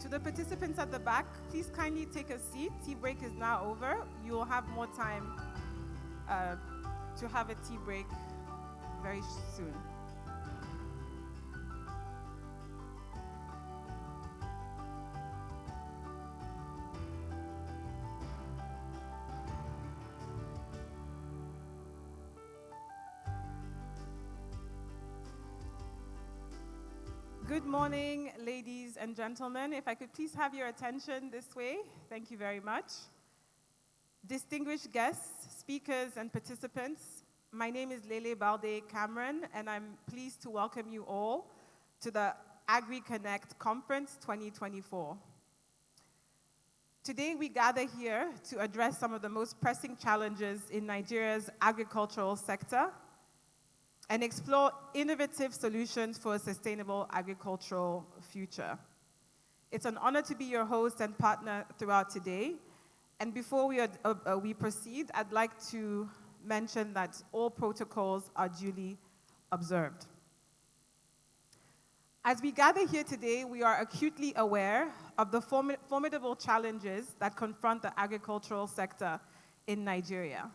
To the participants at the back, please kindly take a seat. Tea break is now over. You will have more time to have a tea break very soon. Good morning, ladies and gentlemen. If I could please have your attention this way. Thank you very much. Distinguished guests, speakers, and participants, my name is Lele Balde Cameron, and I'm pleased to welcome you all to the AgriConnect Conference 2024. Today, we gather here to address some of the most pressing challenges in Nigeria's agricultural sector and explore innovative solutions for a sustainable agricultural future. It's an honor to be your host and partner throughout today. And before we proceed, I'd like to mention that all protocols are duly observed. As we gather here today, we are acutely aware of the formidable challenges that confront the agricultural sector in Nigeria.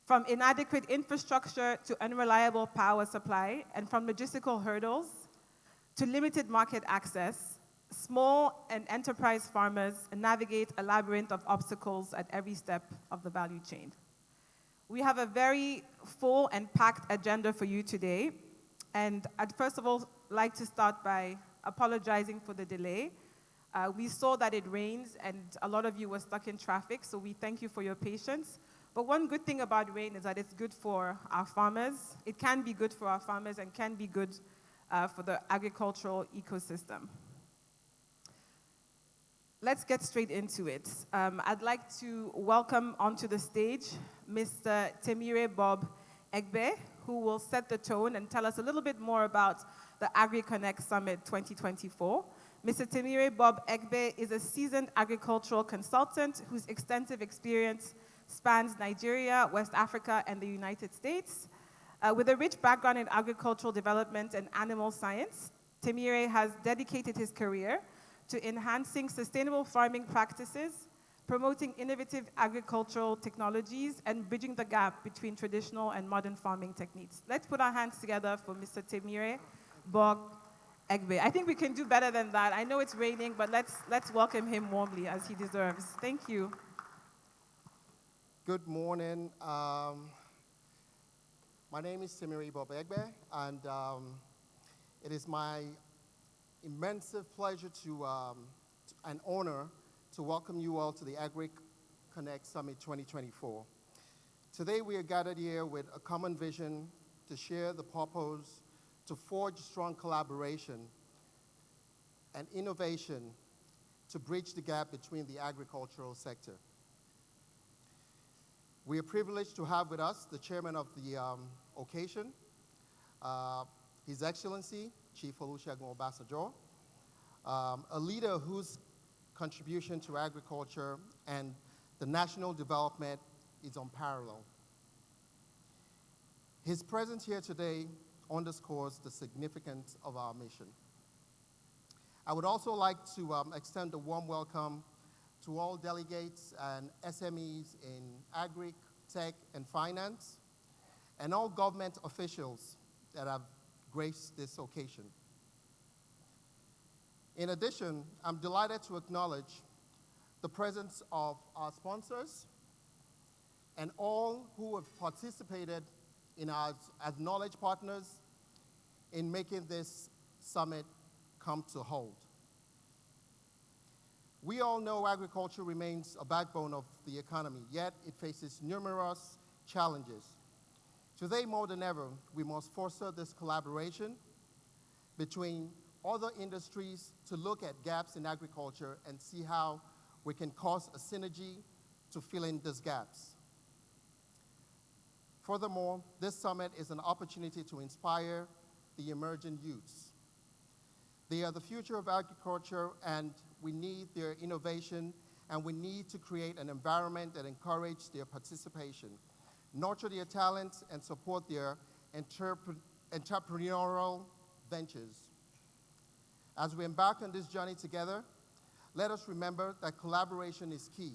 From inadequate infrastructure to unreliable power supply, and from logistical hurdles to limited market access, small and enterprise farmers navigate a labyrinth of obstacles at every step of the value chain. We have a very full and packed agenda for you today, and I'd first of all like to start by apologizing for the delay. We saw that it rains, and a lot of you were stuck in traffic, so we thank you for your patience. But one good thing about rain is that it's good for our farmers. It can be good for our farmers and can be good for the agricultural ecosystem. Let's get straight into it. I'd like to welcome onto the stage Mr. Temire Bob Egbe, who will set the tone and tell us a little bit more about the AgriConnect Summit 2024. Mr. Temire Bob Egbe is a seasoned agricultural consultant whose extensive experience spans Nigeria, West Africa, and the United States. With a rich background in agricultural development and animal science, Temire has dedicated his career to enhancing sustainable farming practices, promoting innovative agricultural technologies, and bridging the gap between traditional and modern farming techniques. Let's put our hands together for Mr. Temire Bob Egbe. I think we can do better than that. I know it's raining, but let's welcome him warmly as he deserves. Thank you. Good morning. My name is Temire Bob Egbe, and it is my immense pleasure and honor to welcome you all to the AgriConnect Summit 2024. Today we are gathered here with a common vision to share the purpose, to forge strong collaboration and innovation to bridge the gap between the agricultural sector. We are privileged to have with us the chairman of the occasion, His Excellency, Chief Olusegun Obasanjo, a leader whose contribution to agriculture and the national development is unparalleled. His presence here today underscores the significance of our mission. I would also like to extend a warm welcome to all delegates and SMEs in agri, tech, and finance, and all government officials that have graced this occasion. In addition, I'm delighted to acknowledge the presence of our sponsors and all who have participated in as knowledge partners in making this summit come to hold. We all know agriculture remains a backbone of the economy, yet it faces numerous challenges. Today, more than ever, we must foster this collaboration between other industries to look at gaps in agriculture and see how we can cause a synergy to fill in these gaps. Furthermore, this summit is an opportunity to inspire the emerging youths. They are the future of agriculture, and we need their innovation, and we need to create an environment that encourages their participation, nurture their talents, and support their entrepreneurial ventures. As we embark on this journey together, let us remember that collaboration is key.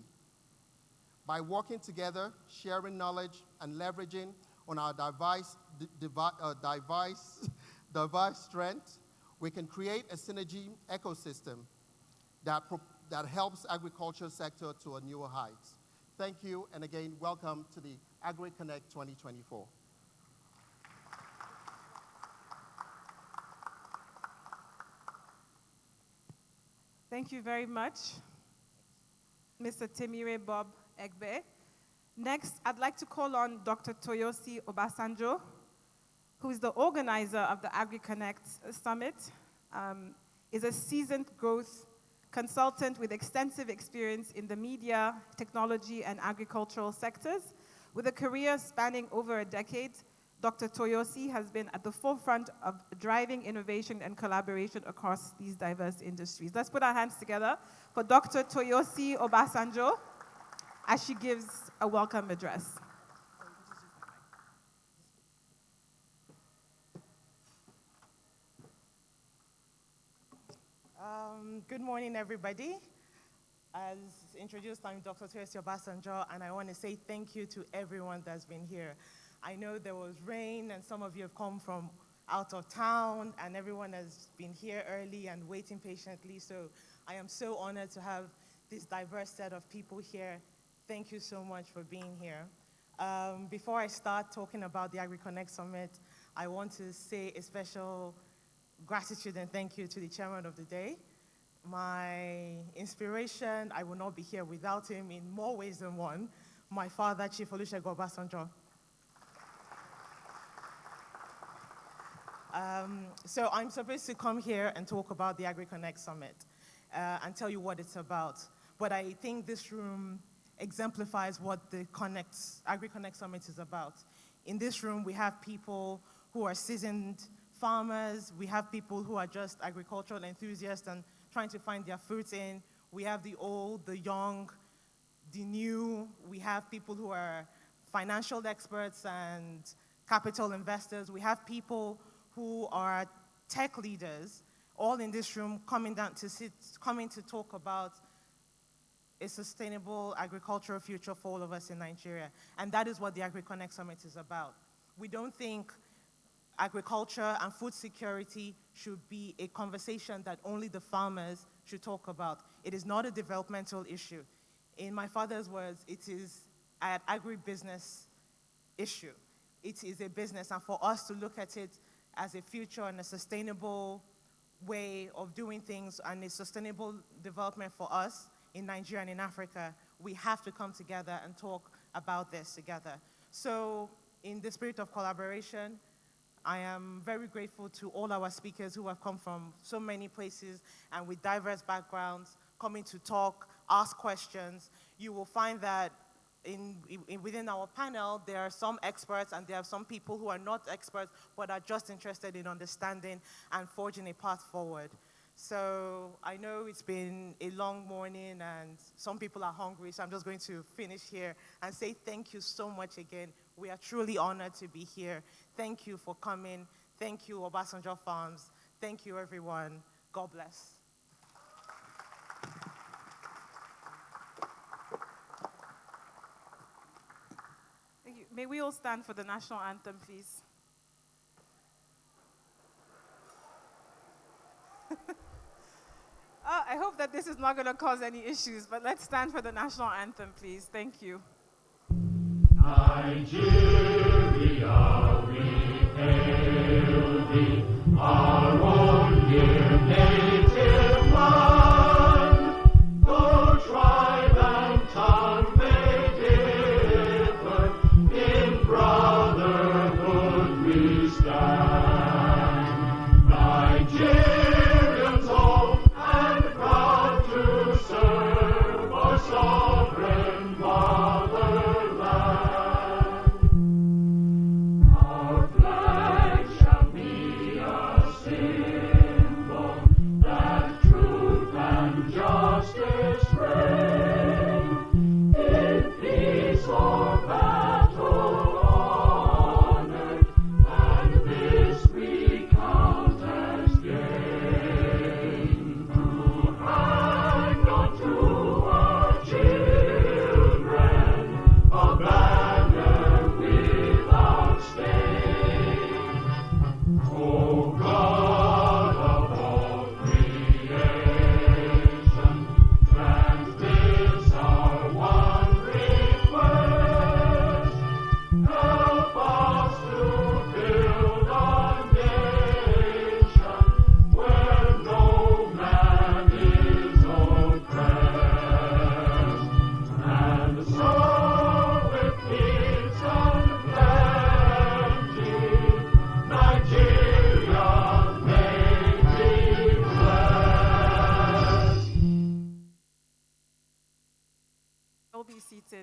By working together, sharing knowledge, and leveraging on our diverse strengths, we can create a synergy ecosystem that helps agriculture sector to a newer heights. Thank you, and again, welcome to the AgriConnect 2024. Thank you very much, Mr. Temire Bob Egbe. Next, I'd like to call on Dr. Toyosi Obasanjo, who is the organizer of the AgriConnect Summit, is a seasoned growth consultant with extensive experience in the media, technology, and agricultural sectors. With a career spanning over a decade, Dr. Toyosi has been at the forefront of driving innovation and collaboration across these diverse industries. Let's put our hands together for Dr. Toyosi Obasanjo as she gives a welcome address. Good morning, everybody. As introduced, I'm Dr. Toyosi Obasanjo, and I want to say thank you to everyone that's been here. I know there was rain, and some of you have come from out of town, and everyone has been here early and waiting patiently, so I am so honored to have this diverse set of people here. Thank you so much for being here. Before I start talking about the AgriConnect Summit, I want to say a special gratitude and thank you to the chairman of the day. My inspiration, I will not be here without him in more ways than one, my father, Chief Olusegun Obasanjo. So I'm supposed to come here and talk about the AgriConnect Summit and tell you what it's about. But I think this room exemplifies what the AgriConnect Summit is about. In this room, we have people who are seasoned farmers. We have people who are just agricultural enthusiasts and trying to find their fruits in. We have the old, the young, the new. We have people who are financial experts and capital investors. We have people who are tech leaders, all in this room coming to talk about a sustainable agricultural future for all of us in Nigeria. And that is what the AgriConnect Summit is about. We don't think agriculture and food security should be a conversation that only the farmers should talk about. It is not a developmental issue. In my father's words, it is an agribusiness issue. It is a business, and for us to look at it as a future and a sustainable way of doing things and a sustainable development for us in Nigeria and in Africa, we have to come together and talk about this together. So in the spirit of collaboration, I am very grateful to all our speakers who have come from so many places and with diverse backgrounds, coming to talk, ask questions. You will find that within our panel, there are some experts and there are some people who are not experts but are just interested in understanding and forging a path forward. So I know it's been a long morning and some people are hungry, so I'm just going to finish here and say thank you so much again. We are truly honored to be here. Thank you for coming. Thank you, Obasanjo Farms. Thank you, everyone. God bless. Thank you. May we all stand for the national anthem, please? I hope that this is not going to cause any issues, but let's stand for the national anthem, please. Thank you. Nigeria, we hail thee, our own dear native land. Though tribe and tongue may differ, in brotherhood we stand. Nigerians all and proud to serve our sovereign motherland. Our flag shall be a symbol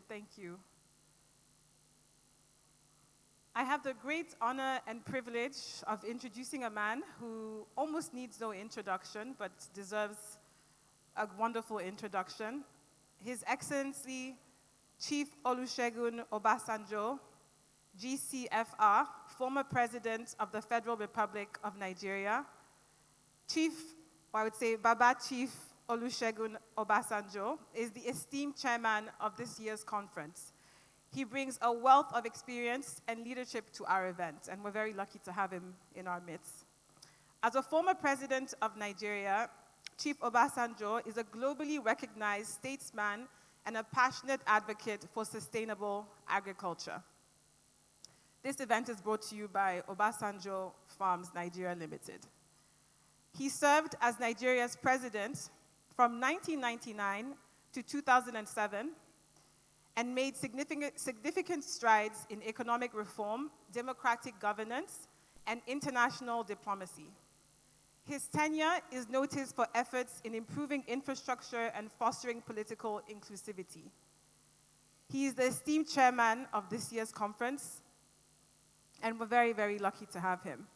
appreciated. Thank you. I have the great honor and privilege of introducing a man who almost needs no introduction, but deserves a wonderful introduction. His Excellency Chief Olusegun Obasanjo, GCFR, former President of the Federal Republic of Nigeria. Chief, or I would say Baba Chief Olusegun Obasanjo, is the esteemed chairman of this year's conference. He brings a wealth of experience and leadership to our event, and we're very lucky to have him in our midst. As a former president of Nigeria, Chief Obasanjo is a globally recognized statesman and a passionate advocate for sustainable agriculture. This event is brought to you by Obasanjo Farms Nigeria Limited. He served as Nigeria's president from 1999 to 2007 and made significant strides in economic reform, democratic governance, and international diplomacy. His tenure is noticed for efforts in improving infrastructure and fostering political inclusivity. He is the esteemed chairman of this year's conference, and we're very, very lucky to have him.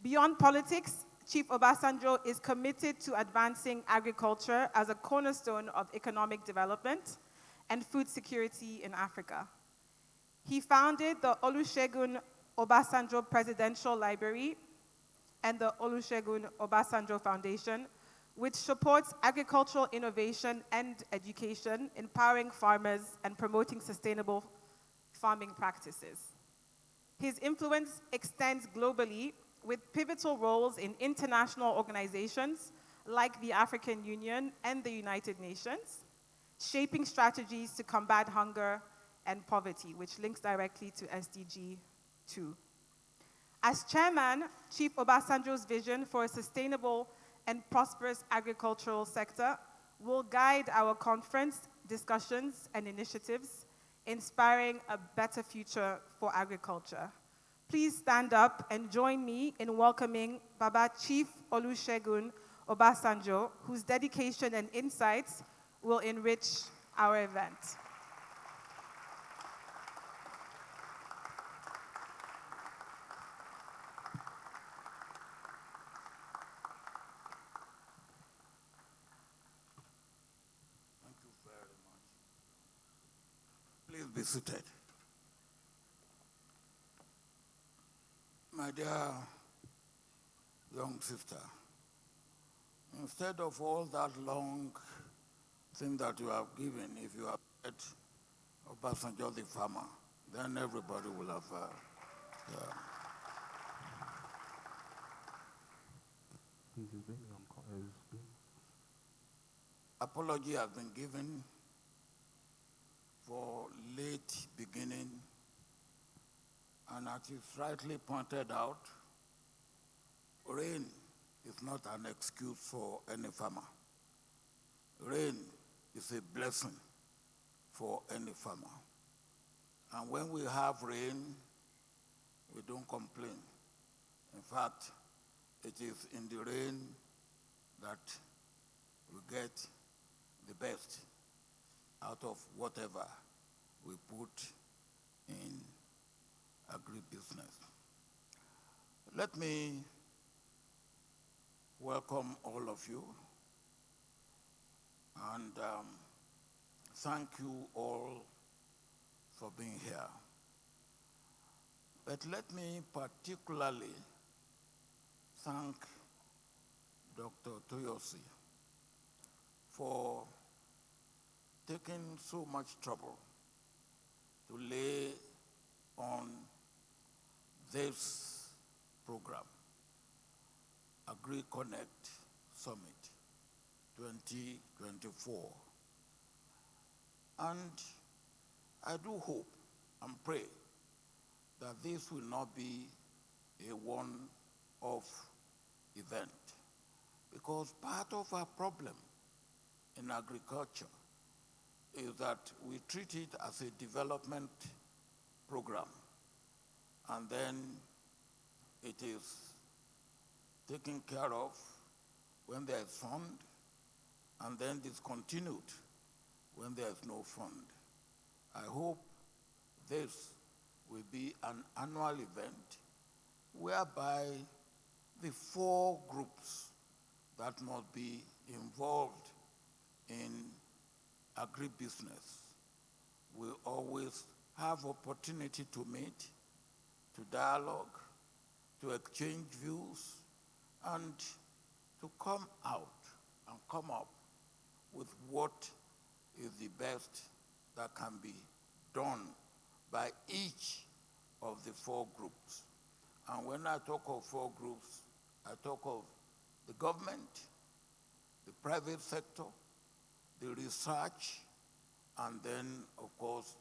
Beyond politics, Chief Obasanjo is committed to advancing agriculture as a cornerstone of economic development and food security in Africa. He founded the Olusegun Obasanjo Presidential Library and the Olusegun Obasanjo Foundation, which supports agricultural innovation and education, empowering farmers and promoting sustainable farming practices. His influence extends globally with pivotal roles in international organizations like the African Union and the United Nations, shaping strategies to combat hunger and poverty, which links directly to SDG 2. As chairman, Chief Obasanjo's vision for a sustainable and prosperous agricultural sector will guide our conference discussions and initiatives, inspiring a better future for agriculture. Please stand up and join me in welcoming Baba Chief Olusegun Obasanjo, whose dedication and insights will enrich our event. Thank you very much. Please be seated. My dear young sister, instead of all that long thing that you have given, if you have said Obasanjo the farmer, then everybody will have. Apology has been given for late beginning, and as is rightly pointed out, rain is not an excuse for any farmer. Rain is a blessing for any farmer. And when we have rain, we don't complain. In fact, it is in the rain that we get the best out of whatever we put in agribusiness. Let me welcome all of you and thank you all for being here. But let me particularly thank Dr. Toyosi for taking so much trouble to lay on this program, AgriConnect Summit 2024. And I do hope and pray that this will not be a one-off event, because part of our problem in agriculture is that we treat it as a development program, and then it is taken care of when there is fund, and then discontinued when there is no fund. I hope this will be an annual event whereby the 4 groups that must be involved in agribusiness will always have opportunity to meet, to dialogue, to exchange views, and to come out and come up with what is the best that can be done by each of the 4 groups. And when I talk of 4 groups, I talk of the government, the private sector, the research, and then, of course,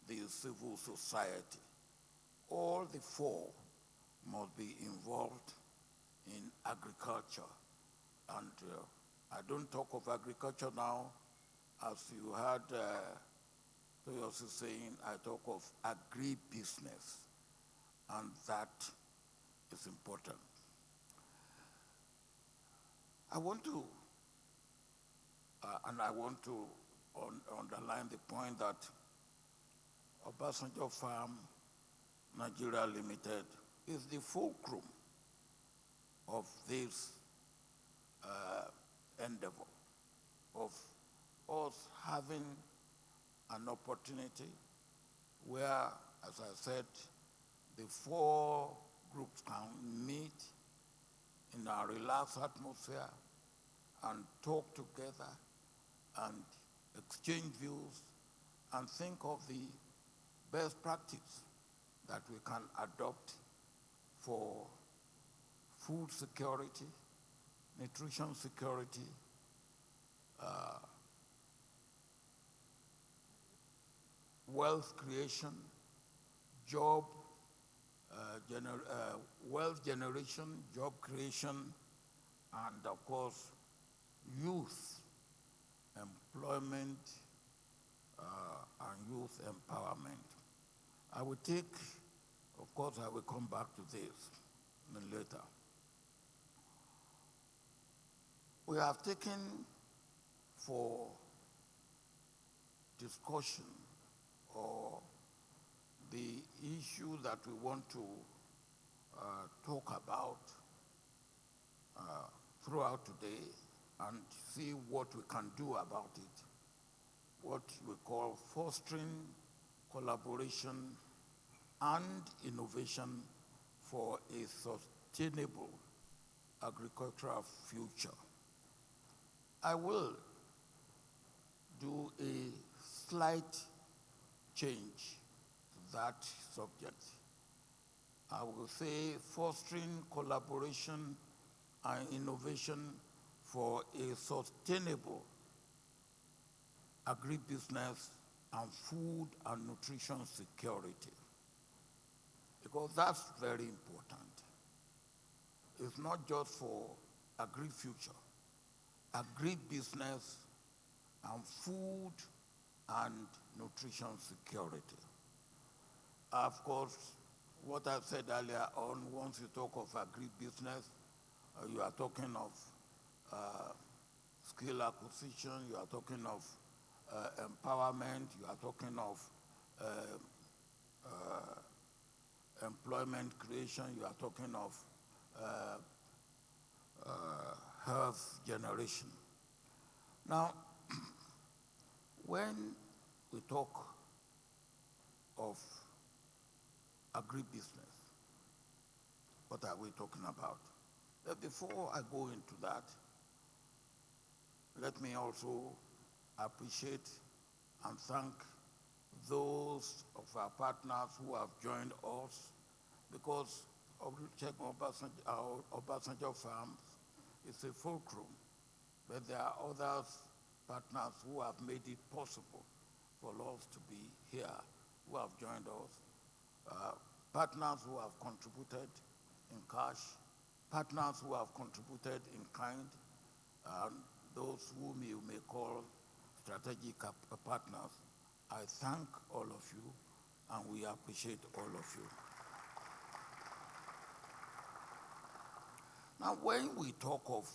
the civil society. All the 4 must be involved in agriculture. And I don't talk of agriculture now, as you heard Toyosi saying, I talk of agribusiness, and that is important. I want to underline the point that Obasanjo Farm Nigeria Limited is the fulcrum of this endeavor, of us having an opportunity where, as I said, the 4 groups can meet in a relaxed atmosphere and talk together and exchange views and think of the best practice that we can adopt for food security, nutrition security, wealth creation, wealth generation, job creation, and of course, youth employment and youth empowerment. I will take, of course, I will come back to this later. We have taken for discussion or the issue that we want to talk about throughout today and see what we can do about it, what we call fostering collaboration and innovation for a sustainable agricultural future. I will do a slight change to that subject. I will say fostering collaboration and innovation for a sustainable agribusiness and food and nutrition security. Because that's very important. It's not just for agri-future, agribusiness and food and nutrition security. Of course, what I said earlier on, once you talk of agribusiness, you are talking of skill acquisition, you are talking of empowerment, you are talking of employment creation, you are talking of health generation. Now, when we talk of agribusiness, what are we talking about? But before I go into that, let me also appreciate and thank those of our partners who have joined us, because Obasanjo Farms is a fulcrum, but there are other partners who have made it possible for us to be here, who have joined us, partners who have contributed in cash, partners who have contributed in kind, and those whom you may call strategic partners. I thank all of you, and we appreciate all of you. Now, when we talk of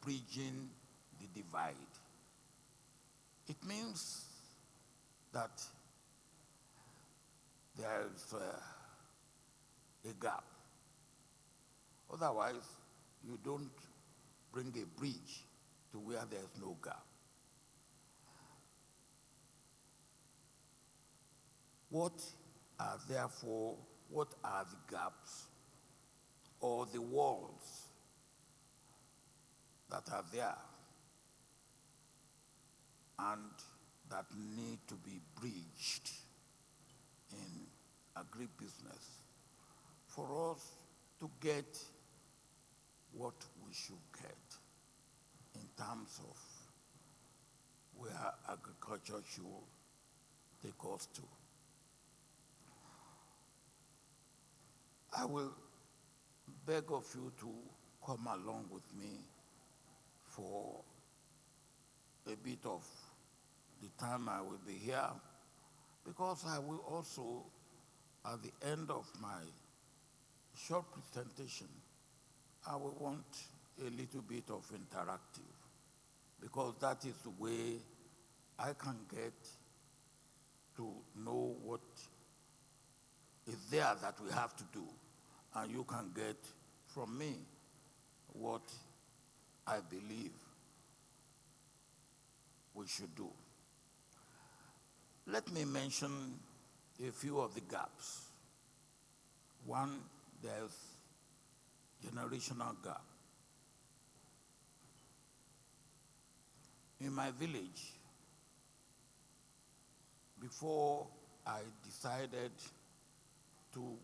bridging the divide, it means that there is a gap. Otherwise, you don't bring a bridge to where there's no gap. What are the gaps or the walls that are there and that need to be bridged in agribusiness for us to get what we should get in terms of where agriculture should take us to? I will beg of you to come along with me for a bit of the time I will be here, because I will also, at the end of my short presentation, I will want a little bit of interactive, because that is the way I can get to know what is there that we have to do, and you can get from me what I believe we should do. Let me mention a few of the gaps. One, there's generational gap. In my village, before I decided to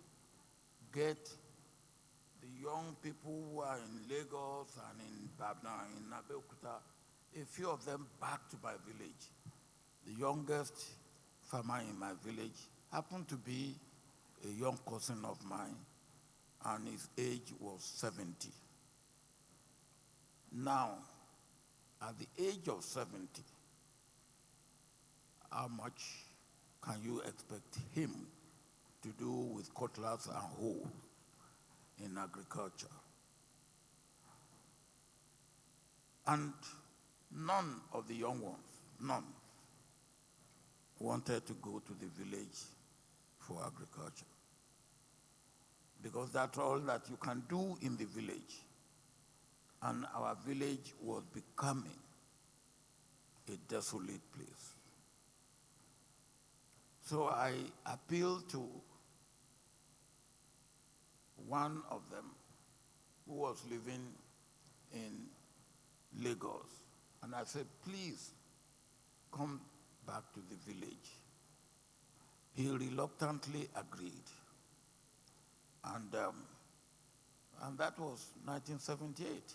get the young people who are in Lagos and in Babna, in Abeokuta, a few of them back to my village. The youngest farmer in my village happened to be a young cousin of mine, and his age was 70. Now, at the age of 70, how much can you expect him to do with cutlass and hoe in agriculture? And none of the young ones, none, wanted to go to the village for agriculture, because that's all that you can do in the village. And our village was becoming a desolate place. So I appealed to one of them who was living in Lagos, and I said, please come back to the village. He reluctantly agreed. And that was 1978.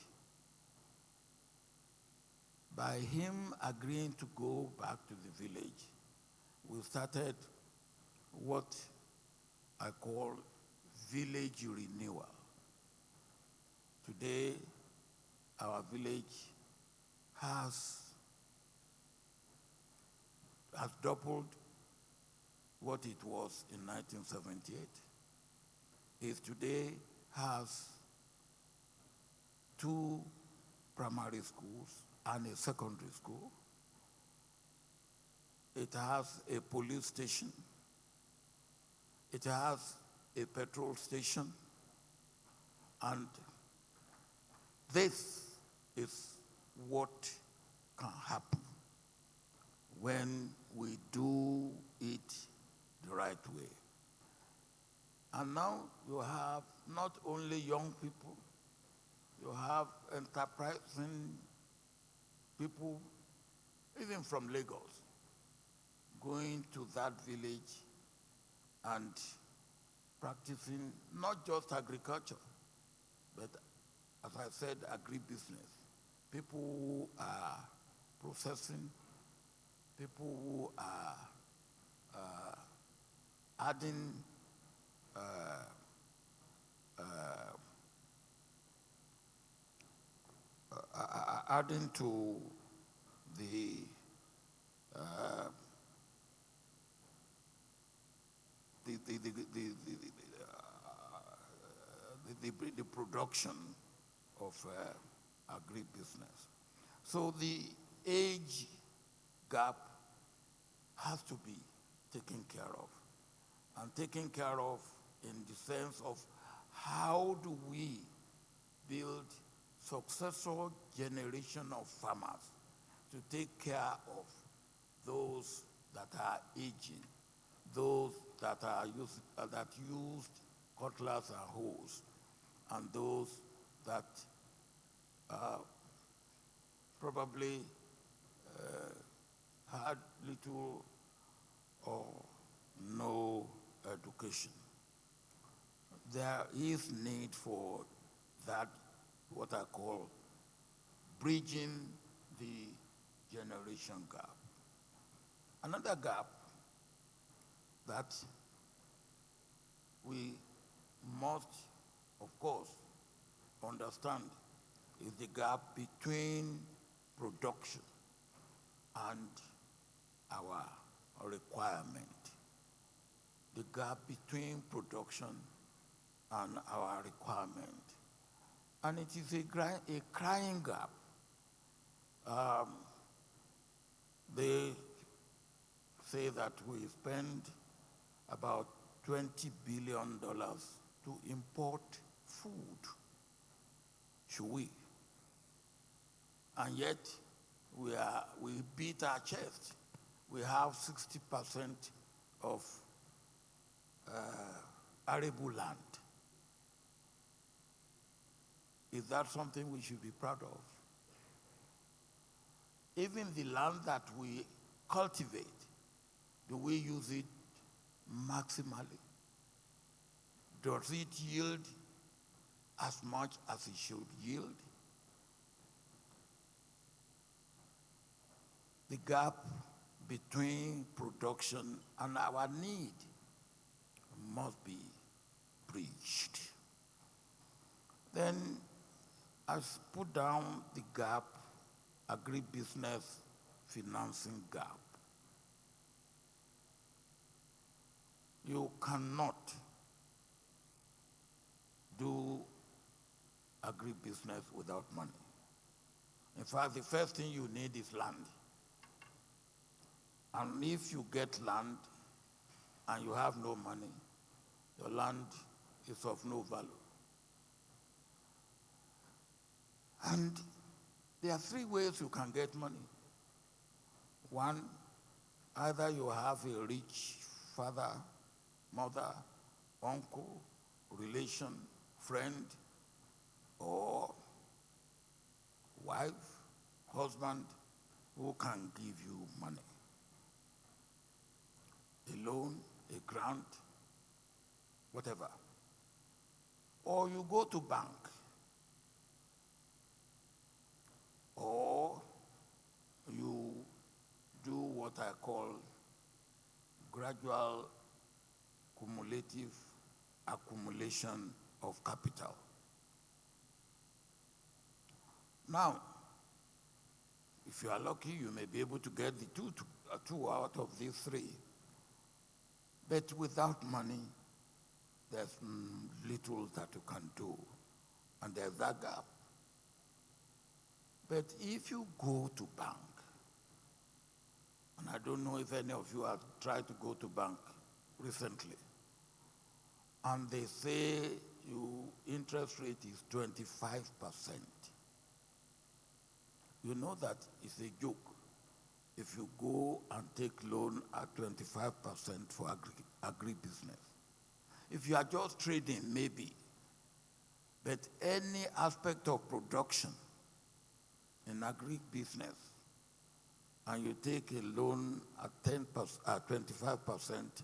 By him agreeing to go back to the village, we started what I call village renewal. Today, our village has doubled what it was in 1978. It today has 2 primary schools and a secondary school. It has a police station. It has a petrol station. And this is what can happen when we do it the right way. And now you have not only young people, you have enterprising people, even from Lagos, going to that village and practicing not just agriculture, but, as I said, agribusiness. People who are processing, people who are adding adding to the production of agribusiness. So the age gap has to be taken care of. and taken care of in the sense of how do we build successor generation of farmers to take care of those that are aging, those that used cutlass and hoes, and those that probably had little or no education. There is need for that, what I call bridging the generation gap. Another gap that we must, of course, understand is the gap between production and our requirement. The gap between production and our requirement. And it is a crying gap. They say that we spend about $20 billion to import food. Should we? And yet, we beat our chest. We have 60% of arable land. Is that something we should be proud of? Even the land that we cultivate, do we use it maximally? Does it yield as much as it should yield? The gap between production and our need must be bridged. Then I put down the gap, agribusiness financing gap. You cannot do agribusiness without money. In fact, the first thing you need is land. And if you get land and you have no money, your land is of no value. And there are three ways you can get money. One, either you have a rich father, mother, uncle, relation, friend, or wife, husband, who can give you money. A loan, a grant, whatever. Or you go to bank. Or you do what I call gradual cumulative accumulation of capital. Now, if you are lucky, you may be able to get the two out of these three. But without money, there's little that you can do, and there's that gap. But if you go to bank, and I don't know if any of you have tried to go to bank recently, and they say your interest rate is 25%. You know that it's a joke if you go and take loan at 25% for agribusiness. If you are just trading, maybe. But any aspect of production in agribusiness, and you take a loan at 25%,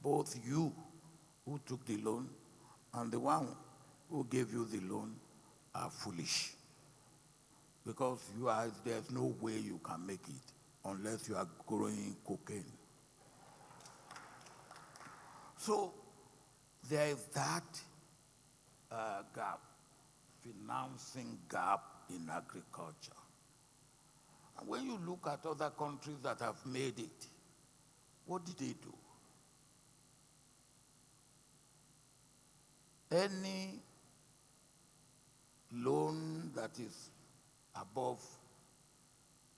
both you who took the loan and the one who gave you the loan are foolish. Because there's no way you can make it unless you are growing cocaine. So there is that gap, financing gap in agriculture. And when you look at other countries that have made it, what did they do? Any loan that is above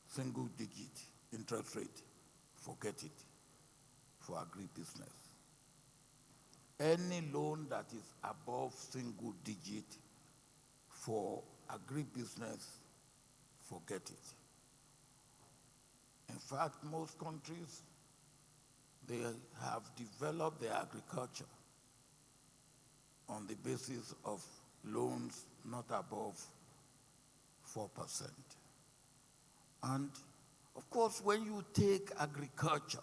single-digit interest rate, forget it for agribusiness. Any loan that is above single digit for agribusiness, forget it. In fact, most countries, they have developed their agriculture on the basis of loans not above 4%. And of course, when you take agriculture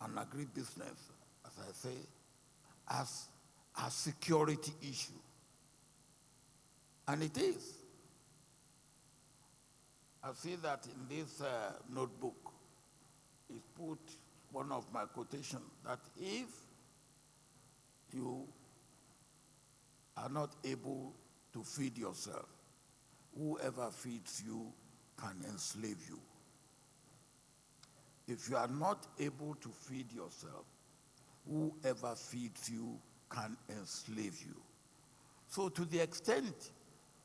and agribusiness, as I say, as a security issue, and it is. I see that in this notebook is put one of my quotations that if you are not able to feed yourself, whoever feeds you can enslave you. If you are not able to feed yourself, whoever feeds you can enslave you. So to the extent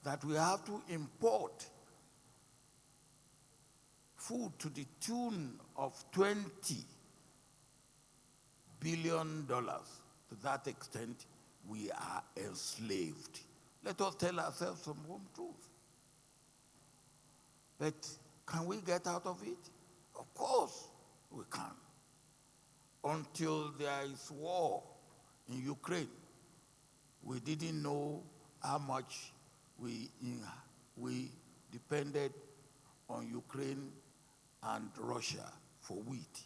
that we have to import food to the tune of $20 billion, to that extent, we are enslaved. Let us tell ourselves some home truth. But can we get out of it? Of course we can. Until there is war in Ukraine, we didn't know how much we depended on Ukraine and Russia for wheat.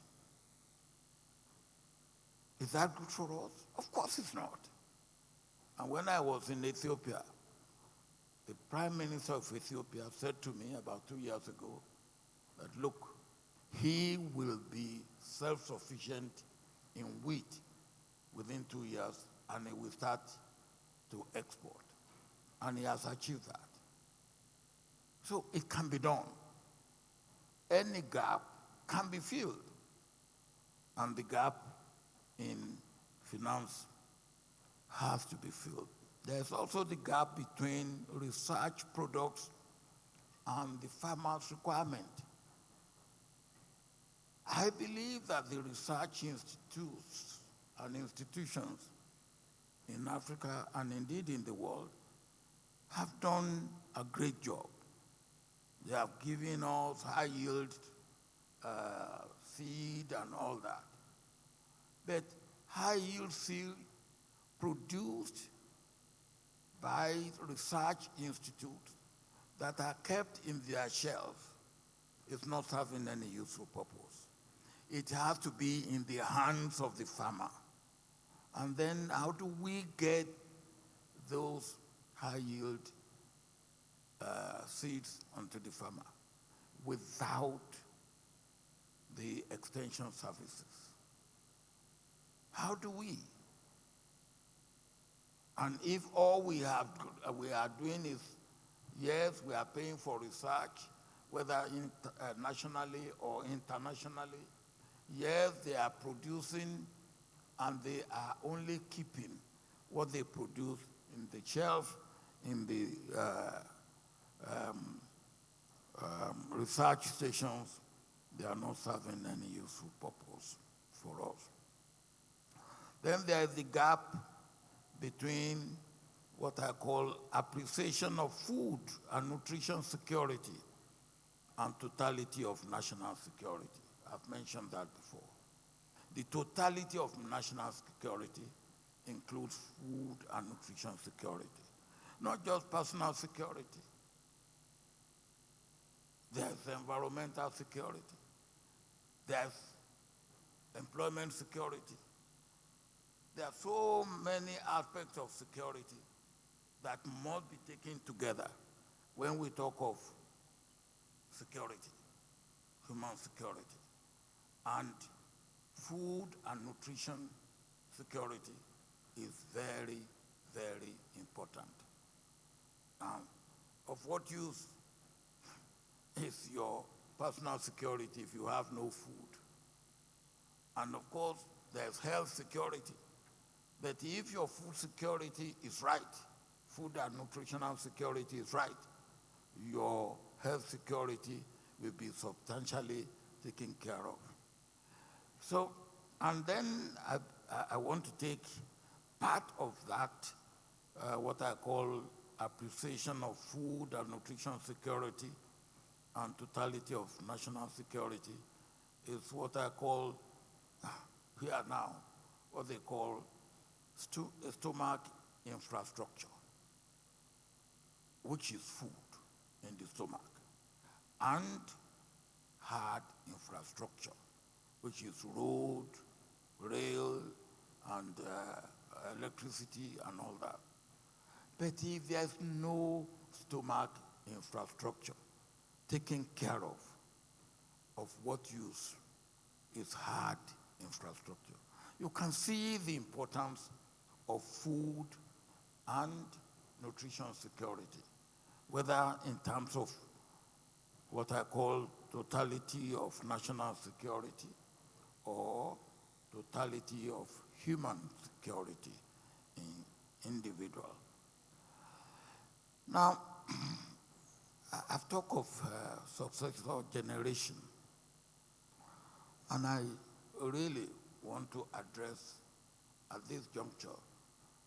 Is that good for us? Of course it's not. And when I was in Ethiopia, the Prime Minister of Ethiopia said to me about 2 years ago that, look, he will be self-sufficient in wheat within 2 years, and he will start to export. And he has achieved that. So it can be done. Any gap can be filled. And the gap in finance has to be filled. There's also the gap between research products and the farmer's requirement. I believe that the research institutes and institutions in Africa and indeed in the world have done a great job. They have given us high yield seed and all that. But high yield seed produced by research institutes that are kept in their shelves is not serving any useful purpose. It has to be in the hands of the farmer. And then how do we get those high yield seeds onto the farmer without the extension services? How do we? And if all we are doing is, yes, we are paying for research, whether nationally or internationally, yes, they are producing and they are only keeping what they produce in the shelf, in the research stations, they are not serving any useful purpose for us. Then there is the gap between what I call appreciation of food and nutrition security and totality of national security. I've mentioned that before. The totality of national security includes food and nutrition security, not just personal security. There's environmental security. There's employment security. There are so many aspects of security that must be taken together when we talk of security, human security. And food and nutrition security is very, very important. Of what use is your personal security if you have no food? And of course, there's health security. But if your food security is right, food and nutritional security is right, your health security will be substantially taken care of. So, and then I want to take part of that, what I call appreciation of food and nutrition security and totality of national security, is what I call here now, what they call stomach infrastructure, which is food in the stomach, and hard infrastructure, which is road, rail, and electricity and all that. But if there's no stomach infrastructure taken care of what use is hard infrastructure, you can see the importance of food and nutrition security, whether in terms of what I call totality of national security or totality of human security in individual. Now, I've talked of successor generation, and I really want to address at this juncture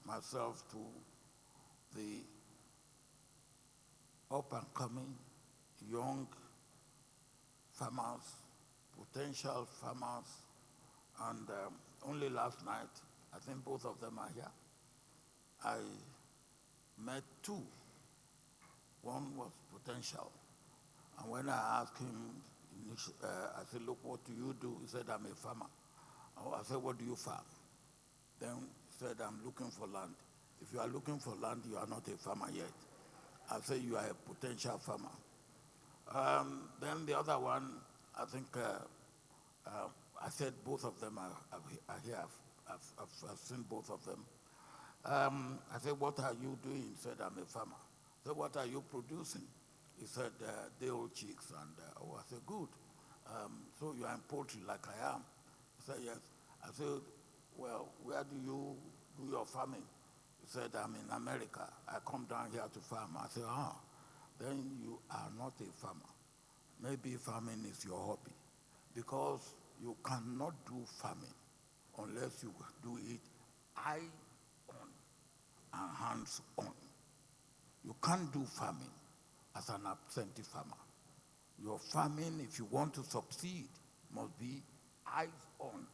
myself to the up-and-coming young farmers, potential farmers, and only last night, I think both of them are here, I met two. One was potential, and when I asked him, I said, look, what do you do? He said, I'm a farmer. I said, what do you farm? Then he said, I'm looking for land. If you are looking for land, you are not a farmer yet. I said, you are a potential farmer. Then the other one, I think, I said both of them are here. I've seen both of them. I said, what are you doing? He said, I'm a farmer. I said, what are you producing? He said, day-old chicks. And I said, good. So you are in poultry like I am? He said, yes. I said, well, where do you do your farming? He said, I'm in America. I come down here to farm. I said, then you are not a farmer. Maybe farming is your hobby, because you cannot do farming unless you do it eye-on and hands-on. You can't do farming as an absentee farmer. Your farming, if you want to succeed, must be eyes-on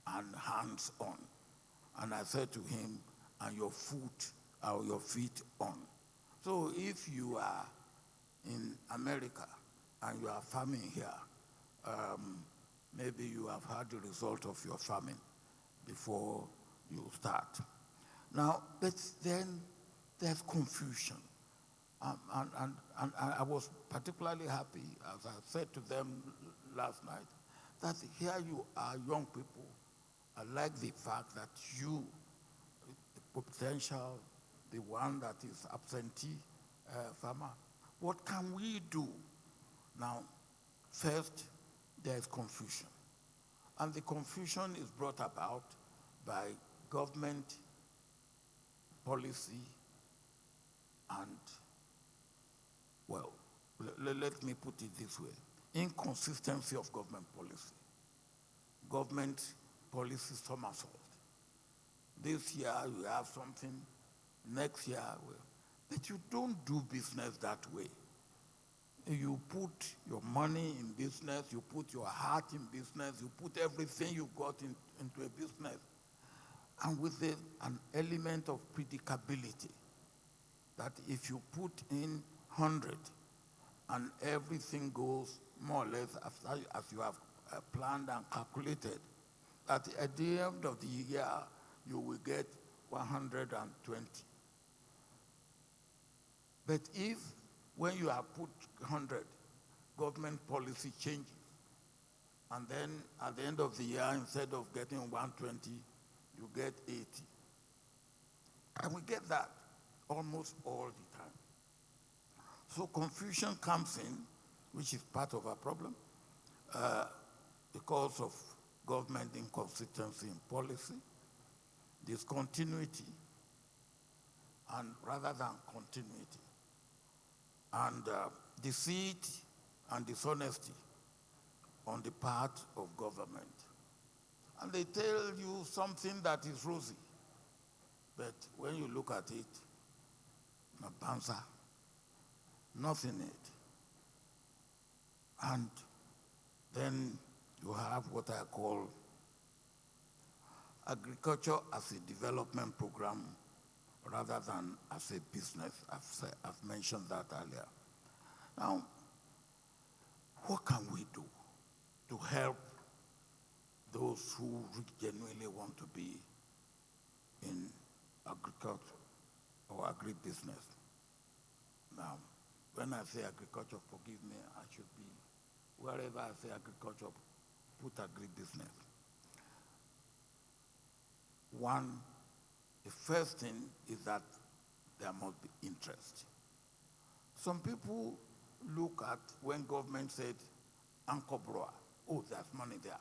and hands-on. And I said to him, and your foot or your feet on. So if you are in America and you are farming here, maybe you have had the result of your farming before you start. Now, but then there's confusion. And I was particularly happy, as I said to them last night, that here you are, young people. I like the fact that you, the potential, the one that is absentee farmer, what can we do? Now, first, there is confusion. And the confusion is brought about by government policy and, well, let me put it this way, inconsistency of government policy. Government policy somersault. This year you have something, next year, but you don't do business that way. You put your money in business, you put your heart in business, you put everything you got into a business, and with an element of predictability, that if you put in 100 and everything goes more or less as you have planned and calculated, at the end of the year, you will get 120. But if, when you have put 100, government policy changes, and then at the end of the year, instead of getting 120, you get 80. And we get that almost all the time. So confusion comes in, which is part of our problem, because of government inconsistency in policy, discontinuity, and rather than continuity, and deceit and dishonesty on the part of government. And they tell you something that is rosy. But when you look at it, no bouncer, nothing in it. And then you have what I call agriculture as a development program rather than as a business. I've mentioned that earlier. Now, what can we do to help those who genuinely want to be in agriculture or agribusiness? Now, when I say agriculture, forgive me, I should be, wherever I say agriculture, put agribusiness. One, the first thing is that there must be interest. Some people look at when government said, Anchor Broa, oh, there's money there.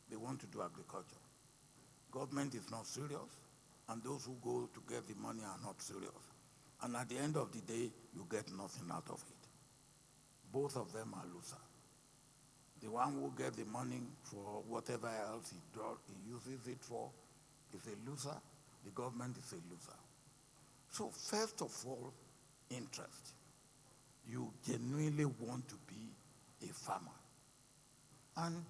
They want to do agriculture. Government is not serious, and those who go to get the money are not serious. And at the end of the day, you get nothing out of it. Both of them are loser. The one who gets the money for whatever else he uses it for is a loser. The government is a loser. So first of all, interest. You genuinely want to be a farmer. And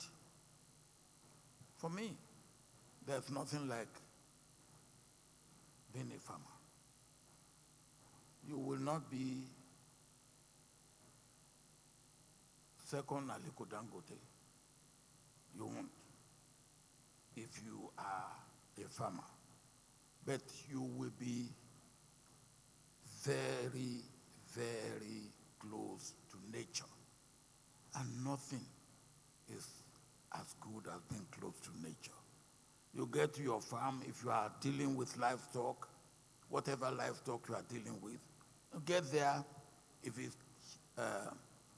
for me, there's nothing like being a farmer. You will not be second Aliko Dangote. You won't if you are a farmer. But you will be very, very close to nature. And nothing is as good as being close to nature. You get to your farm, if you are dealing with livestock, whatever livestock you are dealing with, you get there, if it's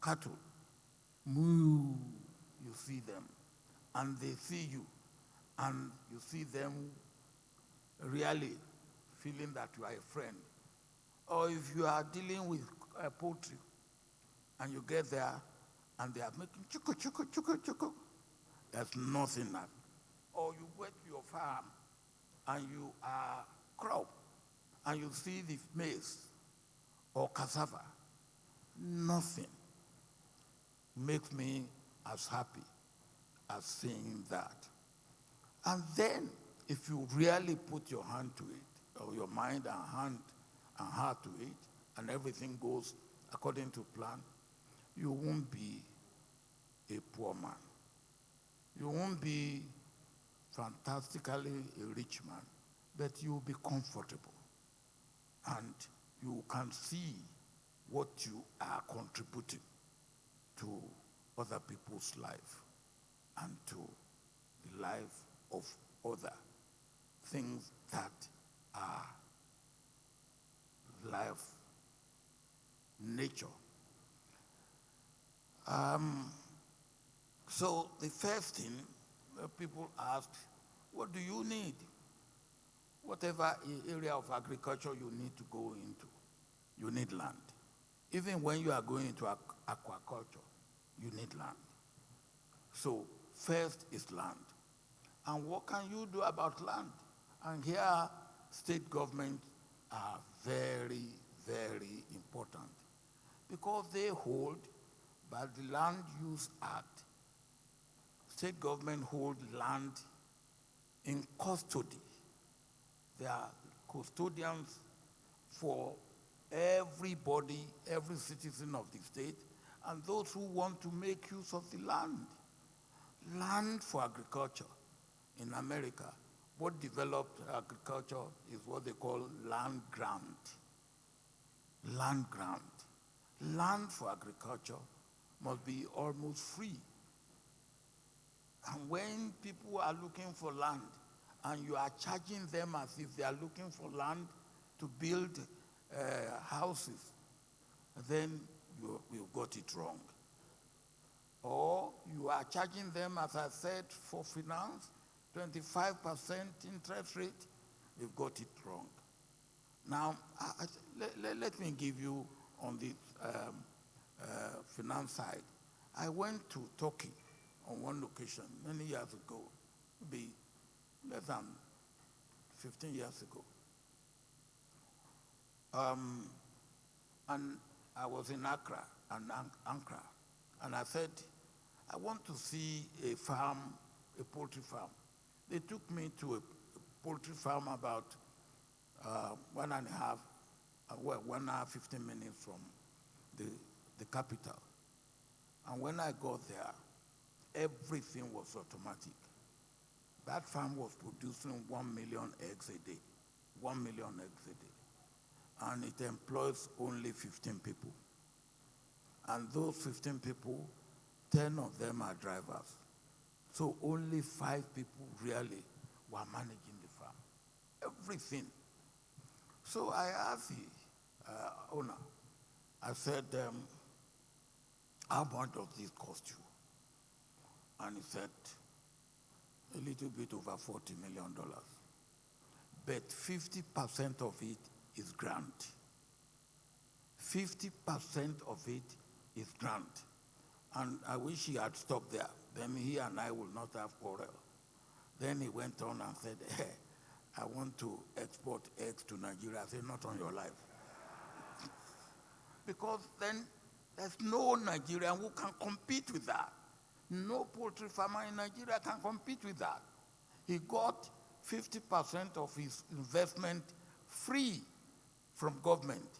cattle, moo, you see them, and they see you, and you see them really feeling that you are a friend. Or if you are dealing with poultry, and you get there, and they are making chuku, chuku, chuku, chuku, there's nothing that. Or you go to your farm, and you are crop, and you see the maize or cassava, nothing makes me as happy as seeing that. And then, if you really put your hand to it, or your mind and hand and heart to it, and everything goes according to plan, you won't be a poor man. You won't be fantastically a rich man, but you'll be comfortable. And you can see what you are contributing to other people's life and to the life of other things that are life, nature. So the first thing people ask, what do you need? Whatever area of agriculture you need to go into, you need land. Even when you are going into aquaculture, you need land. So first is land. And what can you do about land? And here, state governments are very, very important because they hold, by the Land Use Act, state government hold land in custody. They are custodians for everybody, every citizen of the state, and those who want to make use of the land. Land for agriculture. In America, what developed agriculture is what they call land grant. Land grant. Land for agriculture must be almost free. And when people are looking for land, and you are charging them as if they are looking for land to build houses, then you've got it wrong. Or you are charging them, as I said, for finance, 25% interest rate, you've got it wrong. Now, let me give you on the finance side. I went to Turkey on one occasion many years ago, maybe less than 15 years ago. And I was in Accra, Ankara, and I said, I want to see a farm, a poultry farm. They took me to a poultry farm about 1 hour, 15 minutes from the capital. And when I got there, everything was automatic. That farm was producing 1 million eggs a day, 1 million eggs a day. And it employs only 15 people. And those 15 people, 10 of them are drivers. So only 5 people really were managing the farm. Everything. So I asked the owner, I said, how much does this cost you? And he said, a little bit over $40 million. But 50% of it is grant. 50% of it is grant. And I wish he had stopped there. Then he and I will not have quarrel. Then he went on and said, hey, I want to export eggs to Nigeria. I said, not on your life. Because then there's no Nigerian who can compete with that. No poultry farmer in Nigeria can compete with that. He got 50% of his investment free from government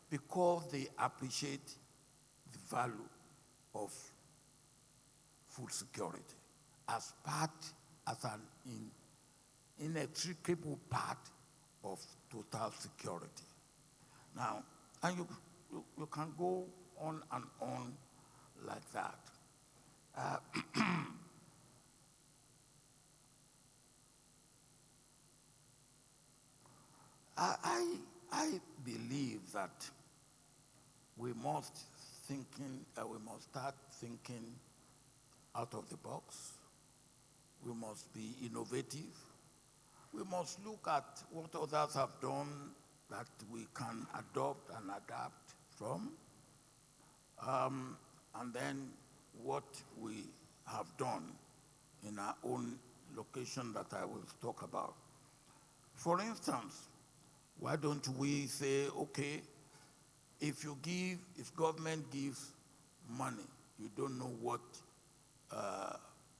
because they appreciate the value of food security as an inextricable part of total security. Now, and you can go on and on like that. I believe that we must start thinking out of the box. We must be innovative. We must look at what others have done that we can adopt and adapt from, and then what we have done in our own location that I will talk about. For instance, why don't we say, okay, if government gives money, you don't know what,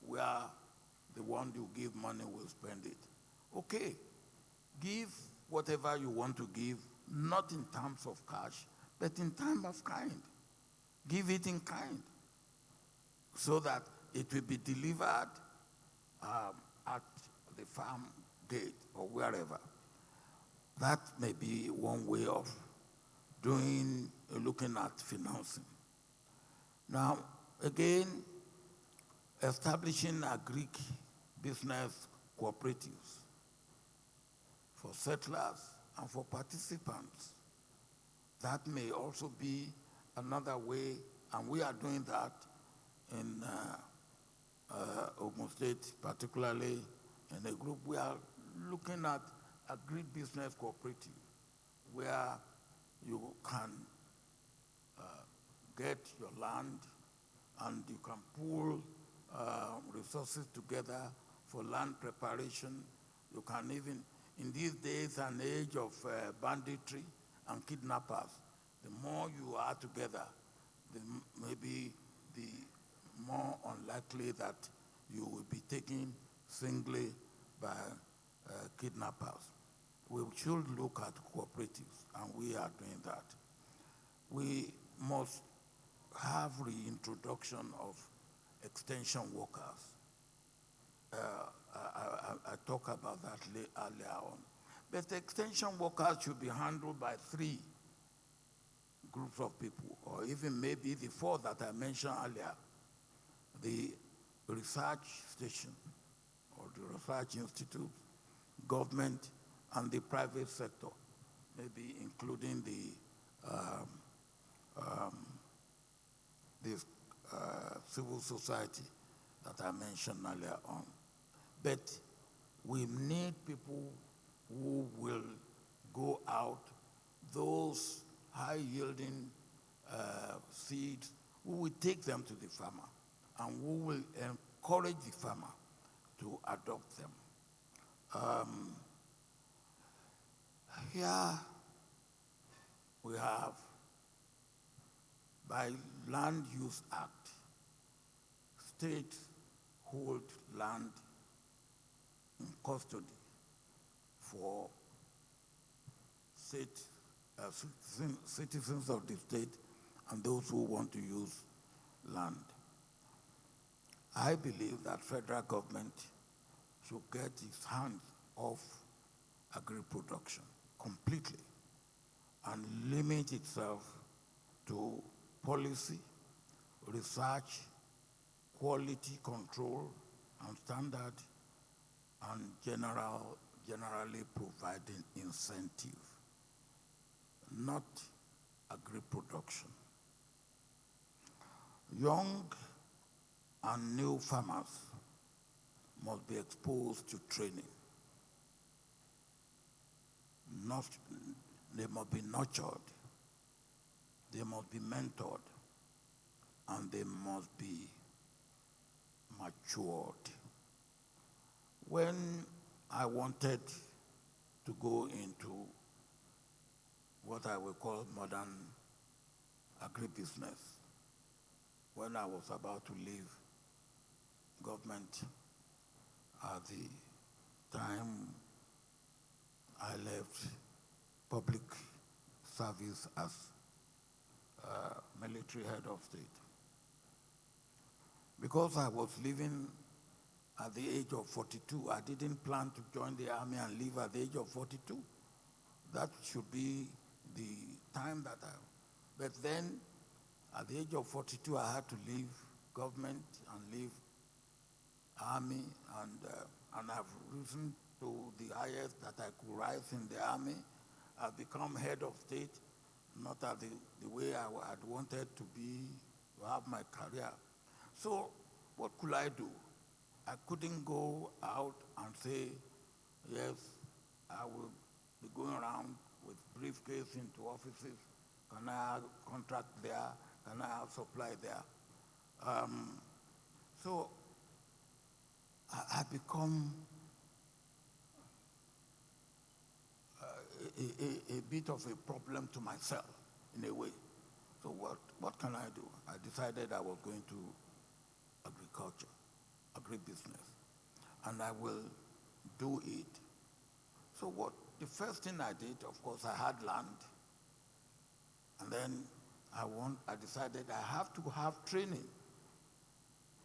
where the one you give money will spend it. Okay, give whatever you want to give, not in terms of cash, but in terms of kind. Give it in kind so that it will be delivered at the farm gate or wherever. That may be one way of looking at financing. Now, again, establishing agri-business cooperatives for settlers and for participants. That may also be another way, and we are doing that in Ogun State, particularly in a group. We are looking at agri-business cooperative, where you can get your land and you can pool resources together for land preparation. You can even, in these days, an age of banditry and kidnappers, the more you are together, maybe the more unlikely that you will be taken singly by kidnappers. We should look at cooperatives, and we are doing that. We must have reintroduction of extension workers. I talked about that earlier on. But the extension workers should be handled by 3 groups of people, or even maybe the 4 that I mentioned earlier. The research station, or the research institute, government, and the private sector, maybe including the civil society that I mentioned earlier on. But we need people who will go out, those high-yielding seeds, who will take them to the farmer and who will encourage the farmer to adopt them. Here we have, by Land Use Act, states hold land in custody for citizens of the state and those who want to use land. I believe that federal government should get its hands off agri-production completely and limit itself to policy, research, quality control, and standard, and generally providing incentive, not agri-production. Young and new farmers must be exposed to training. They must be nurtured, they must be mentored, and they must be matured. When I wanted to go into what I will call modern agribusiness, when I was about to leave government at the time I left public service as military head of state. Because I was living at the age of 42, I didn't plan to join the army and leave at the age of 42. That should be the time that but then at the age of 42, I had to leave government and leave army, and I've risen to the highest that I could rise in the army. I've become head of state, not at the way I had wanted to be, to have my career. So what could I do? I couldn't go out and say, yes, I will be going around with briefcase into offices. Can I have contract there? Can I have supply there? So I become a bit of a problem to myself in a way. So what can I do? I decided I was going to agriculture, agribusiness, and I will do it. So the first thing I did, of course, I had land, and then I decided I have to have training.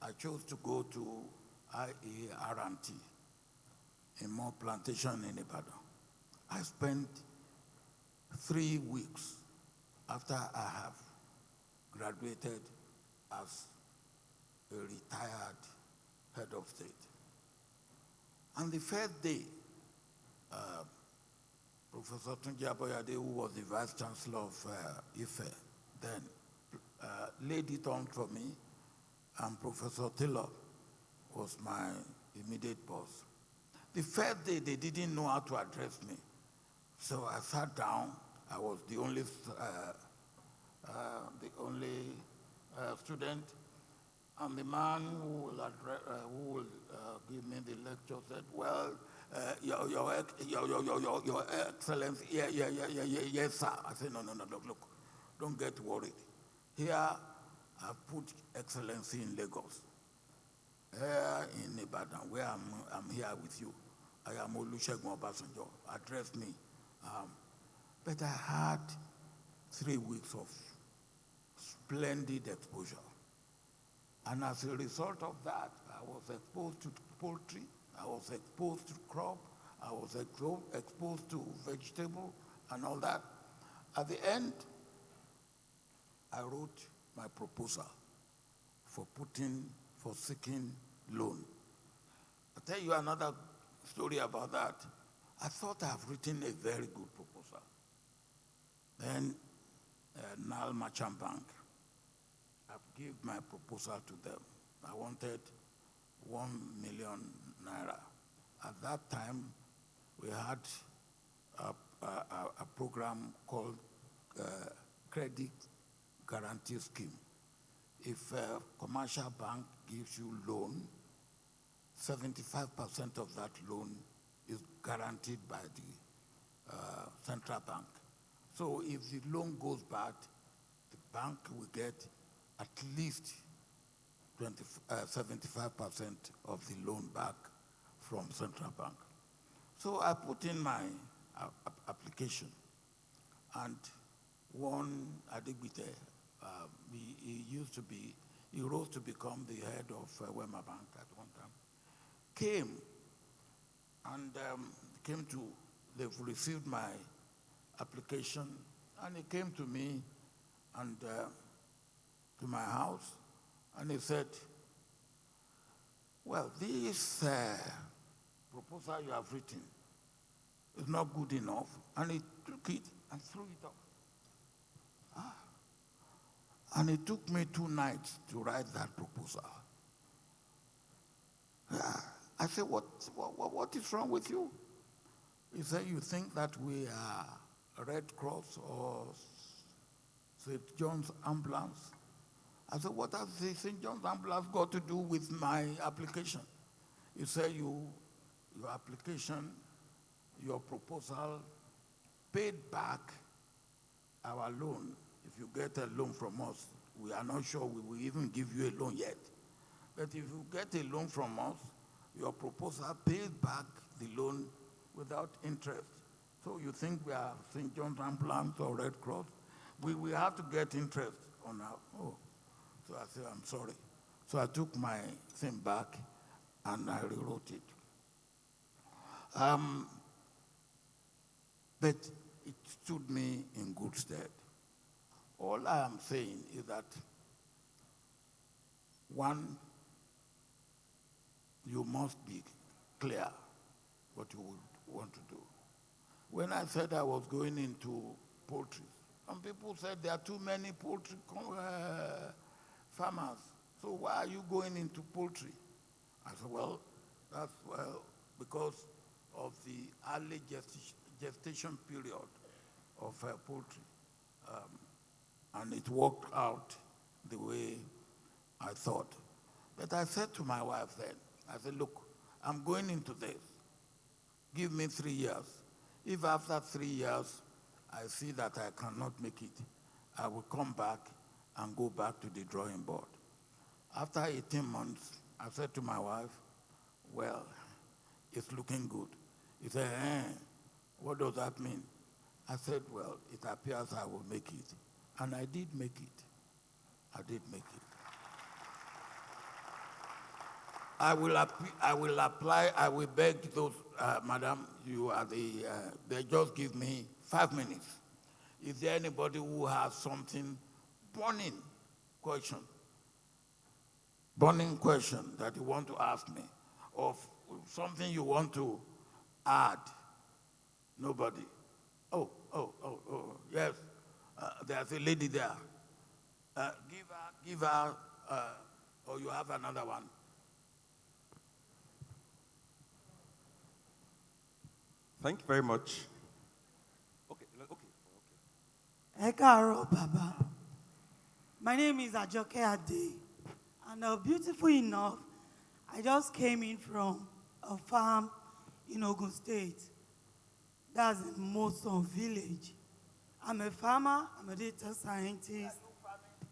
I chose to go to IART in More Plantation in Ibadan. I spent 3 weeks after I have graduated as a retired head of state. And the first day, Professor Tunji Aboyade, who was the Vice Chancellor of IFE then, laid it on for me, and Professor Taylor was my immediate boss. The first day, they didn't know how to address me. So I sat down. I was the only student, and the man who will give me the lecture said, "Well, your Excellency, yes, sir." I said, "No, look, don't get worried. Here, I put Excellency in Lagos. Here in Ibadan, where I'm here with you, I am Olusegun Obasanjo. Address me." But I had 3 weeks of splendid exposure. And as a result of that, I was exposed to poultry, I was exposed to crop, I was exposed to vegetable and all that. At the end, I wrote my proposal for seeking loan. I'll tell you another story about that. I thought I've written a very good proposal. Then Nile Merchant Bank, I've given my proposal to them. I wanted 1 million naira. At that time, we had a program called Credit Guarantee Scheme. If a commercial bank gives you loan, 75% of that loan is guaranteed by the central bank. So if the loan goes bad, the bank will get at least 75% of the loan back from central bank. So I put in my application, and one Adigbite, he rose to become the head of Wema Bank at one time, came and they've received my application, and he came to me and to my house, and he said, well, this proposal you have written is not good enough, and he took it and threw it off. And it took me 2 nights to write that proposal. I said, what is wrong with you? He said, you think that we are Red Cross or St. John's Ambulance? I said, what has the St. John's Ambulance got to do with my application? He said, your application, your proposal paid back our loan. If you get a loan from us, we are not sure we will even give you a loan yet. But if you get a loan from us, your proposal pays back the loan without interest. So you think we are St. John's Ambulance or Red Cross? We have to get interest on our, So I said, I'm sorry. So I took my thing back and I rewrote it. But it stood me in good stead. All I am saying is that, one, you must be clear what you would want to do. When I said I was going into poultry, some people said there are too many poultry farmers, so why are you going into poultry? I said, that's because of the early gestation period of poultry. And it worked out the way I thought. But I said to my wife then, I said, look, I'm going into this. Give me 3 years. If after 3 years I see that I cannot make it, I will come back and go back to the drawing board. After 18 months, I said to my wife, well, it's looking good. He said, what does that mean? I said, well, it appears I will make it. And I did make it. I did make it. I will apply, I will beg those, madam, you are they just give me 5 minutes. Is there anybody who has something, burning question that you want to ask me, or something you want to add? Nobody? Oh, yes. There's a lady there. Give her, or you have another one. Thank you very much. Okay. Ẹ káàárọ̀, Baba. My name is Ajoke Ade, and beautiful enough, I just came in from a farm in Ogun State. That's in Moson village. I'm a farmer, I'm a data scientist.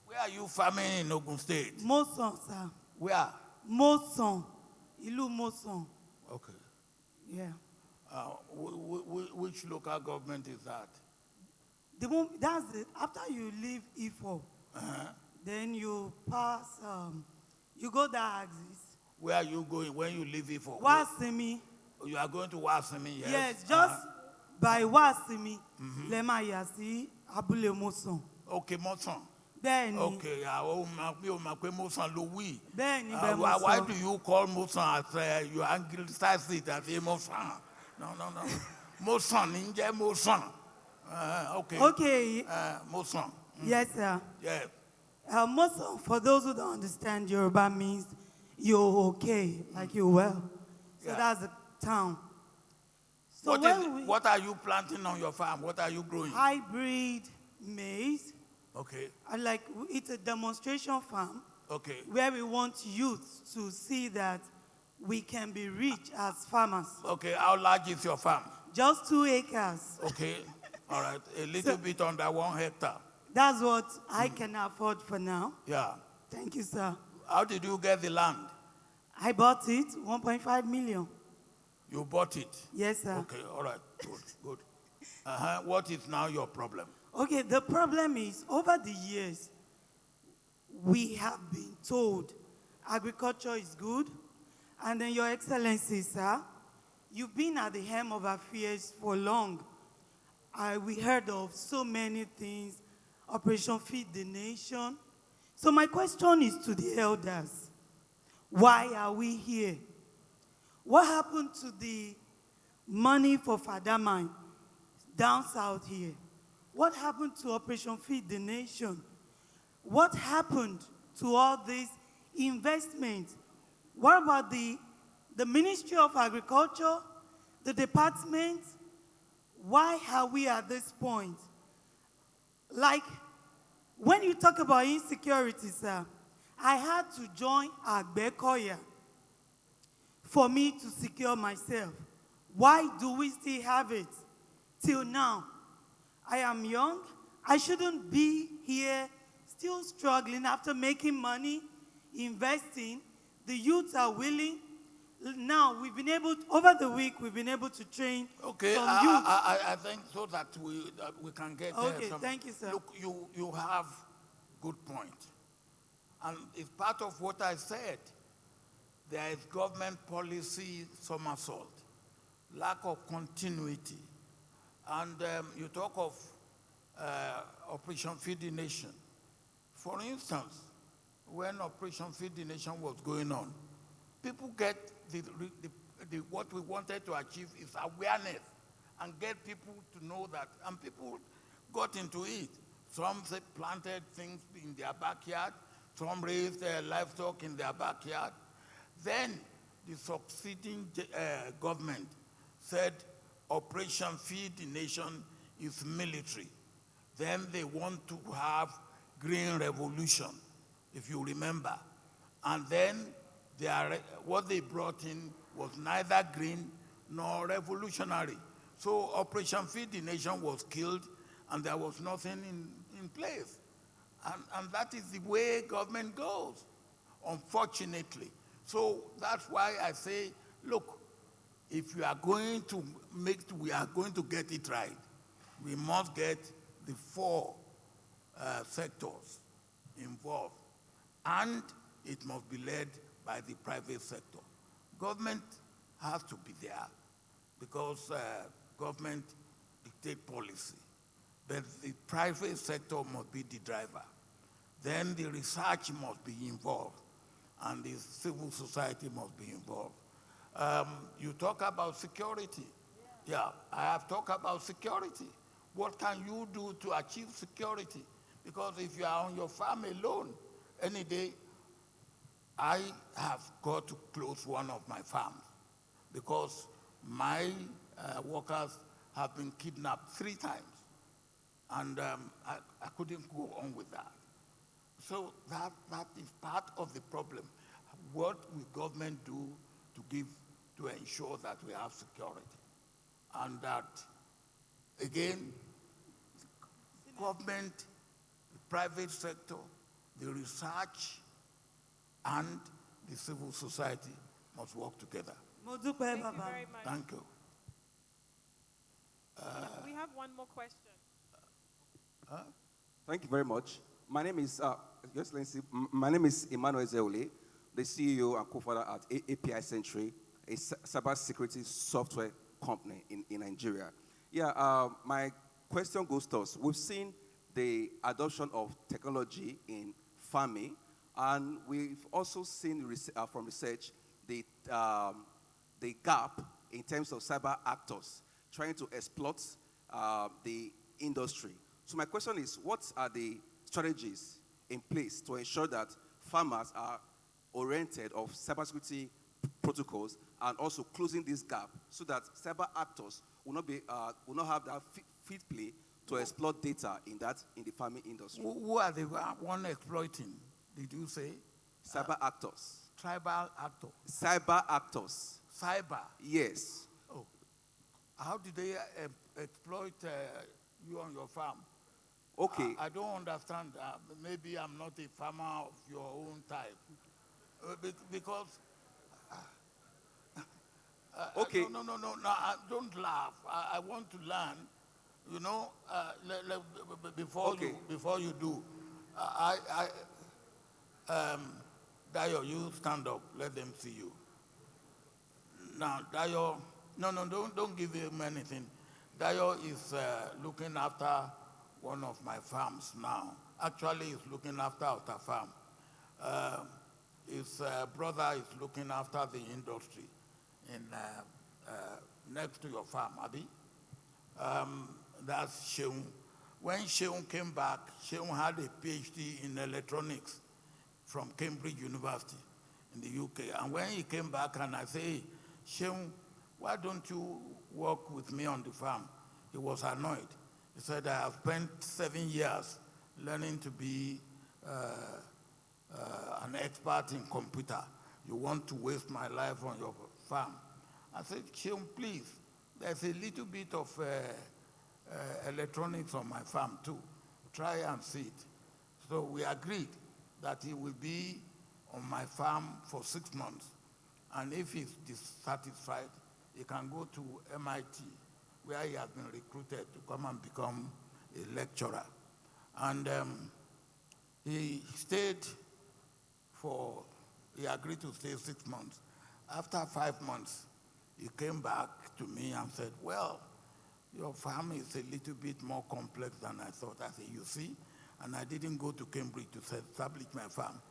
Where are you farming in Ogun State? Moson, sir. Where? Moson. Ilu Moson. Okay. Yeah. Which local government is that? That's it. After you leave Ifo, then you pass, you go that axis. Where are you going when you leave Ifo? Wasimi. You are going to Wasimi, yes? Yes, just by Wasimi, Lema Yasi, Abule Moson. Okay, Moson. Bẹ́ẹ̀ni. Okay, Moson Louis. Bẹ́ẹ̀ni, Moson. Why do you call Moson as you anglicize it as a Moson? No. Moson, Ninja Moson. Okay. Okay. Moson. Yes, sir. Yes. Moson, for those who don't understand Yoruba, means you're okay, like you're well. So that's the town. So what are you planting on your farm? What are you growing? Hybrid maize. Okay. And it's a demonstration farm. Okay. Where we want youth to see that we can be rich as farmers. Okay, how large is your farm? Just 2 acres. Okay, all right, a little bit under 1 hectare. That's what I can afford for now. Yeah. Thank you, sir. How did you get the land? I bought it, 1.5 million. You bought it? Yes, sir. Okay, all right, good, good. What is now your problem? Okay, the problem is, over the years, we have been told agriculture is good, and then, Your Excellency, sir, you've been at the helm of affairs for long. We heard of so many things, Operation Feed the Nation. So my question is to the elders. Why are we here? What happened to the money for Father Mine down south here? What happened to Operation Feed the Nation? What happened to all these investments? What about the Ministry of Agriculture, the department? Why are we at this point? Like, when you talk about insecurity, sir, I had to join Agbekoya for me to secure myself. Why do we still have it till now? I am young. I shouldn't be here still struggling after making money, investing. The youths are willing. Now, we've been able to, over the week, we've been able to train some youth. I think so that we can get there. Okay, thank you, sir. Look, you have good point. And it's part of what I said. There is government policy somersault, lack of continuity. And you talk of Operation Feed the Nation. For instance, when Operation Feed the Nation was going on, people get what we wanted to achieve is awareness and get people to know that, and people got into it. Some planted things in their backyard, some raised their livestock in their backyard. Then the succeeding government said Operation Feed the Nation is military. Then they want to have green revolution, if you remember. And then what they brought in was neither green nor revolutionary. So Operation Feed the Nation was killed, and there was nothing in place. And that is the way government goes, unfortunately. So that's why I say, look, if we are going to get it right, we must get the 4 sectors involved, and it must be led by the private sector. Government has to be there because government dictates policy, but the private sector must be the driver. Then the research must be involved, and the civil society must be involved. You talk about security. Yeah, I have talked about security. What can you do to achieve security? Because if you are on your farm alone, any day, I have got to close one of my farms because my workers have been kidnapped 3 times, and I couldn't go on with that. So that is part of the problem. What will government do to ensure that we have security? And that, again, government, the private sector, the research, and the civil society must work together. Thank you very much. Thank you. We have one more question. Thank you very much. My name is, Your Excellency, my name is Emmanuel Zeole, the CEO and co-founder at API Century, a cybersecurity software company in Nigeria. Yeah, my question goes to us. We've seen the adoption of technology in farming, and we've also seen from research the gap in terms of cyber actors trying to exploit the industry. So my question is, what are the strategies in place to ensure that farmers are oriented of cybersecurity protocols and also closing this gap so that cyber actors will not have that fit play to exploit data in the farming industry? Who are the one exploiting? Did you say? Cyber actors. tribal actor. Cyber actors. Cyber. Yes. Oh, how did they exploit you on your farm? Okay. I don't understand. Maybe I'm not a farmer of your own type. Because. Okay. No, don't laugh. I want to learn. You know, before Okay. before you do, Dayo, you stand up. Let them see you. Now, Dayo, no, don't give him anything. Dayo is looking after one of my farms now. Actually, he's looking after our farm. His brother is looking after the industry in next to your farm, Abi. That's Sheung. When Sheung came back, Sheung had a PhD in electronics from Cambridge University in the UK. And when he came back and I say, hey, Sheung, why don't you work with me on the farm? He was annoyed. He said, I have spent 7 years learning to be an expert in computer. You want to waste my life on your farm? I said, Sheung, please, there's a little bit of electronics on my farm too. Try and see it. So we agreed that he will be on my farm for 6 months. And if he's dissatisfied, he can go to MIT, where he has been recruited to come and become a lecturer. And he agreed to stay 6 months. After 5 months, he came back to me and said, well, your farm is a little bit more complex than I thought. I said, you see? And I didn't go to Cambridge to establish my farm.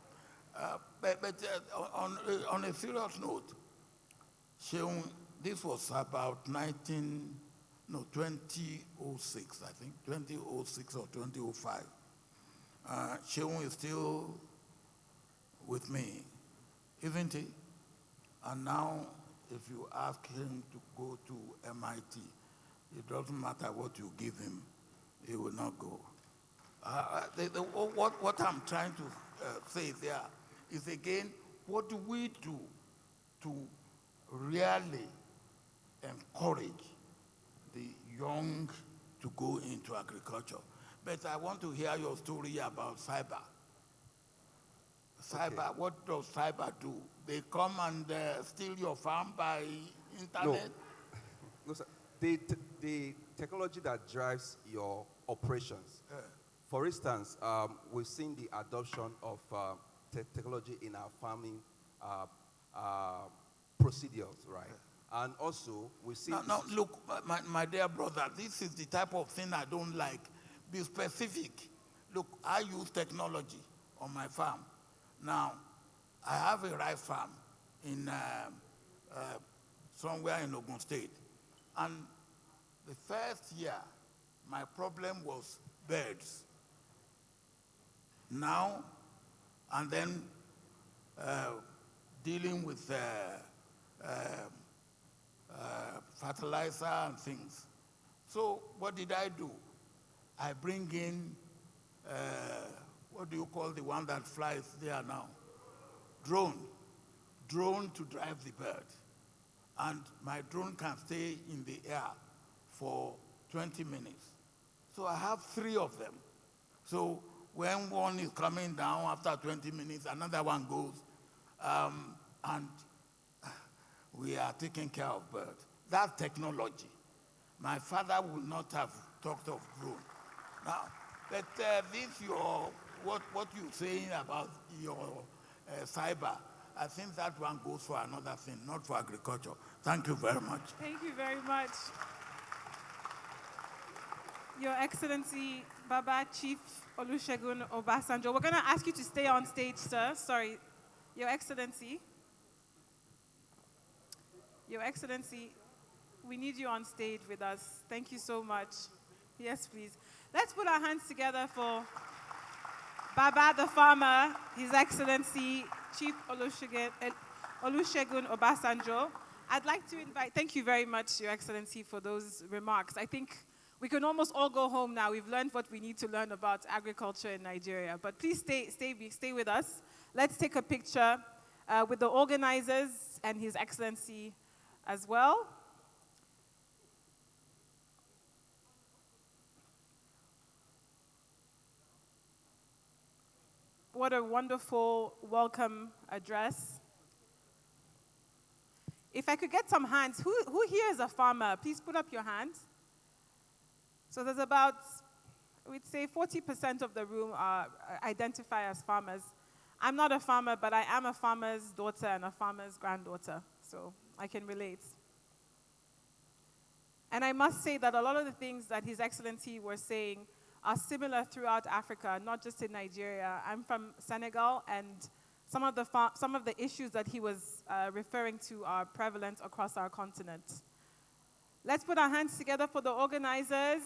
On a serious note, Sheung, this was about 2006, I think, 2006 or 2005. Sheung is still with me, isn't he? And now, if you ask him to go to MIT, it doesn't matter what you give him, he will not go. What I'm trying to say there is, again, what do we do to really encourage the young to go into agriculture? But I want to hear your story about cyber. Cyber, okay. What does cyber do? They come and steal your farm by internet? No, sir. The technology that drives your operations. For instance, we've seen the adoption of technology in our farming procedures, right? And also, we've seen... No, look, my dear brother, this is the type of thing I don't like. Be specific. Look, I use technology on my farm. Now, I have a rice farm in somewhere in Ogun State. And the first year, my problem was birds. Now, and then dealing with fertilizer and things. So what did I do? I bring in, what do you call the one that flies there now? Drone to drive the bird. And my drone can stay in the air for 20 minutes. So I have 3 of them. So when one is coming down after 20 minutes, another one goes, and we are taking care of birds. That's technology. My father would not have talked of drone. Now, but what you're saying about your cyber, I think that one goes for another thing, not for agriculture. Thank you very much. Thank you very much. Your Excellency, Baba Chief Olusegun Obasanjo. We're going to ask you to stay on stage, sir. Sorry. Your Excellency. Your Excellency, we need you on stage with us. Thank you so much. Yes, please. Let's put our hands together for Baba the farmer, His Excellency Chief Olusegun Obasanjo. I'd like to invite, thank you very much, Your Excellency, for those remarks. I think we can almost all go home now. We've learned what we need to learn about agriculture in Nigeria. But please stay with us. Let's take a picture. with the organizers and His Excellency as well. What a wonderful welcome address. If I could get some hands, who here is a farmer? Please put up your hand. So there's about, we'd say 40% of the room identify as farmers. I'm not a farmer, but I am a farmer's daughter and a farmer's granddaughter, so I can relate. And I must say that a lot of the things that His Excellency were saying are similar throughout Africa, not just in Nigeria. I'm from Senegal, and some of the issues that he was referring to are prevalent across our continent. Let's put our hands together for the organizers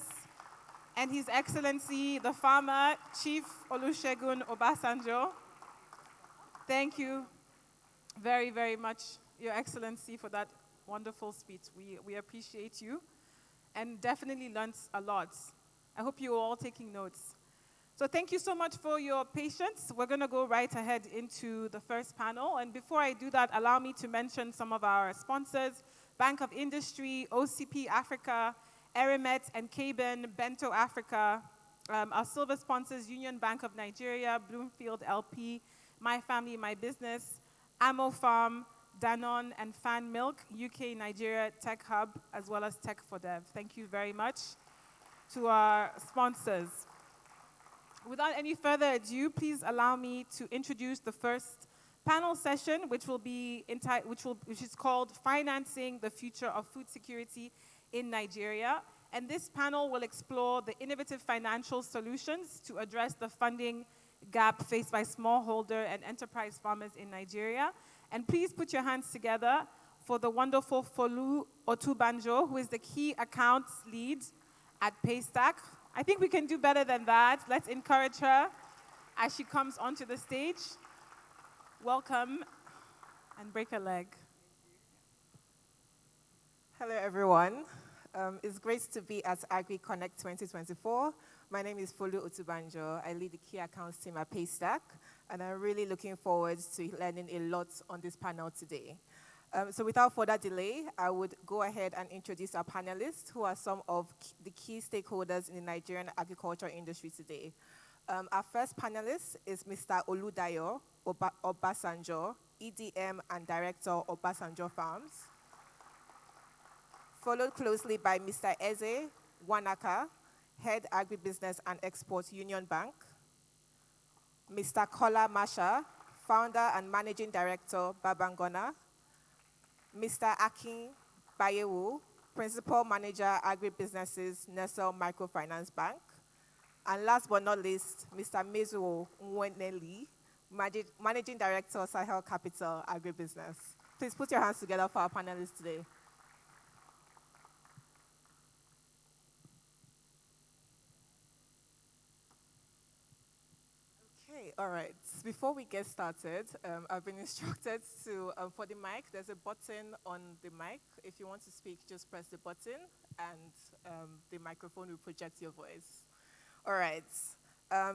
and His Excellency, the farmer, Chief Olusegun Obasanjo. Thank you very, very much, Your Excellency, for that wonderful speech. We appreciate you and definitely learned a lot. I hope you're all taking notes. So thank you so much for your patience. We're going to go right ahead into the first panel. And before I do that, allow me to mention some of our sponsors: Bank of Industry, OCP Africa, Erimet and Caben, Bento Africa. Our silver sponsors: Union Bank of Nigeria, Bloomfield LP, My Family, My Business, Ammo Farm, Danone and Fan Milk, UK Nigeria Tech Hub, as well as Tech for Dev. Thank you very much to our sponsors. Without any further ado, please allow me to introduce the first panel session, which is called Financing the Future of Food Security in Nigeria. And this panel will explore the innovative financial solutions to address the funding gap faced by smallholder and enterprise farmers in Nigeria. And please put your hands together for the wonderful Folu Otubanjo, who is the key accounts lead at Paystack. I think we can do better than that. Let's encourage her as she comes onto the stage. Welcome, and break a leg. Hello, everyone. It's great to be at AgriConnect 2024. My name is Folu Otubanjo. I lead the key accounts team at Paystack, and I'm really looking forward to learning a lot on this panel today. So without further delay, I would go ahead and introduce our panelists, who are some of the key stakeholders in the Nigerian agriculture industry today. Our first panelist is Mr. Oludayo Obasanjo, EDM and Director, Obasanjo Farms, followed closely by Mr. Eze Wanaka, Head Agribusiness and Export, Union Bank, Mr. Kola Masha, Founder and Managing Director, Babangona, Mr. Akin Bayewu, Principal Manager, Agribusinesses, Nestle Microfinance Bank, and last but not least, Mr. Mezuo Nweneli, Managing Director, Sahel Capital Agribusiness. Please put your hands together for our panelists today. All right. Before we get started, I've been instructed to, for the mic, there's a button on the mic. If you want to speak, just press the button, and the microphone will project your voice. All right.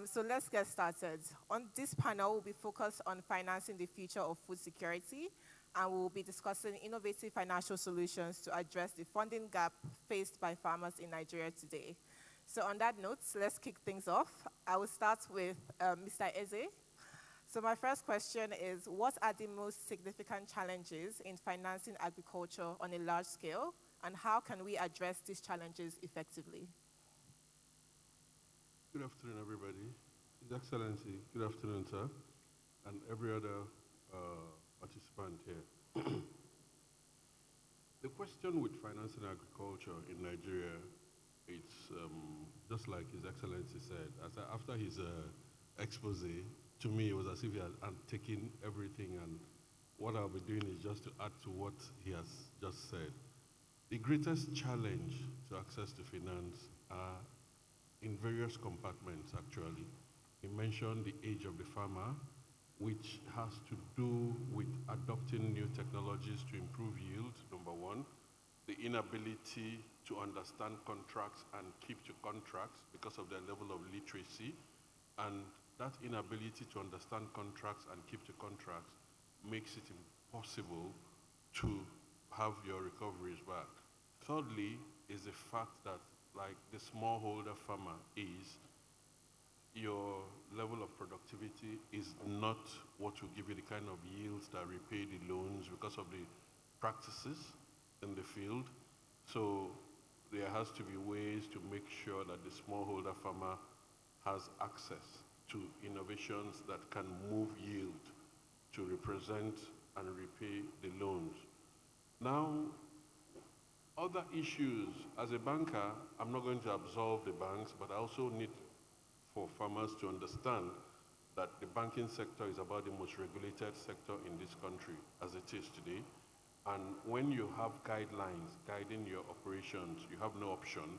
So let's get started. On this panel, we'll be focused on financing the future of food security, and we'll be discussing innovative financial solutions to address the funding gap faced by farmers in Nigeria today. So on that note, let's kick things off. I will start with Mr. Eze. So my first question is, what are the most significant challenges in financing agriculture on a large scale, and how can we address these challenges effectively? Good afternoon, everybody. His Excellency, good afternoon, sir, and every other participant here. The question with financing agriculture in Nigeria, it's just like His Excellency said. After his expose, to me, it was as if he had taken everything, and what I'll be doing is just to add to what he has just said. The greatest challenge to access to finance are in various compartments, actually. He mentioned the age of the farmer, which has to do with adopting new technologies to improve yield, number one. The inability to understand contracts and keep to contracts because of their level of literacy. And that inability to understand contracts and keep to contracts makes it impossible to have your recoveries back. Thirdly is the fact that, like the smallholder farmer is, your level of productivity is not what will give you the kind of yields that repay the loans because of the practices in the field. So there has to be ways to make sure that the smallholder farmer has access to innovations that can move yield to represent and repay the loans. Now, other issues, as a banker, I'm not going to absolve the banks, but I also need for farmers to understand that the banking sector is about the most regulated sector in this country as it is today. And when you have guidelines guiding your operations, you have no option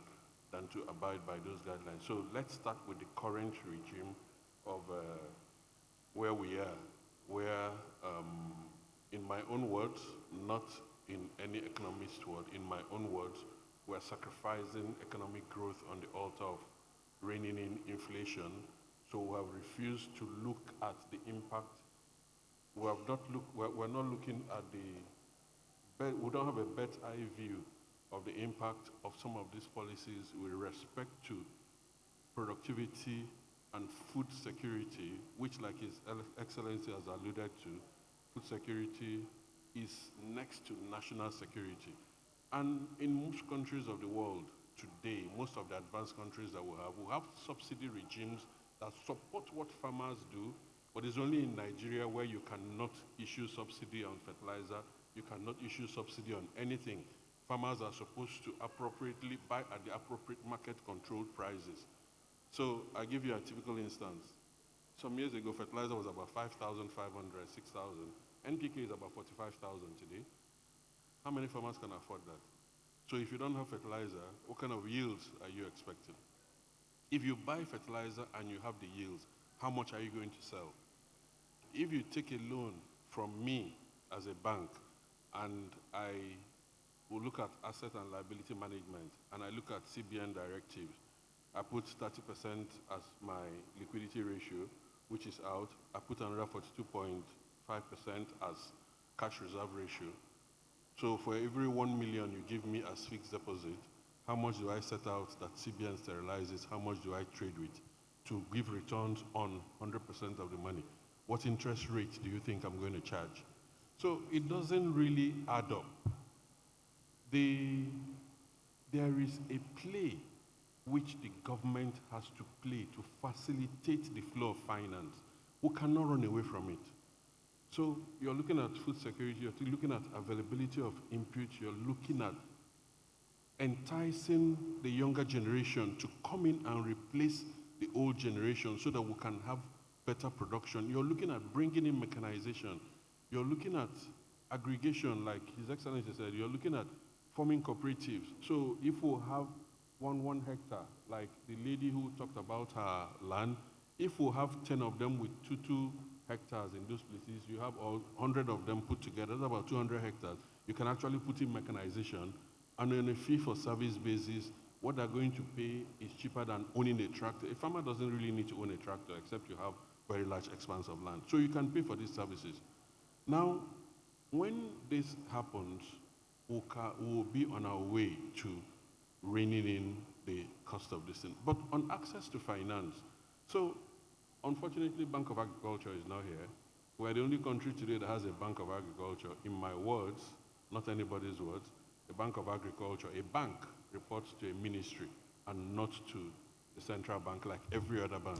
than to abide by those guidelines. So let's start with the current regime of where we are, where, in my own words, not in any economist word, in my own words, we're sacrificing economic growth on the altar of reining in inflation. So we have refused to look at the impact. We're not looking at we don't have a bird's eye view of the impact of some of these policies with respect to productivity and food security, which, like His Excellency has alluded to, food security is next to national security. And in most countries of the world today, most of the advanced countries that we have subsidy regimes that support what farmers do, but it's only in Nigeria where you cannot issue subsidy on fertilizer, you cannot issue subsidy on anything. Farmers are supposed to appropriately buy at the appropriate market-controlled prices. So I give you a typical instance. Some years ago, fertilizer was about 5,500, 6,000. NPK is about 45,000 today. How many farmers can afford that? So if you don't have fertilizer, what kind of yields are you expecting? If you buy fertilizer and you have the yields, how much are you going to sell? If you take a loan from me as a bank, and I will look at asset and liability management, and I look at CBN directives, I put 30% as my liquidity ratio, which is out. I put another 42.5% as cash reserve ratio. So for every 1 million you give me as fixed deposit, how much do I set out that CBN sterilizes? How much do I trade with to give returns on 100% of the money? What interest rate do you think I'm going to charge? So it doesn't really add up. There is a play which the government has to play to facilitate the flow of finance. We cannot run away from it. So you're looking at food security, you're looking at availability of inputs, you're looking at enticing the younger generation to come in and replace the old generation so that we can have better production. You're looking at bringing in mechanization. You're looking at aggregation, like His Excellency said. You're looking at forming cooperatives. So if we have 1 hectare, like the lady who talked about her land, if we have 10 of them with 2 hectares in those places, you have all 100 of them put together, that's about 200 hectares. You can actually put in mechanization, and on a fee-for-service basis, what they're going to pay is cheaper than owning a tractor. A farmer doesn't really need to own a tractor, except you have very large expanse of land. So you can pay for these services. Now, when this happens, we'll be on our way to reining in the cost of this thing. But on access to finance, so unfortunately, Bank of Agriculture is now here. We're the only country today that has a Bank of Agriculture. In my words, not anybody's words, a Bank of Agriculture, a bank reports to a ministry and not to the central bank like every other bank.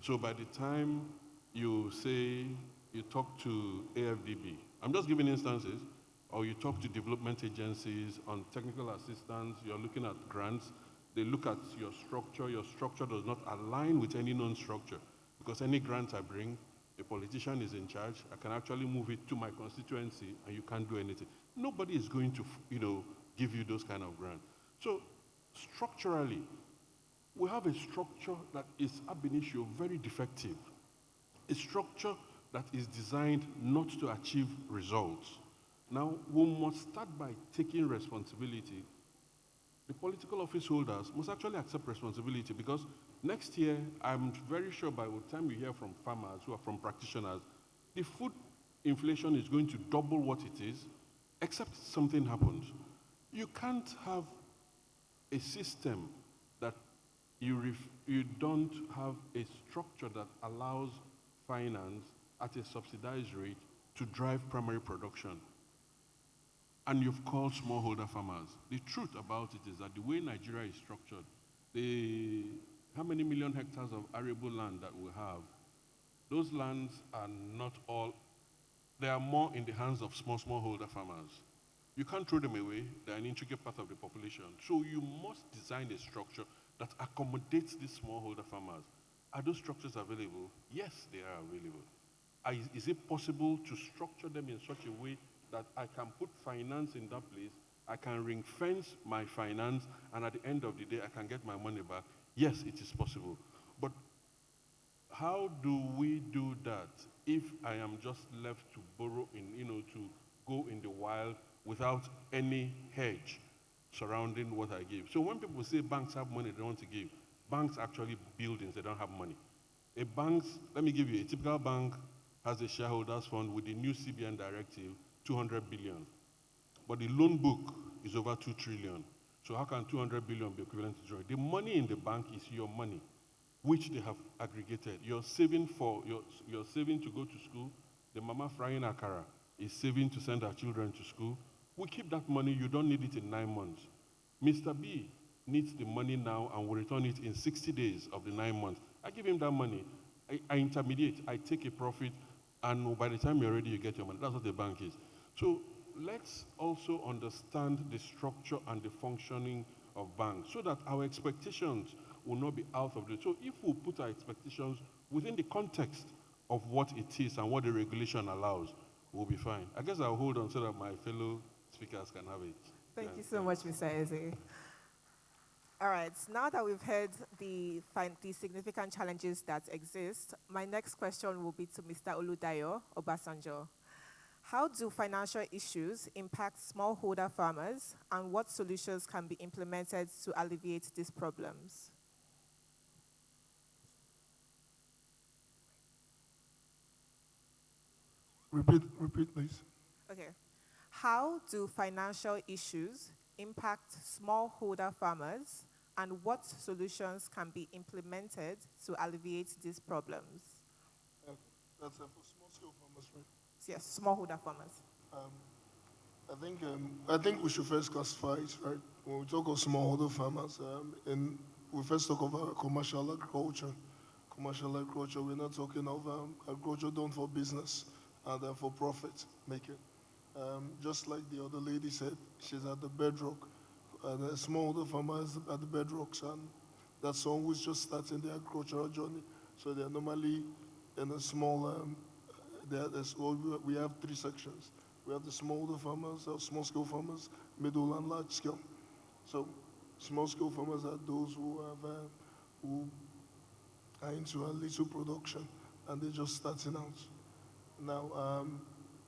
So by the time you say, you talk to AFDB, I'm just giving instances, or you talk to development agencies on technical assistance, you're looking at grants, they look at your structure does not align with any known structure, because any grant I bring, a politician is in charge, I can actually move it to my constituency and you can't do anything. Nobody is going to, give you those kind of grants. So structurally, we have a structure that is ab initio very defective. A structure that is designed not to achieve results. Now, we must start by taking responsibility. The political office holders must actually accept responsibility, because next year, I'm very sure by the time you hear from farmers who are from practitioners, the food inflation is going to double what it is, except something happens. You can't have a system that you don't have a structure that allows finance at a subsidized rate to drive primary production. And you've called smallholder farmers. The truth about it is that the way Nigeria is structured, how many million hectares of arable land that we have, those lands are not all, they are more in the hands of smallholder farmers. You can't throw them away. They're an intricate part of the population. So you must design a structure that accommodates these smallholder farmers. Are those structures available? Yes, they are available. Is it possible to structure them in such a way that I can put finance in that place, I can ring fence my finance, and at the end of the day, I can get my money back? Yes, it is possible. But how do we do that if I am just left to borrow to go in the wild without any hedge surrounding what I give? So when people say banks have money they don't want to give, banks actually buildings, they don't have money. Let me give you, a typical bank has a shareholders fund with the new CBN directive, 200 billion. But the loan book is over 2 trillion. So how can 200 billion be equivalent to 0? The money in the bank is your money, which they have aggregated. You're saving to go to school. The mama frying akara is saving to send her children to school. We keep that money, you don't need it in 9 months. Mr. B needs the money now and will return it in 60 days of the 9 months. I give him that money. I intermediate, I take a profit, and by the time you're ready, you get your money. That's what the bank is. So let's also understand the structure and the functioning of banks so that our expectations will not be out of date. So if we put our expectations within the context of what it is and what the regulation allows, we'll be fine. I guess I'll hold on so that my fellow speakers can have it. Thank you so much, Mr. Eze. All right, now that we've heard the significant challenges that exist, my next question will be to Mr. Oludayo Obasanjo. How do financial issues impact smallholder farmers, and what solutions can be implemented to alleviate these problems? Repeat, please. Okay. How do financial issues impact smallholder farmers, and what solutions can be implemented to alleviate these problems? That's for small-scale farmers, right? Yes, smallholder farmers. I think we should first classify it, right? When we talk of smallholder farmers, we first talk about commercial agriculture. Commercial agriculture, we're not talking of agriculture done for business and for profit making. Just like the other lady said, she's at the bedrock. The smallholder farmer is at the bedrocks, and that's someone who's just starting their agricultural journey. So they're normally in a small, we have 3 sections. We have the smallholder farmers, small-scale farmers, middle and large scale. So small-scale farmers are those who are into a little production, and they're just starting out. Now,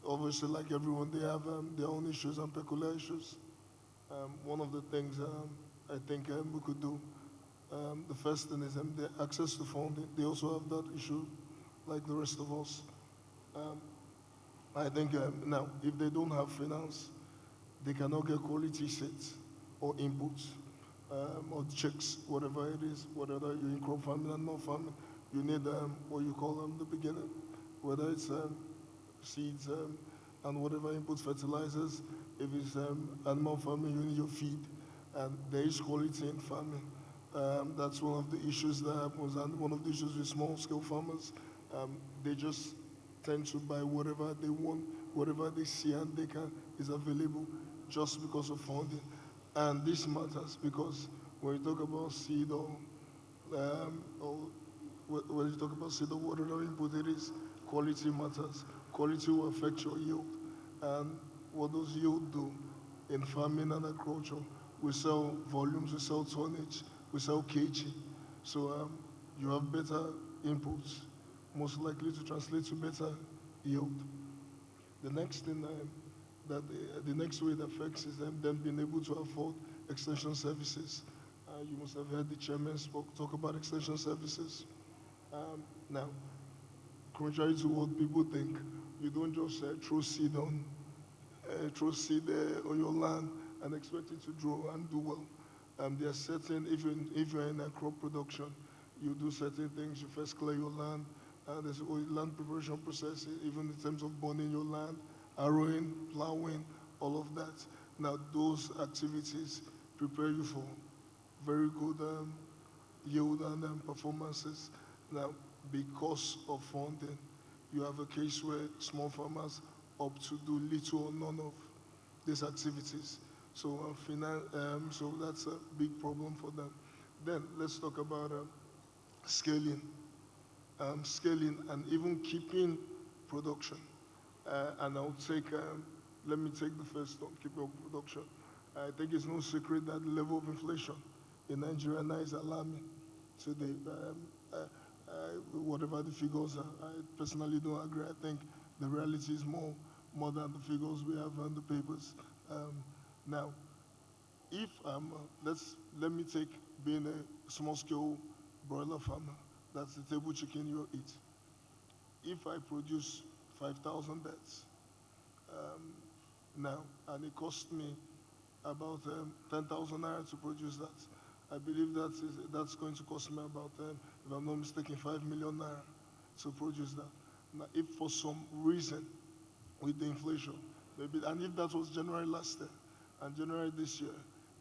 obviously, like everyone, they have their own issues and peculiar issues. One of the things I think we could do, the first thing is the access to funding. They also have that issue, like the rest of us. I think now, if they don't have finance, they cannot get quality seeds or inputs or checks, whatever it is, whether you're in crop farming and non-farming. You need what you call the beginning, whether it's seeds and whatever inputs, fertilizers. If it's animal farming, you need your feed, and there is quality in farming. That's one of the issues that happens, and one of the issues with small-scale farmers. They just tend to buy whatever they want, whatever they see and they can is available, just because of funding. And this matters because when you talk about seed or when you talk about seed or whatever input it is, quality matters. Quality will affect your yield. And what does yield do in farming and agriculture? We sell volumes, we sell tonnage, we sell kg. So you have better inputs, most likely to translate to better yield. The next thing the next way it affects is them being able to afford extension services. You must have heard the chairman talk about extension services. Now, contrary to what people think, you don't just throw seed on your land and expect it to grow and do well. There are certain, if you're in a crop production, you do certain things. You first clear your land. There's a land preparation process, even in terms of burning your land, harrowing, plowing, all of that. Now, those activities prepare you for very good yield and performances. Now, because of funding, you have a case where small farmers opt to do little or none of these activities. So, so that's a big problem for them. Then let's talk about scaling. Scaling and even keeping production. And let me take the first one, keeping up production. I think it's no secret that the level of inflation in Nigeria now is alarming today. Whatever the figures are, I personally don't agree. I think the reality is more than the figures we have on the papers. Now, if let me take being a small-scale broiler farmer. That's the table chicken you eat. If I produce 5,000 birds now, and it cost me about 10,000 naira to produce that, I believe that's going to cost me about, if I'm not mistaken, 5 million naira to produce that. Now, if for some reason with the inflation, maybe, and if that was January last year and January this year,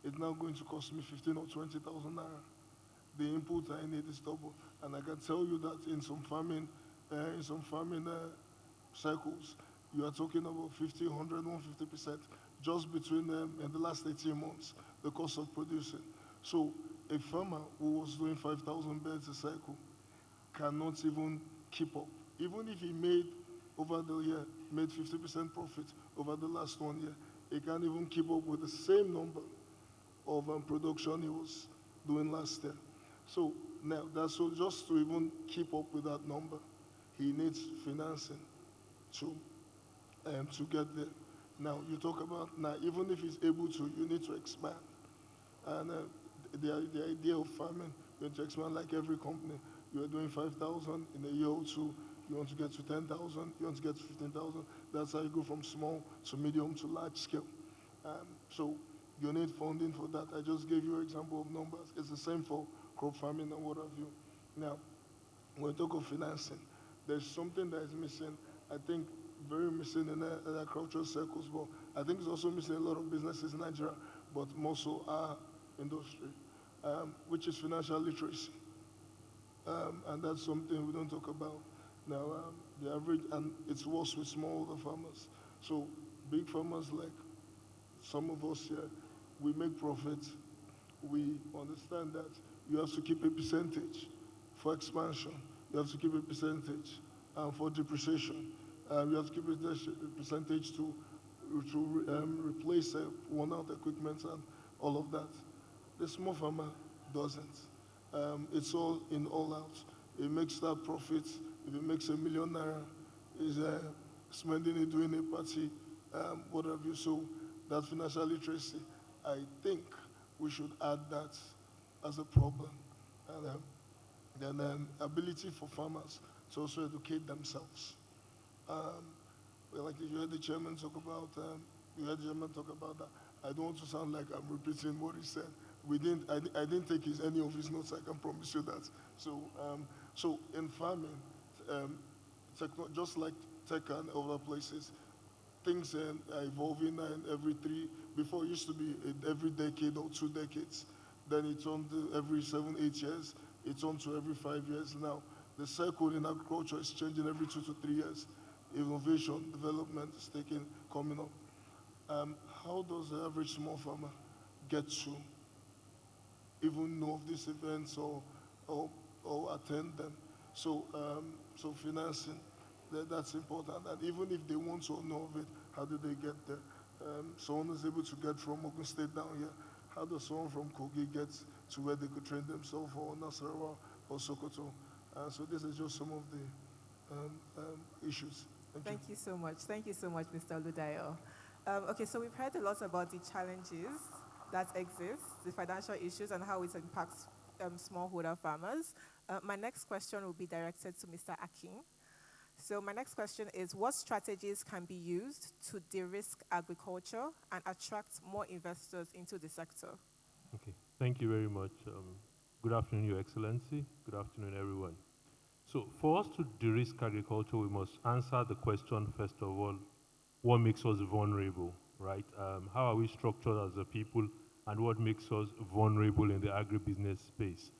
it's now going to cost me 15 or 20,000 naira. The input I need is double. And I can tell you that in some farming cycles, you are talking about 50, 100, 150% just between them in the last 18 months, the cost of producing. So a farmer who was doing 5,000 birds a cycle cannot even keep up. Even if he made over the year, made 50% profit over the last 1 year, he can't even keep up with the same number of production he was doing last year. So now, so just to even keep up with that number, he needs financing to get there. Now, you talk about, now, even if he's able to, you need to expand. And the idea of farming, you want to expand like every company. You are doing 5,000 in a year or two, you want to get to 10,000, you want to get to 15,000. That's how you go from small to medium to large scale. So you need funding for that. I just gave you an example of numbers. It's the same for crop farming and what have you. Now, when we talk of financing, there's something that is missing, I think very missing in agricultural circles, but I think it's also missing a lot of businesses in Nigeria, but more so our industry, which is financial literacy. And that's something we don't talk about. Now, the average, and it's worse with smallholder farmers. So big farmers like some of us here, we make profit. We understand that you have to keep a percentage for expansion. You have to keep a percentage for depreciation. You have to keep a percentage to replace worn-out equipment and all of that. The small farmer doesn't. It's all in, all out. It makes that profit. If it makes ₦1 million, is spending it doing a party, what have you. So that financial literacy, I think we should add that as a problem. And then ability for farmers to also educate themselves. Like if you heard the chairman talk about, that. I don't want to sound like I'm repeating what he said. I didn't take any of his notes. I can promise you that. So in farming, just like tech and other places, things are evolving before it used to be every decade or 2 decades. Then it's on every 7, 8 years. It's on to every 5 years now. The cycle in agriculture is changing every 2 to 3 years. Innovation, development is coming up. How does the average small farmer get to even know of these events or attend them? So financing, that's important. And even if they want to know of it, how do they get there? Someone is able to get from Ogun State down here. How does someone from Kogi get to where they could train themselves, or Nasarawa or Sokoto? So this is just some of the issues. Thank you so much. Thank you so much, Mr. Ludayo. Okay, so we've heard a lot about the challenges that exist, the financial issues, and how it impacts smallholder farmers. My next question will be directed to Mr. Akin. So my next question is, what strategies can be used to de-risk agriculture and attract more investors into the sector? Okay, thank you very much. Good afternoon, Your Excellency. Good afternoon, everyone. So for us to de-risk agriculture, we must answer the question, first of all, what makes us vulnerable, right? How are we structured as a people, and what makes us vulnerable in the agribusiness space?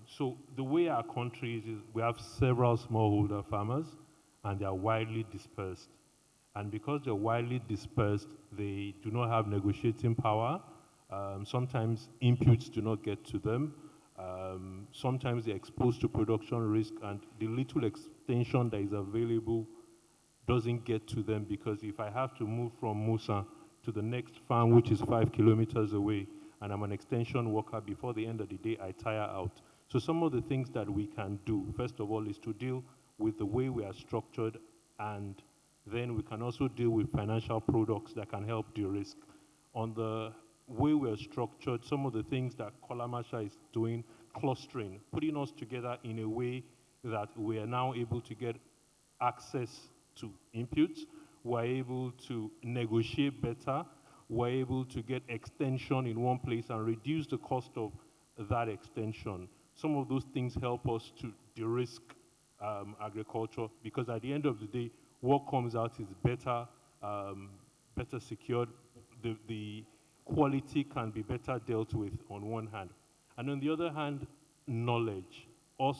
So the way our country is we have several smallholder farmers, and they are widely dispersed. And because they're widely dispersed, they do not have negotiating power. Sometimes inputs do not get to them. Sometimes they're exposed to production risk, and the little extension that is available doesn't get to them, because if I have to move from Musa to the next farm, which is 5 kilometers away, and I'm an extension worker, before the end of the day, I tire out. So some of the things that we can do, first of all, is to deal with the way we are structured, and then we can also deal with financial products that can help de-risk. On the way we are structured, some of the things that Kolamasha is doing, clustering, putting us together in a way that we are now able to get access to inputs, we're able to negotiate better, we're able to get extension in one place and reduce the cost of that extension. Some of those things help us to de-risk agriculture, because at the end of the day, what comes out is better, better secured. The quality can be better dealt with on one hand. And on the other hand, knowledge. Us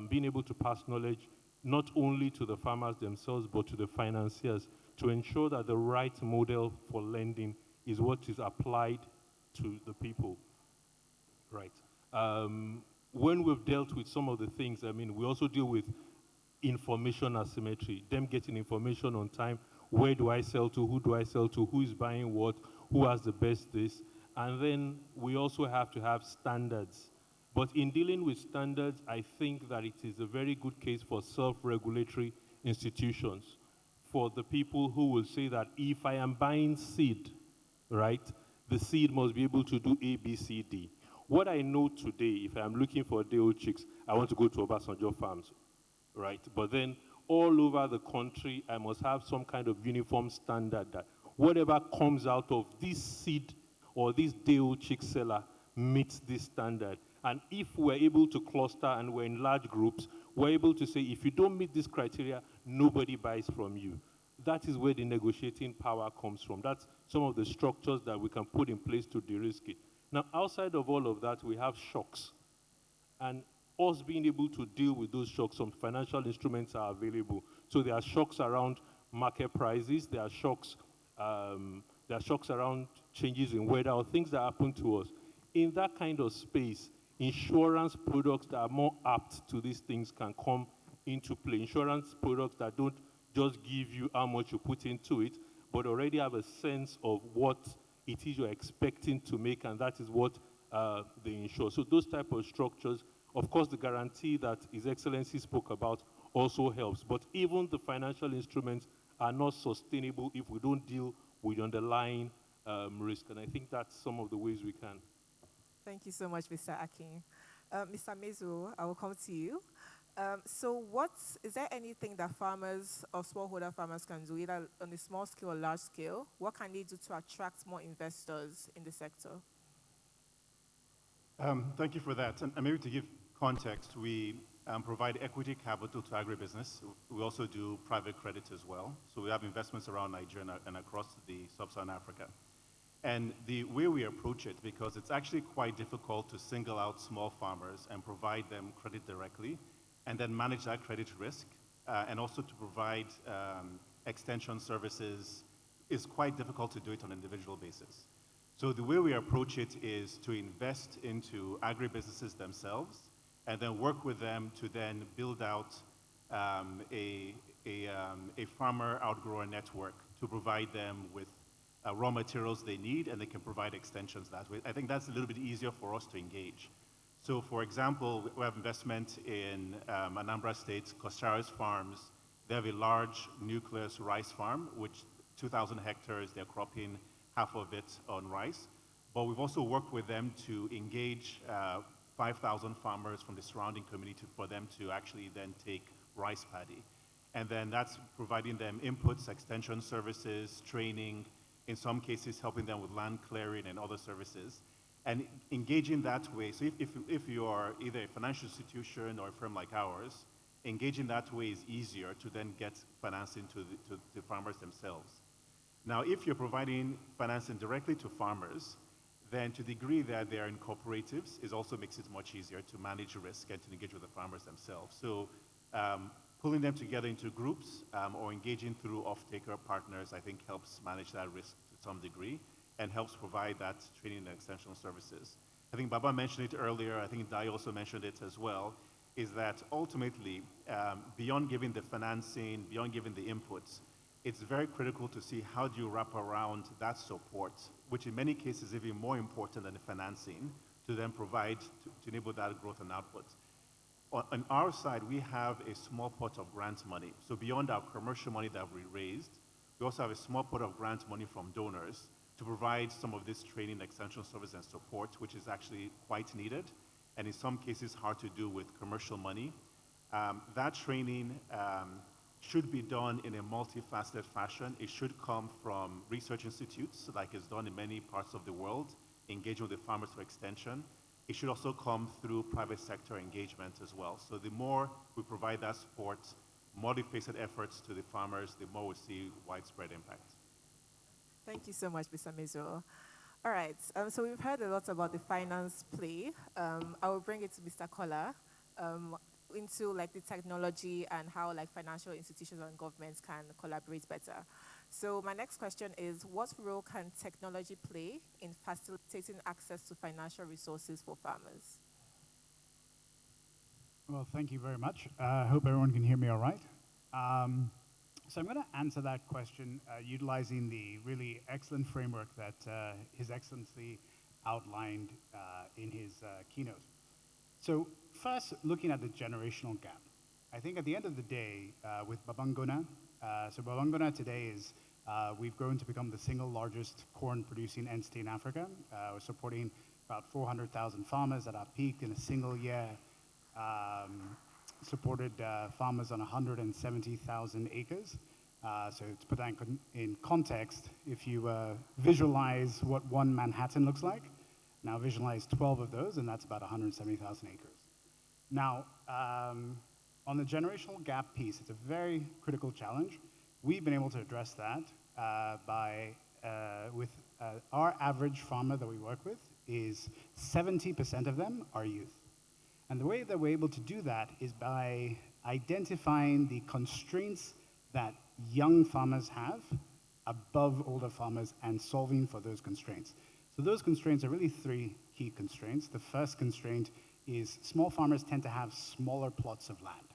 being able to pass knowledge not only to the farmers themselves, but to the financiers, to ensure that the right model for lending is what is applied to the people, right? When we've dealt with some of the things, I mean, we also deal with information asymmetry, them getting information on time, where do I sell to, who do I sell to, who is buying what, who has the best this, and then we also have to have standards. But in dealing with standards, I think that it is a very good case for self-regulatory institutions, for the people who will say that if I am buying seed, right, the seed must be able to do A, B, C, D. What I know today, if I'm looking for day-old chicks, I want to go to Obasanjo farms, right? But then all over the country, I must have some kind of uniform standard that whatever comes out of this seed or this day-old chick seller meets this standard. And if we're able to cluster and we're in large groups, we're able to say, if you don't meet this criteria, nobody buys from you. That is where the negotiating power comes from. That's some of the structures that we can put in place to de-risk it. Now, outside of all of that, we have shocks. And us being able to deal with those shocks, some financial instruments are available. So there are shocks around market prices, there are shocks around changes in weather or things that happen to us. In that kind of space, insurance products that are more apt to these things can come into play. Insurance products that don't just give you how much you put into it, but already have a sense of what it is you're expecting to make, and that is what they insure. So those type of structures, of course, the guarantee that His Excellency spoke about also helps. But even the financial instruments are not sustainable if we don't deal with underlying risk. And I think that's some of the ways we can. Thank you so much, Mr. Akin. Mr. Mezu, I will come to you. So is there anything that farmers or smallholder farmers can do, either on a small scale or large scale? What can they do to attract more investors in the sector? Thank you for that. And maybe to give context, we provide equity capital to agribusiness. We also do private credit as well. So we have investments around Nigeria and across the sub-Saharan Africa. And the way we approach it, because it's actually quite difficult to single out small farmers and provide them credit directly, and then manage that credit risk, and also to provide extension services, is quite difficult to do it on an individual basis. So the way we approach it is to invest into agribusinesses themselves, and then work with them to then build out a farmer outgrower network to provide them with raw materials they need, and they can provide extensions that way. I think that's a little bit easier for us to engage. So for example, we have investment in Anambra State, Costaris Farms. They have a large nucleus rice farm, which 2,000 hectares, they're cropping half of it on rice. But we've also worked with them to engage 5,000 farmers from the surrounding community for them to actually then take rice paddy. And then that's providing them inputs, extension services, training, in some cases helping them with land clearing and other services. And engaging that way, so if you are either a financial institution or a firm like ours, engaging that way is easier to then get financing to the farmers themselves. Now, if you're providing financing directly to farmers, then to the degree that they are in cooperatives, it also makes it much easier to manage risk and to engage with the farmers themselves. So pulling them together into groups or engaging through off-taker partners, I think helps manage that risk to some degree and helps provide that training and extension services. I think Baba mentioned it earlier, I think Dai also mentioned it as well, is that ultimately, beyond giving the financing, beyond giving the inputs, it's very critical to see how do you wrap around that support, which in many cases is even more important than the financing, to then provide, to enable that growth and output. On our side, we have a small pot of grant money. So beyond our commercial money that we raised, we also have a small pot of grant money from donors to provide some of this training, extension service and support, which is actually quite needed, and in some cases hard to do with commercial money. That training should be done in a multifaceted fashion. It should come from research institutes, like is done in many parts of the world, engaging with the farmers for extension. It should also come through private sector engagement as well. So the more we provide that support, multifaceted efforts to the farmers, the more we see widespread impact. Thank you so much, Mr. Mizo. All right, so we've heard a lot about the finance play. I will bring it to Mr. Kola into like the technology and how like financial institutions and governments can collaborate better. So my next question is, what role can technology play in facilitating access to financial resources for farmers? Well, thank you very much. I hope everyone can hear me all right. So I'm going to answer that question utilizing the really excellent framework that His Excellency outlined in his keynote. So first, looking at the generational gap. I think at the end of the day, with Babangona, so Babangona today is, we've grown to become the single largest corn producing entity in Africa. We're supporting about 400,000 farmers at our peak in a single year. Supported farmers on 170,000 acres. So to put that in context, if you visualize what one Manhattan looks like, now visualize 12 of those, and that's about 170,000 acres. Now, on the generational gap piece, it's a very critical challenge. We've been able to address that with our average farmer that we work with is 70% of them are youth. And the way that we're able to do that is by identifying the constraints that young farmers have above older farmers and solving for those constraints. So those constraints are really three key constraints. The first constraint is small farmers tend to have smaller plots of land.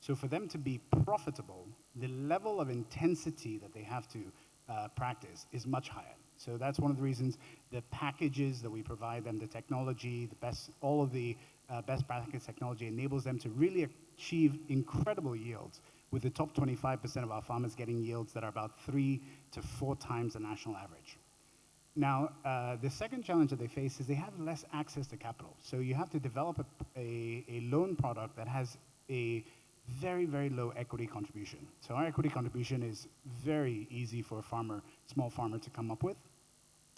So for them to be profitable, the level of intensity that they have to practice is much higher. So that's one of the reasons the packages that we provide them, the technology, all of the best practice technology enables them to really achieve incredible yields, with the top 25% of our farmers getting yields that are about 3 to 4 times the national average. Now, the second challenge that they face is they have less access to capital. So you have to develop a loan product that has a very, very low equity contribution. So our equity contribution is very easy for a small farmer to come up with.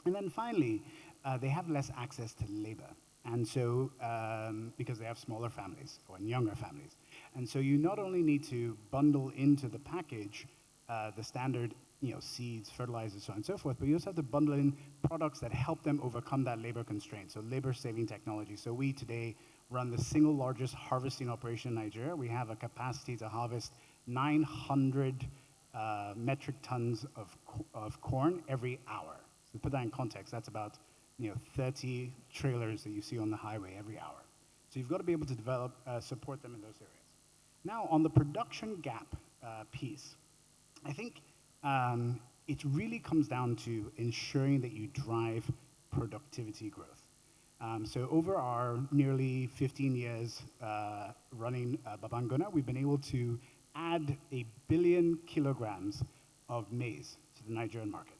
And then finally, they have less access to labor. And so, because they have smaller families or younger families. And so you not only need to bundle into the package the standard seeds, fertilizers, so on and so forth, but you also have to bundle in products that help them overcome that labor constraint, so labor-saving technology. So we today run the single largest harvesting operation in Nigeria. We have a capacity to harvest 900 metric tons of corn every hour. So to put that in context, that's about 30 trailers that you see on the highway every hour. So you've got to be able to support them in those areas. Now, on the production gap piece, I think it really comes down to ensuring that you drive productivity growth. So over our nearly 15 years running Babangona, we've been able to add 1 billion kilograms of maize to the Nigerian market.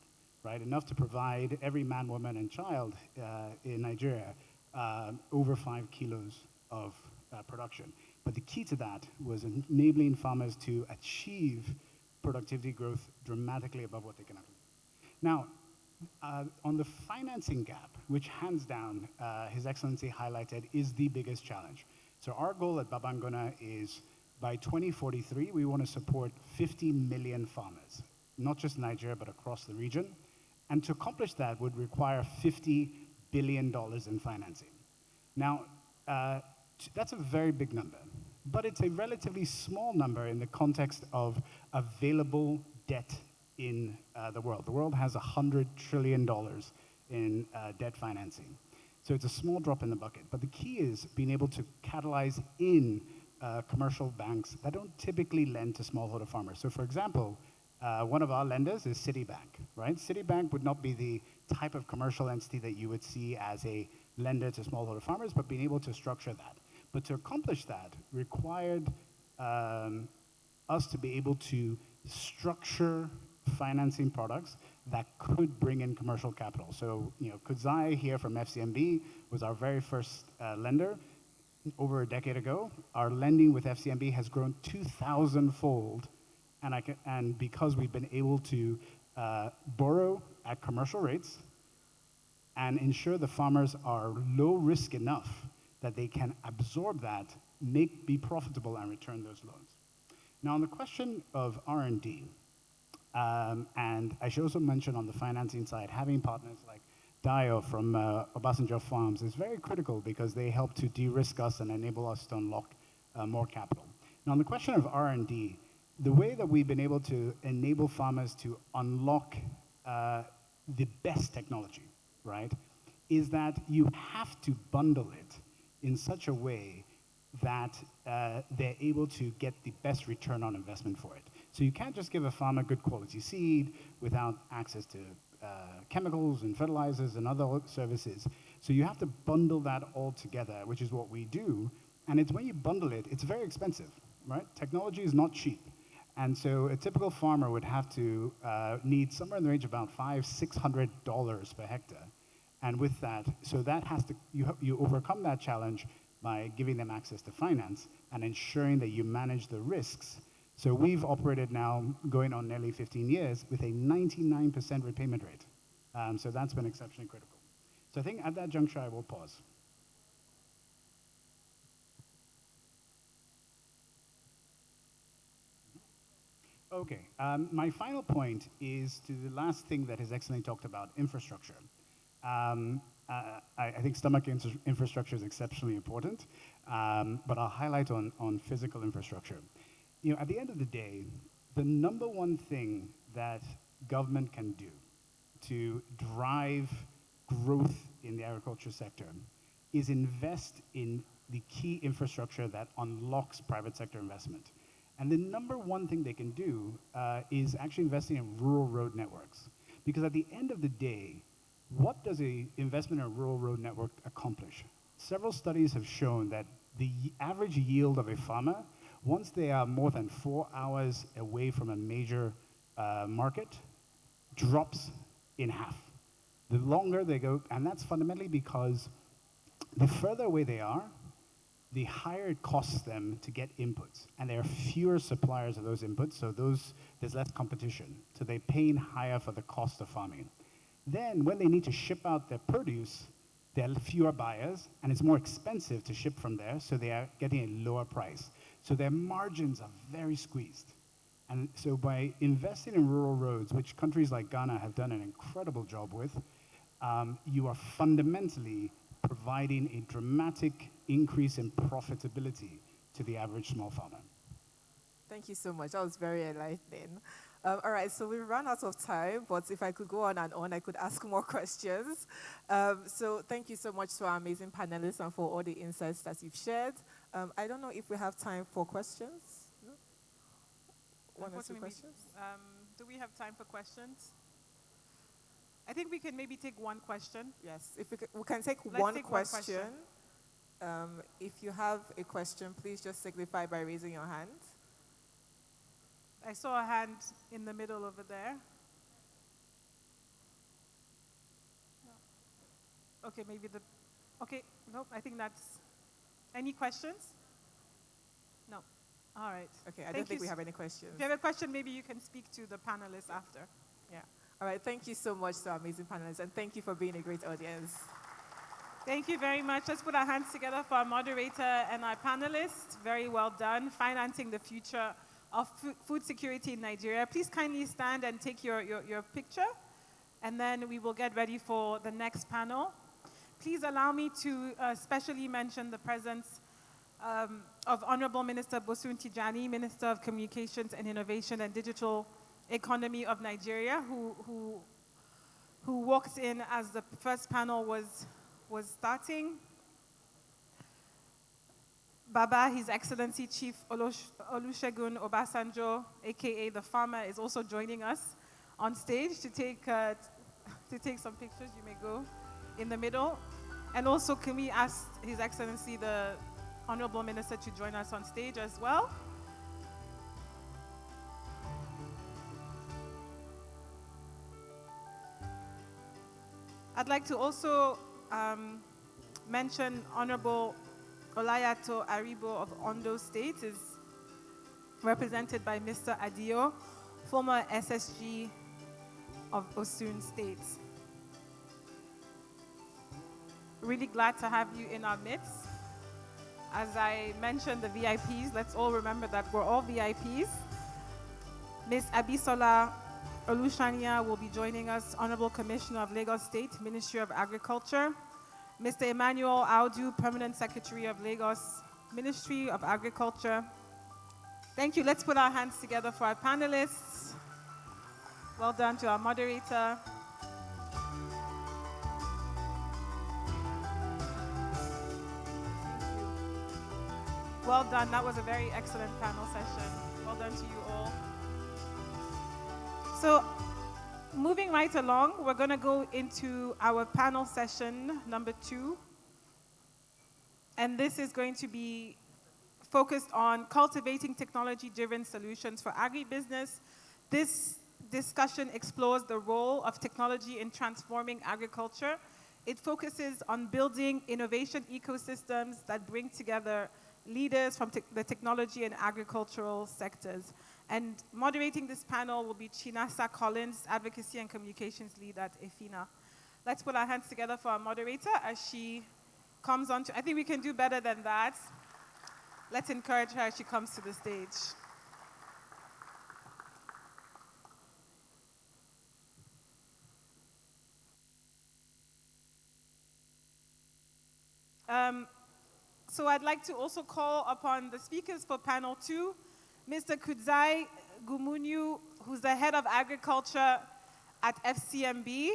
Right, enough to provide every man, woman, and child in Nigeria over 5 kilos of production. But the key to that was enabling farmers to achieve productivity growth dramatically above what they can afford. Now, on the financing gap, which hands down, His Excellency highlighted, is the biggest challenge. So our goal at Babangona is by 2043, we want to support 50 million farmers, not just Nigeria, but across the region. And to accomplish that would require $50 billion in financing. Now, that's a very big number, but it's a relatively small number in the context of available debt in the world. The world has $100 trillion in debt financing. So it's a small drop in the bucket. But the key is being able to catalyze in commercial banks that don't typically lend to smallholder farmers. So for example, one of our lenders is Citibank, right? Citibank would not be the type of commercial entity that you would see as a lender to smallholder farmers, but being able to structure that. But to accomplish that required us to be able to structure financing products that could bring in commercial capital. So, Kudzai here from FCMB was our very first lender over a decade ago. Our lending with FCMB has grown 2,000-fold, and because we've been able to borrow at commercial rates and ensure the farmers are low risk enough that they can absorb that, be profitable, and return those loans. Now, on the question of R&D, and I should also mention on the financing side, having partners like Dio from Obasanjo Farms is very critical because they help to de-risk us and enable us to unlock more capital. Now, on the question of R&D, the way that we've been able to enable farmers to unlock the best technology, right, is that you have to bundle it in such a way that they're able to get the best return on investment for it. So you can't just give a farmer good quality seed without access to chemicals and fertilizers and other services. So you have to bundle that all together, which is what we do. And it's when you bundle it, it's very expensive, right? Technology is not cheap. And so a typical farmer would have to need somewhere in the range of about $500–600 per hectare. And with that, so that has to, you overcome that challenge by giving them access to finance and ensuring that you manage the risks. So we've operated now, going on nearly 15 years, with a 99% repayment rate. So that's been exceptionally critical. So I think at that juncture, I will pause. Okay, my final point is to the last thing that His Excellency talked about, infrastructure. I think stomach infrastructure is exceptionally important, but I'll highlight on physical infrastructure. At the end of the day, the number one thing that government can do to drive growth in the agriculture sector is invest in the key infrastructure that unlocks private sector investment. And the number one thing they can do is actually investing in rural road networks. Because at the end of the day, what does an investment in a rural road network accomplish? Several studies have shown that the average yield of a farmer, once they are more than 4 hours away from a major market, drops in half. The longer they go, and that's fundamentally because the further away they are, the higher it costs them to get inputs. And there are fewer suppliers of those inputs, so there's less competition. So they're paying higher for the cost of farming. Then when they need to ship out their produce, there are fewer buyers, and it's more expensive to ship from there, so they are getting a lower price. So their margins are very squeezed. And so by investing in rural roads, which countries like Ghana have done an incredible job with, you are fundamentally providing a dramatic increase in profitability to the average small farmer. Thank you so much. That was very enlightening. All right, so we've run out of time, but if I could go on and on, I could ask more questions. So thank you so much to our amazing panelists and for all the insights that you've shared. I don't know if we have time for questions. No? One or two questions? Do we have time for questions? I think we can maybe take one question. Yes, if we can take Let's one take question. One question. If you have a question, please just signify by raising your hand. I saw a hand in the middle over there. No. Okay, maybe okay, no, I think that's, any questions? All right. Okay, I Thank don't think you we s- have any questions. If you have a question, maybe you can speak to the panelists after. Yeah. All right, thank you so much to our amazing panelists, and thank you for being a great audience. Thank you very much. Let's put our hands together for our moderator and our panelists. Very well done. Financing the future of food security in Nigeria. Please kindly stand and take your picture, and then we will get ready for the next panel. Please allow me to specially mention the presence of Honorable Minister Bosun Tijani, Minister of Communications and Innovation and Digital Economy of Nigeria, who walked in as the first panel was starting. Baba, His Excellency Chief Olusegun Obasanjo, aka the farmer, is also joining us on stage to take some pictures. You may go in the middle. And also, can we ask His Excellency the Honorable Minister to join us on stage as well? I'd like to also mention Honorable Olayato Aribo of Ondo State is represented by Mr. Adio, former SSG of Osun State. Really glad to have you in our midst. As I mentioned the VIPs, let's all remember that we're all VIPs. Ms. Abisola Olushania will be joining us, Honorable Commissioner of Lagos State, Ministry of Agriculture. Mr. Emmanuel Audu, Permanent Secretary of Lagos, Ministry of Agriculture. Thank you. Let's put our hands together for our panelists. Well done to our moderator. Well done. That was a very excellent panel session. Well done to you all. So, moving right along, we're going to go into our panel session number 2. And this is going to be focused on cultivating technology-driven solutions for agribusiness. This discussion explores the role of technology in transforming agriculture. It focuses on building innovation ecosystems that bring together leaders from the technology and agricultural sectors. And moderating this panel will be Chinasa Collins, Advocacy and Communications Lead at EFINA. Let's put our hands together for our moderator as she comes on to, I think we can do better than that. Let's encourage her as she comes to the stage. So I'd like to also call upon the speakers for panel 2, Mr. Kudzai Gumunyu, who's the head of agriculture at FCMB.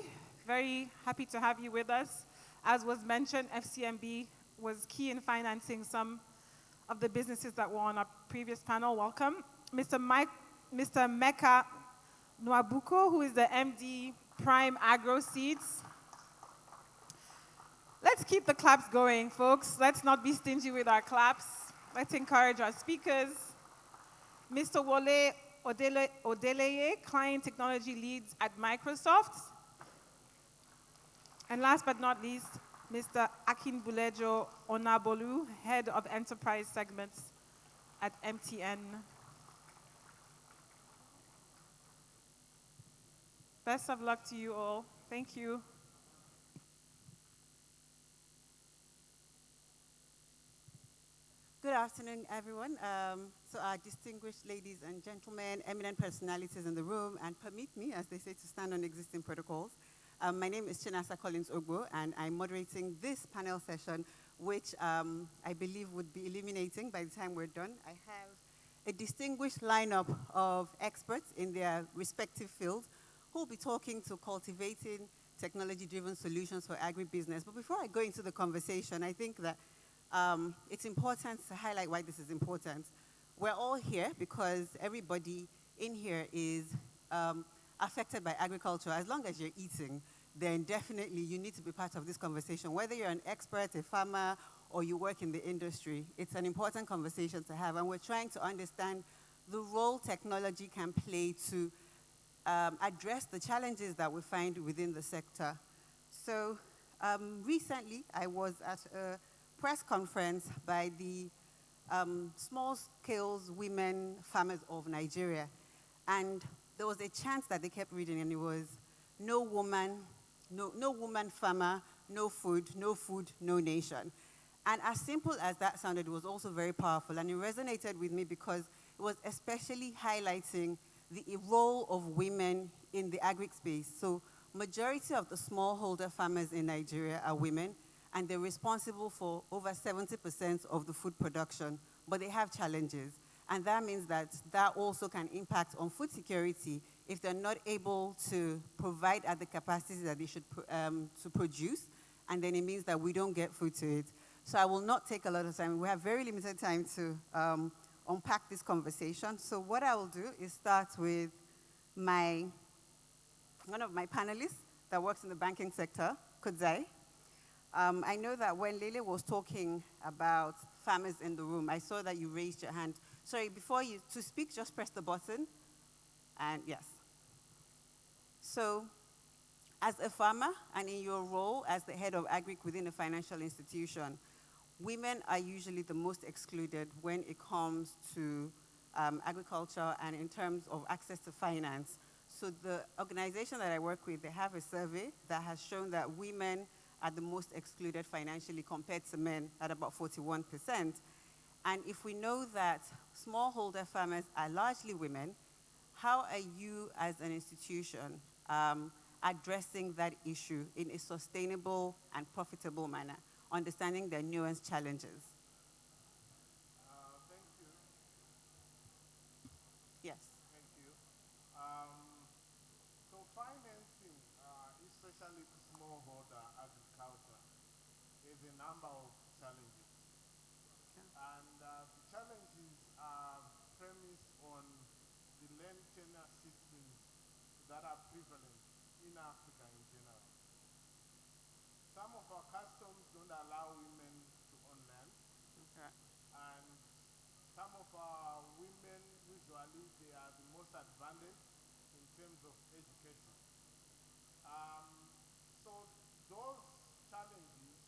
Very happy to have you with us. As was mentioned, FCMB was key in financing some of the businesses that were on our previous panel. Welcome. Mr. Mecca Nwabuko, who is the MD Prime Agro Seeds. Let's keep the claps going, folks. Let's not be stingy with our claps. Let's encourage our speakers. Mr. Wole Odeleye, Client Technology Leads at Microsoft. And last but not least, Mr. Akinbulejo Onabolu, Head of Enterprise Segments at MTN. Best of luck to you all. Thank you. Good afternoon, everyone. So our distinguished ladies and gentlemen, eminent personalities in the room, and permit me, as they say, to stand on existing protocols. My name is Chinasa Collins Ogbo, and I'm moderating this panel session, which I believe would be illuminating by the time we're done. I have a distinguished lineup of experts in their respective fields who will be talking to cultivating technology-driven solutions for agribusiness. But before I go into the conversation, I think that it's important to highlight why this is important. We're all here because everybody in here is affected by agriculture. As long as you're eating, then definitely you need to be part of this conversation. Whether you're an expert, a farmer, or you work in the industry, it's an important conversation to have. And we're trying to understand the role technology can play to address the challenges that we find within the sector. So recently, I was at a press conference by the small-scale women farmers of Nigeria. And there was a chant that they kept reading, and it was, no woman farmer, no food, no nation. And as simple as that sounded, it was also very powerful, and it resonated with me because it was especially highlighting the role of women in the agri space. So majority of the smallholder farmers in Nigeria are women, and they're responsible for over 70% of the food production, but they have challenges. And that means that also can impact on food security if they're not able to provide at the capacity that they should to produce, and then it means that we don't get food to it. So I will not take a lot of time. We have very limited time to unpack this conversation. So what I will do is start with one of my panelists that works in the banking sector, Kudzai. I know that when Lele was talking about farmers in the room, I saw that you raised your hand. Sorry, to speak, just press the button, and yes. So, as a farmer, and in your role as the head of agric within a financial institution, women are usually the most excluded when it comes to agriculture and in terms of access to finance. So the organization that I work with, they have a survey that has shown that women are the most excluded financially compared to men at about 41%. And if we know that smallholder farmers are largely women, how are you as an institution addressing that issue in a sustainable and profitable manner, understanding their nuanced challenges? Thank you. Yes. Thank you. So financing, especially to smallholder agriculture, is a number of challenges. Okay. And the challenges are premised on the land tenure systems that are prevalent in Africa in general. Some of our customs don't allow women to own land. Okay. And some of our women, usually, they are the most advantaged in terms of education. So those challenges.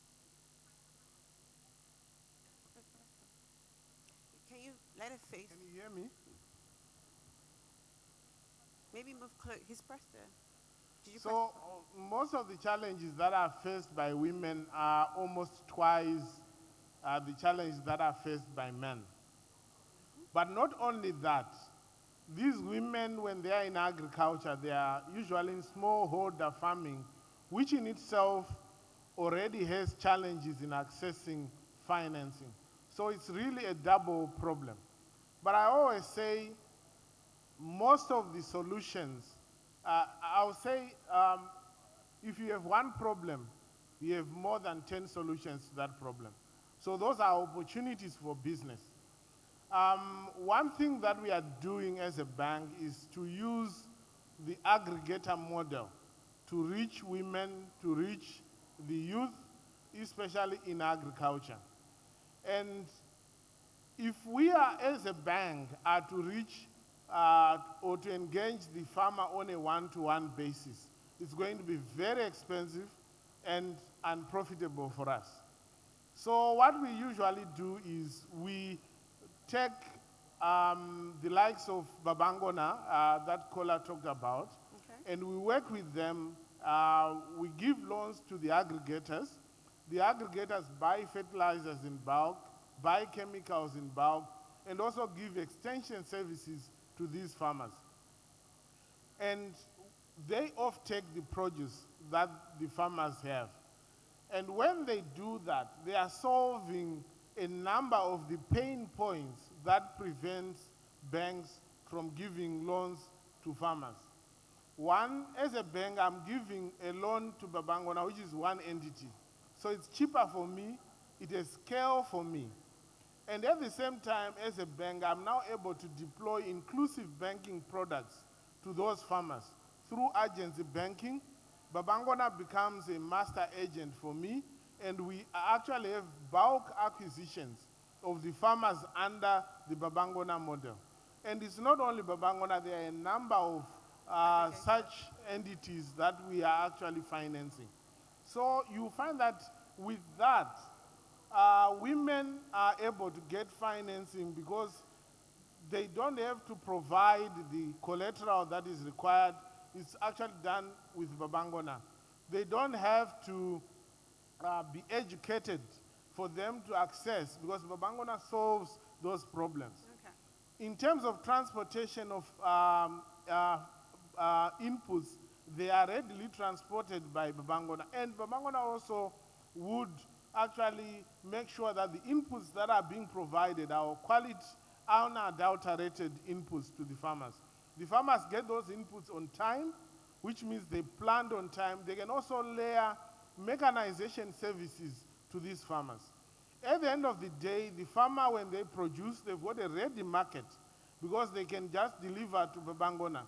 Can you let it face? Can you hear me? Maybe move close. He's pressed there. Did you So most of the challenges that are faced by women are almost twice the challenges that are faced by men. But not only that, these women, when they are in agriculture, they are usually in smallholder farming, which in itself already has challenges in accessing financing. So it's really a double problem. But I always say most of the solutions, I'll say if you have one problem, you have more than 10 solutions to that problem. So those are opportunities for business. One thing that we are doing as a bank is to use the aggregator model to reach women, to reach the youth, especially in agriculture. And if we are, as a bank, are to reach or to engage the farmer on a one-to-one basis, it's going to be very expensive and unprofitable for us. So what we usually do is we take the likes of Babangona that Kola talked about, Okay. and we work with them. We give loans to the aggregators. The aggregators buy fertilizers in bulk, buy chemicals in bulk, and also give extension services to these farmers. And they off-take the produce that the farmers have. And when they do that, they are solving a number of the pain points that prevents banks from giving loans to farmers. One, as a bank, I'm giving a loan to Babangona, which is one entity. So it's cheaper for me, it has scale for me. And at the same time, as a bank, I'm now able to deploy inclusive banking products to those farmers. Through agency banking, Babangona becomes a master agent for me, and we actually have bulk acquisitions of the farmers under the Babangona model. And it's not only Babangona, there are a number of such entities that we are actually financing. So you find that with that, women are able to get financing because they don't have to provide the collateral that is required. It's actually done with Babangona. They don't have to be educated for them to access because Babangona solves those problems. Okay. In terms of transportation of inputs, they are readily transported by Babangona. And Babangona also would actually make sure that the inputs that are being provided are quality, unadulterated inputs to the farmers. The farmers get those inputs on time, which means they planned on time. They can also layer mechanization services to these farmers. At the end of the day, the farmer, when they produce, they've got a ready market because they can just deliver to Babangona.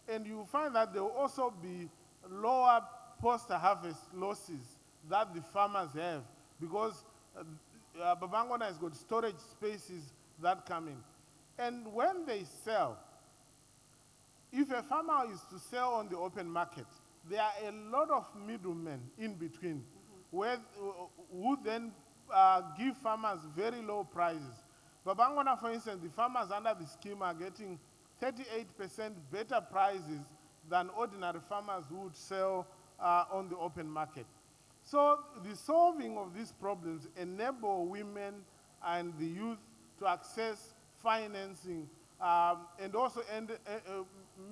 And you find that there will also be lower post-harvest losses that the farmers have because Babangona has got storage spaces that come in. And when they sell, if a farmer is to sell on the open market, there are a lot of middlemen in between who then give farmers very low prices. Babangona, for instance, the farmers under the scheme are getting 38% better prices than ordinary farmers who would sell on the open market. So the solving of these problems enable women and the youth to access financing and also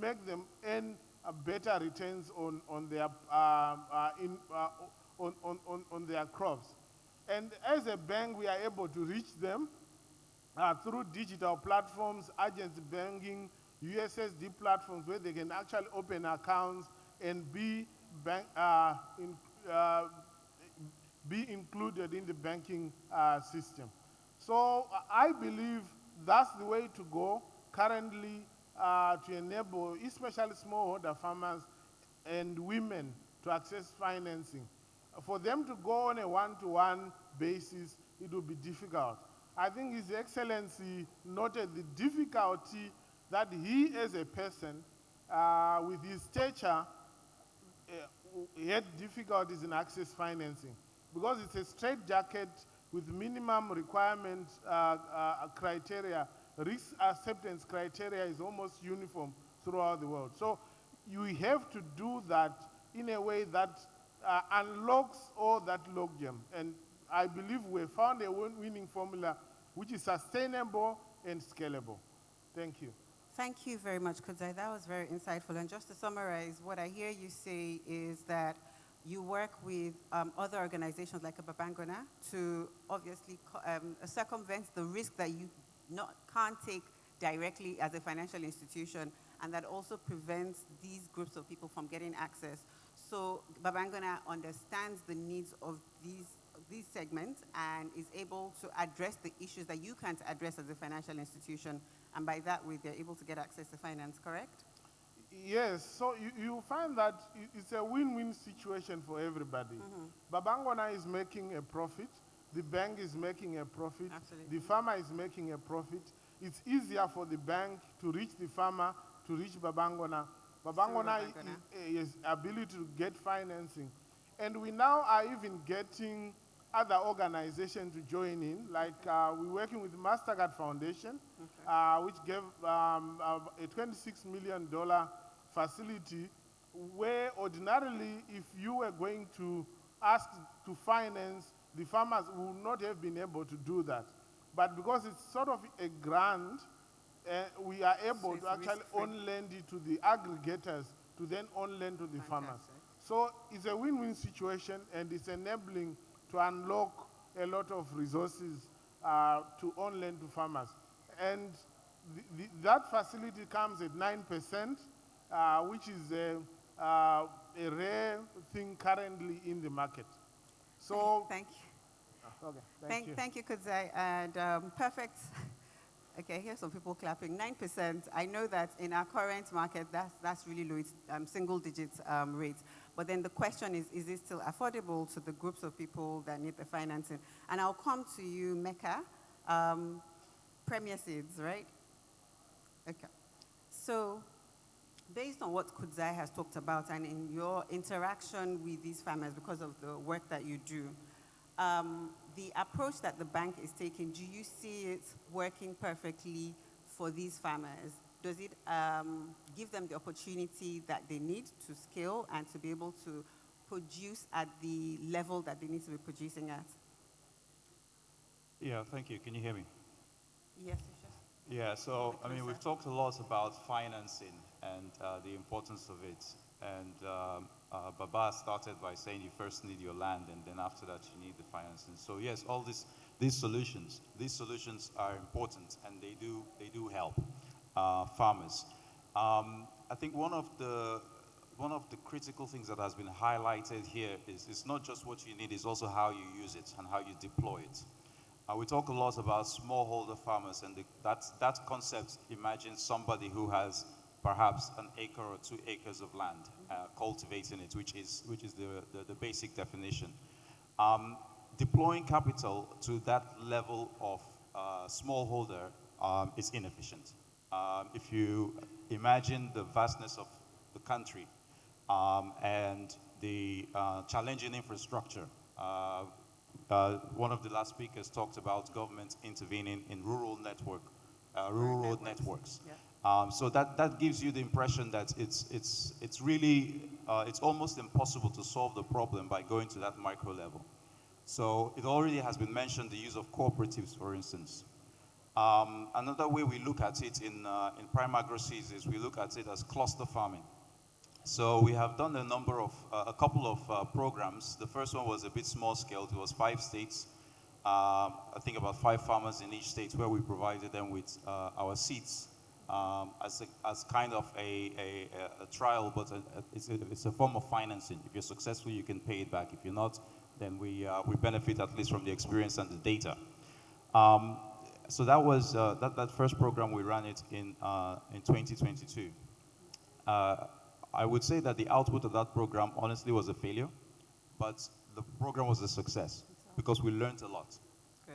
make them earn better returns on their crops. And as a bank, we are able to reach them through digital platforms, agency banking, USSD platforms, where they can actually open accounts and be included in the banking system. So I believe that's the way to go currently to enable especially smallholder farmers and women to access financing. For them to go on a one-to-one basis, it will be difficult. I think His Excellency noted the difficulty that he as a person with his stature had difficulties in access financing because it's a straitjacket with minimum requirement criteria. Risk acceptance criteria is almost uniform throughout the world. So you have to do that in a way that unlocks all that logjam. And I believe we found a winning formula which is sustainable and scalable. Thank you. Thank you very much, Kudzai. That was very insightful. And just to summarize, what I hear you say is that you work with other organizations like Babangona to obviously circumvent the risk that you can't take directly as a financial institution, and that also prevents these groups of people from getting access. So Babangona understands the needs of these segments and is able to address the issues that you can't address as a financial institution, and by that way, they're able to get access to finance, correct? Yes, so you find that it's a win-win situation for everybody. Babangona is making a profit, the bank is making a profit, the farmer is making a profit. It's easier for the bank to reach the farmer, to reach Babangona. Babangona has ability to get financing. And we now are even getting other organizations to join in, like we're working with MasterCard Foundation, which gave a $26 million facility where ordinarily if you were going to ask to finance, the farmers would not have been able to do that. But because it's sort of a grant, we are able to actually on-lend it to the aggregators to then on-lend to the farmers. So it's a win-win situation, and it's enabling to unlock a lot of resources to on-lend to farmers. And that facility comes at 9%, which is a rare thing currently in the market. So thank you. Okay, thank you, Kudzai. And perfect. Okay, here's some people clapping. 9%. I know that in our current market, that's really low. It's single-digit rates. But then the question is it still affordable to the groups of people that need the financing? And I'll come to you, Mecca. Premier Seeds, right? Okay. So based on what Kudzai has talked about and in your interaction with these farmers because of the work that you do, The approach that the bank is taking, do you see it working perfectly for these farmers? Does it give them the opportunity that they need to scale and to be able to produce at the level that they need to be producing at? Yeah, thank you. Can you hear me? Yes, it's just. Yeah, so, I mean, we've talked a lot about financing and the importance of it. And Baba started by saying you first need your land, and then after that you need the financing. So yes, all these solutions are important, and they do help farmers. I think one of the critical things that has been highlighted here is it's not just what you need, it's also how you use it and how you deploy it. We talk a lot about smallholder farmers, and that concept imagines somebody who has perhaps an acre or 2 acres of land, cultivating it, which is the basic definition. Deploying capital to that level of smallholder is inefficient. If you imagine the vastness of the country and the challenging infrastructure, one of the last speakers talked about government intervening in rural road networks. Yeah. So that gives you the impression that it's really it's almost impossible to solve the problem by going to that micro level. So it already has been mentioned, the use of cooperatives, for instance. Another way we look at it in Prime Agro-Seeds is we look at it as cluster farming. So we have done a couple of programs. The first one was a bit small scale. It was 5 states. I think about 5 farmers in each state, where we provided them with our seeds as kind of a trial, but it's a form of financing. If you're successful, you can pay it back. If you're not, then we benefit at least from the experience and the data. So that was that first program. We ran it in 2022. I would say that the output of that program honestly was a failure, but the program was a success because we learned a lot.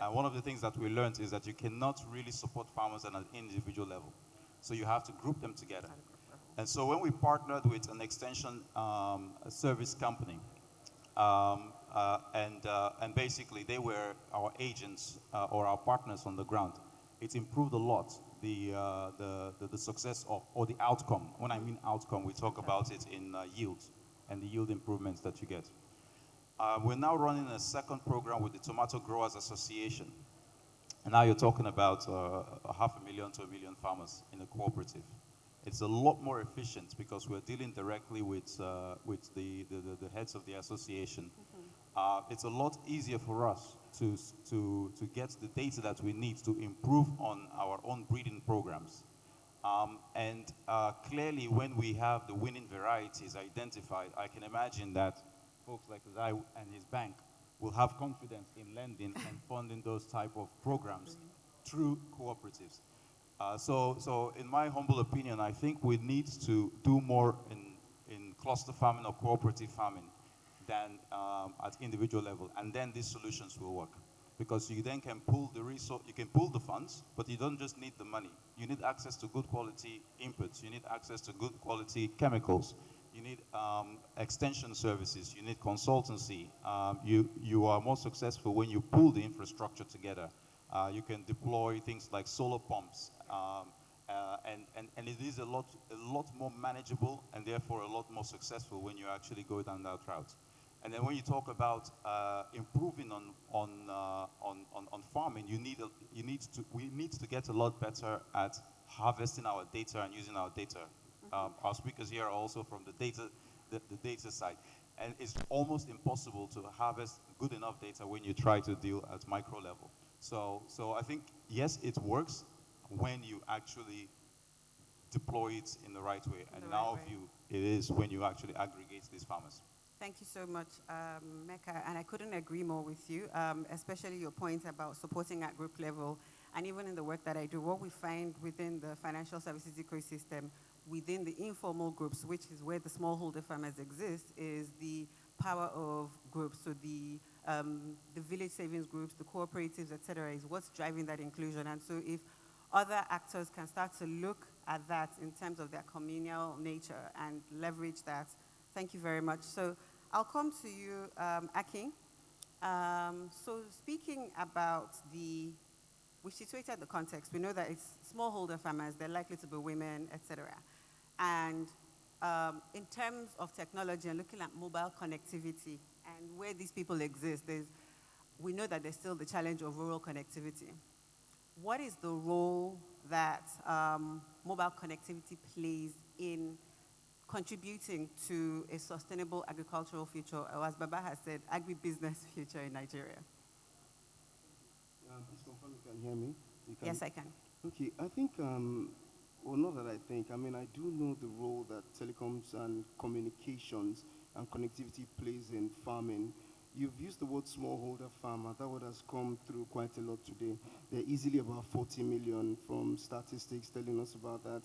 And one of the things that we learned is that you cannot really support farmers at an individual level. So you have to group them together. And so when we partnered with an extension service company, and basically they were our agents or our partners on the ground, it improved a lot the success of, or the outcome. When I mean outcome, we talk about it in yield and the yield improvements that you get. We're now running a second program with the Tomato Growers Association. And now you're talking about 500,000 to 1 million farmers in a cooperative. It's a lot more efficient because we're dealing directly with the heads of the association. It's a lot easier for us to get the data that we need to improve on our own breeding programs. Clearly, when we have the winning varieties identified, I can imagine that folks like Zai and his bank will have confidence in lending and funding those type of programs through cooperatives. So in my humble opinion, I think we need to do more in cluster farming or cooperative farming than at individual level, and then these solutions will work. Because you then can pull the resource, you can pull the funds, but you don't just need the money. You need access to good quality inputs. You need access to good quality chemicals. You need extension services. You need consultancy. You are more successful when you pull the infrastructure together. You can deploy things like solar pumps, and it is a lot more manageable and therefore a lot more successful when you actually go down that route. And then when you talk about improving on farming, we need to get a lot better at harvesting our data and using our data. Our speakers here are also from the data side, and it's almost impossible to harvest good enough data when you try to deal at micro level. So I think yes, it works when you actually deploy it in the right way, and in our view, it is when you actually aggregate these farmers. Thank you so much, Mecca, and I couldn't agree more with you, especially your point about supporting at group level. And even in the work that I do, what we find within the financial services ecosystem, within the informal groups, which is where the smallholder farmers exist, is the power of groups. So the village savings groups, the cooperatives, et cetera, is what's driving that inclusion. And so if other actors can start to look at that in terms of their communal nature and leverage that, thank you very much. So I'll come to you, Akin. So speaking about we situated the context. We know that it's smallholder farmers, they're likely to be women, etc. And in terms of technology and looking at mobile connectivity and where these people exist, we know that there's still the challenge of rural connectivity. What is the role that mobile connectivity plays in contributing to a sustainable agricultural future, or as Baba has said, agribusiness future in Nigeria? Please confirm you can hear me. Yes, I can. Okay, I think, well, not that I think, I mean, I do know the role that telecoms and communications and connectivity plays in farming. You've used the word smallholder farmer. That word has come through quite a lot today. There are easily about 40 million from statistics telling us about that.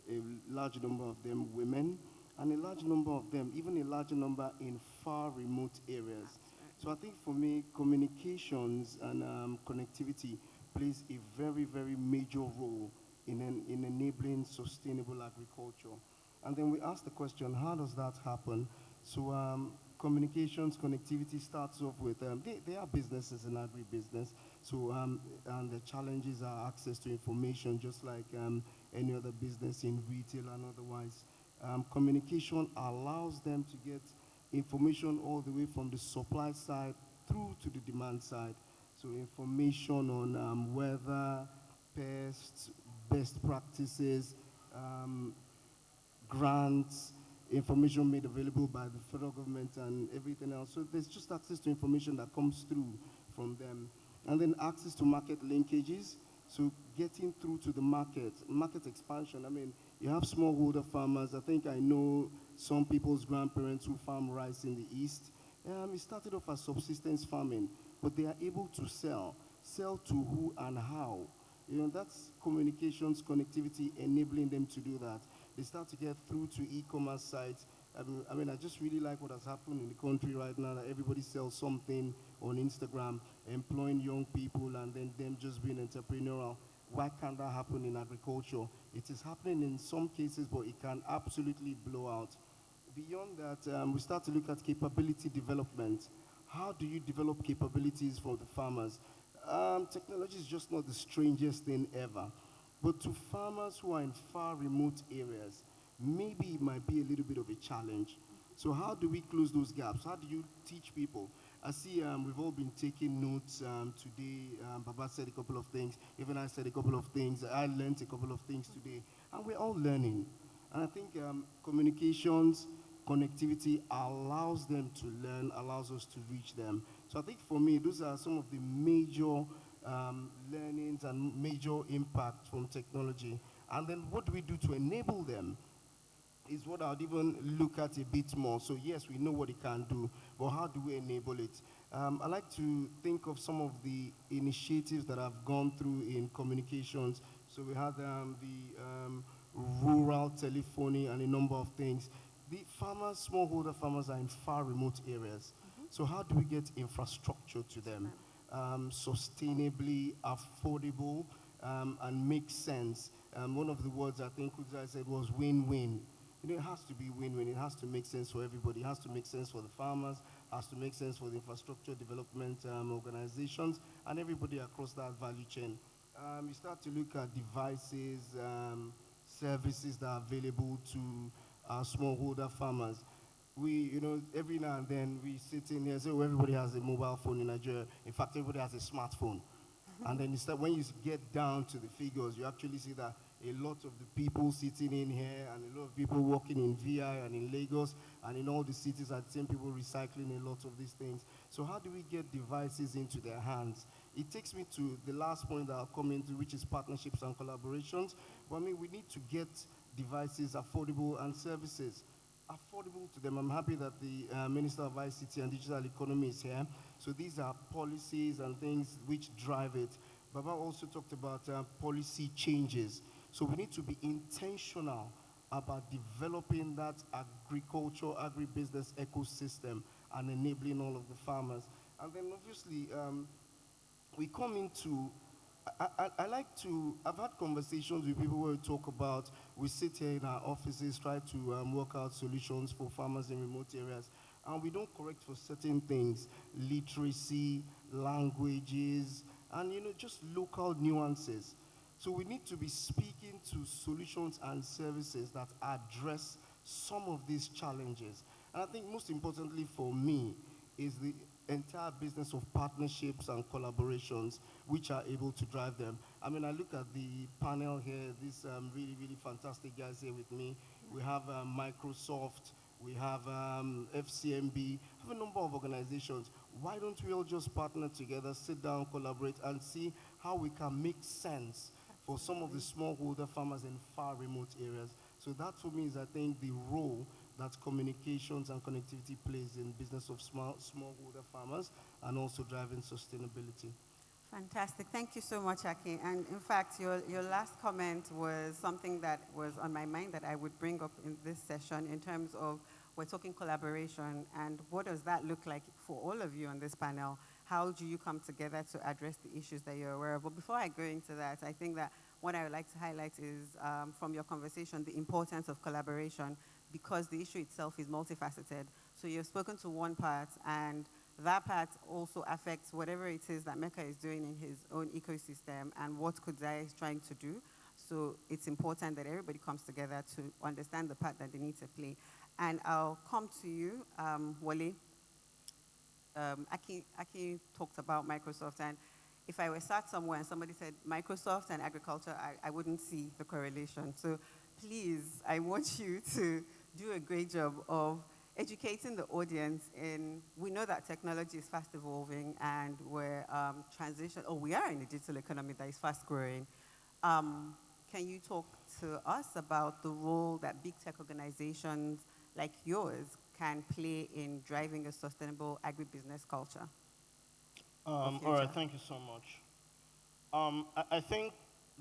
A large number of them women, and a large number of them, even a larger number in far remote areas. So I think for me, communications and connectivity plays a very, very major role in enabling sustainable agriculture. And then we ask the question, how does that happen? So communications, connectivity starts off with, they are businesses in agribusiness. So, and the challenges are access to information, just like any other business in retail and otherwise. Communication allows them to get information all the way from the supply side through to the demand side. So information on weather, pests, best practices, grants, information made available by the federal government and everything else. So there's just access to information that comes through from them. And then access to market linkages. So getting through to the market expansion. I mean, you have smallholder farmers. I think I know some people's grandparents who farm rice in the East. It started off as subsistence farming, but they are able to sell to who and how. You know, that's communications, connectivity, enabling them to do that. They start to get through to e-commerce sites. I mean, I just really like what has happened in the country right now, that everybody sells something on Instagram, employing young people and then them just being entrepreneurial. Why can't that happen in agriculture? It is happening in some cases, but it can absolutely blow out. Beyond that, we start to look at capability development. How do you develop capabilities for the farmers? Technology is just not the strangest thing ever. But to farmers who are in far remote areas, maybe it might be a little bit of a challenge. So how do we close those gaps? How do you teach people? I see we've all been taking notes today. Baba said a couple of things. Even I said a couple of things. I learned a couple of things today. And we're all learning. And I think communications, connectivity allows them to learn, allows us to reach them. So I think for me, those are some of the major learnings and major impact from technology. And then what do we do to enable them is what I'd even look at a bit more. So yes, we know what it can do, but how do we enable it? I like to think of some of the initiatives that I've gone through in communications. So we had the rural telephony and a number of things. The farmers, smallholder farmers, are in far remote areas. So how do we get infrastructure to them? Sustainably, affordable, and make sense. One of the words I think Kudza said was win-win. You know, it has to be win-win. It has to make sense for everybody. It has to make sense for the farmers, has to make sense for the infrastructure development organizations, and everybody across that value chain. You start to look at devices, services that are available to smallholder farmers. We, you know, every now and then we sit in here and say, oh, everybody has a mobile phone in Nigeria. In fact, everybody has a smartphone. And then when you get down to the figures, you actually see that a lot of the people sitting in here and a lot of people working in VI and in Lagos and in all the cities are the same people recycling a lot of these things. So how do we get devices into their hands? It takes me to the last point that I'll come into, which is partnerships and collaborations. But I mean, we need to get devices affordable and services affordable to them. I'm happy that the Minister of ICT and Digital Economy is here. So these are policies and things which drive it. Baba also talked about policy changes. So we need to be intentional about developing that agriculture, agribusiness ecosystem and enabling all of the farmers. And then obviously, we come into, I've had conversations with people where we talk about, we sit here in our offices, try to work out solutions for farmers in remote areas. and we don't correct for certain things, literacy, languages, and just local nuances. So we need to be speaking to solutions and services that address some of these challenges. And I think most importantly for me is the entire business of partnerships and collaborations which are able to drive them. I mean, I look at the panel here, these really, really fantastic guys here with me. We have Microsoft, we have FCMB, have a number of organizations. Why don't we all just partner together, sit down, collaborate, and see how we can make sense for some of the smallholder farmers in far remote areas? So that for me is, I think, the role that communications and connectivity plays in business of smallholder farmers and also driving sustainability. Fantastic. Thank you so much, Aki. And in fact, your last comment was something that was on my mind that I would bring up in this session in terms of we're talking collaboration, and what does that look like for all of you on this panel? How do you come together to address the issues that you're aware of? But before I go into that, I think that what I would like to highlight is, from your conversation, the importance of collaboration, because the issue itself is multifaceted. So you've spoken to one part, and that part also affects whatever it is that Mecca is doing in his own ecosystem and what Kudzai is trying to do. So it's important that everybody comes together to understand the part that they need to play. And I'll come to you, Wale. Aki talked about Microsoft, and if I were sat somewhere and somebody said Microsoft and agriculture, I wouldn't see the correlation. So please, I want you to do a great job of educating the audience in, we know that technology is fast evolving and we're we are in a digital economy that is fast growing. Can you talk to us about the role that big tech organizations like yours can play in driving a sustainable agribusiness culture? All right, thank you so much. I think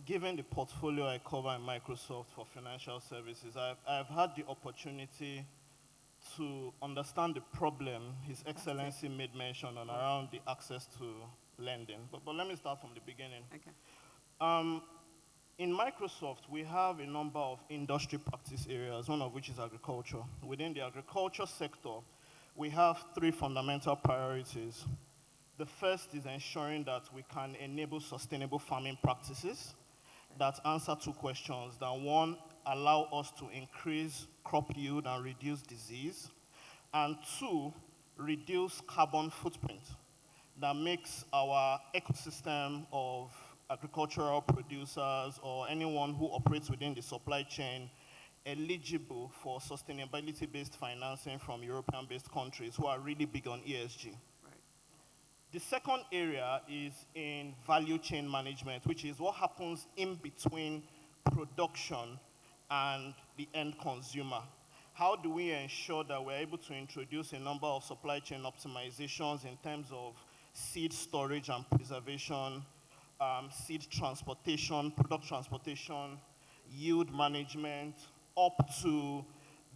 given the portfolio I cover in Microsoft for financial services, I've had the opportunity to understand the problem His Excellency made mention on around the access to lending. But let me start from the beginning. Okay. In Microsoft, we have a number of industry practice areas, one of which is agriculture. Within the agriculture sector, we have 3 fundamental priorities. The first is ensuring that we can enable sustainable farming practices that answer 2 questions. That one, allow us to increase crop yield and reduce disease. And 2, reduce carbon footprint that makes our ecosystem of agricultural producers or anyone who operates within the supply chain eligible for sustainability-based financing from European-based countries who are really big on ESG. The second area is in value chain management, which is what happens in between production and the end consumer. How do we ensure that we're able to introduce a number of supply chain optimizations in terms of seed storage and preservation, seed transportation, product transportation, yield management, up to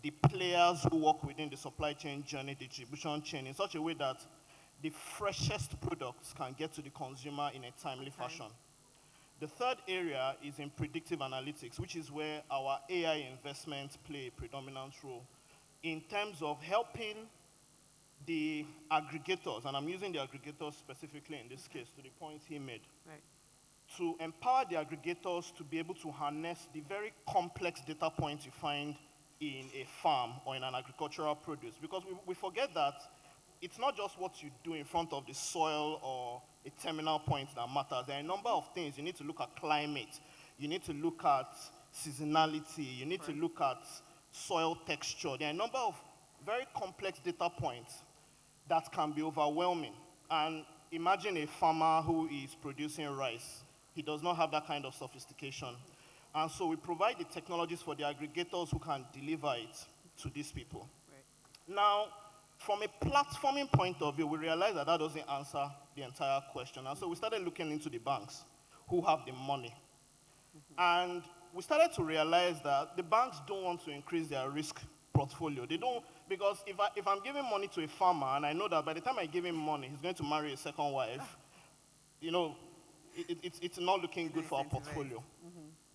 the players who work within the supply chain journey, distribution chain, in such a way that the freshest products can get to the consumer in a timely fashion. The third area is in predictive analytics, which is where our AI investments play a predominant role in terms of helping the aggregators, and I'm using the aggregators specifically in this case to the point he made, to empower the aggregators to be able to harness the very complex data points you find in a farm or in an agricultural produce. Because we forget that it's not just what you do in front of the soil or a terminal point that matters. There are a number of things. You need to look at climate. You need to look at seasonality. You need to look at soil texture. There are a number of very complex data points that can be overwhelming. And imagine a farmer who is producing rice. He does not have that kind of sophistication. And so we provide the technologies for the aggregators who can deliver it to these people. Now, from a platforming point of view, we realized that that doesn't answer the entire question. And so we started looking into the banks who have the money. And we started to realize that the banks don't want to increase their risk portfolio. They don't, because if I'm giving money to a farmer and I know that by the time I give him money, he's going to marry a second wife, you know, it's not looking good for our portfolio.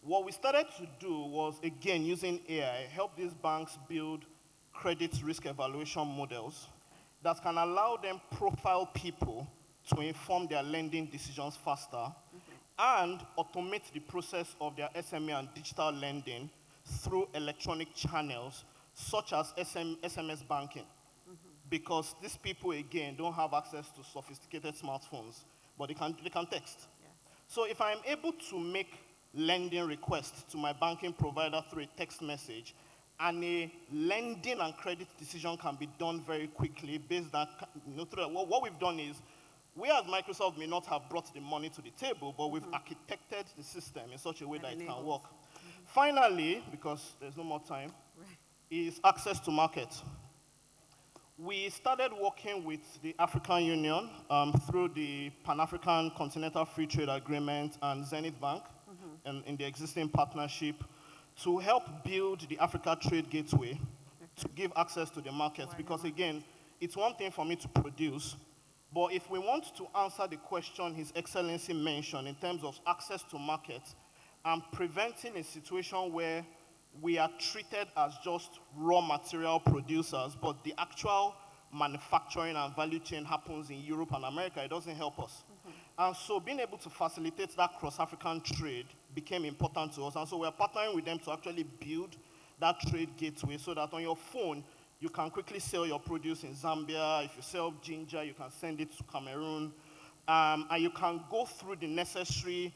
What we started to do was, again, using AI, help these banks build credit risk evaluation models that can allow them profile people to inform their lending decisions faster and automate the process of their SME and digital lending through electronic channels such as SMS banking. Because these people, again, don't have access to sophisticated smartphones, but they can text. So if I'm able to make lending requests to my banking provider through a text message, and a lending and credit decision can be done very quickly based on, what we've done is, we as Microsoft may not have brought the money to the table, but we've architected the system in such a way that it can work. Finally, because there's no more time, is access to market. We started working with the African Union through the Pan-African Continental Free Trade Agreement and Zenith Bank in the existing partnership to help build the Africa Trade Gateway to give access to the markets. Because again, it's one thing for me to produce, but if we want to answer the question His Excellency mentioned in terms of access to markets and preventing a situation where we are treated as just raw material producers, but the actual manufacturing and value chain happens in Europe and America, it doesn't help us. And so being able to facilitate that cross-African trade became important to us. And so we're partnering with them to actually build that trade gateway so that on your phone, you can quickly sell your produce in Zambia. If you sell ginger, you can send it to Cameroon. And you can go through the necessary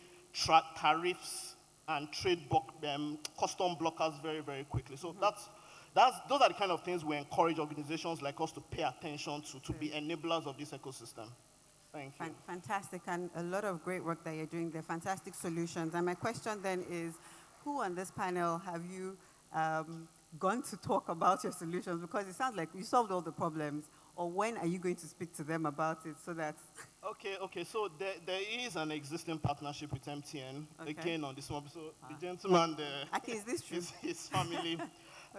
tariffs and trade custom blockers very, very quickly. So those are the kind of things we encourage organizations like us to pay attention to be enablers of this ecosystem. Thank you. Fantastic, and a lot of great work that you're doing there, fantastic solutions. And my question then is, who on this panel have you gone to talk about your solutions? Because it sounds like you solved all the problems. Or when are you going to speak to them about it so that... Okay, so there is an existing partnership with MTN, again on this one. So the gentleman there, is this true? His family.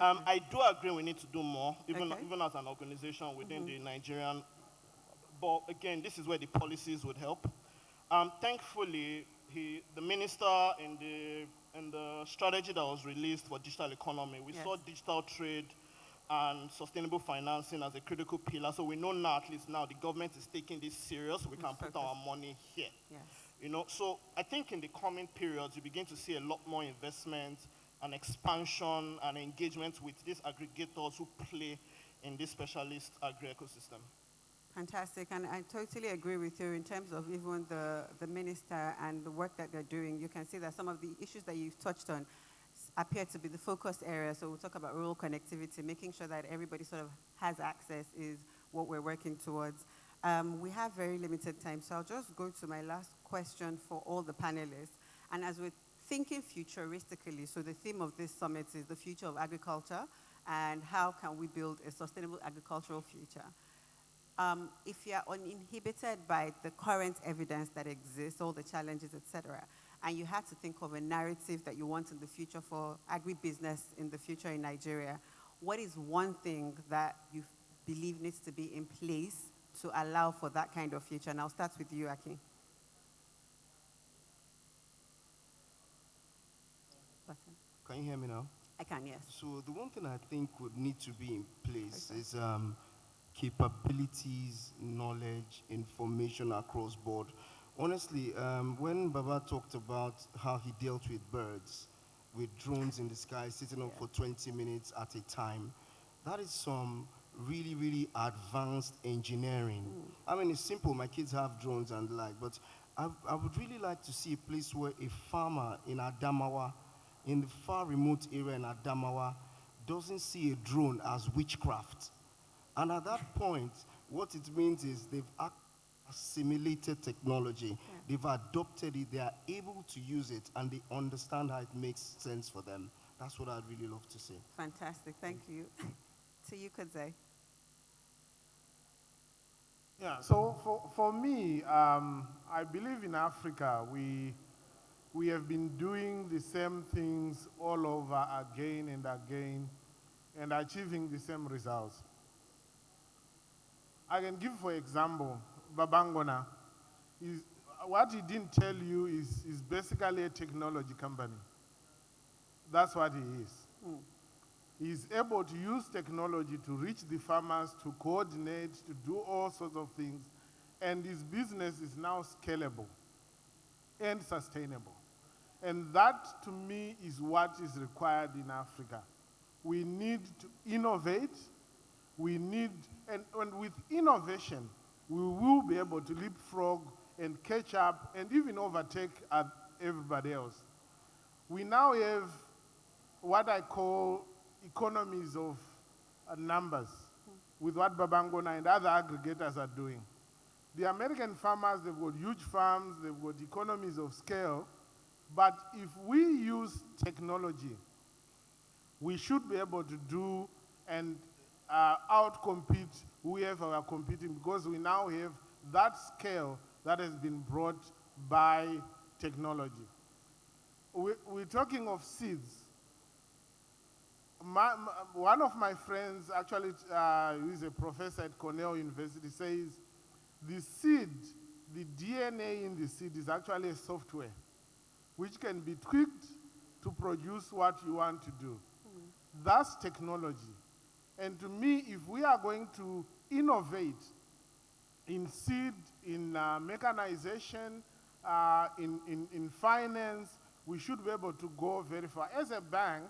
I do agree we need to do more, even as an organization within the Nigerian. But again, this is where the policies would help. Thankfully, the minister in the strategy that was released for digital economy, we saw digital trade and sustainable financing as a critical pillar. So we know now, at least now, the government is taking this serious. We can put our money here. So I think in the coming periods, you begin to see a lot more investment and expansion and engagement with these aggregators who play in this specialist agri-ecosystem. Fantastic, and I totally agree with you in terms of even the minister and the work that they're doing. You can see that some of the issues that you've touched on appear to be the focus area. So we'll talk about rural connectivity, making sure that everybody sort of has access is what we're working towards. We have very limited time, so I'll just go to my last question for all the panelists. And as we're thinking futuristically, so the theme of this summit is the future of agriculture and how can we build a sustainable agricultural future. If you're uninhibited by the current evidence that exists, all the challenges, etc., and you had to think of a narrative that you want in the future for agribusiness in the future in Nigeria, what is one thing that you believe needs to be in place to allow for that kind of future? And I'll start with you, Aki. Can you hear me now? I can, yes. So the one thing I think would need to be in place is capabilities, knowledge, information across board. Honestly, when Baba talked about how he dealt with birds, with drones in the sky, sitting up for 20 minutes at a time, that is some really, really advanced engineering. I mean, it's simple. My kids have drones and the like, but I would really like to see a place where a farmer in Adamawa, in the far remote area in Adamawa, doesn't see a drone as witchcraft. And at that point, what it means is they've assimilated technology. They've adopted it. They are able to use it, and they understand how it makes sense for them. That's what I'd really love to see. Fantastic. Thank you. To you, Kudze. Yeah, so for me, I believe in Africa, we have been doing the same things all over again and again and achieving the same results. I can give, for example, Babangona. What he didn't tell you is basically a technology company. That's what he is. He's able to use technology to reach the farmers, to coordinate, to do all sorts of things. And his business is now scalable and sustainable. And that, to me, is what is required in Africa. We need to innovate. We need, and with innovation, we will be able to leapfrog and catch up and even overtake everybody else. We now have what I call economies of numbers with what Babangona and other aggregators are doing. The American farmers, they've got huge farms, they've got economies of scale, but if we use technology, we should be able to do and outcompete whoever we are competing, because we now have that scale that has been brought by technology. We're talking of seeds. One of my friends, actually, who is a professor at Cornell University, says the seed, the DNA in the seed is actually a software which can be tweaked to produce what you want to do. That's technology. And to me, if we are going to innovate in seed, in mechanization, in finance, we should be able to go very far. As a bank,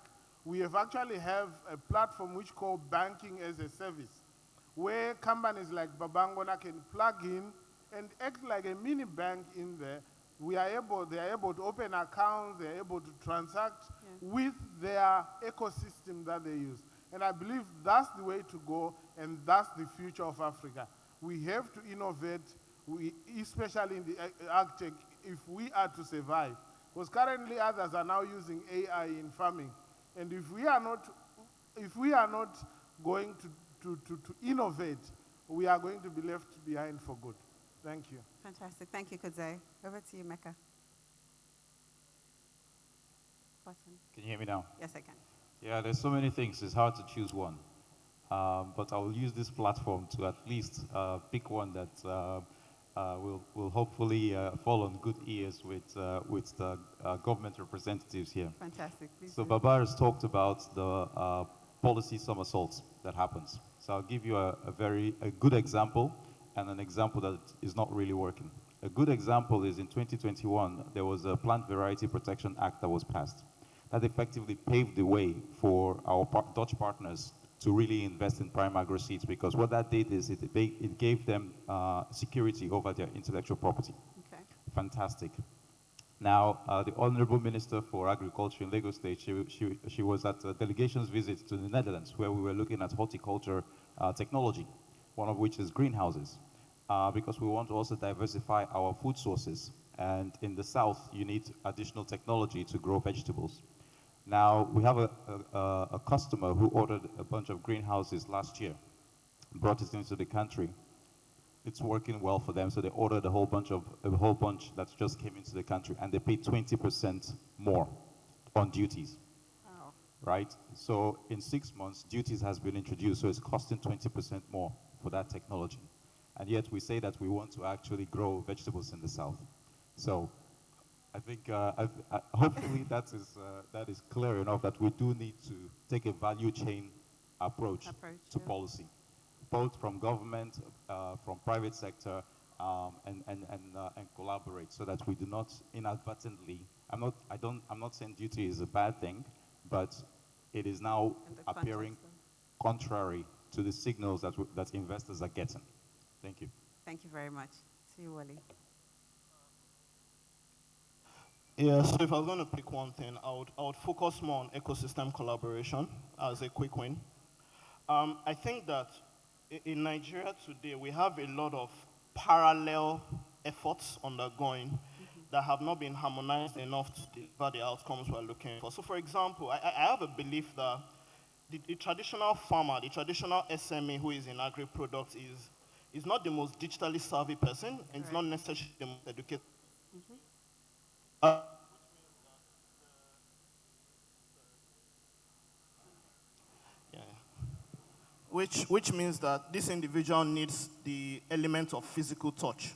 we have actually have a platform which called Banking as a Service, where companies like Babangona can plug in and act like a mini bank in there. They are able to open accounts, they are able to transact with their ecosystem that they use. And I believe that's the way to go, and that's the future of Africa. We have to innovate, especially in the agtech, if we are to survive. Because currently others are now using AI in farming. And if we are not going to innovate, we are going to be left behind for good. Thank you. Fantastic. Thank you, Kudzai. Over to you, Mecca. Button. Can you hear me now? Yes, I can. Yeah, there's so many things. It's hard to choose one. But I will use this platform to at least pick one that will hopefully fall on good ears with the government representatives here. Fantastic. Please So do. Babar has talked about the policy somersault that happens. So I'll give you a good example and an example that is not really working. A good example is in 2021, there was a Plant Variety Protection Act that was passed. That effectively paved the way for our Dutch partners to really invest in prime agro seeds, because what that did is it gave them security over their intellectual property. Okay. Fantastic. Now, the Honorable Minister for Agriculture in Lagos State, she was at a delegation's visit to the Netherlands, where we were looking at horticulture technology, one of which is greenhouses, because we want to also diversify our food sources. And in the south, you need additional technology to grow vegetables. Now, we have a customer who ordered a bunch of greenhouses last year, brought it into the country. It's working well for them, so they ordered a whole bunch that just came into the country, and they paid 20% more on duties. Wow. Right? So in 6 months, duties has been introduced, so it's costing 20% more for that technology. And yet we say that we want to actually grow vegetables in the south. So I think hopefully that is clear enough that we do need to take a value chain approach to policy, both from government, from private sector, and collaborate, so that we do not inadvertently. I'm not saying duty is a bad thing, but it is now appearing contrary to the signals that investors are getting. Thank you. Thank you very much. See you, Wally. Yeah, so if I was going to pick one thing, I would focus more on ecosystem collaboration as a quick win. I think that in Nigeria today, we have a lot of parallel efforts undergoing that have not been harmonized enough to deliver the outcomes we're looking for. So for example, I have a belief that the traditional farmer, the traditional SME who is in agri-products is not the most digitally savvy person, and it's not necessarily the most educated. Which means that this individual needs the element of physical touch,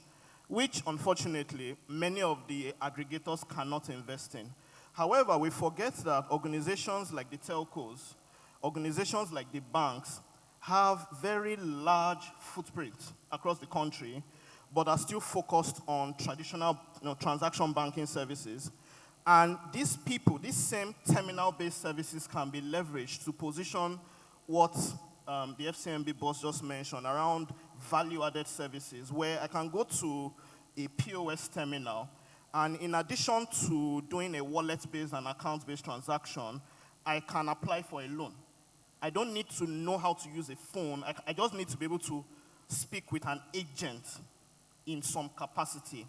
which unfortunately many of the aggregators cannot invest in. However, we forget that organizations like the telcos organizations like the banks have very large footprints across the country, but are still focused on traditional transaction banking services. And these people, these same terminal-based services can be leveraged to position what the FCMB boss just mentioned around value-added services, where I can go to a POS terminal, and in addition to doing a wallet-based and account-based transaction, I can apply for a loan. I don't need to know how to use a phone. I just need to be able to speak with an agent in some capacity.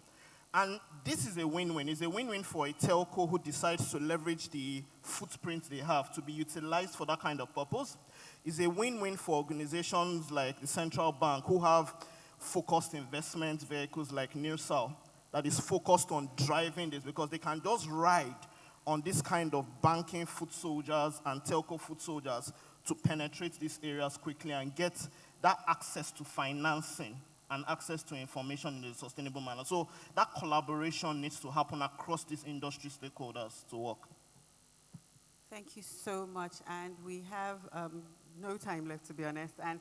And this is a win-win. It's a win-win for a telco who decides to leverage the footprint they have to be utilized for that kind of purpose. It's a win-win for organizations like the central bank who have focused investment vehicles like NIRSAL that is focused on driving this, because they can just ride on this kind of banking foot soldiers and telco foot soldiers to penetrate these areas quickly and get that access to financing and access to information in a sustainable manner. So that collaboration needs to happen across these industry stakeholders to work. Thank you so much. And we have no time left, to be honest. And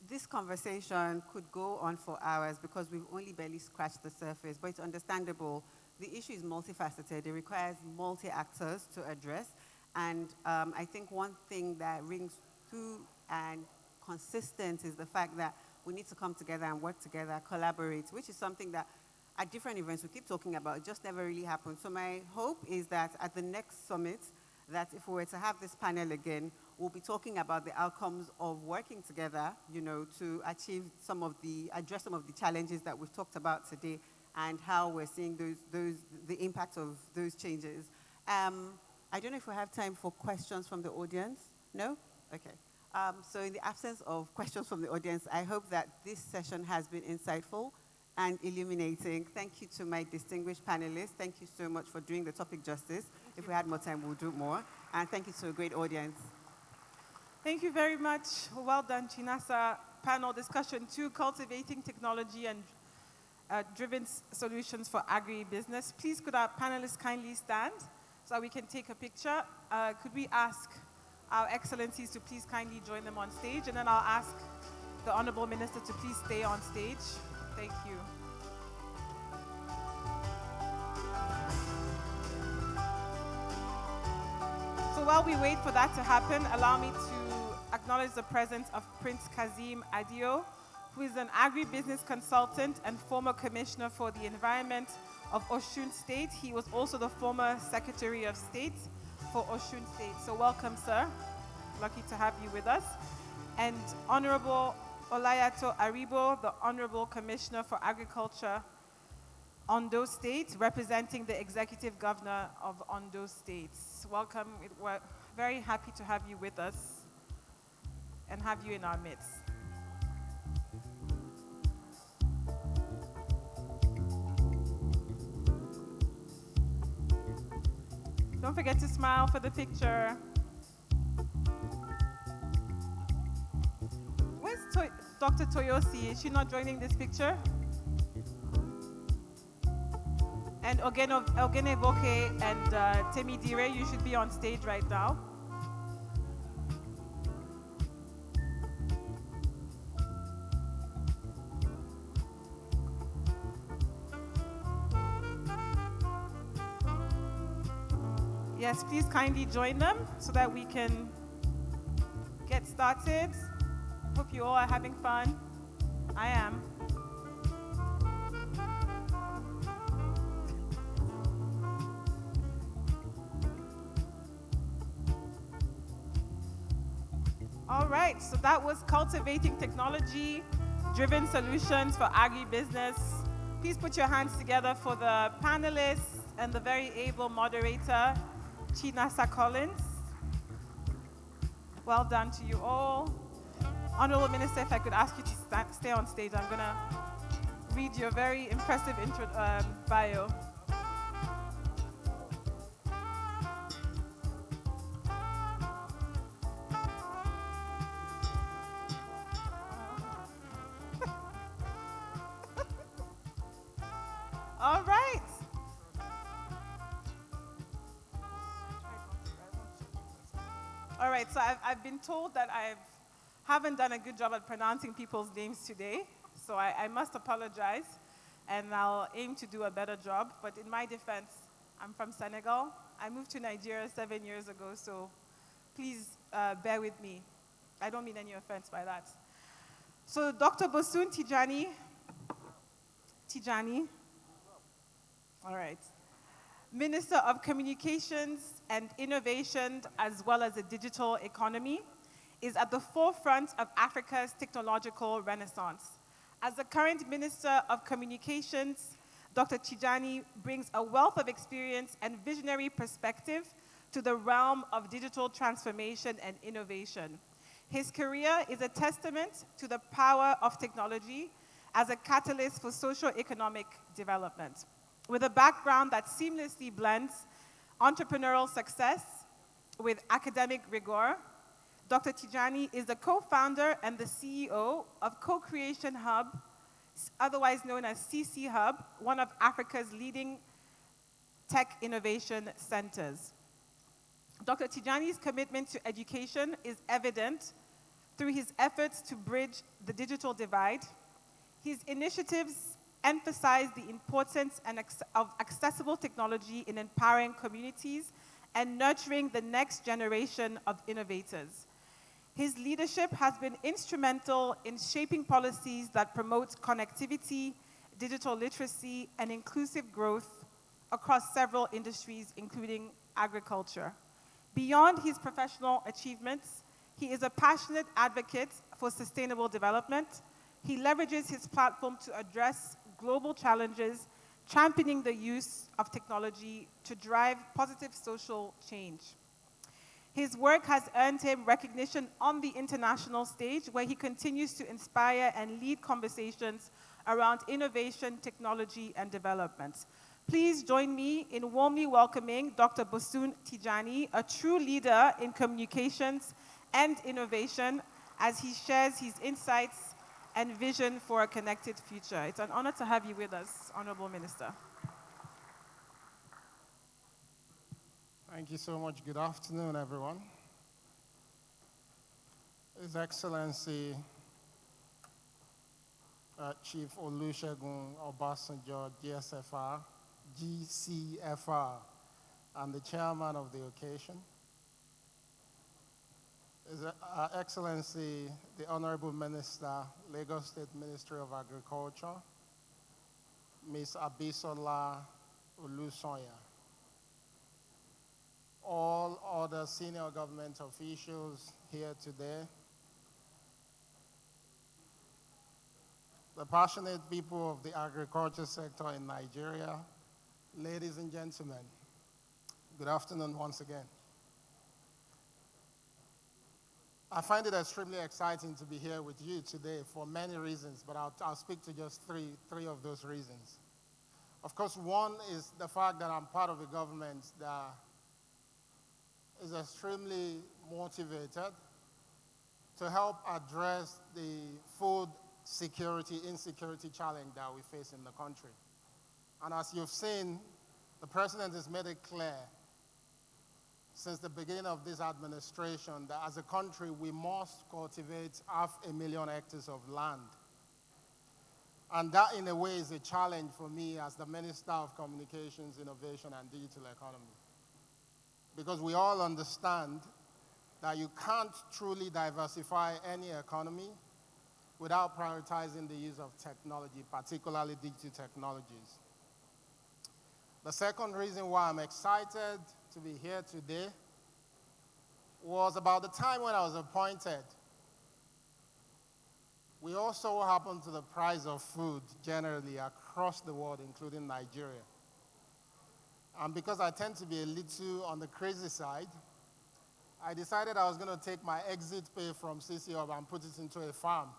this conversation could go on for hours because we've only barely scratched the surface, but it's understandable. The issue is multifaceted. It requires multi-actors to address. And I think one thing that rings true and consistent is the fact that we need to come together and work together, collaborate, which is something that at different events we keep talking about. It just never really happened. So my hope is that at the next summit, that if we were to have this panel again, we'll be talking about the outcomes of working together, to achieve address some of the challenges that we've talked about today, and how we're seeing the impact of those changes. I don't know if we have time for questions from the audience. No? Okay. So in the absence of questions from the audience, I hope that this session has been insightful and illuminating. Thank you to my distinguished panelists. Thank you so much for doing the topic justice. If we had more time, we'll do more. And thank you to a great audience. Thank you very much. Well done, Chinasa. Panel discussion 2, cultivating technology and driven solutions for agribusiness. Please could our panelists kindly stand so that we can take a picture. Could we ask our excellencies to please kindly join them on stage, and then I'll ask the Honorable Minister to please stay on stage. Thank you. So while we wait for that to happen, allow me to acknowledge the presence of Prince Kazim Adio, who is an agribusiness consultant and former commissioner for the environment of Osun State. He was also the former Secretary of State for Osun State. So welcome, sir. Lucky to have you with us. And Honorable Olayato Aribo, the Honorable Commissioner for Agriculture, Ondo State, representing the Executive Governor of Ondo State. Welcome. We're very happy to have you with us and have you in our midst. Don't forget to smile for the picture. Where's Dr. Toyosi? Is she not joining this picture? And Ogene Voke and Temi Dire, you should be on stage right now. Yes, please kindly join them so that we can get started. Hope you all are having fun. I am. All right, so that was cultivating technology-driven solutions for agribusiness. Please put your hands together for the panelists and the very able moderator, Chinasa Collins. Well done to you all. Honorable Minister, if I could ask you to stay on stage, I'm going to read your very impressive bio. All right. All right. right, so I've been told that I haven't done a good job at pronouncing people's names today, so I must apologize, and I'll aim to do a better job. But in my defense, I'm from Senegal. I moved to Nigeria 7 years ago, so please bear with me. I don't mean any offense by that. So Dr. Bosun Tijani, all right, Minister of Communications and Innovation, as well as the digital economy, is at the forefront of Africa's technological renaissance. As the current Minister of Communications, Dr. Tijani brings a wealth of experience and visionary perspective to the realm of digital transformation and innovation. His career is a testament to the power of technology as a catalyst for socio-economic development. With a background that seamlessly blends entrepreneurial success with academic rigor, Dr. Tijani is the co-founder and the CEO of Co-Creation Hub, otherwise known as CC Hub, one of Africa's leading tech innovation centers. Dr. Tijani's commitment to education is evident through his efforts to bridge the digital divide. His initiatives emphasize the importance of accessible technology in empowering communities and nurturing the next generation of innovators. His leadership has been instrumental in shaping policies that promote connectivity, digital literacy, and inclusive growth across several industries, including agriculture. Beyond his professional achievements, he is a passionate advocate for sustainable development. He leverages his platform to address global challenges, championing the use of technology to drive positive social change. His work has earned him recognition on the international stage, where he continues to inspire and lead conversations around innovation, technology, and development. Please join me in warmly welcoming Dr. Bosun Tijani, a true leader in communications and innovation, as he shares his insights and vision for a connected future. It's an honor to have you with us, Honorable Minister. Thank you so much. Good afternoon, everyone. His Excellency Chief Olusegun Obasanjo, GCFR, and the chairman of the occasion. His Excellency, the Honorable Minister, Lagos State Ministry of Agriculture, Ms. Abisola Olusoya, all other senior government officials here today, the passionate people of the agriculture sector in Nigeria, ladies and gentlemen, good afternoon once again. I find it extremely exciting to be here with you today for many reasons, but I'll speak to just three of those reasons. Of course, one is the fact that I'm part of a government that is extremely motivated to help address the food security, insecurity challenge that we face in the country. And as you've seen, the president has made it clear since the beginning of this administration that as a country, we must cultivate 500,000 hectares of land. And that, in a way, is a challenge for me as the Minister of Communications, Innovation, and Digital Economy. Because we all understand that you can't truly diversify any economy without prioritizing the use of technology, particularly digital technologies. The second reason why I'm excited to be here today was about the time when I was appointed. We also happened to the price of food generally across the world, including Nigeria. And because I tend to be a little on the crazy side, I decided I was going to take my exit pay from CC Hub and put it into a farm.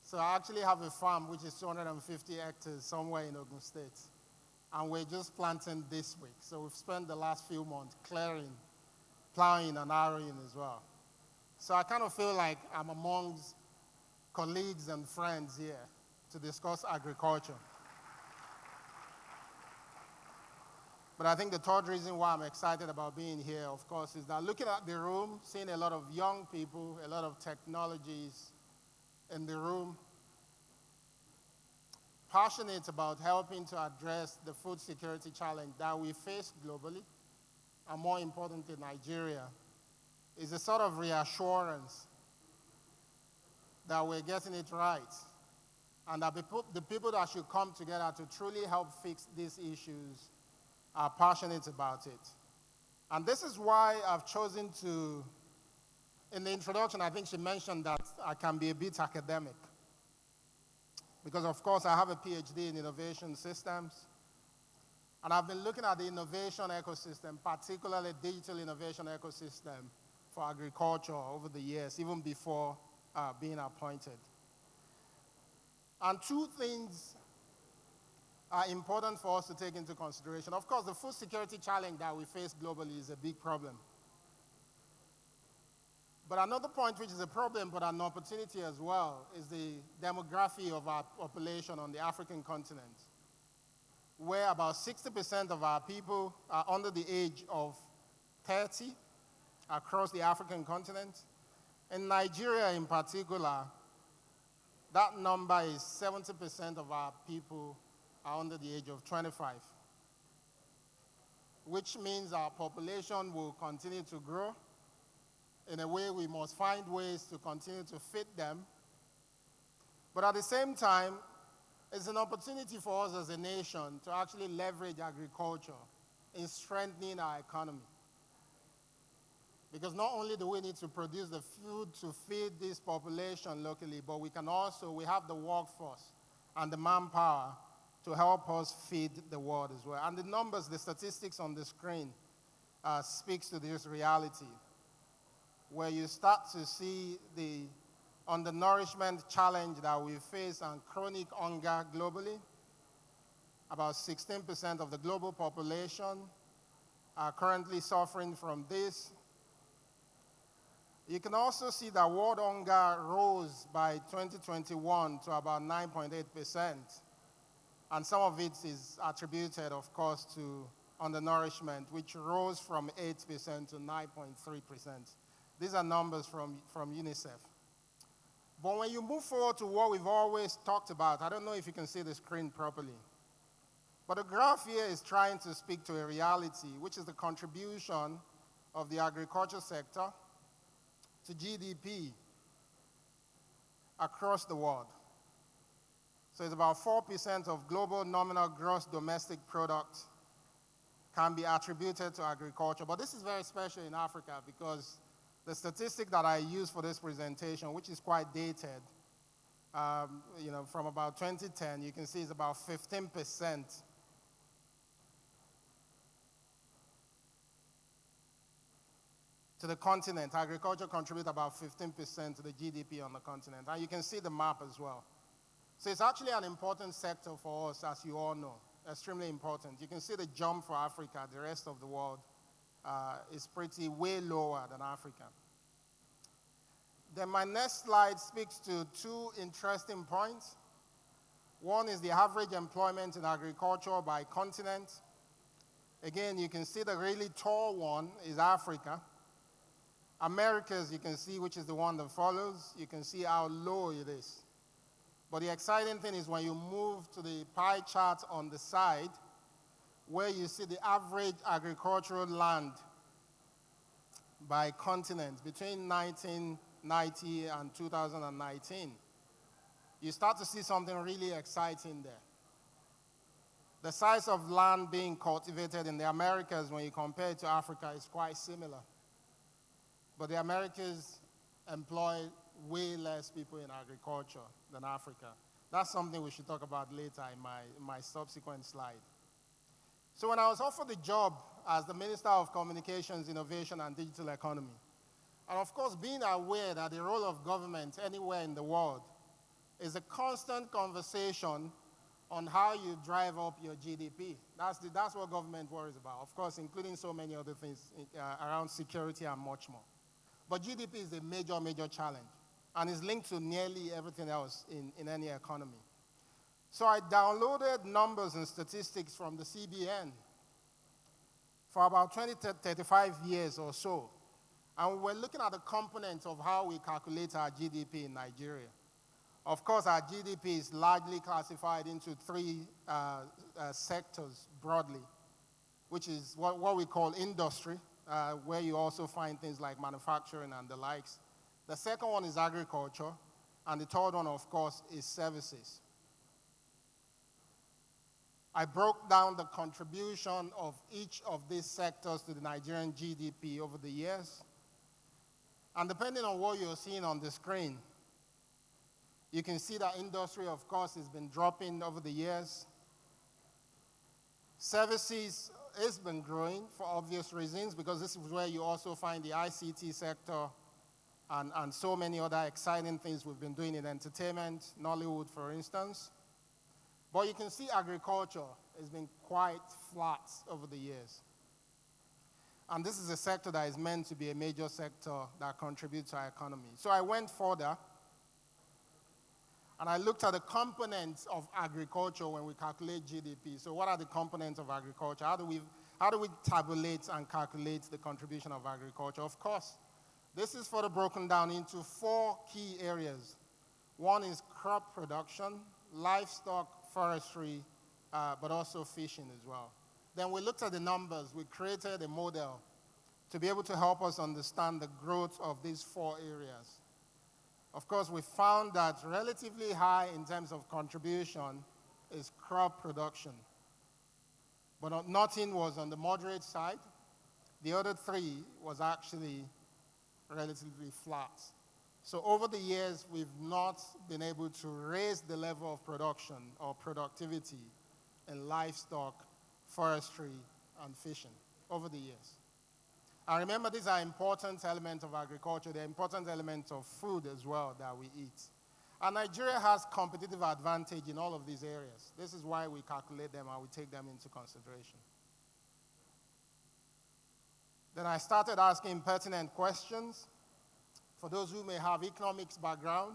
So I actually have a farm which is 250 hectares somewhere in Ogun State. And we're just planting this week. So we've spent the last few months clearing, plowing, and harrowing as well. So I kind of feel like I'm amongst colleagues and friends here to discuss agriculture. But I think the third reason why I'm excited about being here, of course, is that looking at the room, seeing a lot of young people, a lot of technologies in the room, passionate about helping to address the food security challenge that we face globally, and more importantly, Nigeria, is a sort of reassurance that we're getting it right, and that the people that should come together to truly help fix these issues are passionate about it. And this is why I've chosen to, in the introduction, I think she mentioned that I can be a bit academic. Because of course I have a PhD in innovation systems, and I've been looking at the innovation ecosystem, particularly digital innovation ecosystem for agriculture over the years, even before being appointed. And two things are important for us to take into consideration. Of course, the food security challenge that we face globally is a big problem. But another point which is a problem but an opportunity as well is the demography of our population on the African continent, where about 60% of our people are under the age of 30 across the African continent. In Nigeria in particular, that number is 70% of our people are under the age of 25, which means our population will continue to grow. In a way, we must find ways to continue to fit them. But at the same time, it's an opportunity for us as a nation to actually leverage agriculture in strengthening our economy. Because not only do we need to produce the food to feed this population locally, but we have the workforce and the manpower to help us feed the world as well. And the numbers, the statistics on the screen speaks to this reality, where you start to see the undernourishment challenge that we face and chronic hunger globally. About 16% of the global population are currently suffering from this. You can also see that world hunger rose by 2021 to about 9.8%. And some of it is attributed, of course, to undernourishment, which rose from 8% to 9.3%. These are numbers from UNICEF. But when you move forward to what we've always talked about, I don't know if you can see the screen properly, but the graph here is trying to speak to a reality, which is the contribution of the agriculture sector to GDP across the world. So it's about 4% of global nominal gross domestic product can be attributed to agriculture. But this is very special in Africa because the statistic that I use for this presentation, which is quite dated, from about 2010, you can see it's about 15% to the continent. Agriculture contributes about 15% to the GDP on the continent. And you can see the map as well. So it's actually an important sector for us, as you all know, extremely important. You can see the jump for Africa. The rest of the world is pretty way lower than Africa. Then my next slide speaks to two interesting points. One is the average employment in agriculture by continent. Again, you can see the really tall one is Africa. Americas, you can see, which is the one that follows, you can see how low it is. But the exciting thing is when you move to the pie chart on the side, where you see the average agricultural land by continent between 1990 and 2019, you start to see something really exciting there. The size of land being cultivated in the Americas, when you compare it to Africa, is quite similar. But the Americas employ way less people in agriculture than Africa. That's something we should talk about later in my subsequent slide. So when I was offered the job as the Minister of Communications, Innovation, and Digital Economy, and of course being aware that the role of government anywhere in the world is a constant conversation on how you drive up your GDP. That's what government worries about, of course, including so many other things around security and much more. But GDP is a major, major challenge, and is linked to nearly everything else in any economy. So I downloaded numbers and statistics from the CBN for about 20 to 35 years or so. And we're looking at the components of how we calculate our GDP in Nigeria. Of course, our GDP is largely classified into three sectors broadly, which is what we call industry, where you also find things like manufacturing and the likes. The second one is agriculture, and the third one, of course, is services. I broke down the contribution of each of these sectors to the Nigerian GDP over the years. And depending on what you're seeing on the screen, you can see that industry, of course, has been dropping over the years. Services has been growing for obvious reasons, because this is where you also find the ICT sector and so many other exciting things we've been doing in entertainment, Nollywood, for instance. But you can see agriculture has been quite flat over the years. And this is a sector that is meant to be a major sector that contributes to our economy. So I went further, and I looked at the components of agriculture when we calculate GDP. So what are the components of agriculture? How do we tabulate and calculate the contribution of agriculture? Of course, this is further broken down into 4 key areas. One is crop production, livestock, forestry, but also fishing as well. Then we looked at the numbers. We created a model to be able to help us understand the growth of these 4 areas. Of course, we found that relatively high in terms of contribution is crop production. But nothing was on the moderate side. The other 3 was actually relatively flat. So over the years, we've not been able to raise the level of production or productivity in livestock, forestry, and fishing over the years. And remember, these are important elements of agriculture. They're important elements of food as well that we eat. And Nigeria has competitive advantage in all of these areas. This is why we calculate them and we take them into consideration. Then I started asking pertinent questions. For those who may have economics background,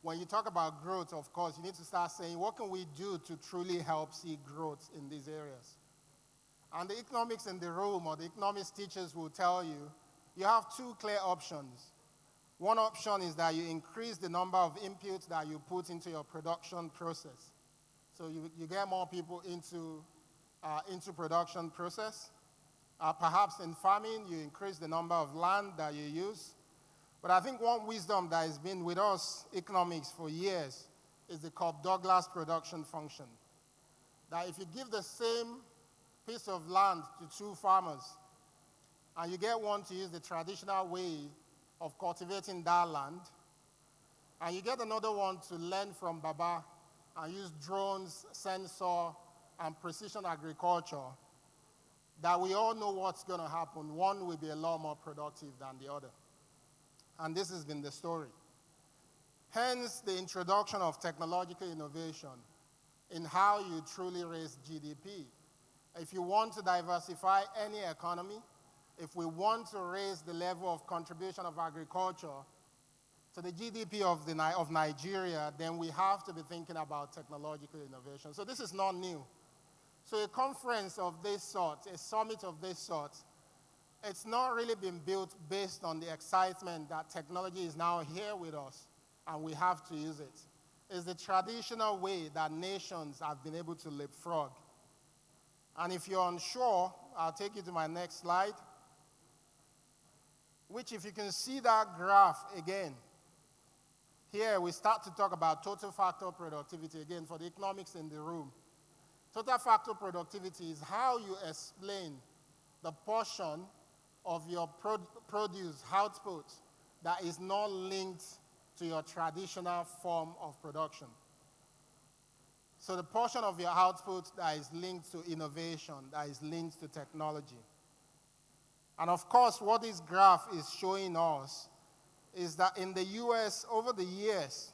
when you talk about growth, of course, you need to start saying, what can we do to truly help see growth in these areas? And the economics in the room, or the economics teachers will tell you, you have 2 clear options. One option is that you increase the number of inputs that you put into your production process. So you get more people into production process. Perhaps in farming, you increase the number of land that you use. But I think one wisdom that has been with us, economics, for years is the Cobb-Douglas production function. That if you give the same piece of land to 2 farmers, and you get one to use the traditional way of cultivating that land, and you get another one to learn from Baba and use drones, sensor, and precision agriculture, that we all know what's going to happen. One will be a lot more productive than the other. And this has been the story. Hence, the introduction of technological innovation in how you truly raise GDP. If you want to diversify any economy, if we want to raise the level of contribution of agriculture to the GDP of Nigeria, then we have to be thinking about technological innovation. So this is not new. So a conference of this sort, a summit of this sort, it's not really been built based on the excitement that technology is now here with us and we have to use it. It's the traditional way that nations have been able to leapfrog. And if you're unsure, I'll take you to my next slide, which, if you can see that graph again, here we start to talk about total factor productivity, again, for the economics in the room. Total factor productivity is how you explain the portion of your produce output that is not linked to your traditional form of production. So the portion of your output that is linked to innovation, that is linked to technology. And of course, what this graph is showing us is that in the US, over the years,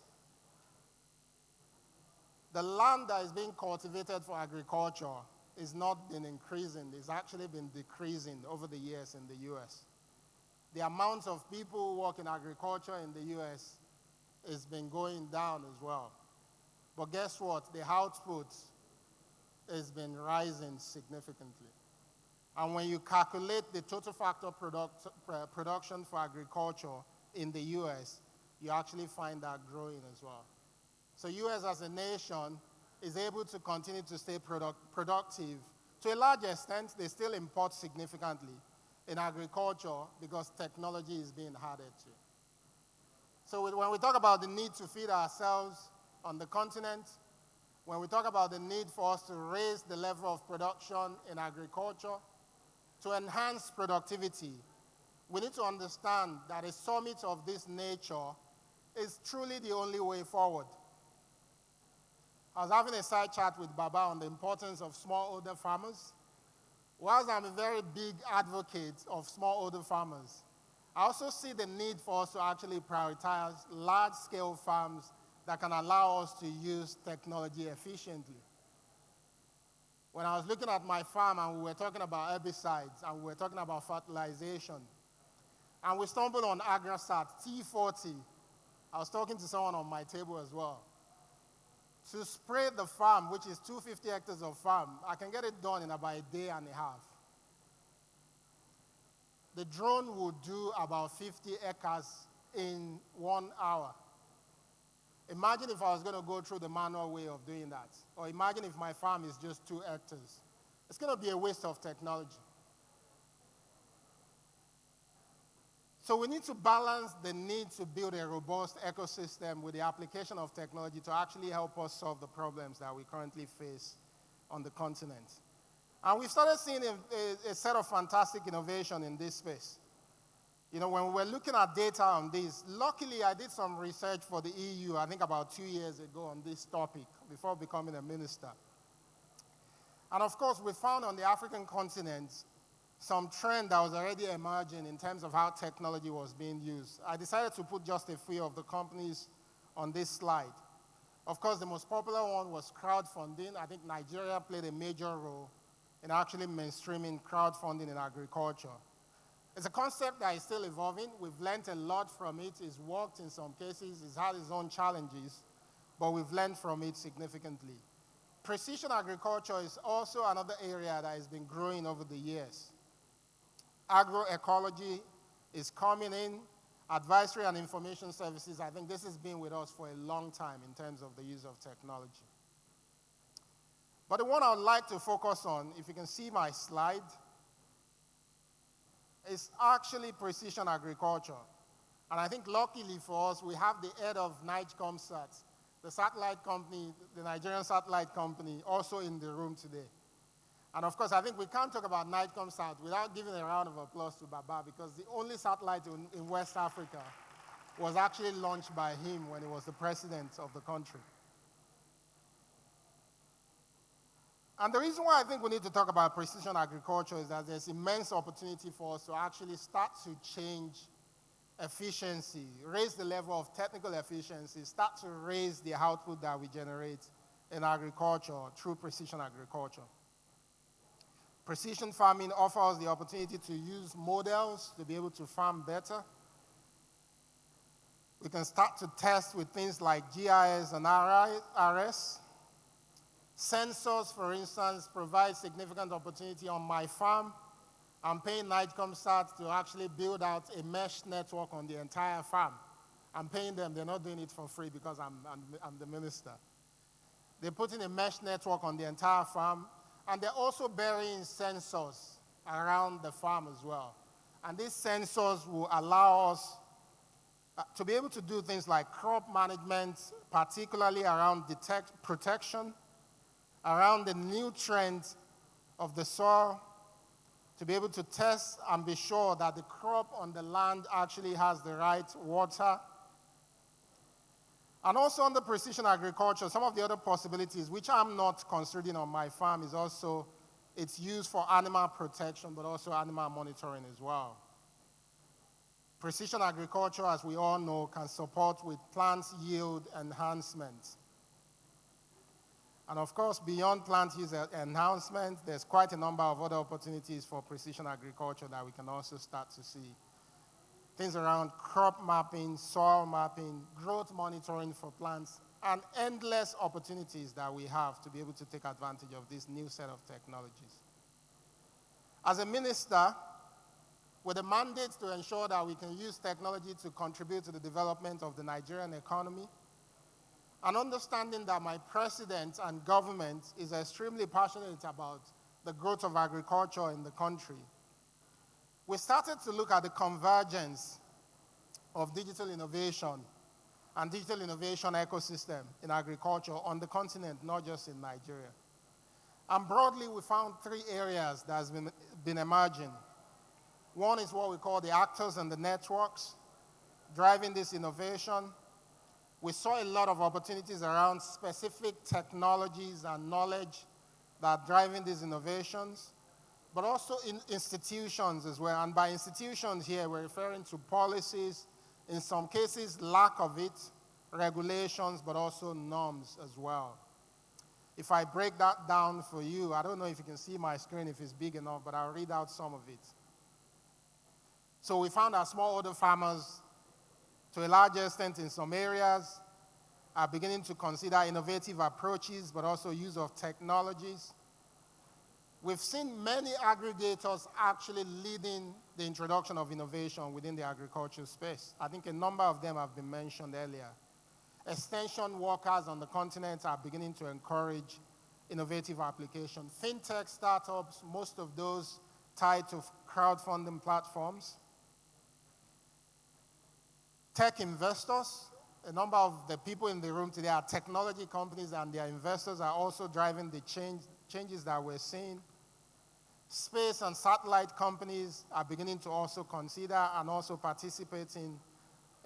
the land that is being cultivated for agriculture is not been increasing. It's actually been decreasing over the years in the US. The amount of people who work in agriculture in the US has been going down as well. But guess what? The output has been rising significantly. And when you calculate the total factor production for agriculture in the US, you actually find that growing as well. So US as a nation is able to continue to stay productive. To a large extent, they still import significantly in agriculture because technology is being added to. So when we talk about the need to feed ourselves on the continent, when we talk about the need for us to raise the level of production in agriculture, to enhance productivity, we need to understand that a summit of this nature is truly the only way forward. I was having a side chat with Baba on the importance of smallholder farmers. Whilst I'm a very big advocate of smallholder farmers, I also see the need for us to actually prioritize large-scale farms that can allow us to use technology efficiently. When I was looking at my farm and we were talking about herbicides and we were talking about fertilization, and we stumbled on AgriSat T40, I was talking to someone on my table as well. To spray the farm, which is 250 hectares of farm, I can get it done in about a day and a half. The drone will do about 50 acres in 1 hour. Imagine if I was going to go through the manual way of doing that. Or imagine if my farm is just 2 hectares. It's going to be a waste of technology. So we need to balance the need to build a robust ecosystem with the application of technology to actually help us solve the problems that we currently face on the continent. And we've started seeing a set of fantastic innovation in this space. You know, when we were looking at data on this, luckily I did some research for the EU, I think about 2 years ago on this topic before becoming a minister. And of course, we found on the African continent some trend that was already emerging in terms of how technology was being used. I decided to put just a few of the companies on this slide. Of course, the most popular one was crowdfunding. I think Nigeria played a major role in actually mainstreaming crowdfunding in agriculture. It's a concept that is still evolving. We've learned a lot from it. It's worked in some cases. It's had its own challenges, but we've learned from it significantly. Precision agriculture is also another area that has been growing over the years. Agroecology is coming in. Advisory and information services, I think this has been with us for a long time in terms of the use of technology. But the one I would like to focus on, if you can see my slide, is actually precision agriculture. And I think luckily for us, we have the head of NIGECOMSAT, the satellite company, the Nigerian satellite company, also in the room today. And of course, I think we can't talk about NIGECOMSAT without giving a round of applause to Baba, because the only satellite in West Africa was actually launched by him when he was the president of the country. And the reason why I think we need to talk about precision agriculture is that there's immense opportunity for us to actually start to change efficiency, raise the level of technical efficiency, start to raise the output that we generate in agriculture through precision agriculture. Precision farming offers the opportunity to use models to be able to farm better. We can start to test with things like GIS and RS. Sensors, for instance, provide significant opportunity on my farm. I'm paying NIGECOMSAT to actually build out a mesh network on the entire farm. I'm paying them, they're not doing it for free because I'm the minister. They're putting a mesh network on the entire farm, and they're also burying sensors around the farm as well. And these sensors will allow us to be able to do things like crop management, particularly around protection, around the nutrients of the soil, to be able to test and be sure that the crop on the land actually has the right water. And also under precision agriculture, some of the other possibilities, which I'm not considering on my farm, is also its use for animal protection, but also animal monitoring as well. Precision agriculture, as we all know, can support with plant yield enhancement. And of course, beyond plant yield enhancement, there's quite a number of other opportunities for precision agriculture that we can also start to see. Things around crop mapping, soil mapping, growth monitoring for plants, and endless opportunities that we have to be able to take advantage of this new set of technologies. As a minister, with a mandate to ensure that we can use technology to contribute to the development of the Nigerian economy, and understanding that my president and government is extremely passionate about the growth of agriculture in the country, we started to look at the convergence of digital innovation and digital innovation ecosystem in agriculture on the continent, not just in Nigeria. And broadly, we found 3 areas that has been emerging. One is what we call the actors and the networks driving this innovation. We saw a lot of opportunities around specific technologies and knowledge that are driving these innovations, but also in institutions as well. And by institutions here, we're referring to policies, in some cases, lack of it, regulations, but also norms as well. If I break that down for you, I don't know if you can see my screen if it's big enough, but I'll read out some of it. So we found that smallholder farmers, to a large extent in some areas, are beginning to consider innovative approaches, but also use of technologies. We've seen many aggregators actually leading the introduction of innovation within the agricultural space. I think a number of them have been mentioned earlier. Extension workers on the continent are beginning to encourage innovative application. Fintech startups, most of those tied to crowdfunding platforms. Tech investors, a number of the people in the room today are technology companies, and their investors are also driving the changes that we're seeing. Space and satellite companies are beginning to also consider and also participate in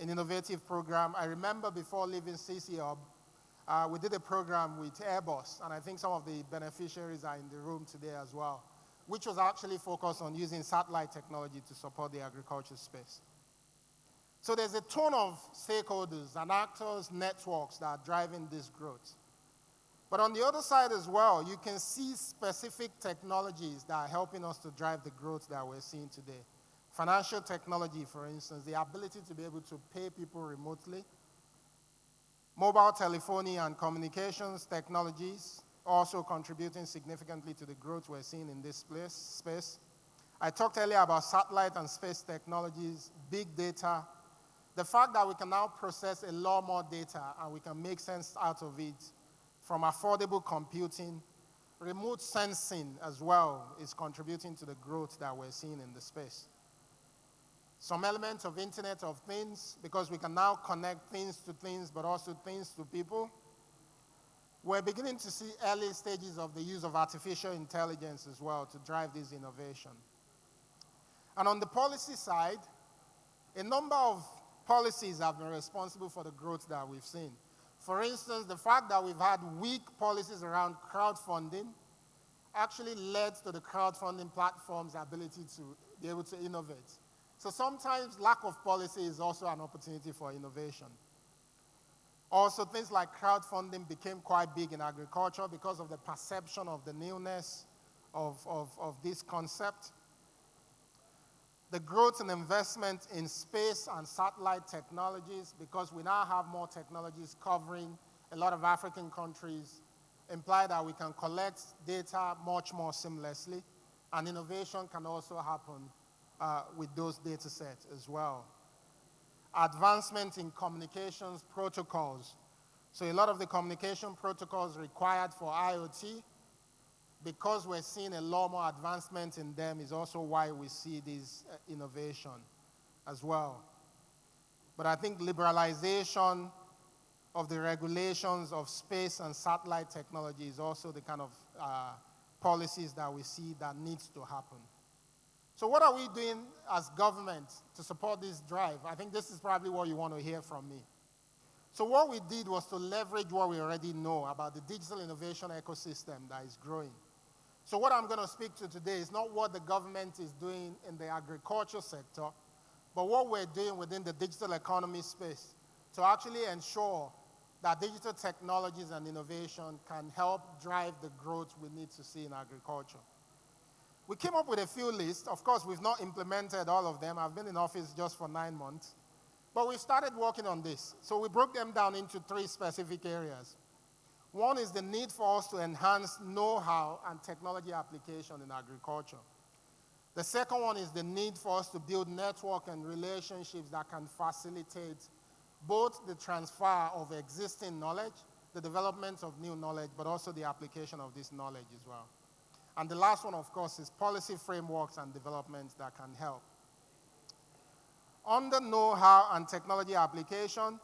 an innovative program. I remember before leaving CC Hub, we did a program with Airbus, and I think some of the beneficiaries are in the room today as well, which was actually focused on using satellite technology to support the agriculture space. So there's a ton of stakeholders and actors, networks that are driving this growth. But on the other side as well, you can see specific technologies that are helping us to drive the growth that we're seeing today. Financial technology, for instance, the ability to be able to pay people remotely. Mobile telephony and communications technologies also contributing significantly to the growth we're seeing in this space. I talked earlier about satellite and space technologies, big data. The fact that we can now process a lot more data and we can make sense out of it, from affordable computing, remote sensing as well is contributing to the growth that we're seeing in the space. Some elements of Internet of Things, because we can now connect things to things, but also things to people. We're beginning to see early stages of the use of artificial intelligence as well to drive this innovation. And on the policy side, a number of policies have been responsible for the growth that we've seen. For instance, the fact that we've had weak policies around crowdfunding actually led to the crowdfunding platform's ability to be able to innovate. So sometimes lack of policy is also an opportunity for innovation. Also, things like crowdfunding became quite big in agriculture because of the perception of the newness of this concept. The growth and investment in space and satellite technologies, because we now have more technologies covering a lot of African countries, imply that we can collect data much more seamlessly, and innovation can also happen with those data sets as well. Advancement in communications protocols. So a lot of the communication protocols required for IoT, because we're seeing a lot more advancement in them, is also why we see this innovation as well. But I think liberalization of the regulations of space and satellite technology is also the kind of policies that we see that needs to happen. So what are we doing as government to support this drive? I think this is probably what you want to hear from me. So what we did was to leverage what we already know about the digital innovation ecosystem that is growing. So what I'm going to speak to today is not what the government is doing in the agriculture sector, but what we're doing within the digital economy space to actually ensure that digital technologies and innovation can help drive the growth we need to see in agriculture. We came up with a few lists. Of course, we've not implemented all of them. I've been in office just for 9 months. But we started working on this. So we broke them down into 3 specific areas. One is the need for us to enhance know-how and technology application in agriculture. The second one is the need for us to build network and relationships that can facilitate both the transfer of existing knowledge, the development of new knowledge, but also the application of this knowledge as well. And the last one, of course, is policy frameworks and developments that can help. On the know-how and technology application,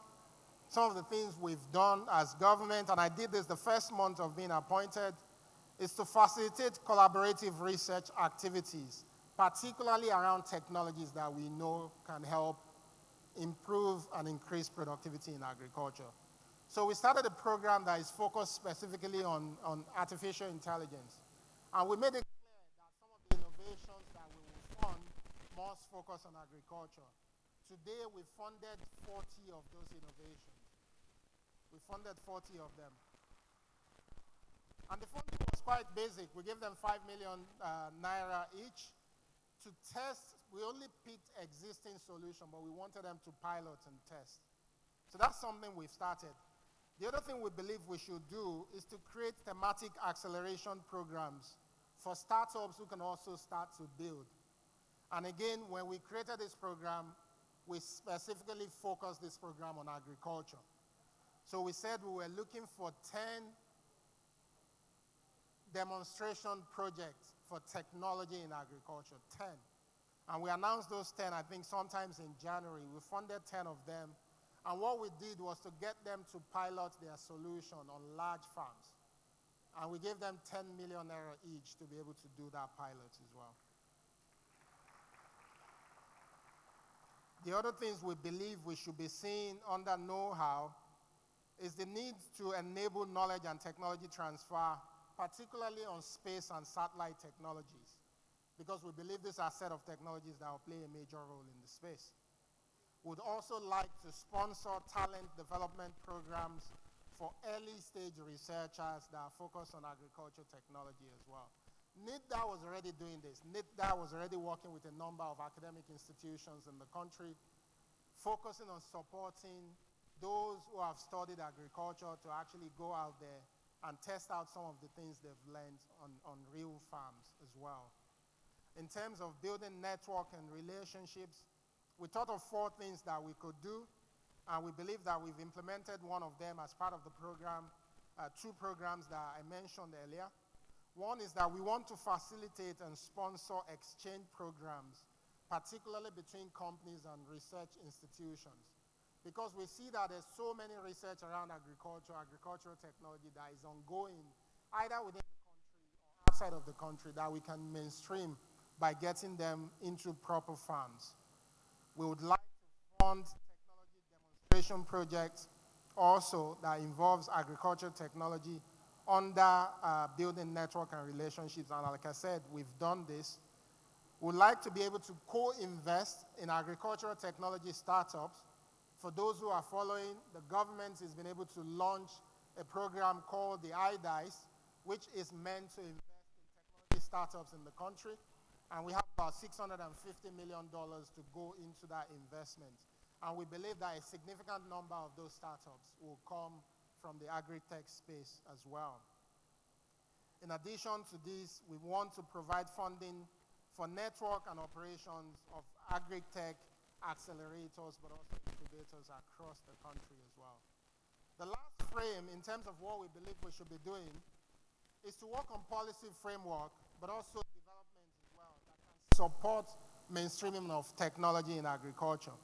some of the things we've done as government, and I did this the first month of being appointed, is to facilitate collaborative research activities, particularly around technologies that we know can help improve and increase productivity in agriculture. So we started a program that is focused specifically on artificial intelligence. And we made it clear that some of the innovations that we will fund must focus on agriculture. Today, we funded 40 of those innovations. We funded 40 of them. And the funding was quite basic. We gave them 5 million naira each to test. We only picked existing solutions, but we wanted them to pilot and test. So that's something we've started. The other thing we believe we should do is to create thematic acceleration programs for startups who can also start to build. And again, when we created this program, we specifically focused this program on agriculture. So we said we were looking for 10 demonstration projects for technology in agriculture, 10. And we announced those 10, I think, sometimes in January. We funded 10 of them. And what we did was to get them to pilot their solution on large farms. And we gave them 10 million naira each to be able to do that pilot as well. The other things we believe we should be seeing under know-how is the need to enable knowledge and technology transfer, particularly on space and satellite technologies, because we believe these are a set of technologies that will play a major role in the space. We'd also like to sponsor talent development programs for early-stage researchers that are focused on agriculture technology as well. NIDDA was already doing this. NIDDA was already working with a number of academic institutions in the country, focusing on supporting those who have studied agriculture to actually go out there and test out some of the things they've learned on real farms as well. In terms of building network and relationships, we thought of 4 things that we could do, and we believe that we've implemented one of them as part of the program, 2 programs that I mentioned earlier. One is that we want to facilitate and sponsor exchange programs, particularly between companies and research institutions, because we see that there's so many research around agriculture, agricultural technology that is ongoing, either within the country or outside of the country, that we can mainstream by getting them into proper farms. We would like to fund technology demonstration projects also that involves agriculture technology under building network and relationships. And like I said, we've done this. We'd like to be able to co-invest in agricultural technology startups. For those who are following, the government has been able to launch a program called the iDice, which is meant to invest in technology startups in the country. And we have about $650 million to go into that investment. And we believe that a significant number of those startups will come from the agri-tech space as well. In addition to this, we want to provide funding for network and operations of agri-tech accelerators, but also incubators across the country as well. The last frame, in terms of what we believe we should be doing, is to work on policy framework, but also development as well, that can support mainstreaming of technology in agriculture.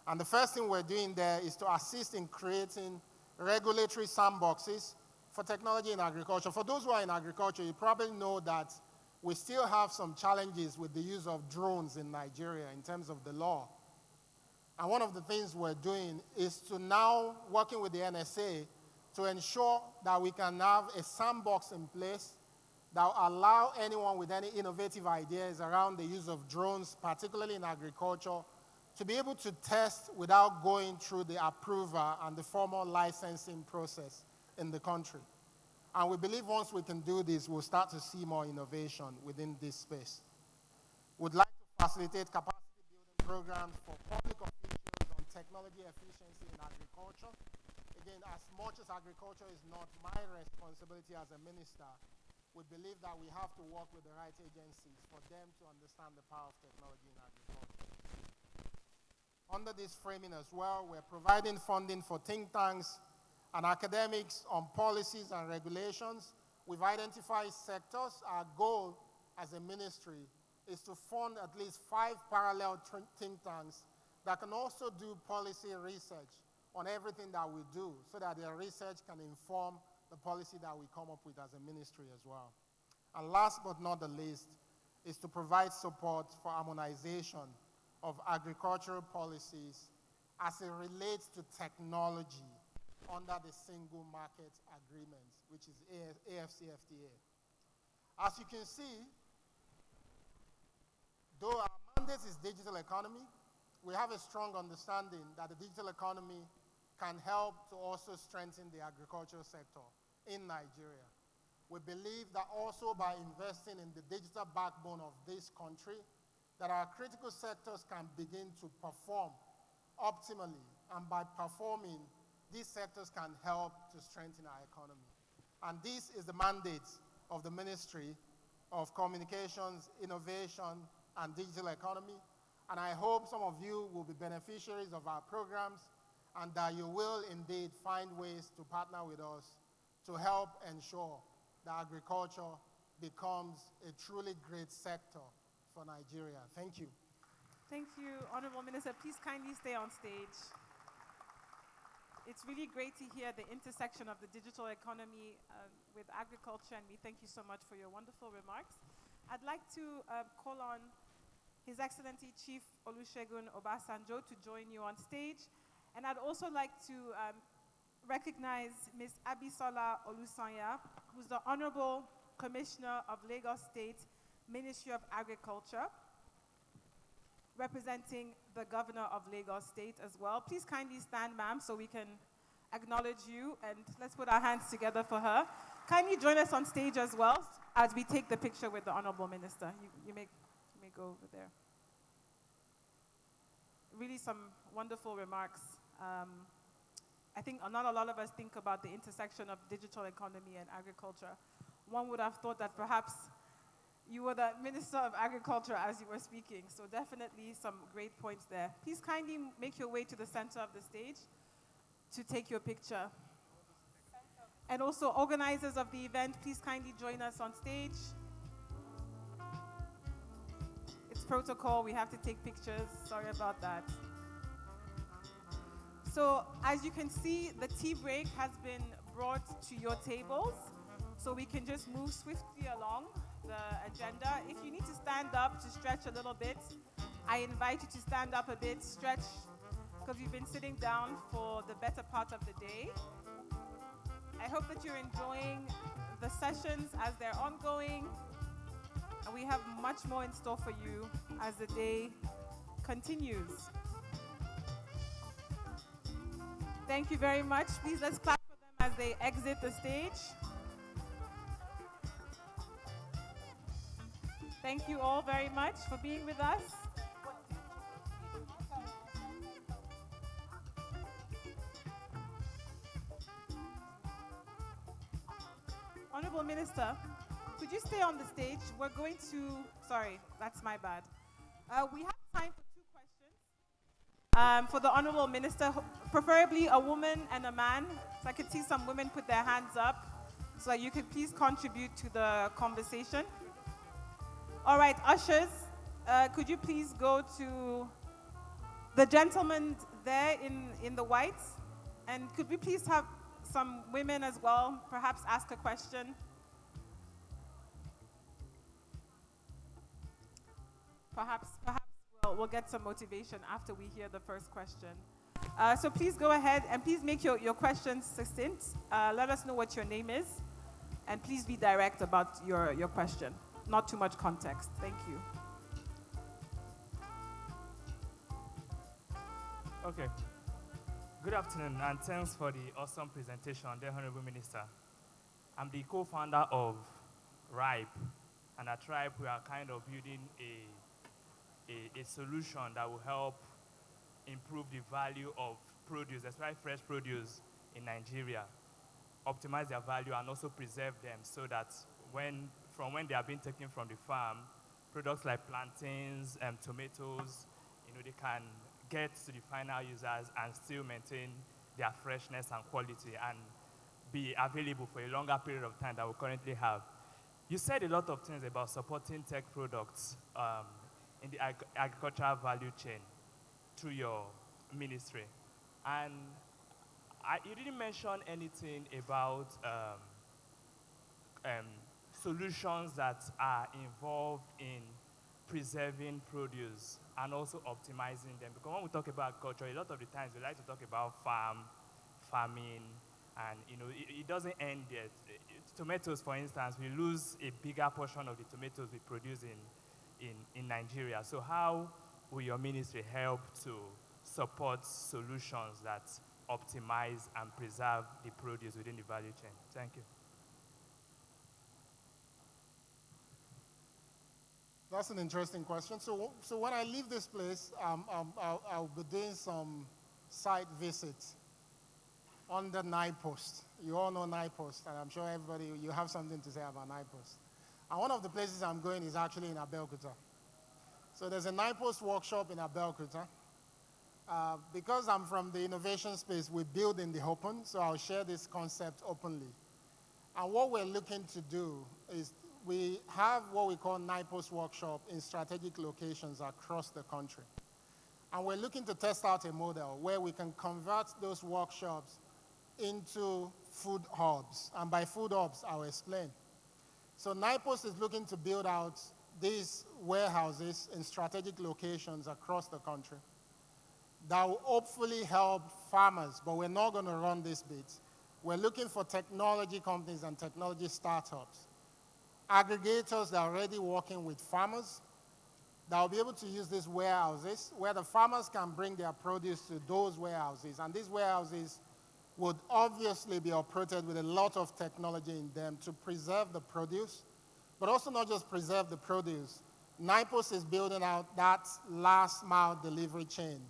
And the first thing we're doing there is to assist in creating regulatory sandboxes for technology in agriculture. For those who are in agriculture, you probably know that we still have some challenges with the use of drones in Nigeria in terms of the law. And one of the things we're doing is to now, working with the NSA, to ensure that we can have a sandbox in place that will allow anyone with any innovative ideas around the use of drones, particularly in agriculture, to be able to test without going through the approval and the formal licensing process in the country. And we believe once we can do this, we'll start to see more innovation within this space. We'd like to facilitate capacity building programs for public officials on technology efficiency in agriculture. Again, as much as agriculture is not my responsibility as a minister, we believe that we have to work with the right agencies for them to understand the power of technology in agriculture. Under this framing as well, we're providing funding for think tanks and academics on policies and regulations. We've identified sectors. Our goal as a ministry is to fund at least 5 parallel think tanks that can also do policy research on everything that we do so that their research can inform the policy that we come up with as a ministry as well. And last but not the least is to provide support for harmonization of agricultural policies as it relates to technology under the Single Market Agreement, which is AFCFTA. As you can see, though our mandate is digital economy, we have a strong understanding that the digital economy can help to also strengthen the agricultural sector in Nigeria. We believe that also by investing in the digital backbone of this country, that our critical sectors can begin to perform optimally, and by performing, these sectors can help to strengthen our economy. And this is the mandate of the Ministry of Communications, Innovation, and Digital Economy. And I hope some of you will be beneficiaries of our programs and that you will indeed find ways to partner with us to help ensure that agriculture becomes a truly great sector for Nigeria. Thank you. Thank you, Honorable Minister. Please kindly stay on stage. It's really great to hear the intersection of the digital economy with agriculture, and we thank you so much for your wonderful remarks. I'd like to call on His Excellency Chief Olusegun Obasanjo to join you on stage. And I'd also like to recognize Ms. Abisola Olusanya, who's the Honorable Commissioner of Lagos State Ministry of Agriculture, representing the Governor of Lagos State as well. Please kindly stand, ma'am, so we can acknowledge you, and let's put our hands together for her. Kindly join us on stage as well as we take the picture with the Honorable Minister. You may go over there. Really some wonderful remarks. I think not a lot of us think about the intersection of digital economy and agriculture. One would have thought that perhaps you were the Minister of Agriculture as you were speaking, so definitely some great points there. Please kindly make your way to the center of the stage to take your picture. And also organizers of the event, please kindly join us on stage. It's protocol, we have to take pictures, sorry about that. So as you can see, the tea break has been brought to your tables, so we can just move swiftly along the agenda. If you need to stand up to stretch a little bit, I invite you to stand up a bit, stretch, because you've been sitting down for the better part of the day. I hope that you're enjoying the sessions as they're ongoing, and we have much more in store for you as the day continues. Thank you very much. Please let's clap for them as they exit the stage. Thank you all very much for being with us. Honorable Minister, could you stay on the stage? We're going to, sorry, that's my bad. We have time for 2 questions. For the Honorable Minister, preferably a woman and a man. So I could see some women put their hands up. So you could please contribute to the conversation. All right, ushers, could you please go to the gentleman there in the white? And could we please have some women as well, perhaps ask a question? Perhaps we'll get some motivation after we hear the first question. So please go ahead and please make your questions succinct. Let us know what your name is, and please be direct about your question. Not too much context. Thank you. Okay. Good afternoon, and thanks for the awesome presentation, the Honorable Minister. I'm the co-founder of RIPE, and at RIPE we are kind of building a solution that will help improve the value of produce, especially fresh produce in Nigeria, optimize their value and also preserve them so that from when they are being taken from the farm, products like plantains and tomatoes, they can get to the final users and still maintain their freshness and quality and be available for a longer period of time that we currently have. You said a lot of things about supporting tech products in the agricultural value chain through your ministry. And you didn't mention anything about solutions that are involved in preserving produce and also optimizing them. Because when we talk about agriculture, a lot of the times we like to talk about farming, and it doesn't end yet. Tomatoes, for instance, we lose a bigger portion of the tomatoes we produce in Nigeria. So how will your ministry help to support solutions that optimize and preserve the produce within the value chain? Thank you. That's an interesting question. So when I leave this place, I'll be doing some site visits on the NIPOST. You all know NIPOST, and I'm sure everybody, you have something to say about NIPOST. And one of the places I'm going is actually in Abeokuta. So there's a NIPOST workshop in Abeokuta. Because I'm from the innovation space, we build in the open, so I'll share this concept openly. And what we're looking to do is we have what we call NIPOST workshop in strategic locations across the country. And we're looking to test out a model where we can convert those workshops into food hubs. And by food hubs, I'll explain. So NIPOST is looking to build out these warehouses in strategic locations across the country that will hopefully help farmers, but we're not going to run this bit. We're looking for technology companies and technology startups, aggregators that are already working with farmers that will be able to use these warehouses where the farmers can bring their produce to those warehouses. And these warehouses would obviously be operated with a lot of technology in them to preserve the produce, but also not just preserve the produce. NIPOST is building out that last mile delivery chain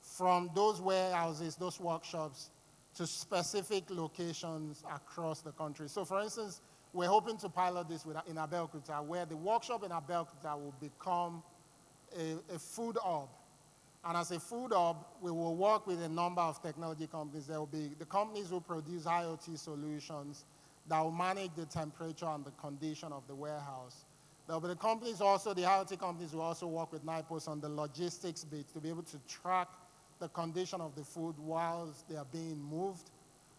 from those warehouses, those workshops, to specific locations across the country. So for instance, we're hoping to pilot this in Abeokuta, where the workshop in Abeokuta will become a food hub. And as a food hub, we will work with a number of technology companies. There will be the companies who produce IoT solutions that will manage the temperature and the condition of the warehouse. There will be the companies also, the IoT companies will also work with NIPOST on the logistics bit to be able to track the condition of the food whilst they are being moved.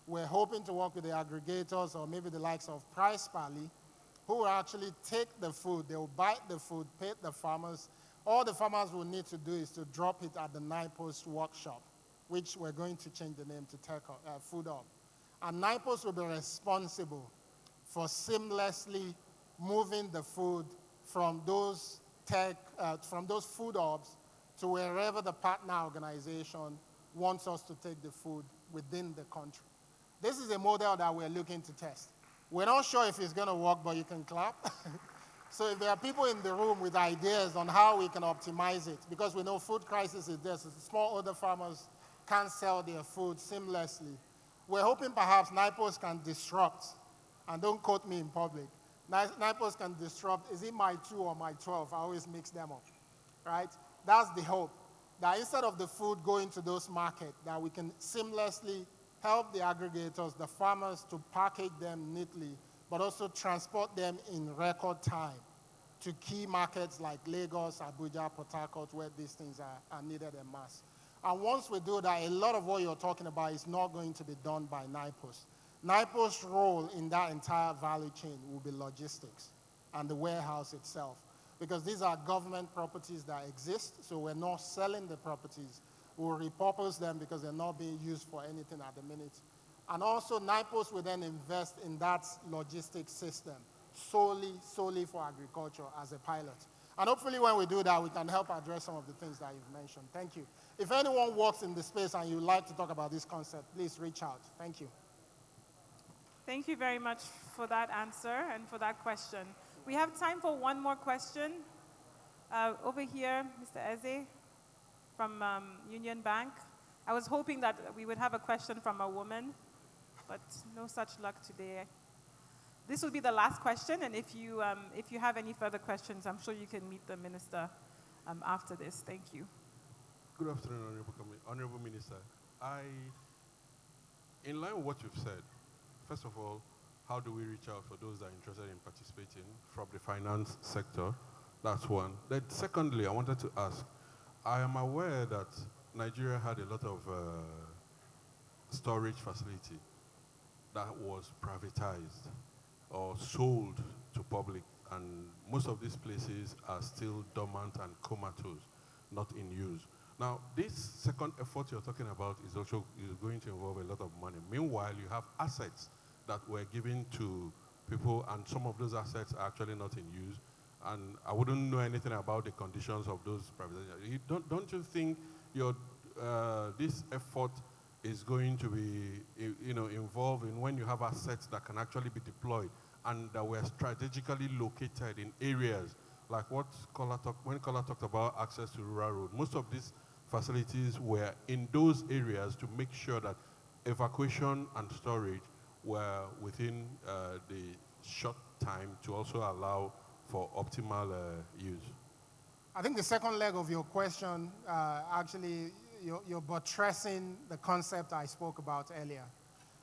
We're hoping to work with the aggregators or maybe the likes of Price Pally, who will actually take the food, they will buy the food, pay the farmers. All the farmers will need to do is to drop it at the NIPOST workshop, which we're going to change the name to Food Hub. And NIPOST will be responsible for seamlessly moving the food from those food hubs to wherever the partner organization wants us to take the food within the country. This is a model that we're looking to test. We're not sure if it's going to work, but you can clap. So if there are people in the room with ideas on how we can optimize it, because we know food crisis is there, so smallholder farmers can't sell their food seamlessly. We're hoping perhaps NIPOST can disrupt, and don't quote me in public, NIPOST can disrupt, is it my 2 or my 12? I always mix them up, right? That's the hope, that instead of the food going to those markets, that we can seamlessly help the aggregators, the farmers, to package them neatly, but also transport them in record time to key markets like Lagos, Abuja, Port Harcourt, where these things are needed en masse. And once we do that, a lot of what you're talking about is not going to be done by NIPOST. NIPOST's role in that entire value chain will be logistics and the warehouse itself, because these are government properties that exist, so we're not selling the properties. We'll repurpose them because they're not being used for anything at the minute. And also, NIPOST will then invest in that logistics system solely for agriculture as a pilot. And hopefully when we do that, we can help address some of the things that you've mentioned. Thank you. If anyone works in the space and you'd like to talk about this concept, please reach out. Thank you. Thank you very much for that answer and for that question. We have time for one more question. Over here, Mr. Eze from Union Bank. I was hoping that we would have a question from a woman, but no such luck today. this will be the last question, and if you have any further questions, I'm sure you can meet the minister after this. Thank you. Good afternoon, Honorable Minister. In line with what you've said, first of all, how do we reach out for those that are interested in participating from the finance sector? That's one. Then secondly, I wanted to ask, I am aware that Nigeria had a lot of storage facility that was privatized or sold to public, and most of these places are still dormant and comatose, not in use. Now, this second effort you're talking about is also going to involve a lot of money. Meanwhile, you have assets that were given to people, and some of those assets are actually not in use. And I wouldn't know anything about the conditions of those privatizations. Don't you think this effort is going to be, involved in when you have assets that can actually be deployed and that were strategically located in areas like when Kola talked about access to rural road? Most of these facilities were in those areas to make sure that evacuation and storage were within the short time to also allow for optimal use. I think the second leg of your question, actually, you're buttressing the concept I spoke about earlier.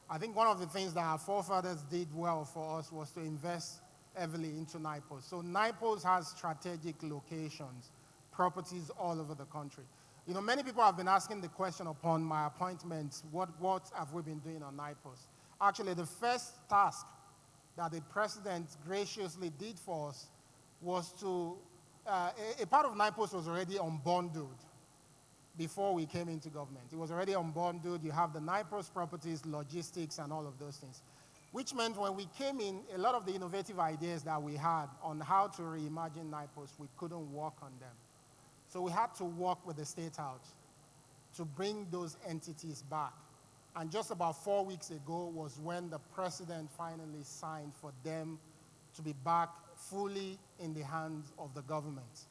I think one of the things that our forefathers did well for us was to invest heavily into NIPOS. So NIPOS has strategic locations, properties all over the country. Many people have been asking the question upon my appointment, what have we been doing on NIPOS? Actually, the first task that the president graciously did for us was to, a part of NIPOS was already unbundled before we came into government. It was already unbundled. You have the NIPOS properties, logistics, and all of those things, which meant when we came in, a lot of the innovative ideas that we had on how to reimagine NIPOS, we couldn't work on them. So we had to work with the State House to bring those entities back. And just about 4 weeks ago was when the president finally signed for them to be back fully in the hands of the government.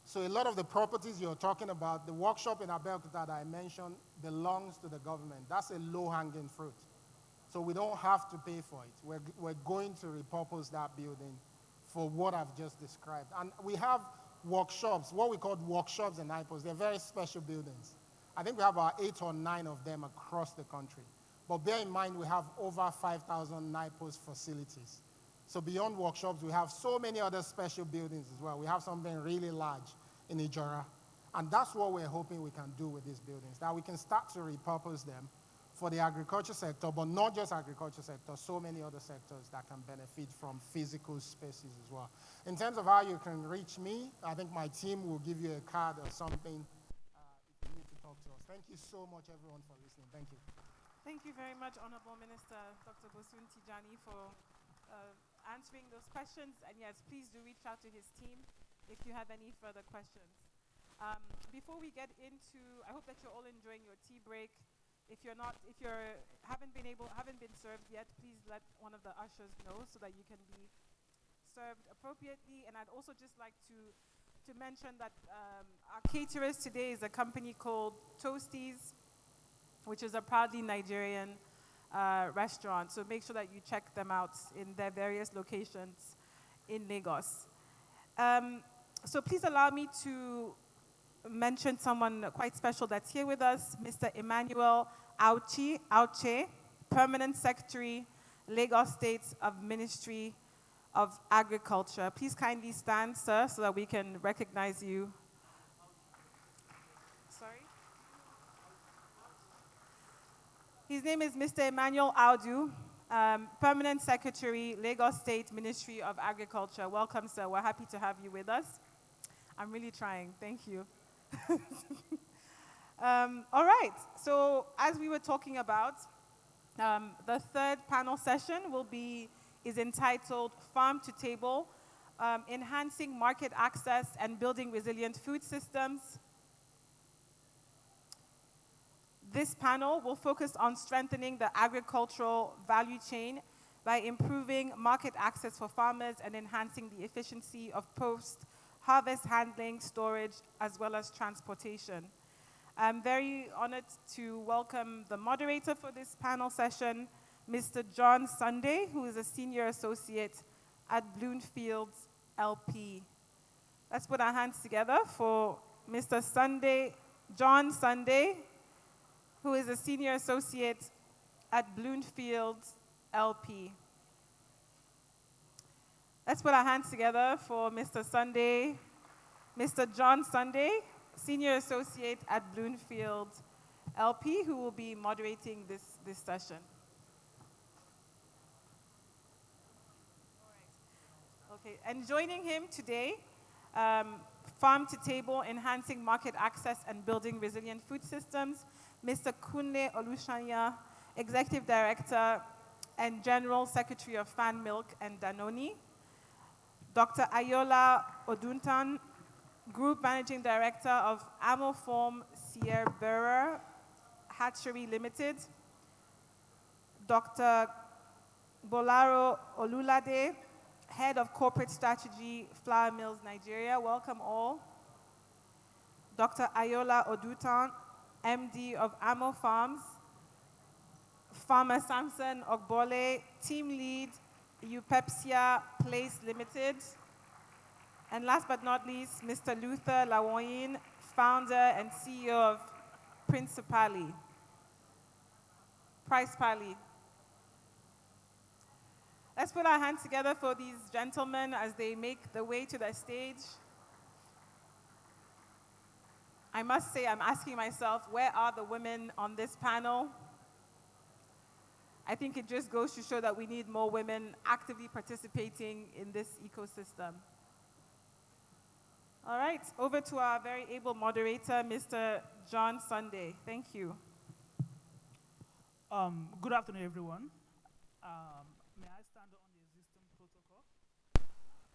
So a lot of the properties you're talking about, the workshop in Abeokuta that I mentioned belongs to the government. That's a low-hanging fruit. So we don't have to pay for it. We're going to repurpose that building for what I've just described. And we have workshops, what we call workshops in NIPOS. They're very special buildings. I think we have about 8 or 9 of them across the country. But bear in mind, we have over 5,000 NIPOS facilities. So beyond workshops, we have so many other special buildings as well. We have something really large in Ijora. And that's what we're hoping we can do with these buildings, that we can start to repurpose them for the agriculture sector, but not just agriculture sector, so many other sectors that can benefit from physical spaces as well. In terms of how you can reach me, I think my team will give you a card or something if you need to talk to us. Thank you so much, everyone, for listening. Thank you. Thank you very much, Honorable Minister Dr. Bosun Tijani, for answering those questions. And yes, please do reach out to his team if you have any further questions. Before we get into, I hope that you're all enjoying your tea break. If you haven't been served yet, please let one of the ushers know so that you can be served appropriately. And I'd also just like to mention that our caterers today is a company called Toasties, which is a proudly Nigerian restaurant. So make sure that you check them out in their various locations in Lagos. So please allow me to mention someone quite special that's here with us, Mr. Emmanuel Auche, Permanent Secretary, Lagos State of Ministry of Agriculture. Please kindly stand, sir, so that we can recognize you. Sorry? His name is Mr. Emmanuel Audu, Permanent Secretary, Lagos State Ministry of Agriculture. Welcome, sir. We're happy to have you with us. I'm really trying. Thank you. All right. So as we were talking about, the third panel session is entitled Farm to Table, Enhancing Market Access and Building Resilient Food Systems. This panel will focus on strengthening the agricultural value chain by improving market access for farmers and enhancing the efficiency of post-harvest handling, storage, as well as transportation. I'm very honored to welcome the moderator for this panel session, Mr. John Sunday, who is a senior associate at Bloomfield LP. Let's put our hands together for Mr. Sunday, John Sunday, who is a senior associate at Bloomfield LP. Let's put our hands together for Mr. Sunday, Mr. John Sunday, senior associate at Bloomfield LP, who will be moderating this session. Okay, and joining him today, Farm to Table, Enhancing Market Access and Building Resilient Food Systems, Mr. Kunle Olushanya, Executive Director and General Secretary of Fan Milk and Danone, Dr. Ayola Oduntan, Group Managing Director of Amoform Sierra Hatchery Limited, Dr. Bolaro Olulade, Head of Corporate Strategy, Flour Mills, Nigeria. Welcome all. Dr. Ayola Odutan, MD of Amo Farms. Farmer Samson Ogbole, Team Lead, Eupepsia Place Limited. And last but not least, Mr. Luther Lawoyin, Founder and CEO of Principali. Price Pali. Let's put our hands together for these gentlemen as they make the way to the stage. I must say, I'm asking myself, where are the women on this panel? I think it just goes to show that we need more women actively participating in this ecosystem. All right, over to our very able moderator, Mr. John Sunday. Thank you. Good afternoon, everyone. May I stand on the existing protocol?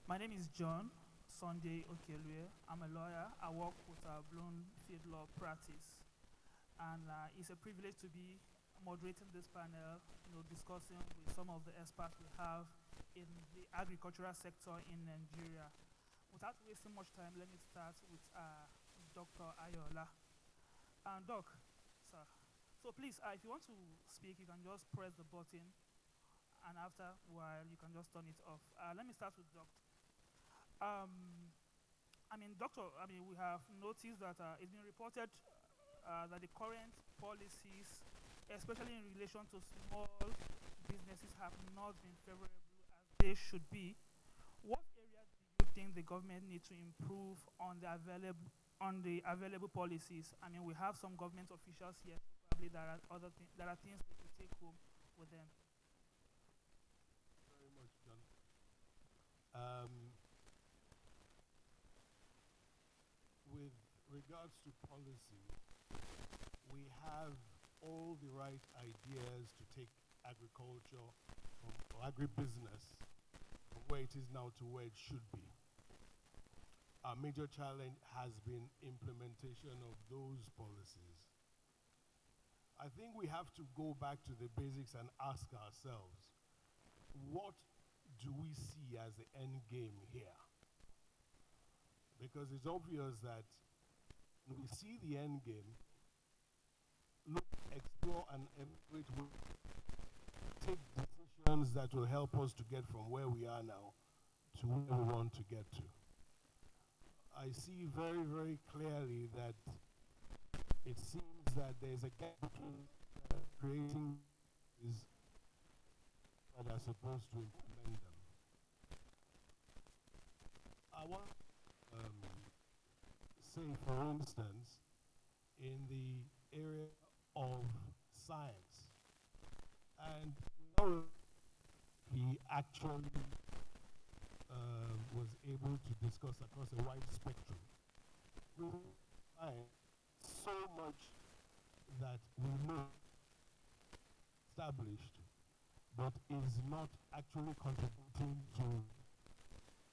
My name is John Sunday Okelue. I'm a lawyer. I work with Bloomfield Law Practice. And it's a privilege to be moderating this panel, discussing with some of the experts we have in the agricultural sector in Nigeria. Without wasting much time, let me start with Dr. Ayola. Doc, sir, so please, if you want to speak, you can just press the button, and after a while, you can just turn it off. Let me start with Doctor. Doctor, we have noticed that it's been reported that the current policies, especially in relation to small businesses, have not been favorable as they should be. What areas do you think the government needs to improve on the available policies? We have some government officials here, so probably there are things we could take home with them. Very much, John. With regards to policy, we have all the right ideas to take agriculture or agribusiness from where it is now to where it should be. Our major challenge has been implementation of those policies. I think we have to go back to the basics and ask ourselves, what do we see as the end game here? Because it's obvious that when we see the end game, look, explore and evaluate, take decisions that will help us to get from where we are now to where we want to get to. I see very, very clearly that it seems that there's a gap between creating is that are supposed to implement them. I want say, for instance, in the area of science, and he actually was able to discuss across a wide spectrum. So much that we know established, but is not actually contributing to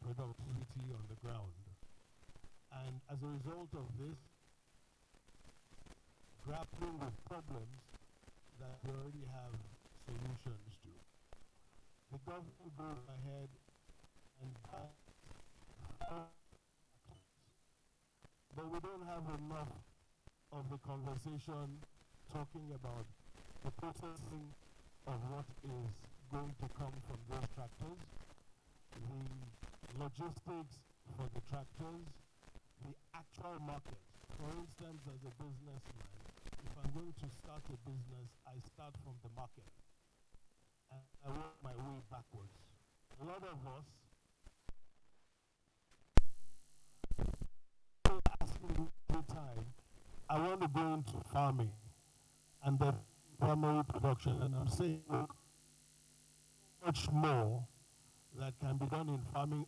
productivity on the ground. And as a result of this, grappling with problems that we already have solutions to. The government goes ahead and but we don't have enough of the conversation talking about the processing of what is going to come from those tractors, the logistics for the tractors, the actual market. For instance, as a businessman, if I'm going to start a business, I start from the market and I work my way backwards. A lot of us ask me every time, I want to go into farming and then primary production, and I'm saying, look, much more that can be done in farming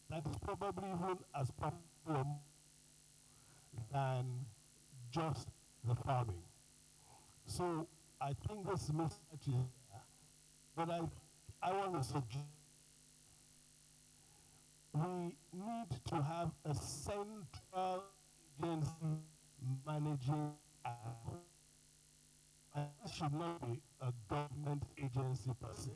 that is probably even as popular than just the farming. So I think this mismatch is there, but I want to suggest we need to have a central agency managing and it should not be a government agency per se.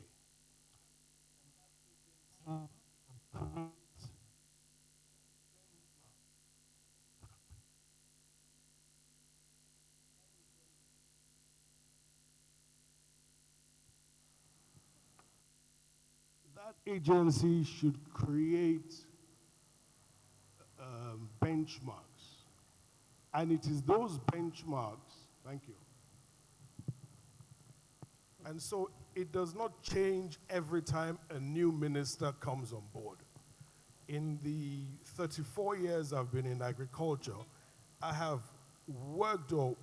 That agency should create benchmarks. And it is those benchmarks, thank you. And so it does not change every time a new minister comes on board. In the 34 years I've been in agriculture, I have worked or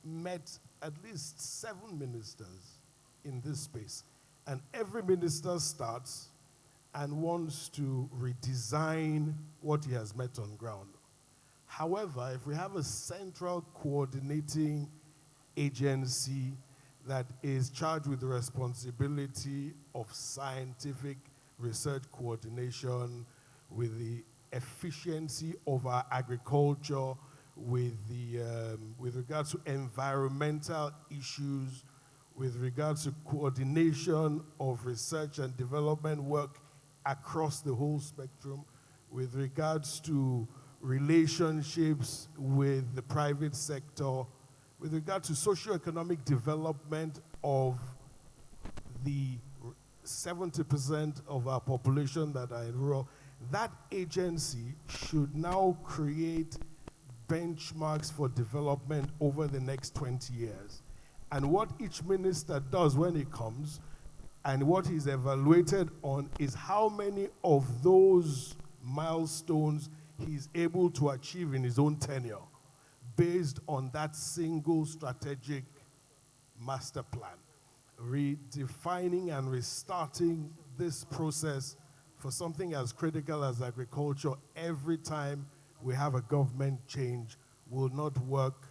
met at least 7 ministers in this space. And every minister starts and wants to redesign what he has met on ground. However, if we have a central coordinating agency that is charged with the responsibility of scientific research coordination, with the efficiency of our agriculture, with regards to environmental issues, with regards to coordination of research and development work across the whole spectrum, with regards to relationships with the private sector, with regard to socio-economic development of the 70% of our population that are in rural, that agency should now create benchmarks for development over the next 20 years. And what each minister does when he comes and what he's evaluated on is how many of those milestones he's able to achieve in his own tenure based on that single strategic master plan. Redefining and restarting this process for something as critical as agriculture every time we have a government change will not work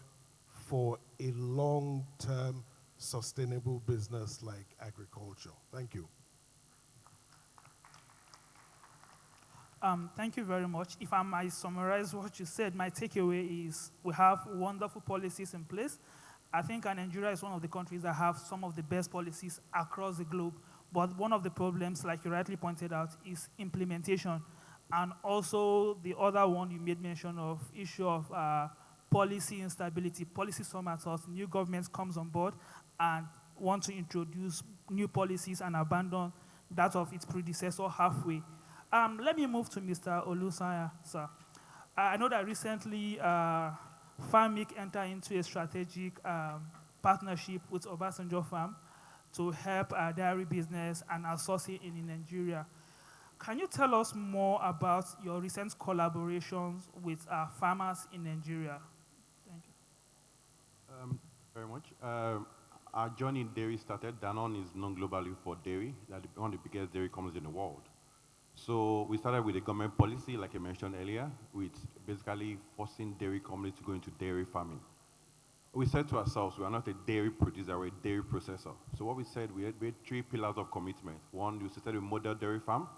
for a long-term sustainable business like agriculture. Thank you. Thank you very much. If I might summarize what you said, my takeaway is we have wonderful policies in place. I think Nigeria is one of the countries that have some of the best policies across the globe. But one of the problems, like you rightly pointed out, is implementation. And also the other one you made mention of, issue of policy instability. Policy somersaults, new governments comes on board and want to introduce new policies and abandon that of its predecessor halfway. Let me move to Mr. Olusanya, sir. I know that recently FARMIC entered into a strategic partnership with Obasanjo Farm to help our dairy business and outsourcing in Nigeria. Can you tell us more about your recent collaborations with farmers in Nigeria? Thank you. Very much. Our journey in dairy started. Danone is known globally for dairy. That's one of the biggest dairy companies in the world. So we started with a government policy, like I mentioned earlier, with basically forcing dairy companies to go into dairy farming. We said to ourselves, we are not a dairy producer, we're a dairy processor. So what we said, we had 3 pillars of commitment. One, we started a model dairy farm,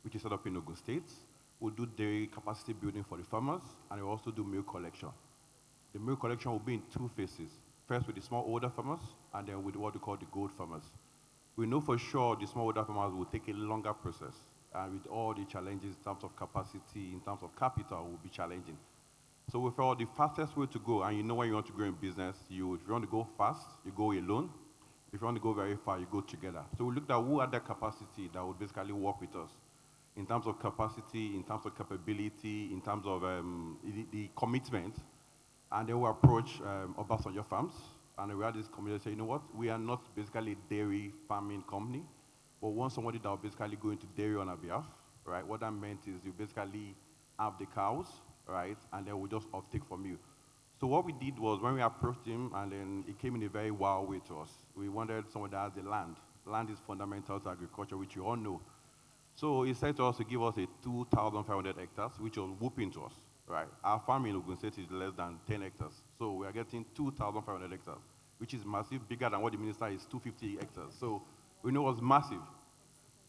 which is set up in Ogun State. We'll do dairy capacity building for the farmers, and we'll also do milk collection. The milk collection will be in 2 phases. First with the smallholder farmers, and then with what we call the gold farmers. We know for sure the smallholder farmers will take a longer process, and with all the challenges in terms of capacity, in terms of capital, will be challenging. So we felt the fastest way to go, and you know when you want to grow in business, if you want to go fast, you go alone. If you want to go very far, you go together. So we looked at who had that capacity that would basically work with us in terms of capacity, in terms of capability, in terms of the commitment. And then we approached Obasanjo Farms, and we had this community say, you know what, we are not basically a dairy farming company, but we want somebody that will basically go into dairy on our behalf, right? What that meant is you basically have the cows, right, and then we just offtake from you. So what we did was when we approached him, and then it came in a very wild way to us. We wanted someone that has the land. Land is fundamental to agriculture, which you all know. So he said to us to give us a 2,500 hectares, which was whooping to us, right? Our farm in Ogun State is less than 10 hectares. So we are getting 2,500 hectares, which is massive, bigger than what the minister is, 250 hectares. So we know it was massive.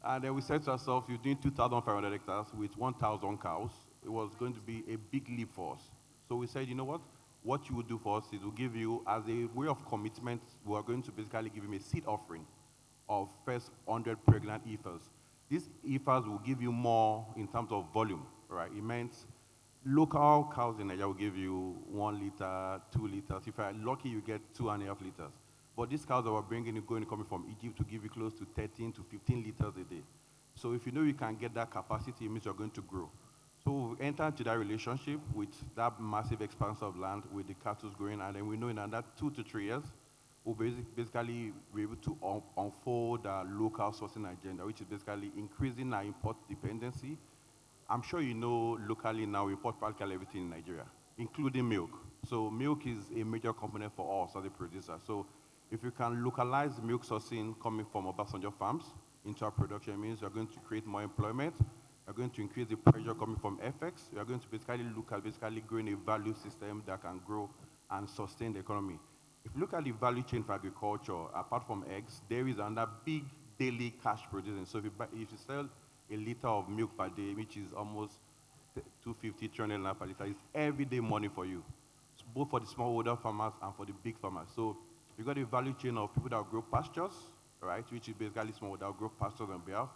And then we said to ourselves, you're doing 2,500 hectares with 1,000 cows. It was going to be a big leap for us. So we said, you know what? What you will do for us is we'll give you, as a way of commitment, we are going to basically give him a seed offering of first 100 pregnant heifers. These heifers will give you more in terms of volume, right? It meant local cows in Nigeria will give you 1 liter, 2 liters. If you're lucky, you get 2.5 liters. But these cows that we're bringing in, coming from Egypt, to give you close to 13 to 15 liters a day. So if you know you can get that capacity, it means you're going to grow. So we enter into that relationship with that massive expanse of land with the cattle growing, and then we know in another 2 to 3 years, we'll basically be able to unfold our local sourcing agenda, which is basically increasing our import dependency. I'm sure you know locally now we import practically everything in Nigeria, including milk. So milk is a major component for us as a producer. So if you can localize milk sourcing coming from Obasanjo farms into our production, it means you're going to create more employment. You're going to increase the pressure coming from FX. You're going to basically look at growing a value system that can grow and sustain the economy. If you look at the value chain for agriculture, apart from eggs, there is another big daily cash producing. So if you sell a liter of milk per day, which is almost 250, 300 naira per liter, it's everyday money for you, so both for the smallholder farmers and for the big farmers. So you've got a value chain of people that grow pastures, right, which is basically small, that grow pastures on behalf.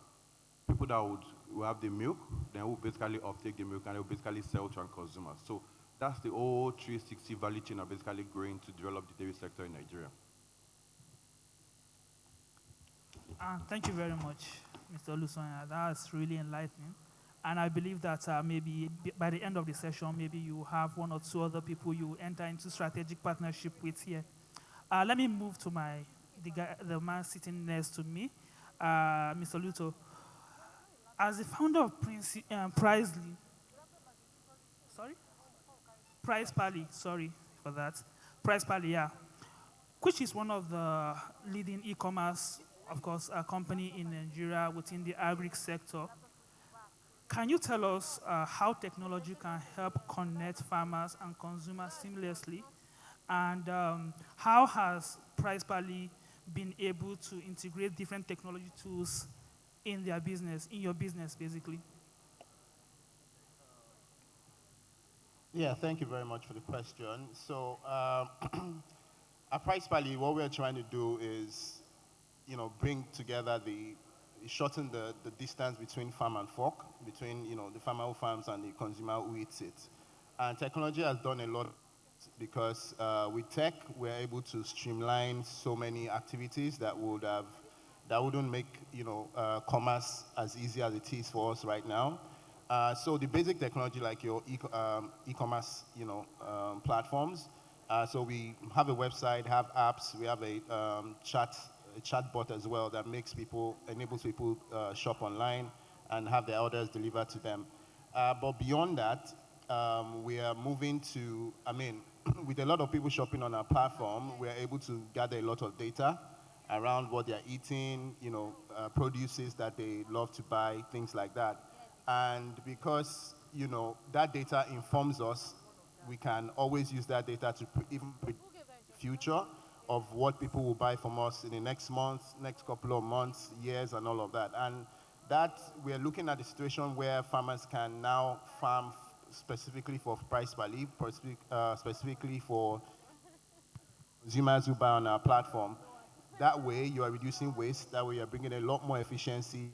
People that will have the milk, then will basically uptake the milk and will basically sell to our consumers. So that's the whole 360 value chain of basically growing to develop the dairy sector in Nigeria. Thank you very much, Mr. Olusonya. That's really enlightening. And I believe that maybe by the end of the session, maybe you have 1 or 2 other people you enter into strategic partnership with here. Let me move to the man sitting next to me, Mr. Luto. As the founder of Price Pally, sorry for that, Price Pally, yeah, which is one of the leading e-commerce, of course, company in Nigeria within the agri sector. Can you tell us how technology can help connect farmers and consumers seamlessly? And how has Price Pally been able to integrate different technology tools in their business, in your business, basically? Yeah, thank you very much for the question. So at Price Pally, what we're trying to do is, bring together shorten the distance between farm and fork, between, the farmer who farms and the consumer who eats it. And technology has done a lot because with tech, we're able to streamline so many activities that wouldn't make commerce as easy as it is for us right now. So the basic technology, like your e-commerce platforms. So we have a website, have apps, we have a chatbot as well that enables people shop online and have their orders delivered to them. But beyond that, we are moving to, with a lot of people shopping on our platform, we are able to gather a lot of data around what they're eating, produces that they love to buy, things like that. And because, that data informs us, we can always use that data to even predict the future of what people will buy from us in the next month, next couple of months, years, and all of that. And that, we're looking at a situation where farmers can now farm specifically for Price Pally, specifically for consumers who buy on our platform. That way, you are reducing waste. That way, you're bringing a lot more efficiency,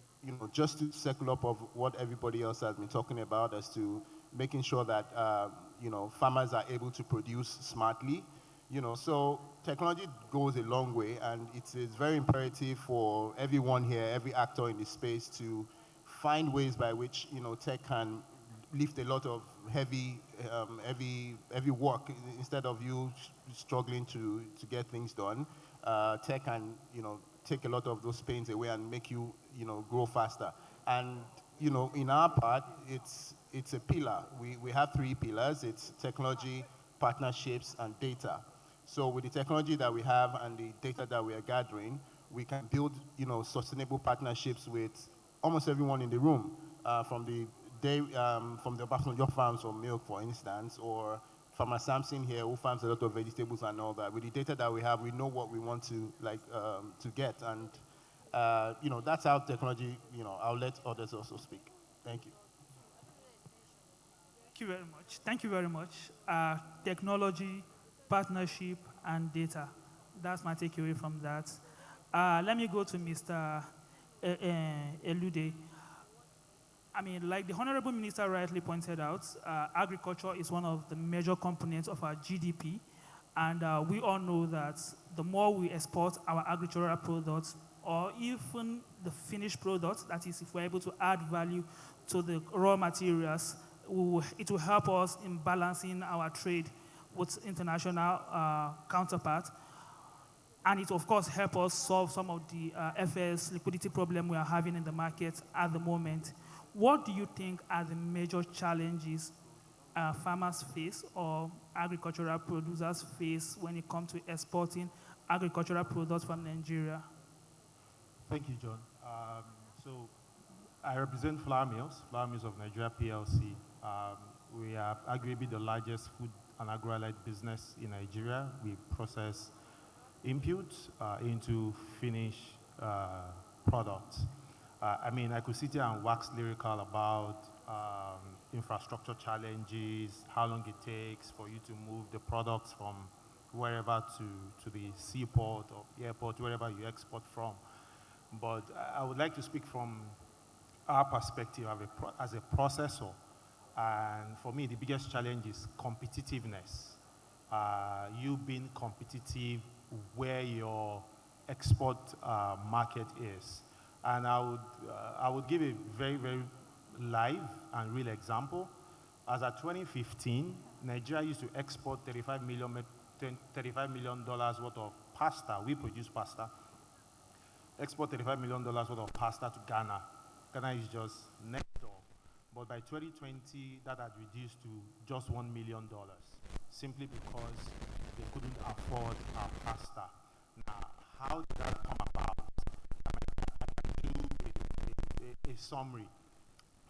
just to circle up of what everybody else has been talking about, as to making sure that, farmers are able to produce smartly. So technology goes a long way, and it is very imperative for everyone here, every actor in this space, to find ways by which tech can lift a lot of heavy work instead of you struggling to get things done. Tech can take a lot of those pains away and make you grow faster. And in our part, it's a pillar. We have three pillars. It's technology, partnerships, and data. So with the technology that we have and the data that we are gathering, we can build sustainable partnerships with almost everyone in the room, from the Obasanjo farms for milk, for instance, or Farmer Samson here, who farms a lot of vegetables and all that. With the data that we have, we know what we want to get, and that's how technology. I'll let others also speak. Thank you. Thank you very much. Thank you very much. Technology, partnership, and data. That's my takeaway from that. Let me go to Mr. Elude. I mean, like the Honorable Minister rightly pointed out, agriculture is one of the major components of our GDP. And we all know that the more we export our agricultural products, or even the finished products, that is, if we're able to add value to the raw materials, it will help us in balancing our trade with international counterparts. And it, of course, help us solve some of the FS liquidity problem we are having in the market at the moment. What do you think are the major challenges farmers face or agricultural producers face when it comes to exporting agricultural products from Nigeria? Thank you, John. So I represent Flour Mills of Nigeria PLC. We are arguably the largest food and agro-allied business in Nigeria. We process inputs into finished products. I mean, I could sit here and wax lyrical about infrastructure challenges, how long it takes for you to move the products from wherever to the seaport or airport, wherever you export from. But I would like to speak from our perspective as a processor. And for me, the biggest challenge is competitiveness. You being competitive where your export market is. And I would give a very, very live and real example. As at 2015, Nigeria used to export $35 million worth of pasta. We produce pasta. Export $35 million worth of pasta to Ghana. Ghana is just next door. But by 2020, that had reduced to just $1 million, simply because they couldn't afford our pasta. Now, how did that come about? I can do a summary.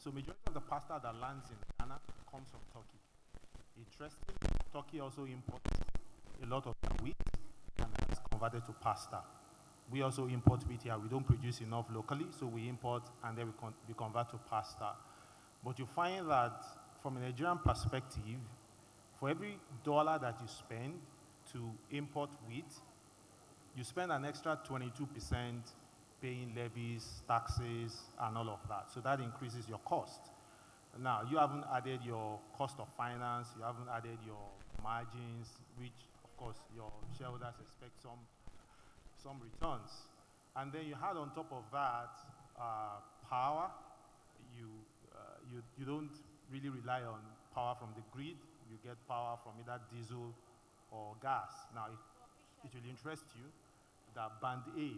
So majority of the pasta that lands in Ghana comes from Turkey. Interesting, Turkey also imports a lot of their wheat, and that's converted to pasta. We also import wheat here. We don't produce enough locally, so we import and then we convert to pasta. But you find that from a Nigerian perspective, for every dollar that you spend to import wheat, you spend an extra 22% paying levies, taxes, and all of that. So that increases your cost. Now, you haven't added your cost of finance, you haven't added your margins, which, of course, your shareholders expect some returns. And then you had on top of that power. You don't really rely on power from the grid. You get power from either diesel or gas. Now, it will interest you that Band A,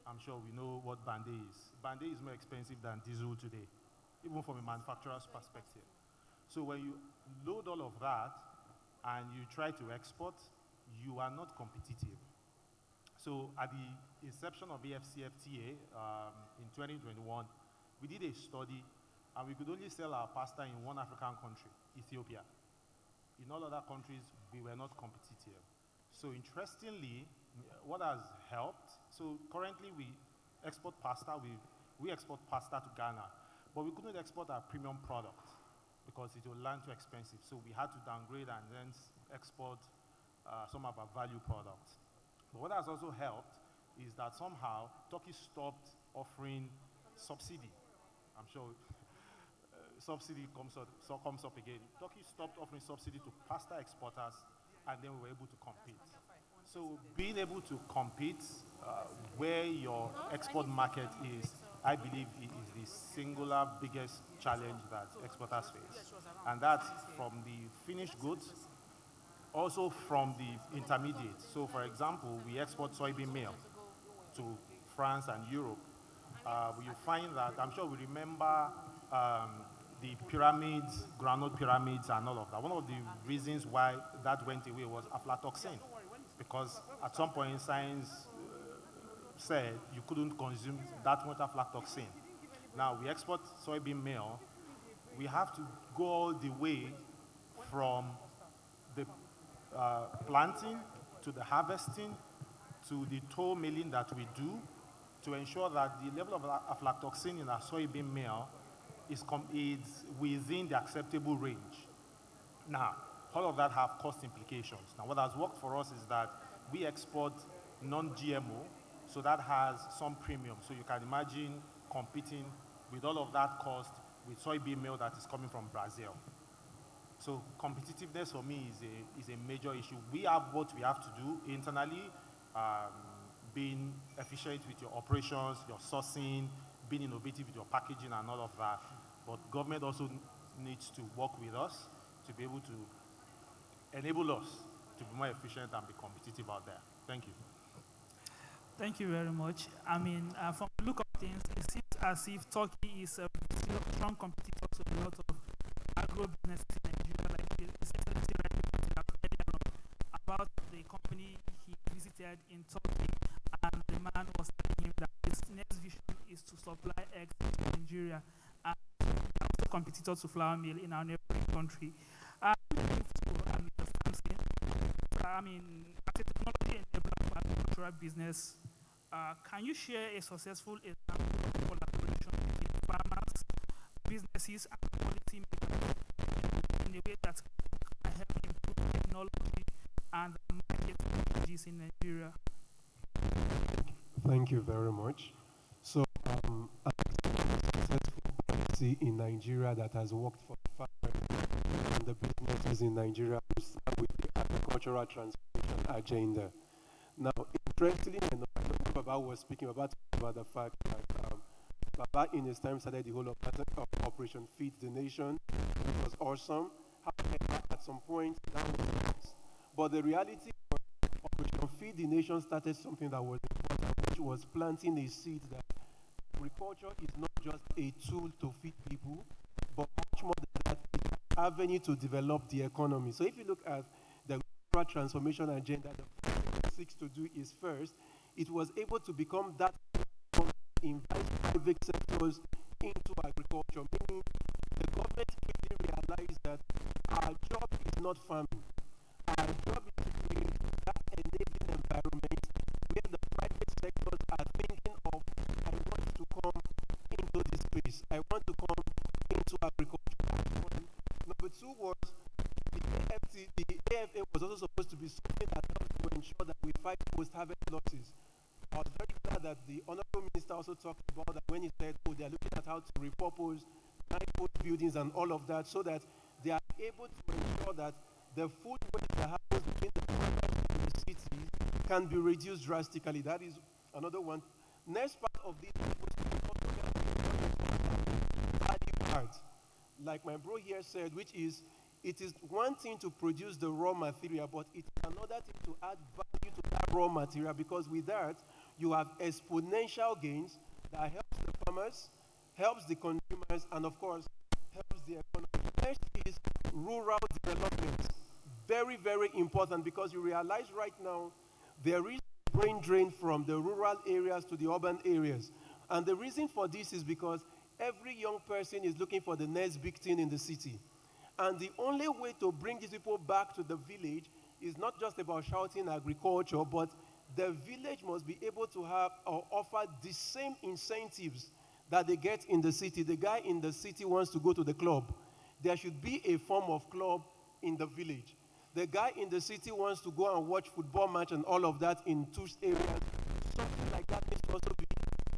I'm sure we know what Band A is. Band A is more expensive than diesel today, even from a manufacturer's perspective. So when you load all of that and you try to export, you are not competitive. So at the inception of AfCFTA in 2021, we did a study, and we could only sell our pasta in one African country, Ethiopia. In all other countries, we were not competitive. So interestingly, what has helped, so currently we export pasta, we export pasta to Ghana, but we couldn't export our premium product because it will land too expensive. So we had to downgrade and then export some of our value products. But what has also helped is that somehow Turkey stopped offering subsidy. I'm sure subsidy comes up again. Turkey stopped offering subsidy to pasta exporters, and then we were able to compete. So being able to compete where your export market is, I believe, is the singular biggest challenge that exporters face. And that's from the finished goods, also from the intermediates. So for example, we export soybean meal to France and Europe. You find that, I'm sure we remember the pyramids, groundnut pyramids and all of that. One of the reasons why that went away was aflatoxin, because at some point science said you couldn't consume that much aflatoxin. Now we export soybean meal. We have to go all the way from the planting to the harvesting to the toll milling that we do to ensure that the level of aflatoxin in our soybean meal is within the acceptable range. Now, all of that have cost implications. Now, what has worked for us is that we export non-GMO, so that has some premium. So you can imagine competing with all of that cost with soybean meal that is coming from Brazil. So competitiveness for me is a major issue. We have what we have to do internally, being efficient with your operations, your sourcing, being innovative with your packaging and all of that. But government also needs to work with us to be able to enable us to be more efficient and be competitive out there. Thank you. Thank you very much. I mean, from the look of things, it seems as if Turkey is a strong competitor to a lot of agro businesses in Nigeria, like the Excellency rightly pointed out earlier on about the company he visited in Turkey, and the man was telling him that his next vision is to supply eggs to Nigeria, and also competitor to flour mill in our neighboring country. Mr. Sampson, I mean, as a technology enabler for agricultural business, can you share a successful example of collaboration between farmers, businesses, and policymakers in a way that can help improve technology and market strategies in Nigeria? Thank you very much. So, a successful policy in Nigeria that has worked for farmers and the businesses in Nigeria will start with the agricultural transformation agenda. Now, interestingly enough, I know Baba was speaking about the fact that Baba in his time started the whole of Operation Feed the Nation. It was awesome. However, at some point, that was lost. But the reality was Operation Feed the Nation started something that was important, which was planting a seed that agriculture is not just a tool to feed people, but much more than that, it's an avenue to develop the economy. So if you look at the agricultural transformation agenda, the first thing it seeks to do is first, it was able to become that invite private sectors into agriculture, meaning the government quickly realized that our job is not farming. Our job is to create that enabling environment where the private sectors are thinking of, I want to come into this space. I want to come into agriculture. Number two was the AFA was also supposed to be something that helps to ensure that we fight post-harvest losses. I was very glad that the Honorable Minister also talked about that when he said, oh, they're looking at how to repurpose 9 old buildings and all of that so that they are able to ensure that the food waste that happens between the farmers and the cities can be reduced drastically. That is another one. Next part of this was to also value add, like my bro here said, which is it is one thing to produce the raw material, but it's another thing to add value to that raw material, because with that, you have exponential gains that helps the farmers, helps the consumers, and of course, helps the economy. Next is rural development. Very, very important, because you realize right now there is brain drain from the rural areas to the urban areas. And the reason for this is because every young person is looking for the next big thing in the city. And the only way to bring these people back to the village is not just about shouting agriculture, but the village must be able to have or offer the same incentives that they get in the city. The guy in the city wants to go to the club. There should be a form of club in the village. The guy in the city wants to go and watch football match and all of that in two areas. Something like that needs to also be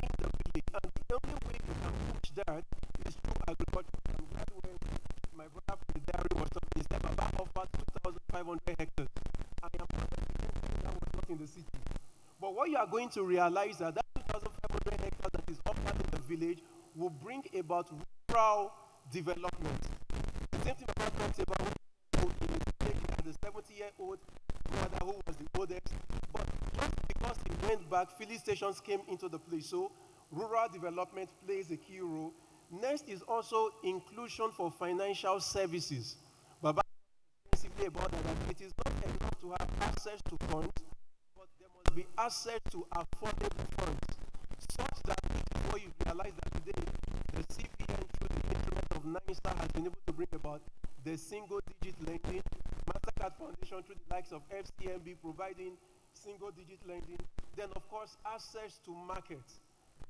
in the village. And the only way you can push that is through agriculture. I'm glad when my brother from the dairy was talking, he said, Baba offered 2,500 hectares. I am 100% that was not not in the city. But what you are going to realize that 2,500 hectares that is offered in the village will bring about rural development. The same thing about talks about the 70-year-old brother who was the oldest. But just because he went back, filling stations came into the place. So rural development plays a key role. Next is also inclusion for financial services. Baba extensively about that it is not enough to have access to funds, but there must be access to affordable funds, such that before you realize that today the CBN through the instrument of NISA has been able to bring about the single-digit lending, MasterCard Foundation through the likes of FCMB providing single-digit lending, then of course access to markets.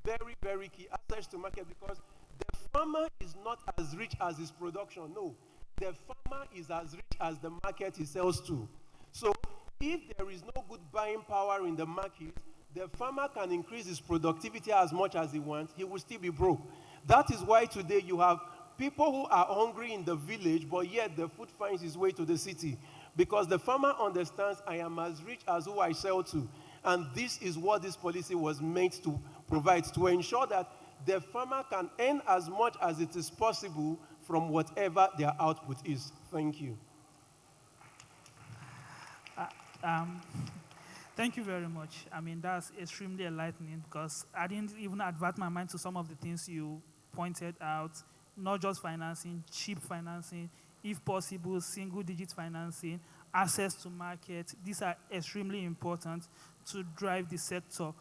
Very, very key, access to market, because the farmer is not as rich as his production. No, the farmer is as rich as the market he sells to. So if there is no good buying power in the market, the farmer can increase his productivity as much as he wants, he will still be broke. That is why today you have people who are hungry in the village, but yet the food finds its way to the city. Because the farmer understands I am as rich as who I sell to. And this is what this policy was meant to provide, to ensure that the farmer can earn as much as it is possible from whatever their output is. Thank you. Thank you very much. I mean, that's extremely enlightening because I didn't even advert my mind to some of the things you pointed out, not just financing, cheap financing, if possible, single-digit financing, access to market. These are extremely important to drive the sector.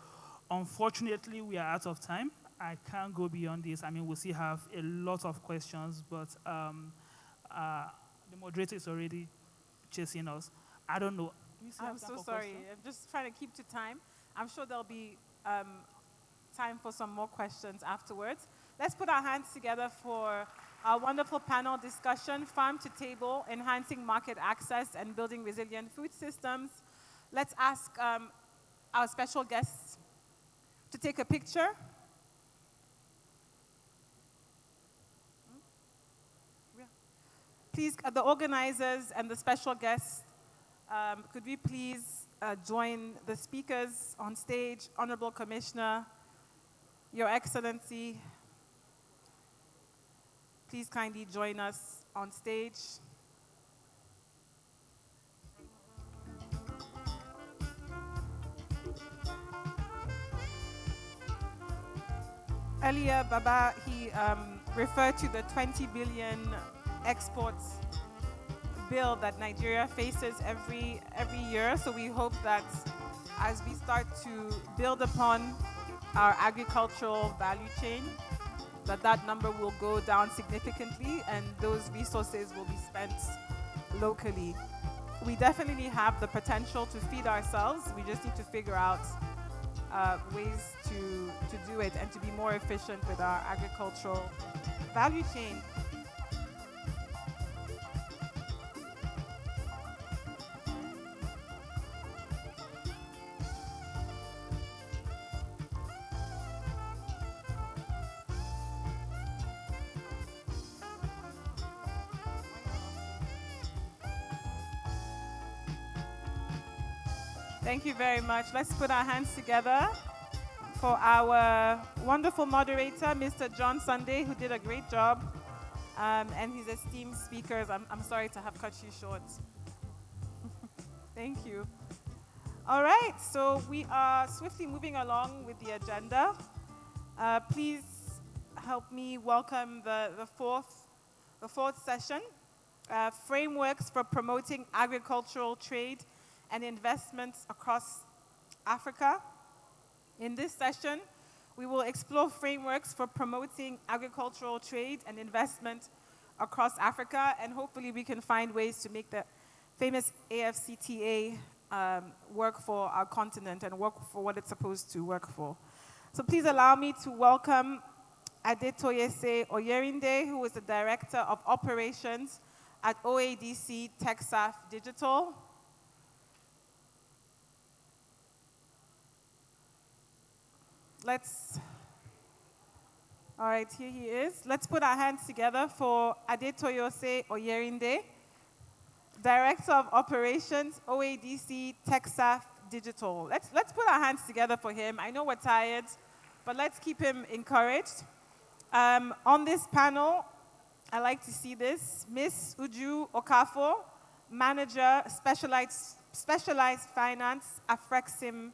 Unfortunately, we are out of time. I can't go beyond this. I mean, we'll still have a lot of questions, but the moderator is already chasing us. I don't know. I'm so sorry. I'm just trying to keep to time. I'm sure there'll be time for some more questions afterwards. Let's put our hands together for our wonderful panel discussion, Farm to Table, Enhancing Market Access and Building Resilient Food Systems. Let's ask our special guests to take a picture. Please, the organizers and the special guests, could we please join the speakers on stage? Honorable Commissioner, Your Excellency, please kindly join us on stage. Earlier, Baba, he referred to the 20 billion exports bill that Nigeria faces every year. So we hope that as we start to build upon our agricultural value chain, that number will go down significantly and those resources will be spent locally. We definitely have the potential to feed ourselves. We just need to figure out ways to do it and to be more efficient with our agricultural value chain. Thank you very much. Let's put our hands together for our wonderful moderator, Mr. John Sunday, who did a great job, and his esteemed speakers. I'm sorry to have cut you short. Thank you. All right, so we are swiftly moving along with the agenda. Please help me welcome the fourth session, Frameworks for Promoting Agricultural Trade and Investments Across Africa. In this session, we will explore frameworks for promoting agricultural trade and investment across Africa, and hopefully we can find ways to make the famous AFCTA work for our continent and work for what it's supposed to work for. So please allow me to welcome Adetoyese Oyerinde, who is the Director of Operations at OADC TechSAF Digital. All right, here he is. Let's put our hands together for Adetoyese Oyerinde, Director of Operations, OADC TechSAF digital. Let's put our hands together for him. I know we're tired, but let's keep him encouraged. On this panel, I like to see this, Miss Uju Okafo, Manager, Specialized Finance, Afrexim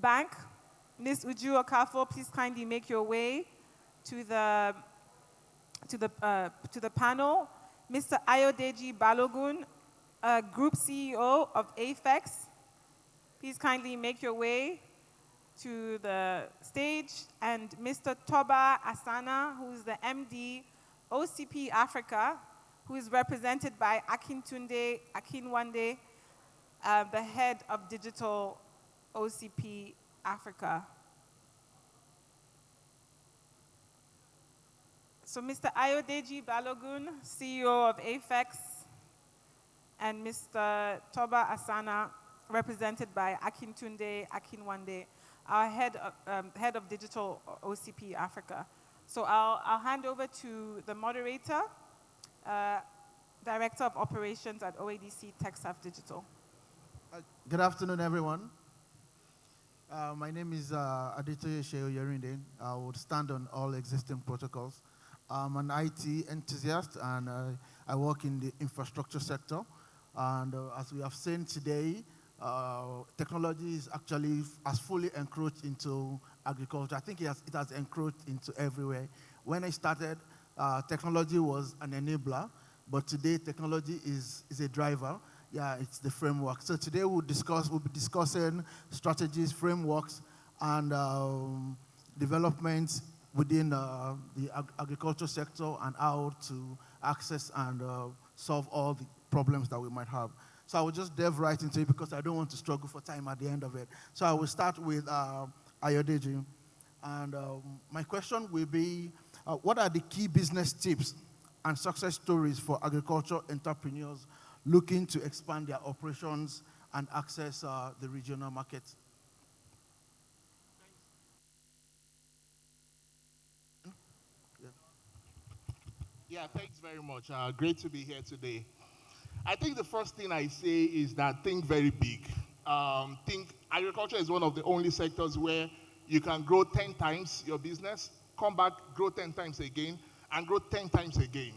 Bank. Miss Uju Okafo, please kindly make your way to the panel. Mr. Ayodeji Balogun, Group CEO of AFEX. Please kindly make your way to the stage. And Mr. Toba Asana, who is the MD, OCP Africa, who is represented by Akintunde Akinwande, the head of Digital OCP Africa. So Mr. Ayodeji Balogun, CEO of AFEX, and Mr. Toba Asana, represented by Akintunde Akinwande, our head of Digital OCP Africa. So I'll hand over to the moderator, Director of Operations at OADC TechSaf Digital. Good afternoon, everyone. My name is Aditoye Sheo Yerinde. I would stand on all existing protocols. I'm an IT enthusiast, and I work in the infrastructure sector. And as we have seen today, technology has fully encroached into agriculture. I think it has encroached into everywhere. When I started, technology was an enabler, but today technology is a driver. Yeah, it's the framework. So today we'll be discussing strategies, frameworks, and developments within the agriculture sector and how to access and solve all the problems that we might have. So I will just delve right into it because I don't want to struggle for time at the end of it. So I will start with Ayodeji. And my question will be, what are the key business tips and success stories for agriculture entrepreneurs looking to expand their operations and access the regional markets? Yeah, thanks very much. Great to be here today. I think the first thing I say is that think very big. Think agriculture is one of the only sectors where you can grow 10 times your business, come back, grow 10 times again, and grow 10 times again.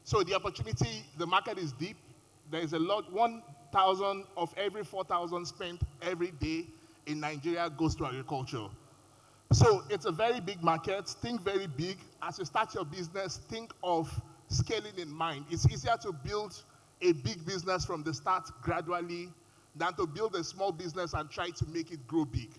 So the opportunity, the market is deep. There is a lot, 1,000 of every 4,000 spent every day in Nigeria goes to agriculture. So it's a very big market. Think very big. As you start your business, think of scaling in mind. It's easier to build a big business from the start gradually than to build a small business and try to make it grow big.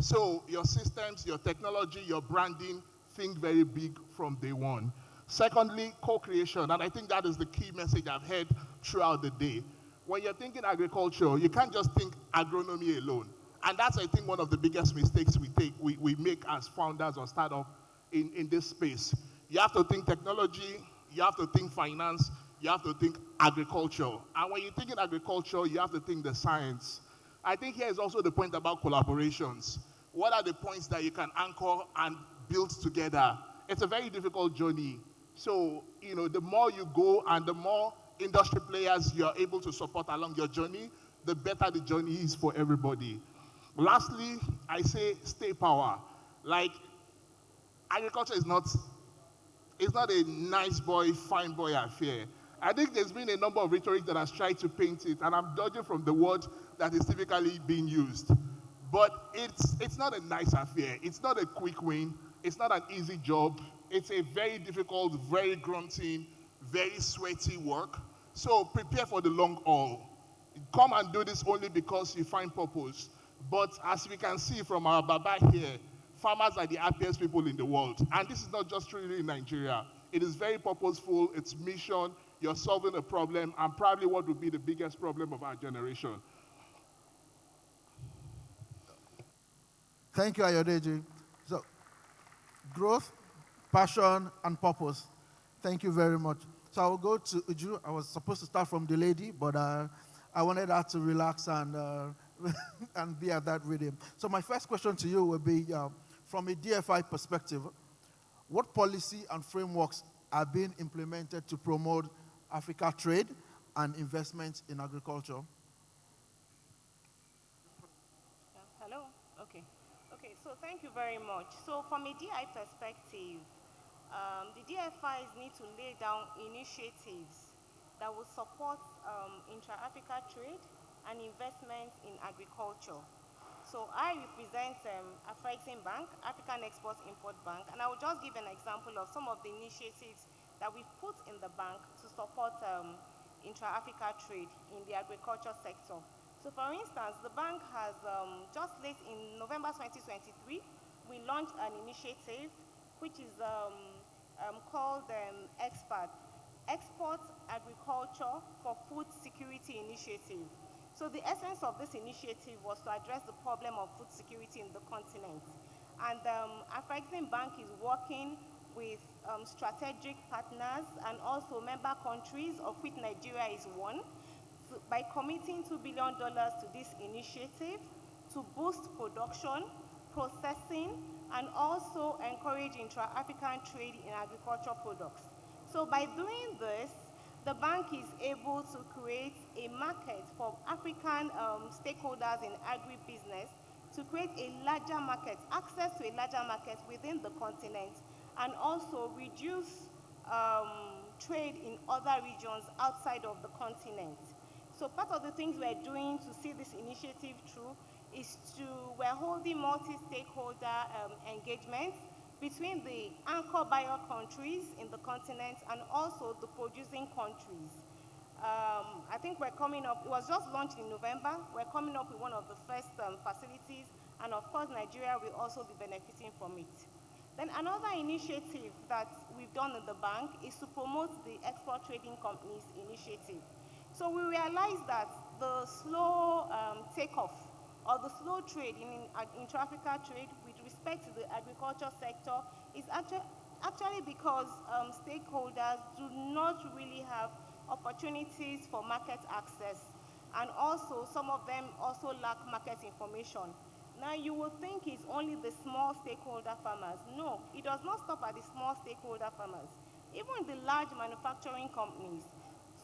So your systems, your technology, your branding, think very big from day one. Secondly, co-creation, and I think that is the key message I've heard throughout the day. When you're thinking agriculture, you can't just think agronomy alone. And that's, I think, one of the biggest mistakes we make as founders or startup in this space. You have to think technology, you have to think finance, you have to think agriculture. And when you think in agriculture, you have to think the science. I think here is also the point about collaborations. What are the points that you can anchor and build together? It's a very difficult journey. So, the more you go and the more industry players you're able to support along your journey, the better the journey is for everybody. Lastly, I say stay power. Like, agriculture is not a nice boy, fine boy affair. I think there's been a number of rhetoric that has tried to paint it, and I'm judging from the word that is typically being used. But it's not a nice affair. It's not a quick win. It's not an easy job. It's a very difficult, very grunting, very sweaty work. So prepare for the long haul. Come and do this only because you find purpose. But as we can see from our Baba here, farmers are the happiest people in the world. And this is not just really in Nigeria. It is very purposeful. It's mission. You're solving a problem, and probably what would be the biggest problem of our generation. Thank you, Ayodeji. So, growth, passion, and purpose. Thank you very much. So I will go to Uju. I was supposed to start from the lady, but I wanted her to relax and and be at that rhythm. So my first question to you will be, from a DFI perspective, what policy and frameworks are being implemented to promote Africa trade and investment in agriculture? So thank you very much. So from a DI perspective, the DFIs need to lay down initiatives that will support intra-Africa trade and investments in agriculture. So I represent Bank, African Export-Import Bank, and I will just give an example of some of the initiatives that we've put in the bank to support intra-Africa trade in the agriculture sector. So for instance, the bank has just late in November 2023, we launched an initiative which is called Export Agriculture for Food Security Initiative. So the essence of this initiative was to address the problem of food security in the continent. And Bank is working with strategic partners and also member countries, of which Nigeria is one, by committing $2 billion to this initiative to boost production, processing, and also encourage intra-African trade in agricultural products. So by doing this, the bank is able to create a market for African stakeholders in agribusiness to create a larger market, access to a larger market within the continent, and also reduce trade in other regions outside of the continent. So part of the things we're doing to see this initiative through is we're holding multi-stakeholder engagements between the anchor buyer countries in the continent and also the producing countries. I think we're coming up, it was just launched in November, we're coming up with one of the first facilities, and of course Nigeria will also be benefiting from it. Then another initiative that we've done in the bank is to promote the Export Trading Companies initiative. So we realized that the slow takeoff or the slow trade in intra-Africa trade with respect to the agriculture sector is actually because stakeholders do not really have opportunities for market access, and also some of them also lack market information. Now you would think it's only the small stakeholder farmers. No, it does not stop at the small stakeholder farmers. Even the large manufacturing companies,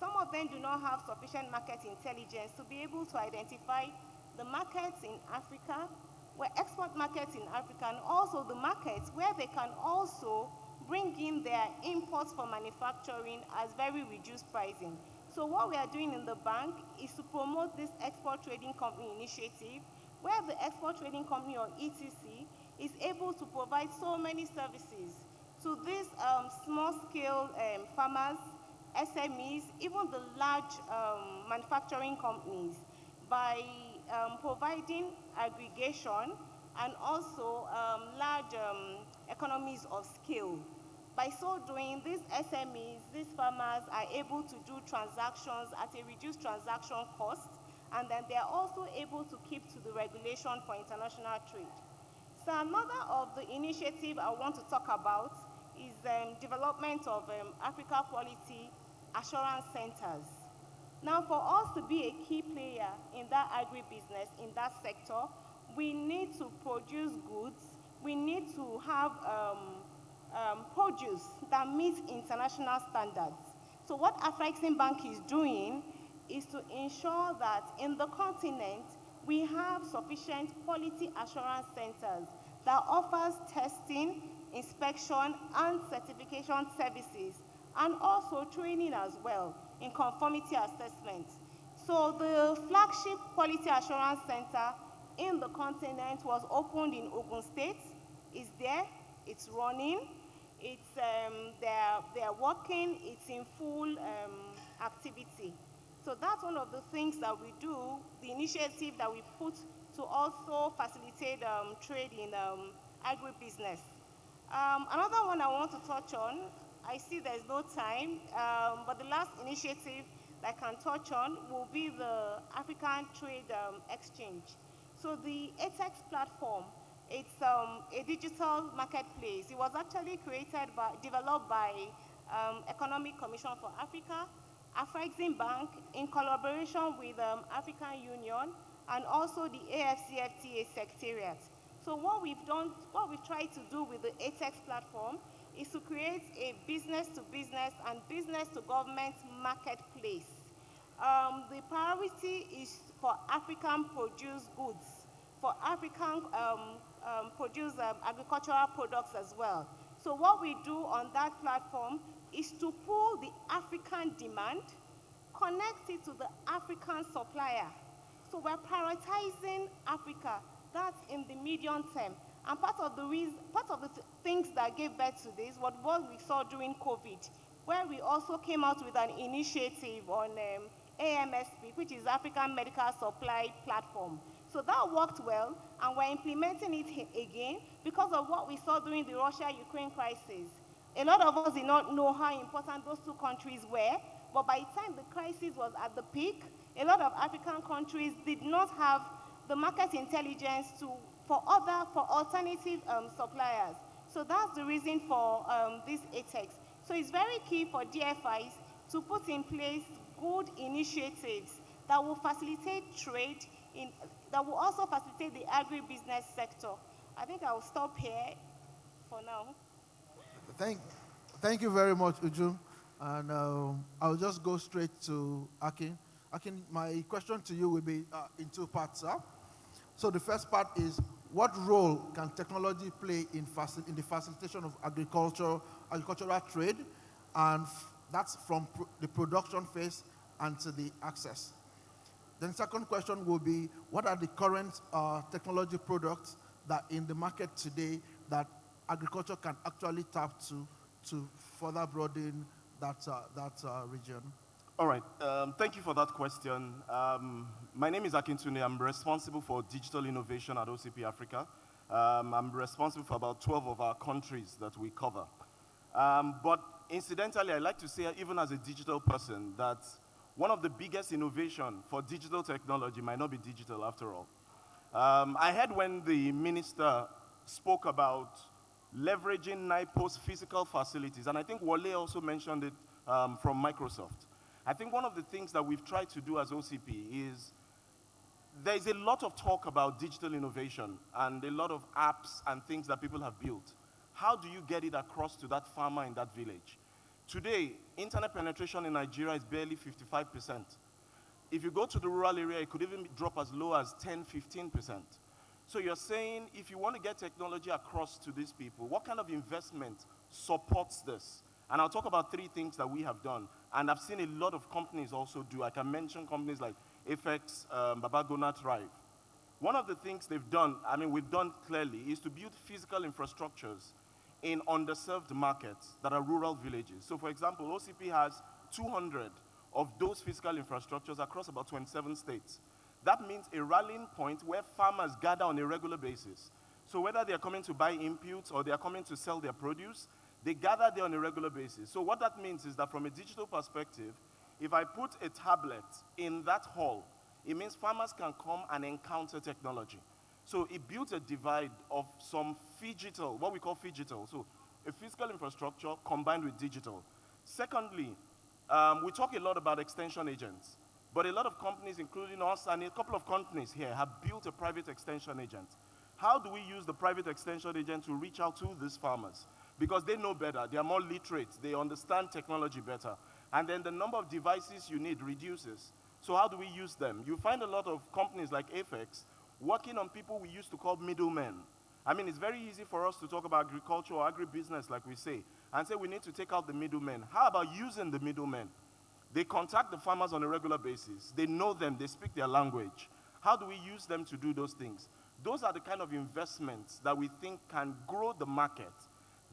some of them do not have sufficient market intelligence to be able to identify the markets in Africa, where export markets in Africa, and also the markets where they can also bring in their imports for manufacturing as very reduced pricing. So what we are doing in the bank is to promote this Export Trading Company initiative, where the Export Trading Company, or ETC, is able to provide so many services to these small-scale farmers, SMEs, even the large manufacturing companies, by providing aggregation and also large economies of scale. By so doing, these SMEs, these farmers are able to do transactions at a reduced transaction cost, and then they are also able to keep to the regulation for international trade. So another of the initiative I want to talk about is development of Africa Quality Assurance Centers. Now, for us to be a key player in that agribusiness, in that sector, we need to produce goods, we need to have produce that meets international standards. So what Bank is doing is to ensure that in the continent, we have sufficient quality assurance centers that offers testing, inspection, and certification services, and also training as well in conformity assessment. So the flagship Quality Assurance Center in the continent was opened in Ogun State. It's there, it's running, it's, they're working, it's in full activity. So that's one of the things that we do, the initiative that we put to also facilitate trade in agribusiness. Another one I want to touch on, I see there's no time, but the last initiative that I can touch on will be the African Trade Exchange. So the ATEX platform, it's a digital marketplace. It was actually developed by Economic Commission for Africa, Bank, in collaboration with African Union, and also the AFCFTA Secretariat. So what we've tried to do with the ATEX platform is to create a business-to-business and business-to-government marketplace. The priority is for African produced goods, for African produce agricultural products as well. So what we do on that platform is to pull the African demand, connect it to the African supplier. So we're prioritizing Africa. That's in the medium term. And part of the things that gave birth to this was what we saw during COVID, where we also came out with an initiative on AMSP, which is African Medical Supply Platform. So that worked well, and we're implementing it again because of what we saw during the Russia-Ukraine crisis. A lot of us did not know how important those two countries were, but by the time the crisis was at the peak, a lot of African countries did not have the market intelligence for alternative suppliers. So that's the reason for this ATEX. So it's very key for DFIs to put in place good initiatives that will facilitate trade, that will also facilitate the agribusiness sector. I think I will stop here for now. Thank you very much, Uju. And I'll just go straight to Akin. Akin, my question to you will be in two parts, sir. So the first part is, what role can technology play in the facilitation of agricultural trade? And that's from the production phase and to the access. Then second question will be, what are the current technology products that in the market today that agriculture can actually tap to further broaden that region? All right, thank you for that question. My name is Akintunde. I'm responsible for digital innovation at OCP Africa. I'm responsible for about 12 of our countries that we cover. But incidentally, I like to say, even as a digital person, that one of the biggest innovation for digital technology might not be digital after all. I heard when the minister spoke about leveraging NIPO's physical facilities, and I think Wale also mentioned it from Microsoft. I think one of the things that we've tried to do as OCP is there's a lot of talk about digital innovation and a lot of apps and things that people have built. How do you get it across to that farmer in that village? Today, internet penetration in Nigeria is barely 55%. If you go to the rural area, it could even drop as low as 10, 15%. So you're saying if you want to get technology across to these people, what kind of investment supports this? And I'll talk about three things that we have done. And I've seen a lot of companies also do. I can mention companies like Apex, Babagona Thrive. One of the things they've done, I mean, we've done clearly, is to build physical infrastructures in underserved markets that are rural villages. So for example, OCP has 200 of those physical infrastructures across about 27 states. That means a rallying point where farmers gather on a regular basis. So whether they're coming to buy inputs or they're coming to sell their produce, they gather there on a regular basis. So what that means is that from a digital perspective, if I put a tablet in that hall, it means farmers can come and encounter technology. So it builds a divide of some phygital, what we call phygital. So a physical infrastructure combined with digital. Secondly, we talk a lot about extension agents, but a lot of companies, including us and a couple of companies here, have built a private extension agent. How do we use the private extension agent to reach out to these farmers? Because they know better, they are more literate, they understand technology better. And then the number of devices you need reduces. So how do we use them? You find a lot of companies like Apex working on people we used to call middlemen. I mean, it's very easy for us to talk about agriculture or agribusiness, like we say, and say we need to take out the middlemen. How about using the middlemen? They contact the farmers on a regular basis. They know them, they speak their language. How do we use them to do those things? Those are the kind of investments that we think can grow the market,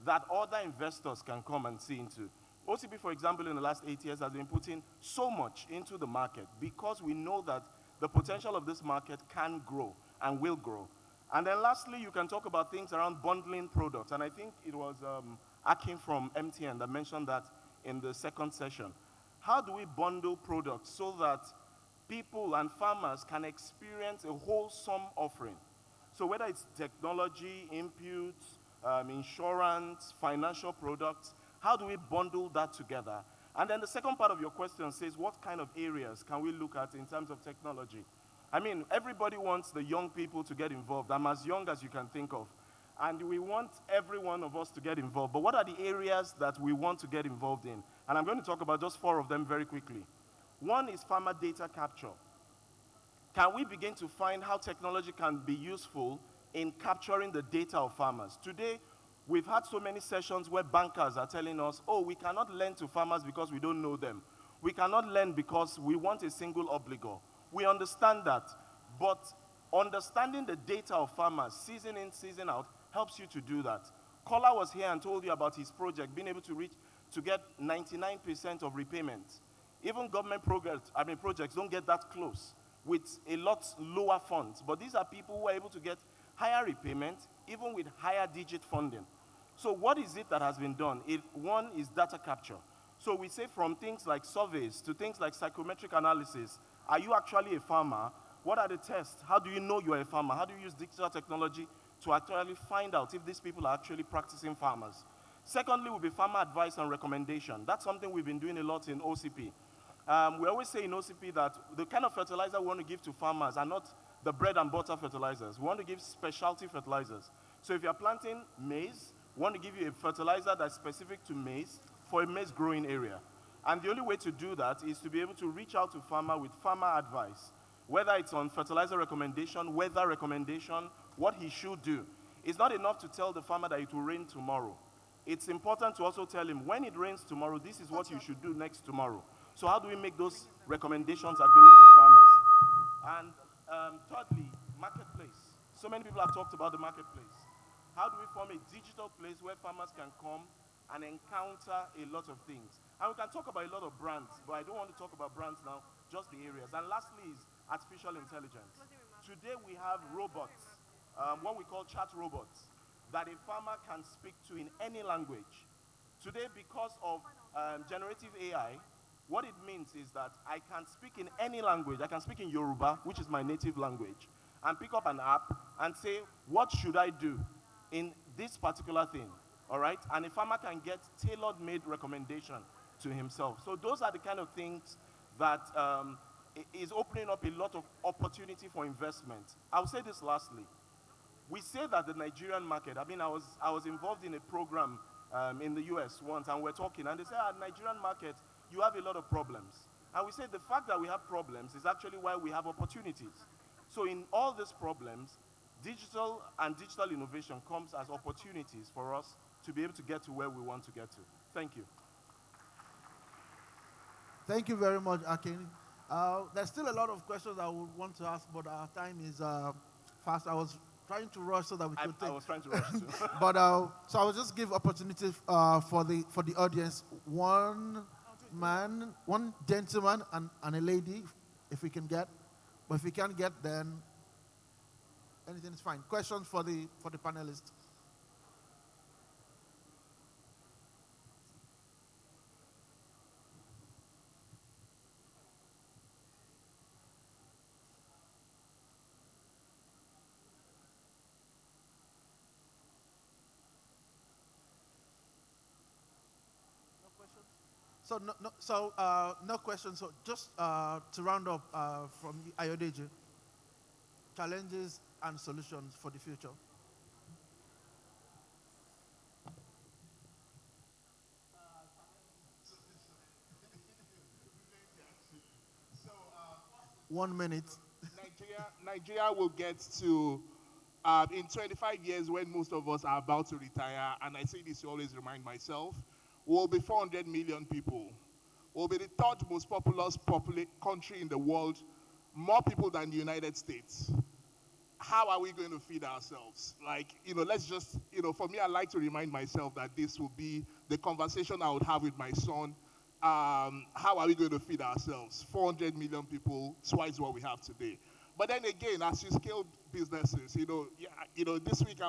that other investors can come and see into. OCP, for example, in the last 8 years has been putting so much into the market because we know that the potential of this market can grow and will grow. And then lastly, you can talk about things around bundling products. And I think it was Akin from MTN that mentioned that in the second session. How do we bundle products so that people and farmers can experience a wholesome offering? So whether it's technology, inputs, insurance, financial products, how do we bundle that together? And then the second part of your question says, what kind of areas can we look at in terms of technology? I mean, everybody wants the young people to get involved. I'm as young as you can think of. And we want every one of us to get involved. But what are the areas that we want to get involved in? And I'm going to talk about just 4 of them very quickly. One is farmer data capture. Can we begin to find how technology can be useful in capturing the data of farmers. Today, we've had so many sessions where bankers are telling us, oh, we cannot lend to farmers because we don't know them. We cannot lend because we want a single obligor. We understand that, but understanding the data of farmers, season in, season out, helps you to do that. Kola was here and told you about his project, being able to get 99% of repayment. Even government projects don't get that close with a lot lower funds. But these are people who are able to get higher repayment, even with higher digit funding. So what is it that has been done? One is data capture. So we say from things like surveys to things like psychometric analysis, are you actually a farmer? What are the tests? How do you know you're a farmer? How do you use digital technology to actually find out if these people are actually practicing farmers? Secondly, will be farmer advice and recommendation. That's something we've been doing a lot in OCP. We always say in OCP that the kind of fertilizer we want to give to farmers are not the bread and butter fertilizers. We want to give specialty fertilizers. So if you're planting maize, we want to give you a fertilizer that's specific to maize for a maize growing area. And the only way to do that is to be able to reach out to farmer with farmer advice, whether it's on fertilizer recommendation, weather recommendation, what he should do. It's not enough to tell the farmer that it will rain tomorrow. It's important to also tell him when it rains tomorrow, this is what you should do next tomorrow. So how do we make those recommendations available to farmers? And thirdly, marketplace. So many people have talked about the marketplace. How do we form a digital place where farmers can come and encounter a lot of things? And we can talk about a lot of brands, but I don't want to talk about brands now, just the areas. And lastly is artificial intelligence. Today we have robots, what we call chat robots, that a farmer can speak to in any language. Today, because of generative AI, what it means is that I can speak in any language. I can speak in Yoruba, which is my native language, and pick up an app and say, what should I do in this particular thing, all right? And a farmer can get tailor-made recommendation to himself. So those are the kind of things that is opening up a lot of opportunity for investment. I'll say this lastly. We say that the Nigerian market, I mean, I was involved in a program in the US once, and we're talking, and they say, Nigerian market, you have a lot of problems. And we say the fact that we have problems is actually why we have opportunities. So in all these problems, digital and digital innovation comes as opportunities for us to be able to get to where we want to get to. Thank you. Thank you very much, Akin. There's still a lot of questions I would want to ask, but our time is fast. I was trying to rush so that we could take. I was trying to rush too. But so I will just give opportunity for the audience. One man, one gentleman, and a lady, if we can get. But if we can't get, then anything is fine. Questions for the panelists. No questions. So just to round up from Ayodeji, challenges and solutions for the future. So, 1 minute. Nigeria will get to, in 25 years when most of us are about to retire, and I say this to always remind myself, we'll be 400 million people. We'll be the third most populous country in the world, more people than the United States. How are we going to feed ourselves? Like, let's just, for me, I like to remind myself that this will be the conversation I would have with my son. How are we going to feed ourselves? 400 million people, twice what we have today. But then again, as you scale businesses, this week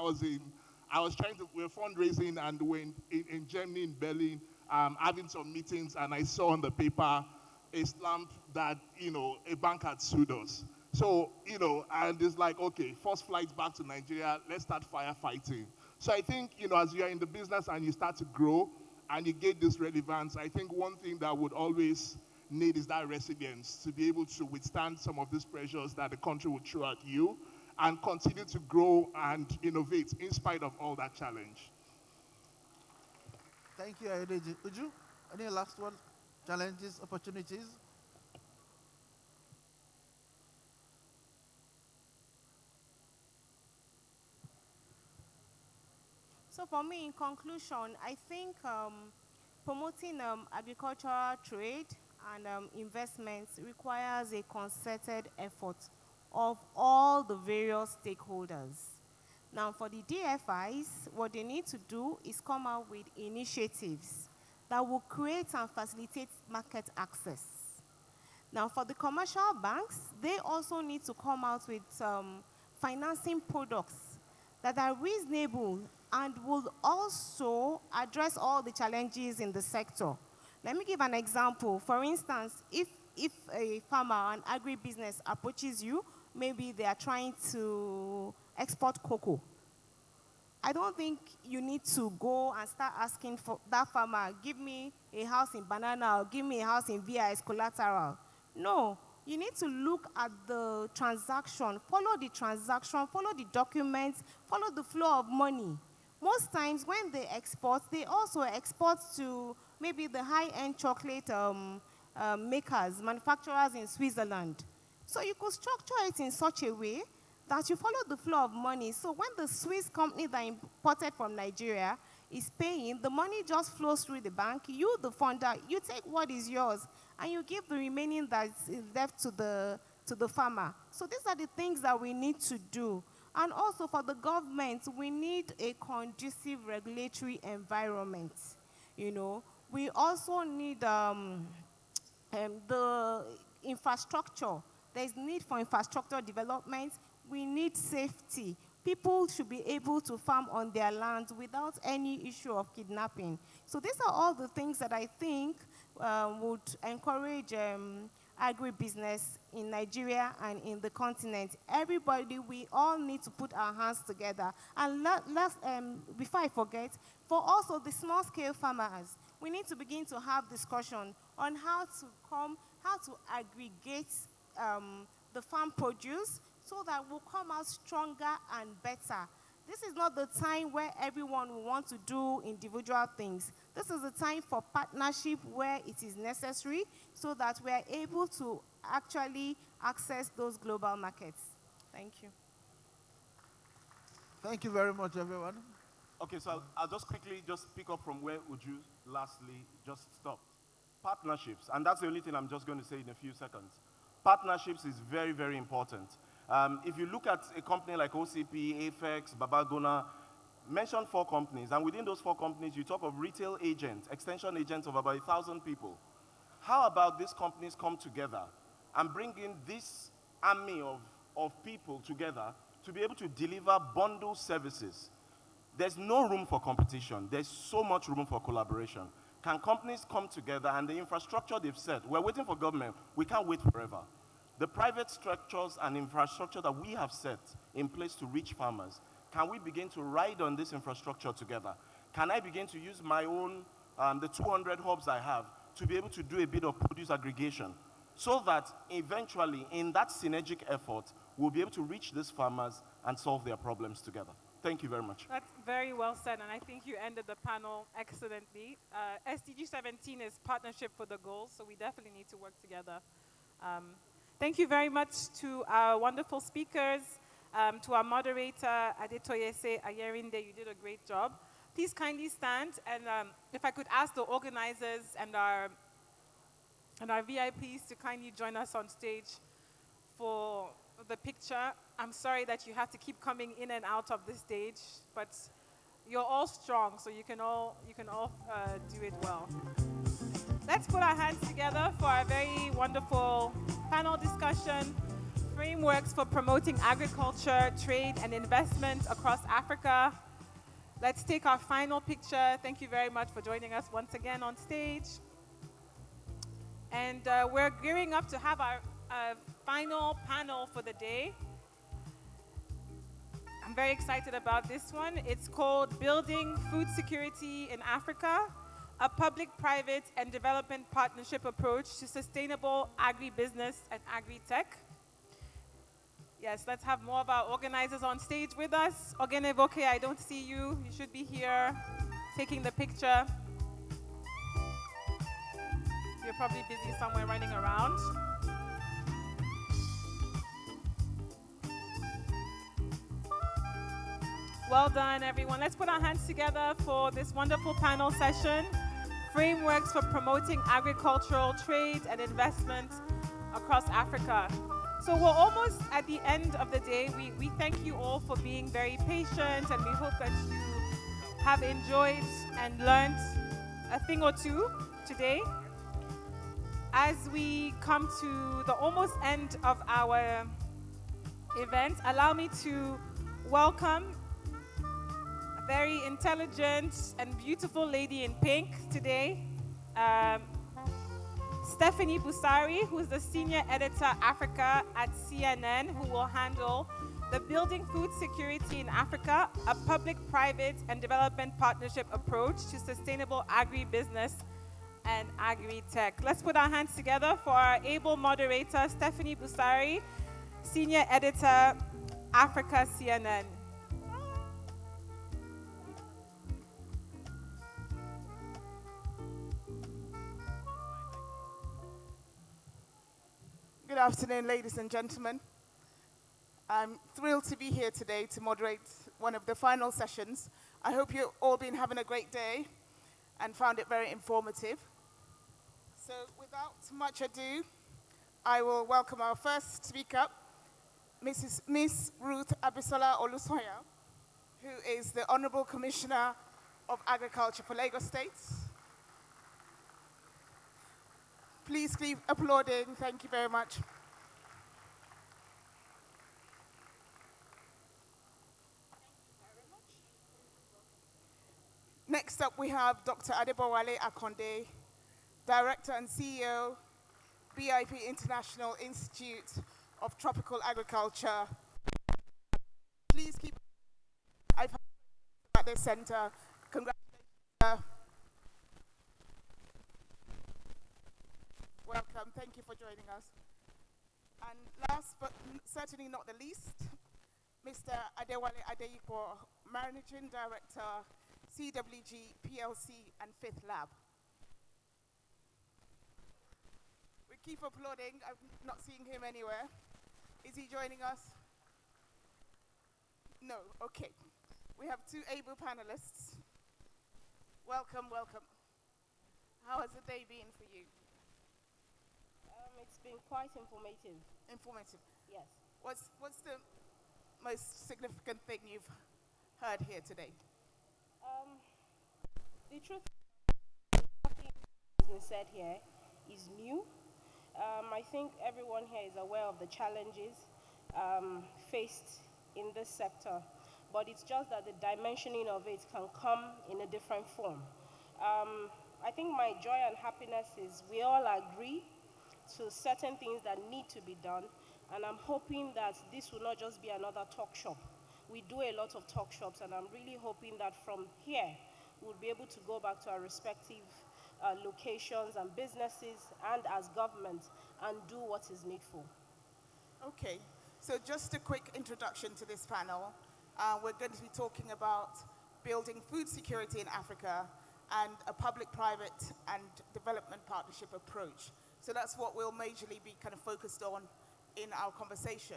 we're fundraising, and we're in Germany, in Berlin, having some meetings, and I saw on the paper a stamp that, a bank had sued us. So, and it's like, okay, first flight back to Nigeria, let's start firefighting. So I think, as you're in the business and you start to grow and you get this relevance, I think one thing that would always need is that resilience to be able to withstand some of these pressures that the country will throw at you and continue to grow and innovate in spite of all that challenge. Thank you, Ayodeji. Uju, any last one? Challenges, opportunities? for me, in conclusion, I think promoting agricultural trade and investments requires a concerted effort of all the various stakeholders. Now, for the DFIs, what they need to do is come out with initiatives that will create and facilitate market access. Now, for the commercial banks, they also need to come out with financing products that are reasonable and will also address all the challenges in the sector. Let me give an example. For instance, if a farmer, an agribusiness approaches you, maybe they are trying to export cocoa. I don't think you need to go and start asking for that farmer, give me a house in Banana or give me a house in VI as collateral. No, you need to look at the transaction, follow the documents, follow the flow of money. Most times when they export, they also export to maybe the high-end chocolate makers, manufacturers in Switzerland. So you could structure it in such a way that you follow the flow of money. So when the Swiss company that imported from Nigeria is paying, the money just flows through the bank. You, the funder, you take what is yours, and you give the remaining that's left to the farmer. So these are the things that we need to do. And also for the government, we need a conducive regulatory environment. You know, we also need the infrastructure. There's need for infrastructure development. We need safety. People should be able to farm on their land without any issue of kidnapping. So these are all the things that I think would encourage agribusiness in Nigeria and in the continent. Everybody, we all need to put our hands together. And before I forget, for also the small-scale farmers, we need to begin to have discussion on how to aggregate the farm produce so that we'll come out stronger and better. This is not the time where everyone will want to do individual things. This is the time for partnership where it is necessary so that we are able to actually access those global markets. Thank you. Thank you very much, everyone. Okay, so I'll just quickly pick up from where Uju lastly just stopped. Partnerships, and that's the only thing I'm just going to say in a few seconds. Partnerships is very, very important. If you look at a company like OCP, Apex, Babagona, mention 4 companies, and within those 4 companies, you talk of retail agents, extension agents of about 1,000 people. How about these companies come together and bring in this army of people together to be able to deliver bundle services? There's no room for competition. There's so much room for collaboration. Can companies come together and the infrastructure they've set? We're waiting for government. We can't wait forever. The private structures and infrastructure that we have set in place to reach farmers, can we begin to ride on this infrastructure together? Can I begin to use my own, the 200 hubs I have, to be able to do a bit of produce aggregation so that eventually in that synergic effort, we'll be able to reach these farmers and solve their problems together. Thank you very much. That's very well said, and I think you ended the panel excellently. SDG 17 is Partnership for the Goals, so we definitely need to work together. Thank you very much to our wonderful speakers, to our moderator, Adetoyese Ayerinde. You did a great job. Please kindly stand, and if I could ask the organizers and our VIPs to kindly join us on stage for the picture. I'm sorry that you have to keep coming in and out of the stage, but you're all strong, so you can all do it well. Let's put our hands together for a very wonderful panel discussion, frameworks for promoting agriculture, trade, and investment across Africa. Let's take our final picture. Thank you very much for joining us once again on stage. And we're gearing up to have our final panel for the day. I'm very excited about this one. It's called Building Food Security in Africa, a public-private and development partnership approach to sustainable agribusiness and agri-tech. Yes, let's have more of our organizers on stage with us. Ogenevoke, I don't see you. You should be here taking the picture. You're probably busy somewhere running around. Well done, everyone. Let's put our hands together for this wonderful panel session, Frameworks for Promoting Agricultural Trade and Investment Across Africa. So we're almost at the end of the day. We thank you all for being very patient, and we hope that you have enjoyed and learned a thing or two today. As we come to the almost end of our event, allow me to welcome a very intelligent and beautiful lady in pink today, Stephanie Busari, who is the Senior Editor Africa at CNN, who will handle the Building Food Security in Africa, a public-private and development partnership approach to sustainable agribusiness and agri-tech. Let's put our hands together for our able moderator, Stephanie Busari, Senior Editor, Africa, CNN. Good afternoon, ladies and gentlemen. I'm thrilled to be here today to moderate one of the final sessions. I hope you've all been having a great day and found it very informative. So without much ado, I will welcome our first speaker, Miss Ruth Abisola Olusoya, who is the Honorable Commissioner of Agriculture for Lagos State. Please keep applauding. Thank you very much. Next up, we have Dr. Adebowale Akonde, Director and CEO, BIP International Institute of Tropical Agriculture. Please keep. I've heard at this center. Congratulations. Welcome. Thank you for joining us. And last but certainly not the least, Mr. Adewale Adeyipo, Managing Director, CWG PLC and Fifth Lab. We keep applauding. I'm not seeing him anywhere. Is he joining us? No. Okay. We have two able panelists. Welcome, welcome. How has the day been for you? It's been quite informative. Informative? Yes. What's the most significant thing you've heard here today? The truth, nothing has been said here is new. I think everyone here is aware of the challenges faced in this sector, but it's just that the dimensioning of it can come in a different form. I think my joy and happiness is we all agree to certain things that need to be done, and I'm hoping that this will not just be another talk shop. We do a lot of talk shops, and I'm really hoping that from here, we'll be able to go back to our respective locations and businesses and as government and do what is needful. Okay, so just a quick introduction to this panel. We're going to be talking about building food security in Africa and a public-private and development partnership approach. So that's what we'll majorly be kind of focused on in our conversation.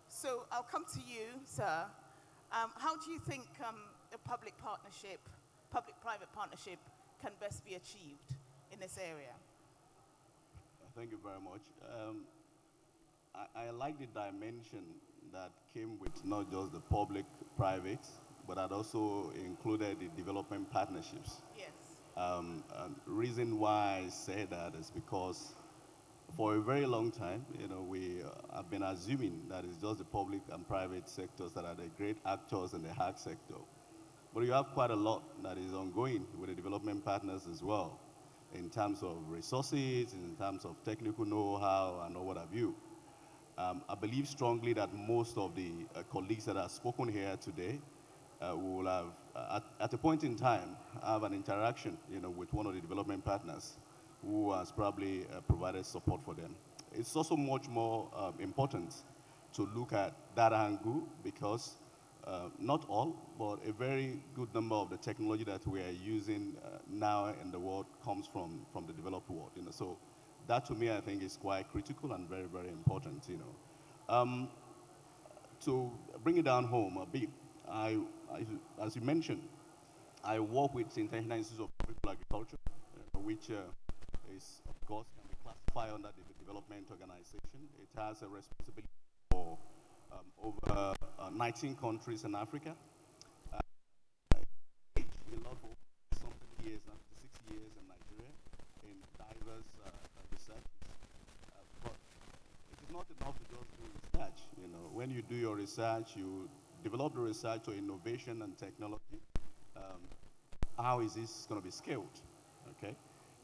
So I'll come to you, sir. How do you think a public-private partnership can best be achieved in this area? Thank you very much. I like the dimension that came with not just the public-private, but that also included the development partnerships. Yes. And the reason why I say that is because for a very long time, we have been assuming that it's just the public and private sectors that are the great actors in the ag sector. But you have quite a lot that is ongoing with the development partners as well, in terms of resources, in terms of technical know-how, and what have you. I believe strongly that most of the colleagues that have spoken here today will have, at a point in time, have an interaction, with one of the development partners who has probably provided support for them. It's also much more important to look at that angle because not all, but a very good number of the technology that we are using now in the world comes from the developed world. So that to me I think is quite critical and very, very important. To bring it down home a bit, as you mentioned, I work with the International Institute of Tropical Agriculture, which is, of course, can be classified under the development organization. It has a responsibility for over 19 countries in Africa. A lot for something years, 6 years in Nigeria, in diverse research. But it is not enough to just do research. You know, when you do your research, you develop the research or innovation and technology. How is this going to be scaled? Okay,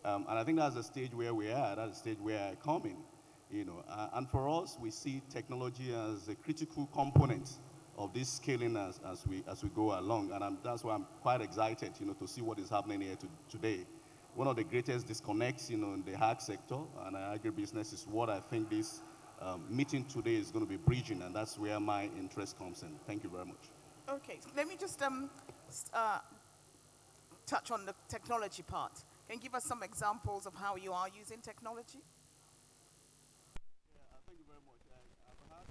and I think that's the stage where we are. That's the stage where I come in. You know, and for us, we see technology as a critical component of this scaling as we go along, and that's why I'm quite excited, you know, to see what is happening here today. One of the greatest disconnects, you know, in the ag sector and agribusiness is what I think this meeting today is going to be bridging, and that's where my interest comes in. Thank you very much. Okay, so let me just touch on the technology part. Can you give us some examples of how you are using technology? Thank you very much. I've had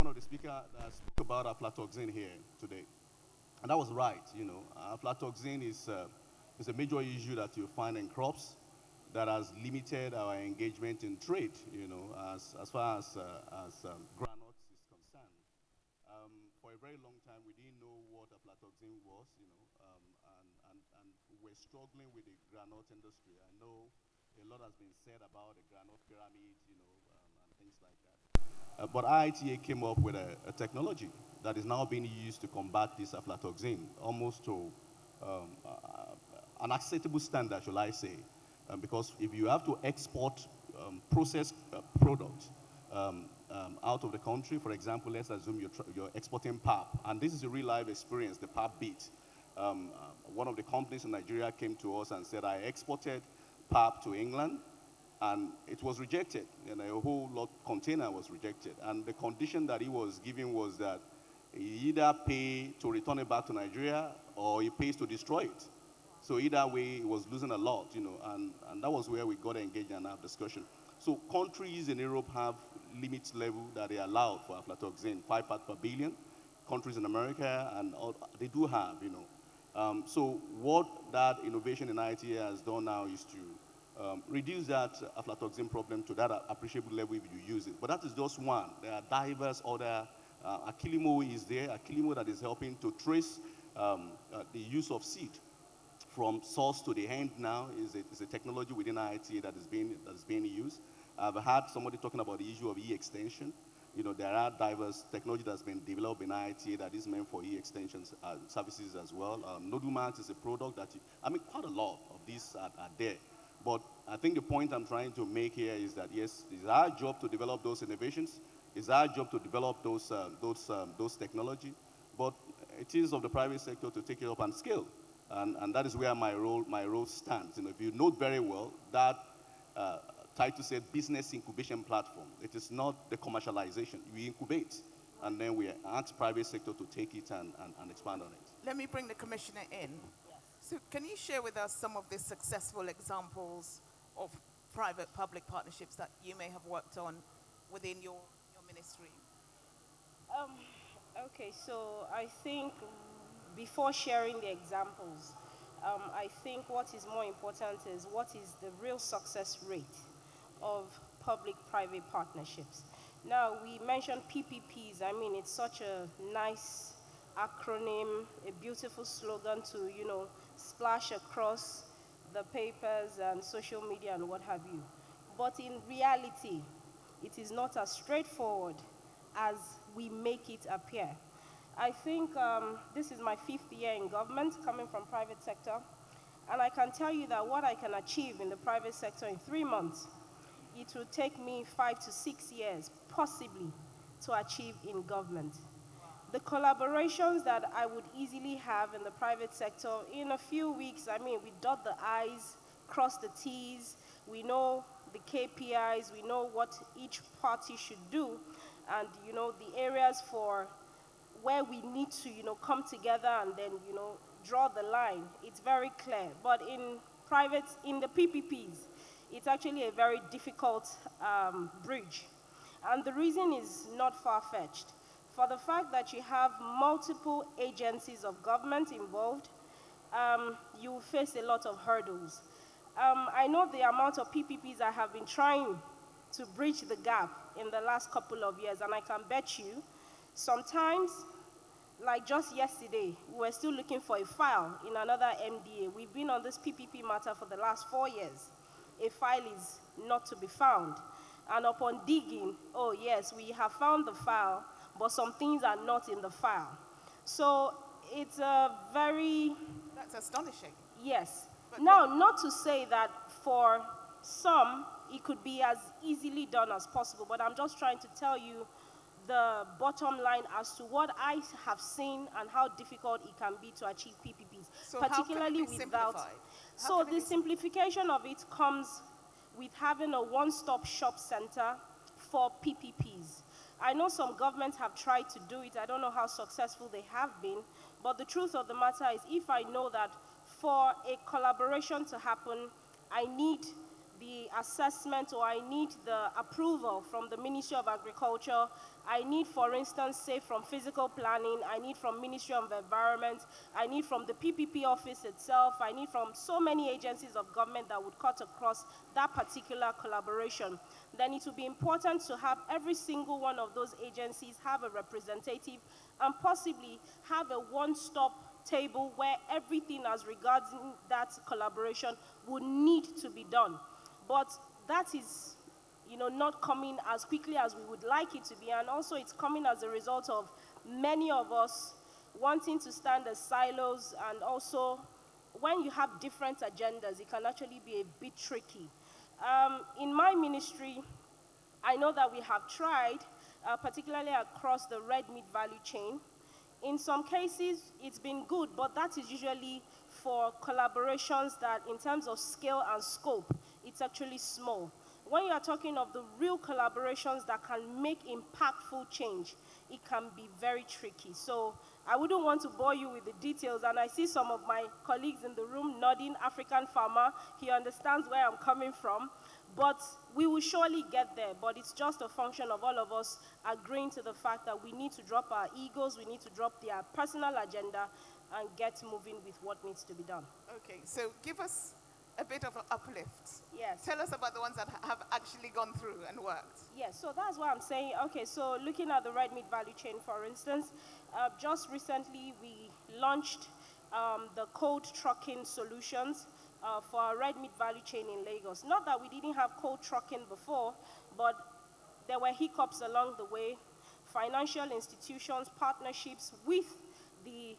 one of the speakers that spoke about aflatoxin here today, and that was right. You know, aflatoxin is a major issue that you find in crops that has limited our engagement in trade. You know, as far as granules is concerned. For a very long time, we didn't know what aflatoxin was. You know, and we're struggling with the granite industry. I know a lot has been said about the granite pyramid, you know, and things like that. But IITA came up with a technology that is now being used to combat this aflatoxin, almost to an acceptable standard, shall I say. Because if you have to export processed products out of the country, for example, let's assume you're exporting pap, and this is a real life experience, the pap beet. One of the companies in Nigeria came to us and said, I exported pap to England, and it was rejected. And a whole lot container was rejected. And the condition that he was giving was that he either pay to return it back to Nigeria or he pays to destroy it. So either way, he was losing a lot, you know, and that was where we got engaged in our discussion. So countries in Europe have limits level that they allow for aflatoxin, 5 parts per billion. Countries in America, and they do have, you know. So what that innovation in ITA has done now is to reduce that aflatoxin problem to that appreciable level if you use it. But that is just one. There are diverse other, Aquilimo is there, Aquilimo that is helping to trace the use of seed from source to the end now is a technology within ITA that is being used. I've had somebody talking about the issue of e-extension. You know, there are diverse technology that's been developed in IITA that is meant for e-extensions services as well. Nodumax is a product that, quite a lot of these are there. But I think the point I'm trying to make here is that, yes, it's our job to develop those innovations. It's our job to develop those technology. But it is of the private sector to take it up and scale. And that is where my role stands. You know, if you note very well, that title said business incubation platform. It is not the commercialization. We incubate, and then we ask private sector to take it and expand on it. Let me bring the commissioner in. Yes. So can you share with us some of the successful examples of private-public partnerships that you may have worked on within your ministry? Okay, so I think before sharing the examples, I think what is more important is what is the real success rate of public-private partnerships. Now, we mentioned PPPs. I mean, it's such a nice acronym, a beautiful slogan to, you know, splash across the papers and social media and what have you. But in reality, it is not as straightforward as we make it appear. I think this is my 5th year in government, coming from private sector, and I can tell you that what I can achieve in the private sector in 3 months, it will take me 5 to 6 years, possibly, to achieve in government. The collaborations that I would easily have in the private sector, in a few weeks, I mean, we dot the I's, cross the T's, we know the KPIs, we know what each party should do, and, you know, the areas for where we need to, you know, come together and then, you know, draw the line. It's very clear. But in the PPPs, it's actually a very difficult bridge. And the reason is not far-fetched. for the fact that you have multiple agencies of government involved, you will face a lot of hurdles. I know the amount of PPPs I have been trying to bridge the gap in the last couple of years, and I can bet you, sometimes, like just yesterday, we were still looking for a file in another MDA. We've been on this PPP matter for the last 4 years. A file is not to be found. And upon digging, oh yes, we have found the file, but some things are not in the file. So it's a very... That's astonishing. Yes. Now, not to say that for some, it could be as easily done as possible, but I'm just trying to tell you the bottom line as to what I have seen and how difficult it can be to achieve PPPs, So particularly how can it be without... simplified? So the simplification of it comes with having a one-stop shop center for PPPs. I know some governments have tried to do it. I don't know how successful they have been, but the truth of the matter is if I know that for a collaboration to happen, I need the assessment or I need the approval from the Ministry of Agriculture. I need, for instance, say from physical planning, I need from Ministry of Environment, I need from the PPP office itself, I need from so many agencies of government that would cut across that particular collaboration. Then it would be important to have every single one of those agencies have a representative and possibly have a one-stop table where everything as regards that collaboration would need to be done. But that is, not coming as quickly as we would like it to be, and also it's coming as a result of many of us wanting to stand as silos, and also when you have different agendas, it can actually be a bit tricky. In my ministry, I know that we have tried, particularly across the red meat value chain. In some cases, it's been good, but that is usually for collaborations that, in terms of scale and scope, it's actually small. When you are talking of the real collaborations that can make impactful change, it can be very tricky. So I wouldn't want to bore you with the details, and I see some of my colleagues in the room nodding, African farmer, he understands where I'm coming from. But we will surely get there, but it's just a function of all of us agreeing to the fact that we need to drop our egos, we need to drop their personal agenda and get moving with what needs to be done. Okay, so give us a bit of an uplift. Yes. Tell us about the ones that have actually gone through and worked. Yes, so that's what I'm saying. Okay, so looking at the red meat value chain, for instance, just recently we launched the cold trucking solutions for our red meat value chain in Lagos. Not that we didn't have cold trucking before, but there were hiccups along the way. Financial institutions, partnerships with the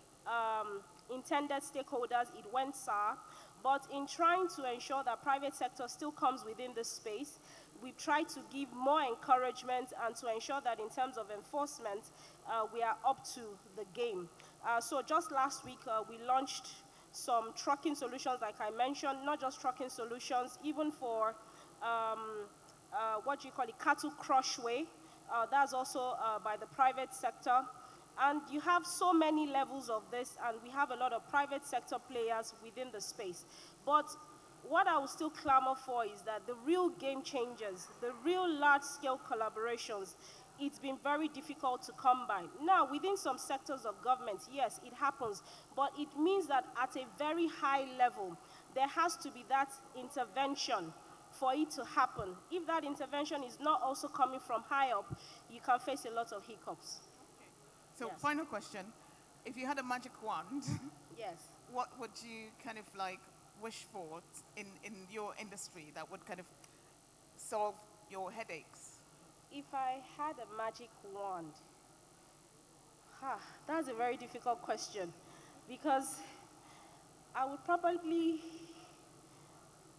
intended stakeholders, it went sour. But in trying to ensure that private sector still comes within this space, we've tried to give more encouragement and to ensure that in terms of enforcement, we are up to the game. So just last week, we launched some trucking solutions, like I mentioned, not just trucking solutions, even for cattle crushway. That's also by the private sector. And you have so many levels of this, and we have a lot of private sector players within the space. But what I will still clamor for is that the real game changers, the real large-scale collaborations, it's been very difficult to come by. Now, within some sectors of government, yes, it happens, but it means that at a very high level, there has to be that intervention for it to happen. If that intervention is not also coming from high up, you can face a lot of hiccups. So Yes. final question, if you had a magic wand, yes, what would you kind of like wish for in your industry that would kind of solve your headaches? If I had a magic wand, that's a very difficult question, because I would probably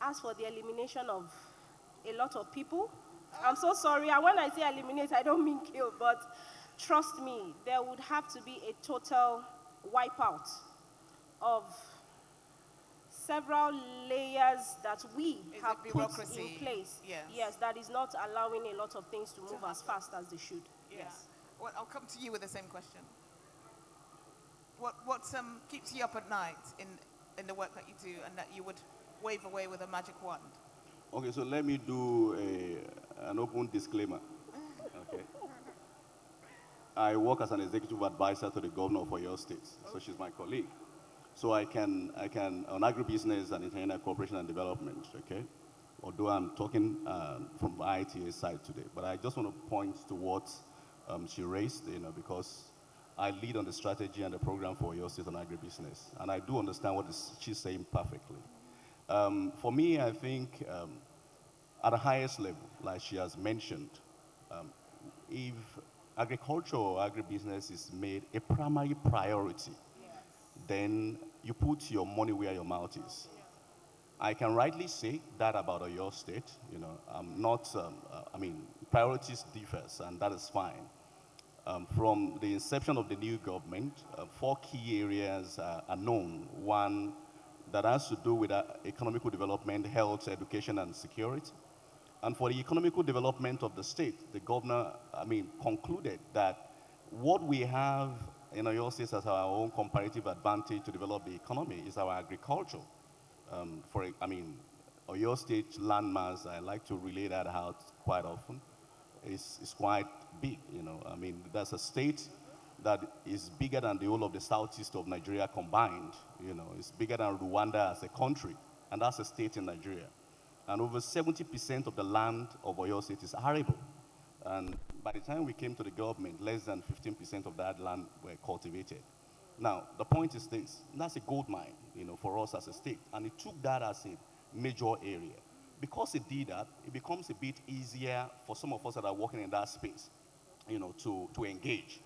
ask for the elimination of a lot of people. I'm so sorry, and when I say eliminate, I don't mean kill, but trust me, there would have to be a total wipeout of several layers that we have put in place. Yes, that is not allowing a lot of things to move as fast as they should. Yeah. Yes. Well, I'll come to you with the same question. What keeps you up at night in the work that you do, and that you would wave away with a magic wand? Okay, so let me do an open disclaimer. Okay. I work as an executive advisor to the governor for your state, so she's my colleague. So I can, on agribusiness and international cooperation and development, okay? Although I'm talking from the ITA side today, but I just want to point to what she raised, because I lead on the strategy and the program for your state on agribusiness, and I do understand what she's saying perfectly. For me, I think at the highest level, like she has mentioned, if agriculture or agribusiness is made a primary priority, then you put your money where your mouth is. I can rightly say that about your state. Priorities differs, and that is fine. From the inception of the new government, 4 key areas are known. One that has to do with economical development, health, education, and security. And for the economical development of the state, the governor, concluded that what we have in Oyo State as our own comparative advantage to develop the economy is our agriculture. Oyo State landmass, I like to relay that out quite often, is quite big, That's a state that is bigger than the whole of the southeast of Nigeria combined, It's bigger than Rwanda as a country, and that's a state in Nigeria. And over 70% of the land of Oyo State is arable. And by the time we came to the government, less than 15% of that land were cultivated. Now, the point is this, that's a gold mine, for us as a state. And it took that as a major area. Because it did that, it becomes a bit easier for some of us that are working in that space, to engage.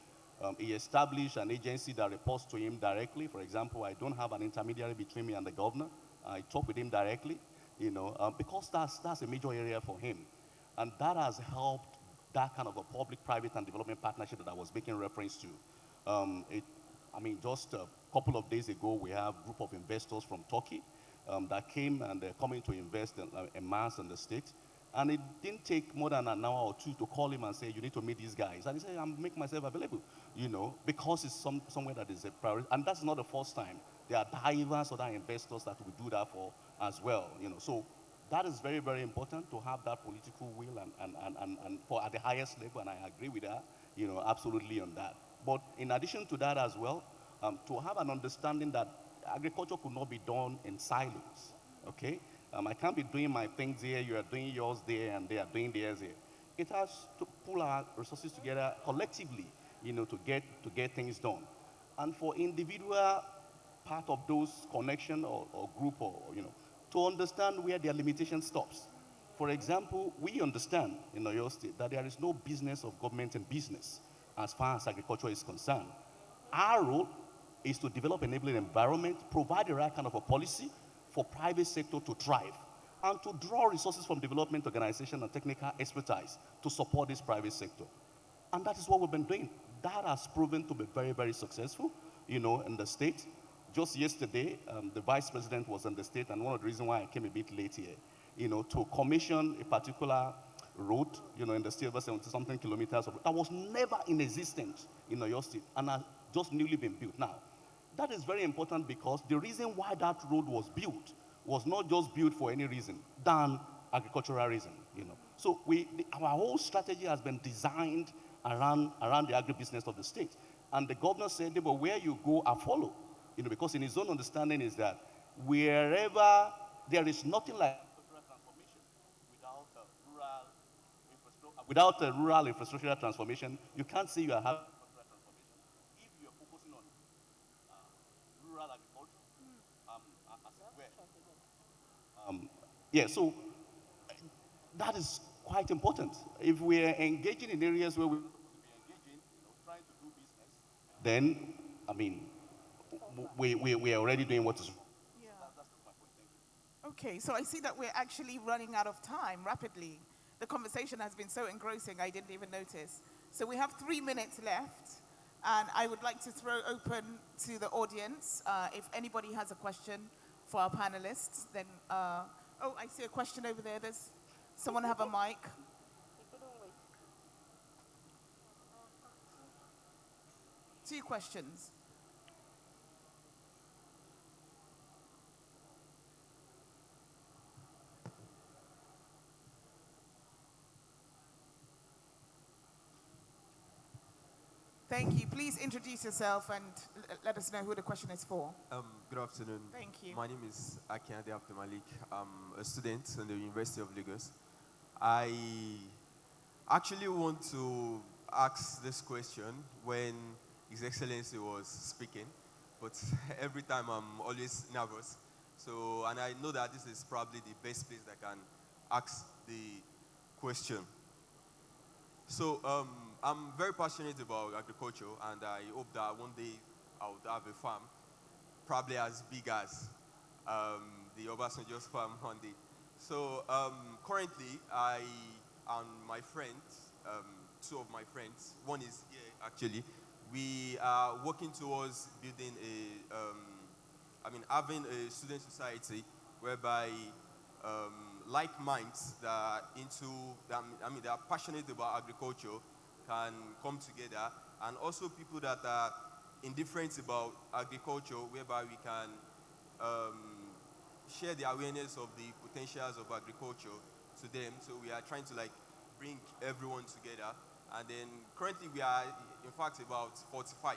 He established an agency that reports to him directly. For example, I don't have an intermediary between me and the governor. I talk with him directly. Because that's a major area for him. And that has helped that kind of a public-private and development partnership that I was making reference to. Just a couple of days ago, we have a group of investors from Turkey that came, and they're coming to invest in mass in the state. And it didn't take more than an hour or two to call him and say, you need to meet these guys. And he said, I'm making myself available, because it's somewhere that is a priority. And that's not the first time. There are diverse other investors that we do that for as well, So that is very, very important to have that political will and for at the highest level, and I agree with that, absolutely on that. But in addition to that as well, to have an understanding that agriculture could not be done in silos, okay? I can't be doing my things here, you are doing yours there, and they are doing theirs here. It has to pull our resources together collectively, to get things done. And for individual part of those connection or group to understand where their limitation stops. For example, we understand in Oyo State that there is no business of government and business as far as agriculture is concerned. Our role is to develop enabling environment, provide the right kind of a policy for private sector to thrive, and to draw resources from development organization and technical expertise to support this private sector. And that is what we've been doing. That has proven to be very, very successful, in the state. Just yesterday, the vice president was in the state, and one of the reasons why I came a bit late here, to commission a particular road, in the state, over 70-something kilometers that was never in existence in Oyo State, and has just newly been built. Now, that is very important because the reason why that road was built was not just built for any reason than agricultural reason, So our whole strategy has been designed around the agribusiness of the state. And the governor said, but where you go, I follow. Because in his own understanding is that wherever there is nothing like transformation without a rural infrastructural transformation, you can't say you are having transformation if you are focusing on rural agriculture. So that is quite important. If we are engaging in areas where we're supposed to be engaging, trying to do business, then we are already doing what is. Yeah. That's my point. Thank you. Okay, so I see that we're actually running out of time rapidly. The conversation has been so engrossing, I didn't even notice. So we have 3 minutes left, and I would like to throw open to the audience. If anybody has a question for our panelists, then, I see a question over there. Does someone have a mic? Two questions. Thank you. Please introduce yourself and let us know who the question is for. Good afternoon. Thank you. My name is Akiande Abdulmalik. I'm a student in the University of Lagos. I actually want to ask this question when His Excellency was speaking, but every time I'm always nervous. So, and I know that this is probably the best place that I can ask the question. So, I'm very passionate about agriculture, and I hope that one day I would have a farm, probably as big as the Obasanjo's farm one day. So, currently, I and my friends, two of my friends, one is here actually, we are working towards building having a student society whereby like minds that are they are passionate about agriculture can come together, and also people that are indifferent about agriculture, whereby we can share the awareness of the potentials of agriculture to them. So we are trying to bring everyone together, and then currently we are in fact about 45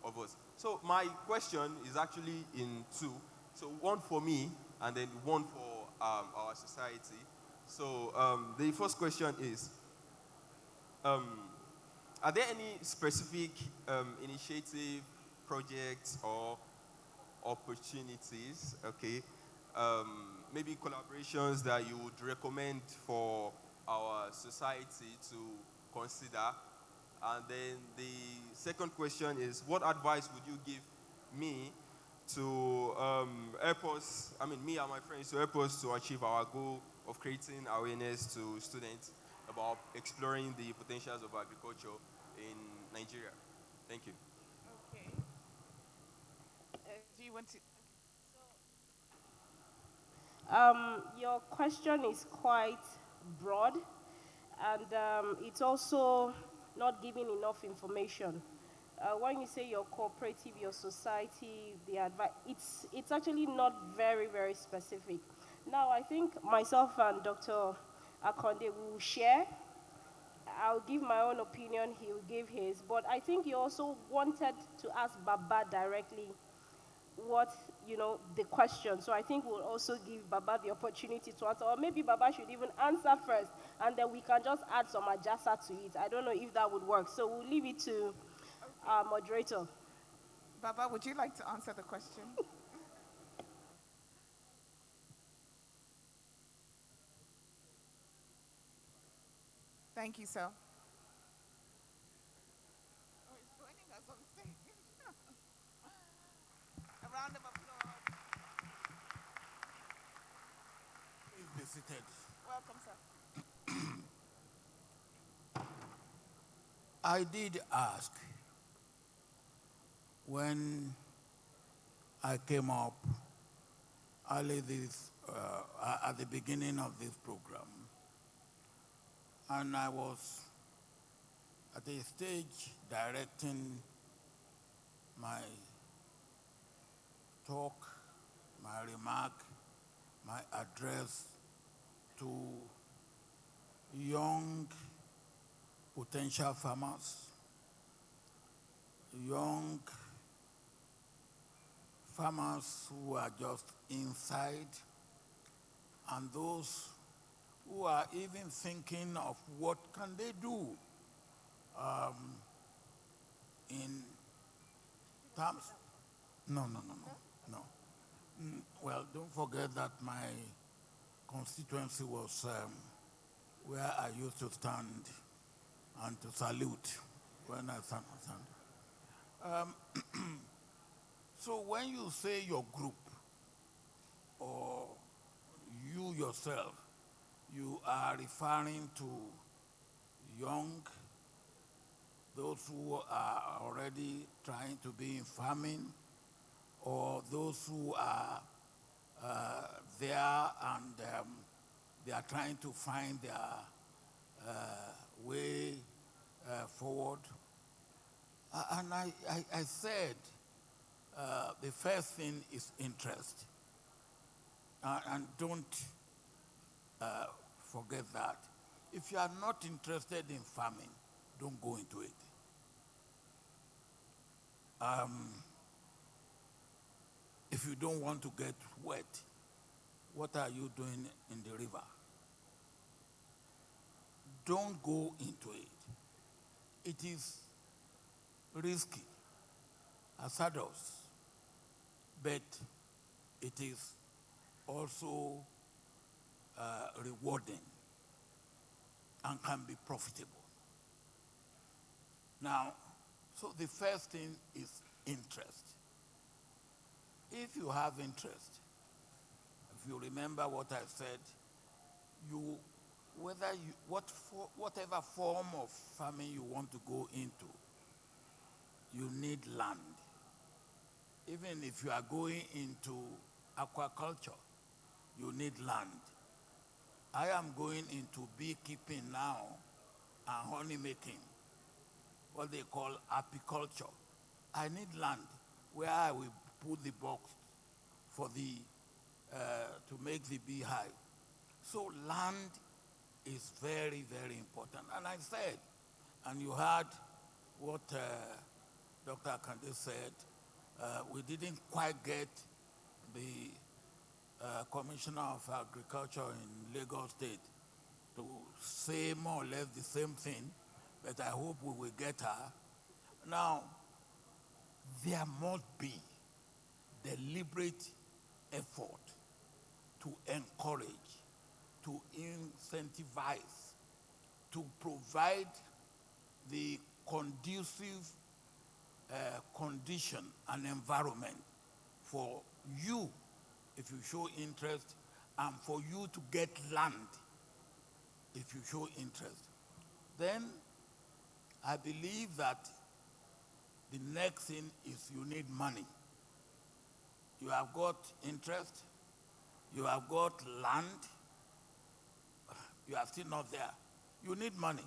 of us. So my question is actually in two. So one for me, and then one for our society. So the first question is, are there any specific initiative, projects, or opportunities, okay, maybe collaborations that you would recommend for our society to consider? And then the second question is, what advice would you give me to help us, me and my friends, to help us to achieve our goal of creating awareness to students about exploring the potentials of agriculture in Nigeria? Thank you. Okay. Do you want to? Your question is quite broad, and it's also not giving enough information. When you say your cooperative, your society, the advice, it's actually not very, very specific. Now, I think myself and Dr. Akonde will share. I'll give my own opinion, he'll give his, but I think he also wanted to ask Baba directly what, the question. So I think we'll also give Baba the opportunity to answer, or maybe Baba should even answer first, and then we can just add some adjustment to it. I don't know if that would work. So we'll leave it to our moderator. Baba, would you like to answer the question? Thank you, sir. Oh, he's joining us on stage. A round of applause. Please be seated. Welcome, sir. I did ask when I came up early at the beginning of this program, and I was at a stage directing my talk, my remark, my address to young potential farmers, young farmers who are just inside, and those who are even thinking of what can they do in terms. No. Well, don't forget that my constituency was where I used to stand and to salute when I stand. So when you say your group or you yourself, you are referring to young, those who are already trying to be in farming, or those who are there and they are trying to find their way forward. And I said the first thing is interest. And don't forget that. If you are not interested in farming, don't go into it. Um, if you don't want to get wet, what are you doing in the river? Don't go into it. It is risky, hazardous, but it is also rewarding and can be profitable. Now, so the first thing is interest. If you have interest, if you remember what I said, whatever form of farming you want to go into, you need land. Even if you are going into aquaculture, you need land. I am going into beekeeping now and honey making, what they call apiculture. I need land where I will put the box for the to make the beehive. So land is very, very important. And I said, and you heard what Dr. Akande said, we didn't quite get the Commissioner of Agriculture in Lagos State to say more or less the same thing, but I hope we will get her. Now, there must be deliberate effort to encourage, to incentivize, to provide the conducive condition and environment for you, if you show interest, and for you to get land, if you show interest. Then I believe that the next thing is you need money. You have got interest, you have got land, you are still not there. You need money.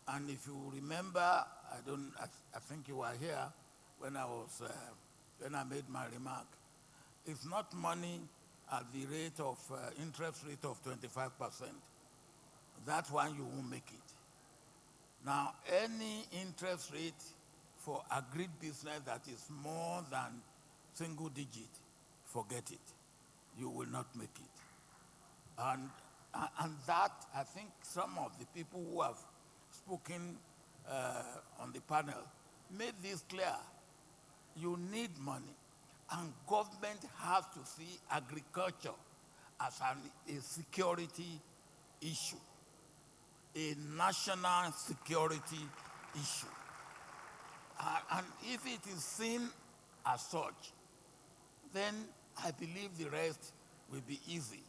And if you remember, I think you were here when I made my remark. It's not money at the rate of interest rate of 25%. That one you won't make it. Now, any interest rate for agreed business that is more than single digit, forget it. You will not make it. And that, I think some of the people who have spoken on the panel made this clear. You need money. And government has to see agriculture as a security issue, a national security issue. And if it is seen as such, then I believe the rest will be easy.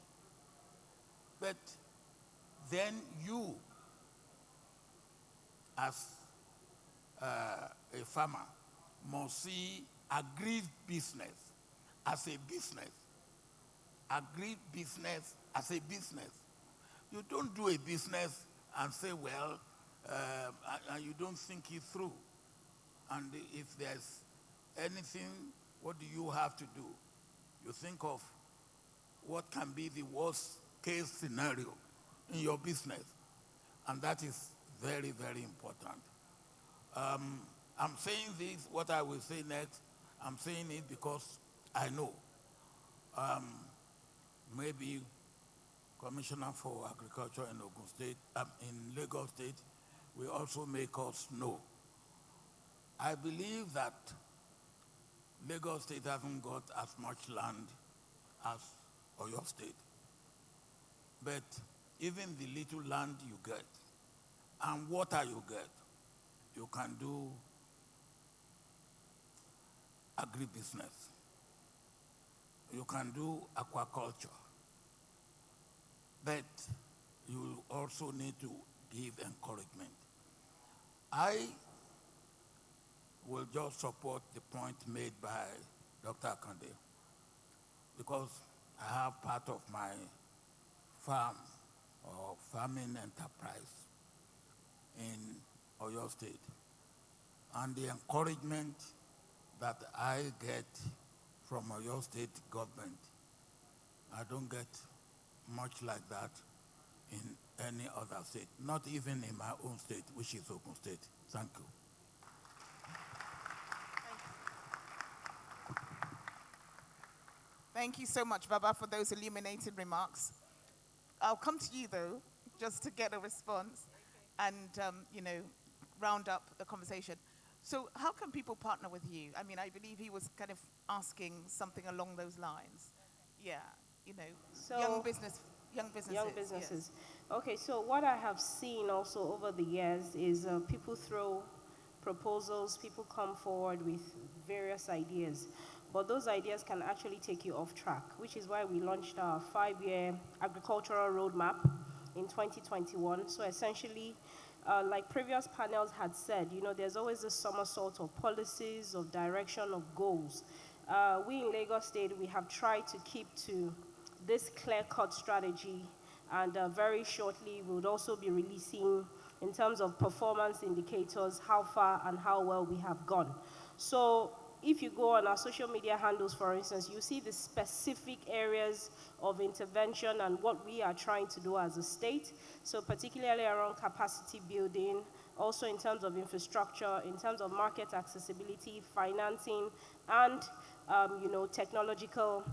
But then you, as a farmer, must see agreed business as a business. Agreed business as a business. You don't do a business and say, well, and you don't think it through. And if there's anything, what do you have to do? You think of what can be the worst case scenario in your business. And that is very, very important. I'm saying this, what I will say next, I'm saying it because I know maybe Commissioner for Agriculture in Ogun State, in Lagos State, will also make us know. I believe that Lagos State hasn't got as much land as Oyo State. But even the little land you get and water you get, you can do agribusiness. You can do aquaculture. But you also need to give encouragement. I will just support the point made by Dr. Akande, because I have part of my farm or farming enterprise in Oyo State. And the encouragement that I get from Oyo State government, I don't get much like that in any other state, not even in my own state, which is Ogun State. Thank you. Thank you so much, Baba, for those illuminating remarks. I'll come to you, though, just to get a response and, round up the conversation. So how can people partner with you? I mean, I believe he was kind of asking something along those lines. Yeah, So young businesses. Young businesses. Okay, so what I have seen also over the years is people throw proposals, people come forward with various ideas, but those ideas can actually take you off track, which is why we launched our 5-year agricultural roadmap in 2021. So essentially, like previous panels had said, there's always a somersault of policies, of direction, of goals. We in Lagos State, we have tried to keep to this clear-cut strategy, and very shortly we would also be releasing, in terms of performance indicators, how far and how well we have gone. So if you go on our social media handles, for instance, you see the specific areas of intervention and what we are trying to do as a state. So particularly around capacity building, also in terms of infrastructure, in terms of market accessibility, financing, and technological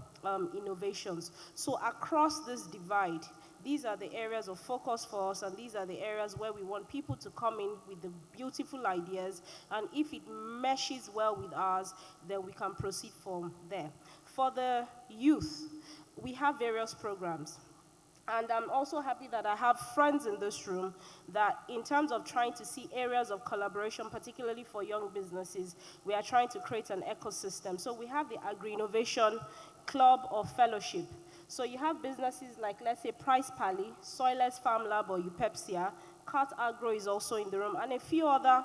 innovations. So across this divide, these are the areas of focus for us, and these are the areas where we want people to come in with the beautiful ideas, and if it meshes well with ours, then we can proceed from there. For the youth, we have various programs. And I'm also happy that I have friends in this room that in terms of trying to see areas of collaboration, particularly for young businesses, we are trying to create an ecosystem. So we have the Agri-Innovation Club or Fellowship. So you have businesses like, let's say, Price Pally, Soilless Farm Lab or Upepsia, Cat Agro is also in the room, and a few other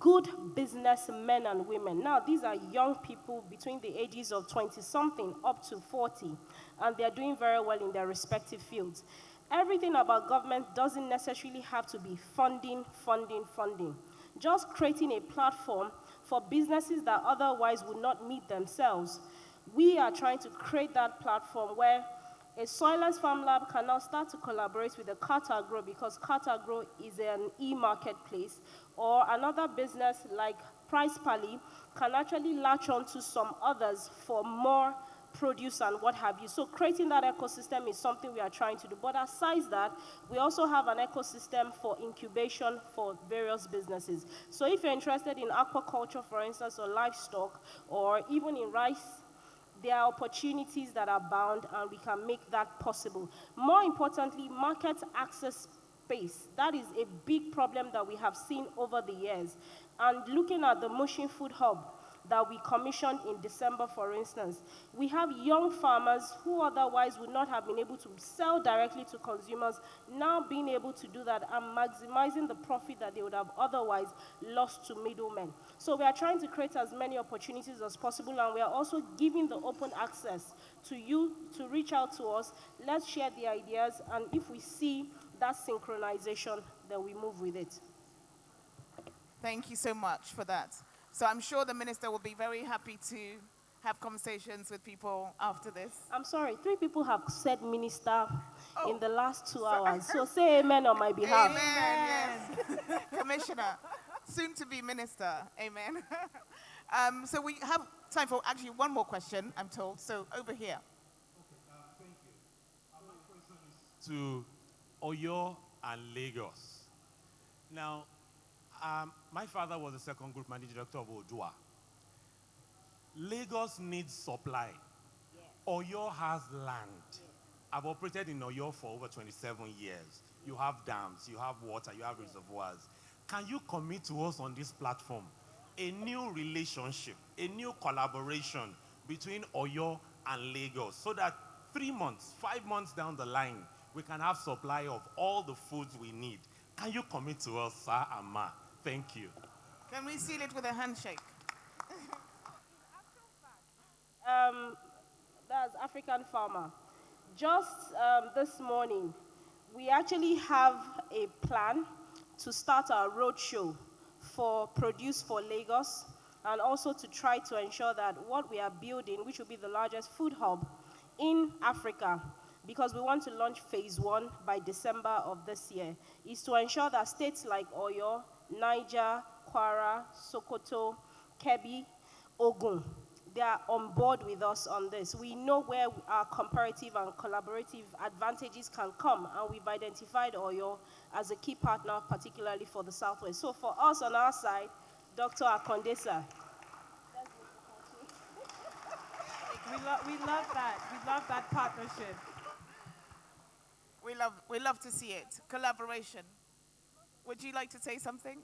good businessmen and women. Now, these are young people between the ages of 20-something up to 40, and they're doing very well in their respective fields. Everything about government doesn't necessarily have to be funding. Just creating a platform for businesses that otherwise would not meet themselves. We are trying to create that platform where a Soilless Farm Lab can now start to collaborate with a Cat Agro, because Cat Agro is an e-marketplace, or another business like Price Pally can actually latch on to some others for more produce and what have you. So creating that ecosystem is something we are trying to do. But aside that, we also have an ecosystem for incubation for various businesses. So if you're interested in aquaculture, for instance, or livestock, or even in rice, there are opportunities that are bound, and we can make that possible. More importantly, market access space. That is a big problem that we have seen over the years. And looking at the Mushin Food Hub that we commissioned in December, for instance, we have young farmers who otherwise would not have been able to sell directly to consumers, now being able to do that and maximizing the profit that they would have otherwise lost to middlemen. So we are trying to create as many opportunities as possible, and we are also giving the open access to you to reach out to us. Let's share the ideas, and if we see that synchronization, then we move with it. Thank you so much for that. So I'm sure the minister will be very happy to have conversations with people after this. I'm sorry, 3 people have said minister in the last 2 hours. So say amen on my behalf. Amen, yes. Commissioner, soon to be minister. Amen. So we have time for actually one more question, I'm told. So over here. Thank you. My question is to Oyo and Lagos. Now, my father was the second group managing director of Odua. Lagos needs supply. Yes. Oyo has land. Yes. I've operated in Oyo for over 27 years. You have dams, you have water, you have reservoirs. Can you commit to us on this platform a new relationship, a new collaboration between Oyo and Lagos, so that 3 months, 5 months down the line, we can have supply of all the foods we need? Can you commit to us, sir and ma? Thank you. Can we seal it with a handshake? That's African farmer. Just this morning, we actually have a plan to start our roadshow for Produce for Lagos, and also to try to ensure that what we are building, which will be the largest food hub in Africa, because we want to launch phase 1 by December of this year, is to ensure that states like Oyo, Niger, Kwara, Sokoto, Kebbi, Ogun, they are on board with us on this. We know where our comparative and collaborative advantages can come, and we've identified Oyo as a key partner, particularly for the Southwest. So for us on our side, Dr. Akondesa. We love that. We love that partnership. We love to see it. Collaboration. Would you like to say something?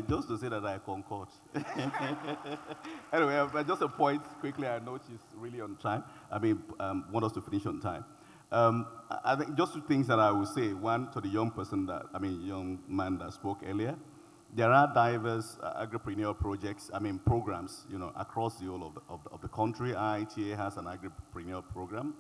Just to say that I concord. Anyway, but just a point quickly. I know she's really on time. Want us to finish on time. I think just two things that I will say. One, to the young man that spoke earlier. There are diverse agripreneur projects, programs, across the whole of the country. IITA has an agripreneur program.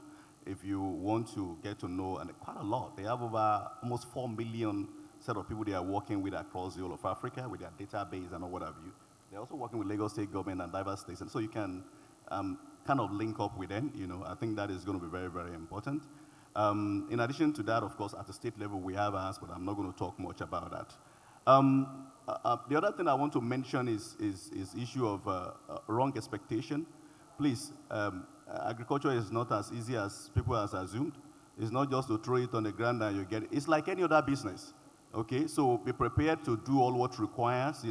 If you want to get to know, and quite a lot, they have over almost 4 million set of people they are working with across the whole of Africa with their database and all what have you. They're also working with Lagos State government and diverse states, and so you can kind of link up with them. I think that is going to be very, very important. In addition to that, of course, at the state level, we have ours, but I'm not going to talk much about that. The other thing I want to mention is issue of wrong expectation. Please, agriculture is not as easy as people have assumed. It's not just to throw it on the ground and you get it. It's like any other business, okay? So be prepared to do all what requires,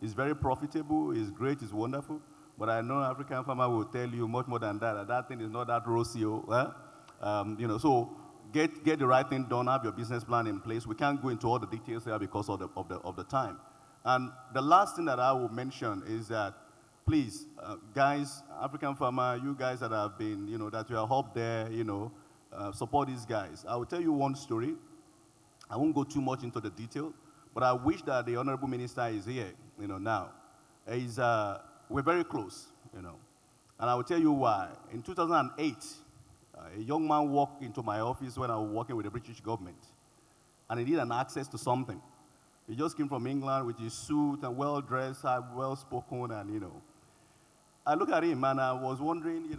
It's very profitable, it's great, it's wonderful. But I know African farmer will tell you much more than that. That thing is not that rosy, so get the right thing done, have your business plan in place. We can't go into all the details here because of the time. And the last thing that I will mention is that, please, guys, African farmer, you guys that have been, that you are up there, support these guys. I will tell you one story. I won't go too much into the detail, but I wish that the Honorable Minister is here, now. We're very close, And I will tell you why. In 2008, a young man walked into my office when I was working with the British government, and he needed an access to something. He just came from England with his suit and well-dressed, well-spoken, and, I looked at him and I was wondering,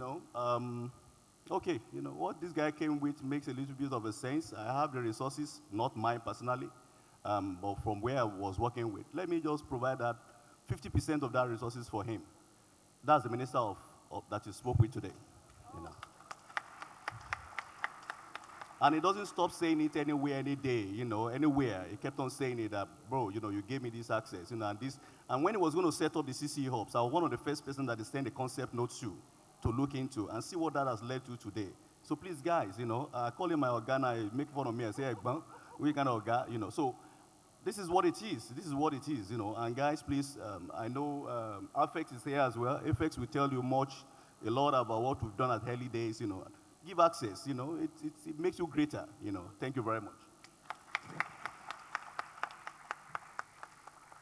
okay, what this guy came with makes a little bit of a sense. I have the resources, not mine personally, but from where I was working with. Let me just provide that 50% of that resources for him. That's the minister that you spoke with today, And he doesn't stop saying it anywhere, any day, anywhere. He kept on saying it that, bro, you gave me this access, and this. And when he was going to set up the CCE hubs, I was one of the first person that he sent the concept note to look into and see what that has led to today. So please, guys, I call him my organa, he make fun of me and say, hey, we kind of guy, So this is what it is. This is what it is, And guys, please, I know Afex is here as well. Afex will tell you a lot about what we've done at early days, Give access, it makes you greater, Thank you very much.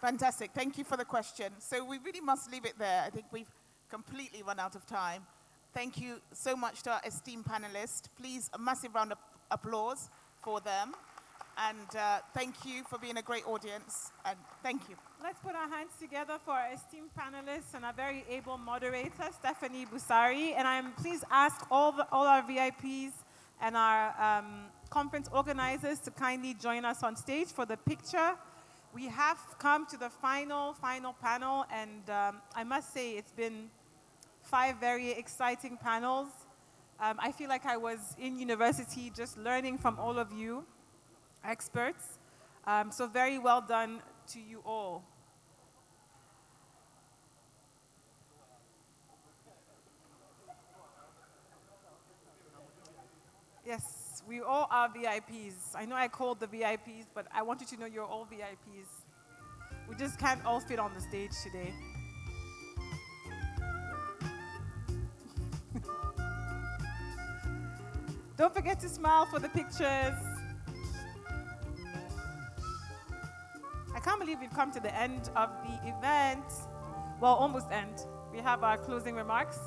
Fantastic. Thank you for the question. So we really must leave it there. I think we've completely run out of time. Thank you so much to our esteemed panelists. Please, a massive round of applause for them. And thank you for being a great audience. And thank you. Let's put our hands together for our esteemed panelists and our very able moderator, Stephanie Busari. And I'm please ask all our VIPs and our conference organizers to kindly join us on stage for the picture. We have come to the final panel, and I must say it's been 5 very exciting panels. I feel like I was in university just learning from all of you experts. So very well done to you all. Yes, we all are VIPs. I know I called the VIPs, but I want you to know you're all VIPs. We just can't all fit on the stage today. Don't forget to smile for the pictures. I can't believe we've come to the end of the event. Well, almost end. We have our closing remarks.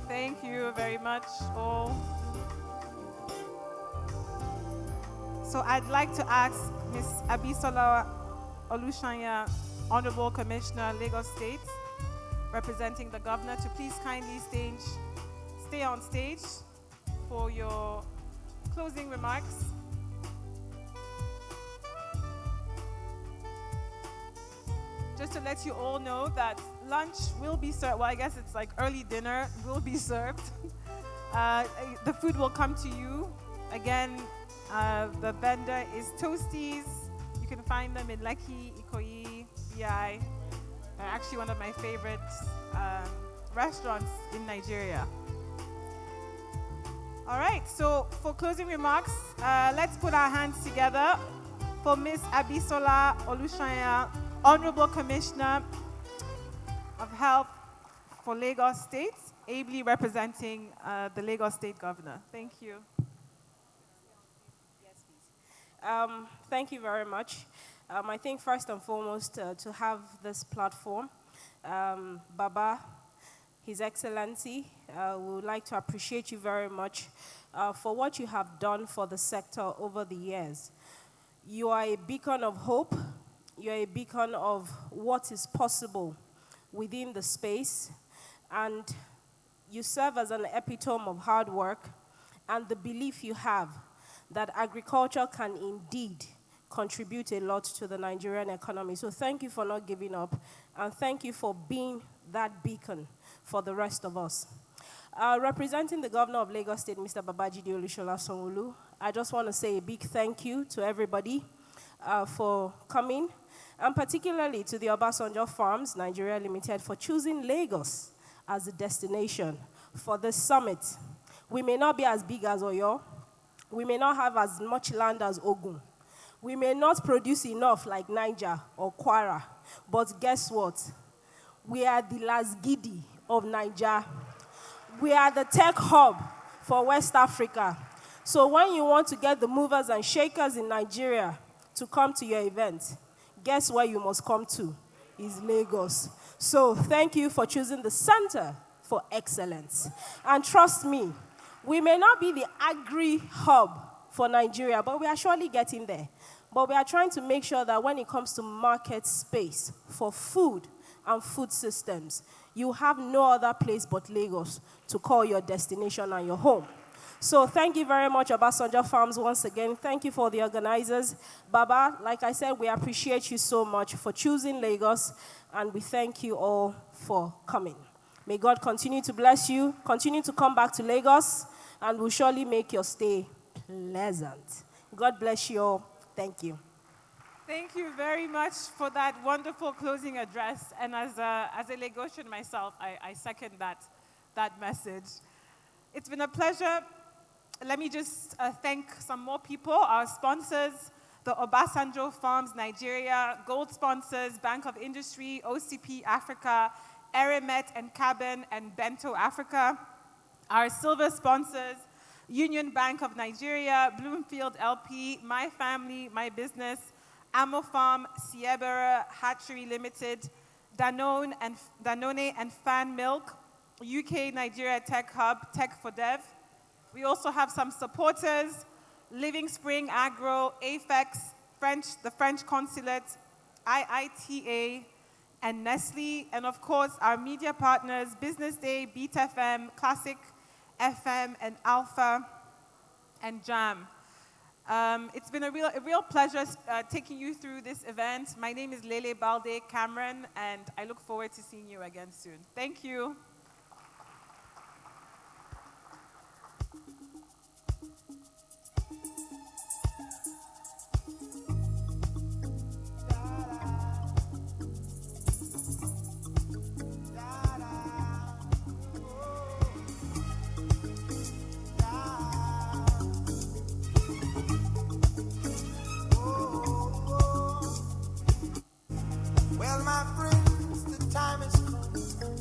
Thank you very much, all. So I'd like to ask Ms. Abisola Olushanya, Honorable Commissioner, Lagos State, representing the governor, to please kindly stay on stage for your closing remarks. just to let you all know that lunch will be served. Well, I guess it's like early dinner will be served. The food will come to you. Again, the vendor is Toasties. You can find them in Lekki, Ikoyi, BI. They're actually one of my favorite restaurants in Nigeria. All right, so for closing remarks, let's put our hands together for Ms. Abisola Olushanya, Honorable Commissioner of Health for Lagos State, ably representing the Lagos State Governor. Thank you. Yes, please. Thank you very much. I think first and foremost to have this platform, Baba, His Excellency, we would like to appreciate you very much for what you have done for the sector over the years. You are a beacon of hope. You are a beacon of what is possible within the space, and you serve as an epitome of hard work and the belief you have that agriculture can indeed contribute a lot to the Nigerian economy. So thank you for not giving up, and thank you for being that beacon for the rest of us. Representing the Governor of Lagos State, Mr. Babajide Olushola Sanwo-Olu, I just want to say a big thank you to everybody for coming, and particularly to the Obasanjo Farms Nigeria Limited for choosing Lagos as a destination for this summit. We may not be as big as Oyo, we may not have as much land as Ogun, we may not produce enough like Niger or Kwara, but guess what? We are the Las Gidi of Niger. We are the tech hub for West Africa. So when you want to get the movers and shakers in Nigeria to come to your event, guess where you must come to? Is Lagos. So thank you for choosing the Center for Excellence. And trust me, we may not be the agri-hub for Nigeria, but we are surely getting there. But we are trying to make sure that when it comes to market space for food and food systems, you have no other place but Lagos to call your destination and your home. So thank you very much, Obasanjo Farms, once again. Thank you for the organizers. Baba, like I said, we appreciate you so much for choosing Lagos, and we thank you all for coming. May God continue to bless you, continue to come back to Lagos, and we'll surely make your stay pleasant. God bless you all. Thank you. Thank you very much for that wonderful closing address. And as a Lagosian myself, I second that message. It's been a pleasure. Let me just thank some more people, our sponsors, the Obasanjo Farms Nigeria, gold sponsors, Bank of Industry, OCP Africa, Erimet and Cabin and Bento Africa, our silver sponsors, Union Bank of Nigeria, Bloomfield LP, My Family, My Business, Amofarm, Siebera, Hatchery Limited, Danone and Fan Milk, UK Nigeria Tech Hub, Tech for Dev. We also have some supporters, Living Spring Agro, AFEX, the French Consulate, IITA, and Nestle, and of course our media partners, Business Day, Beat FM, Classic FM, and Alpha, and Jam. It's been a real pleasure taking you through this event. My name is Lele Balde Cameron, and I look forward to seeing you again soon. Thank you. Well, my friends, the time has come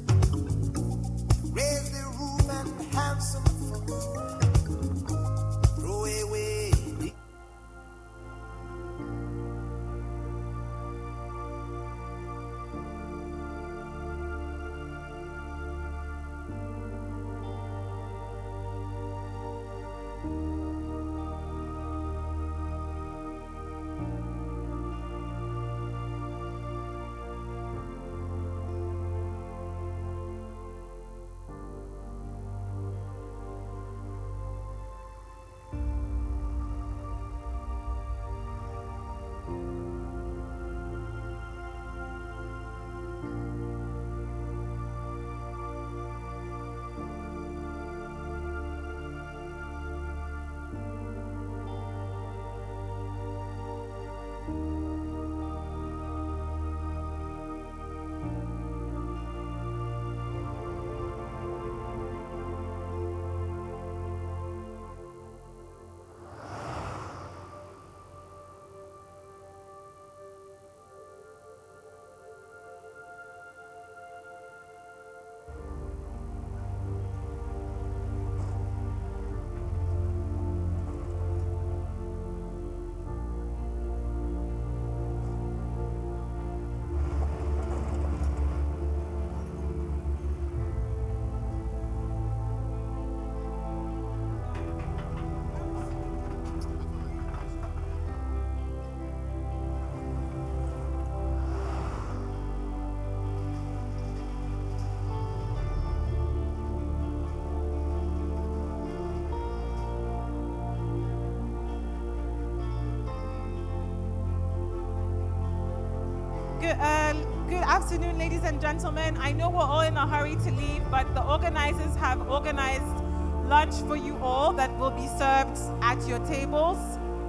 Good afternoon, ladies and gentlemen. I know we're all in a hurry to leave, but the organizers have organized lunch for you all that will be served at your tables.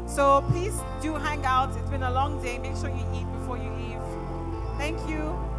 So please do hang out. It's been a long day. Make sure you eat before you leave. Thank you.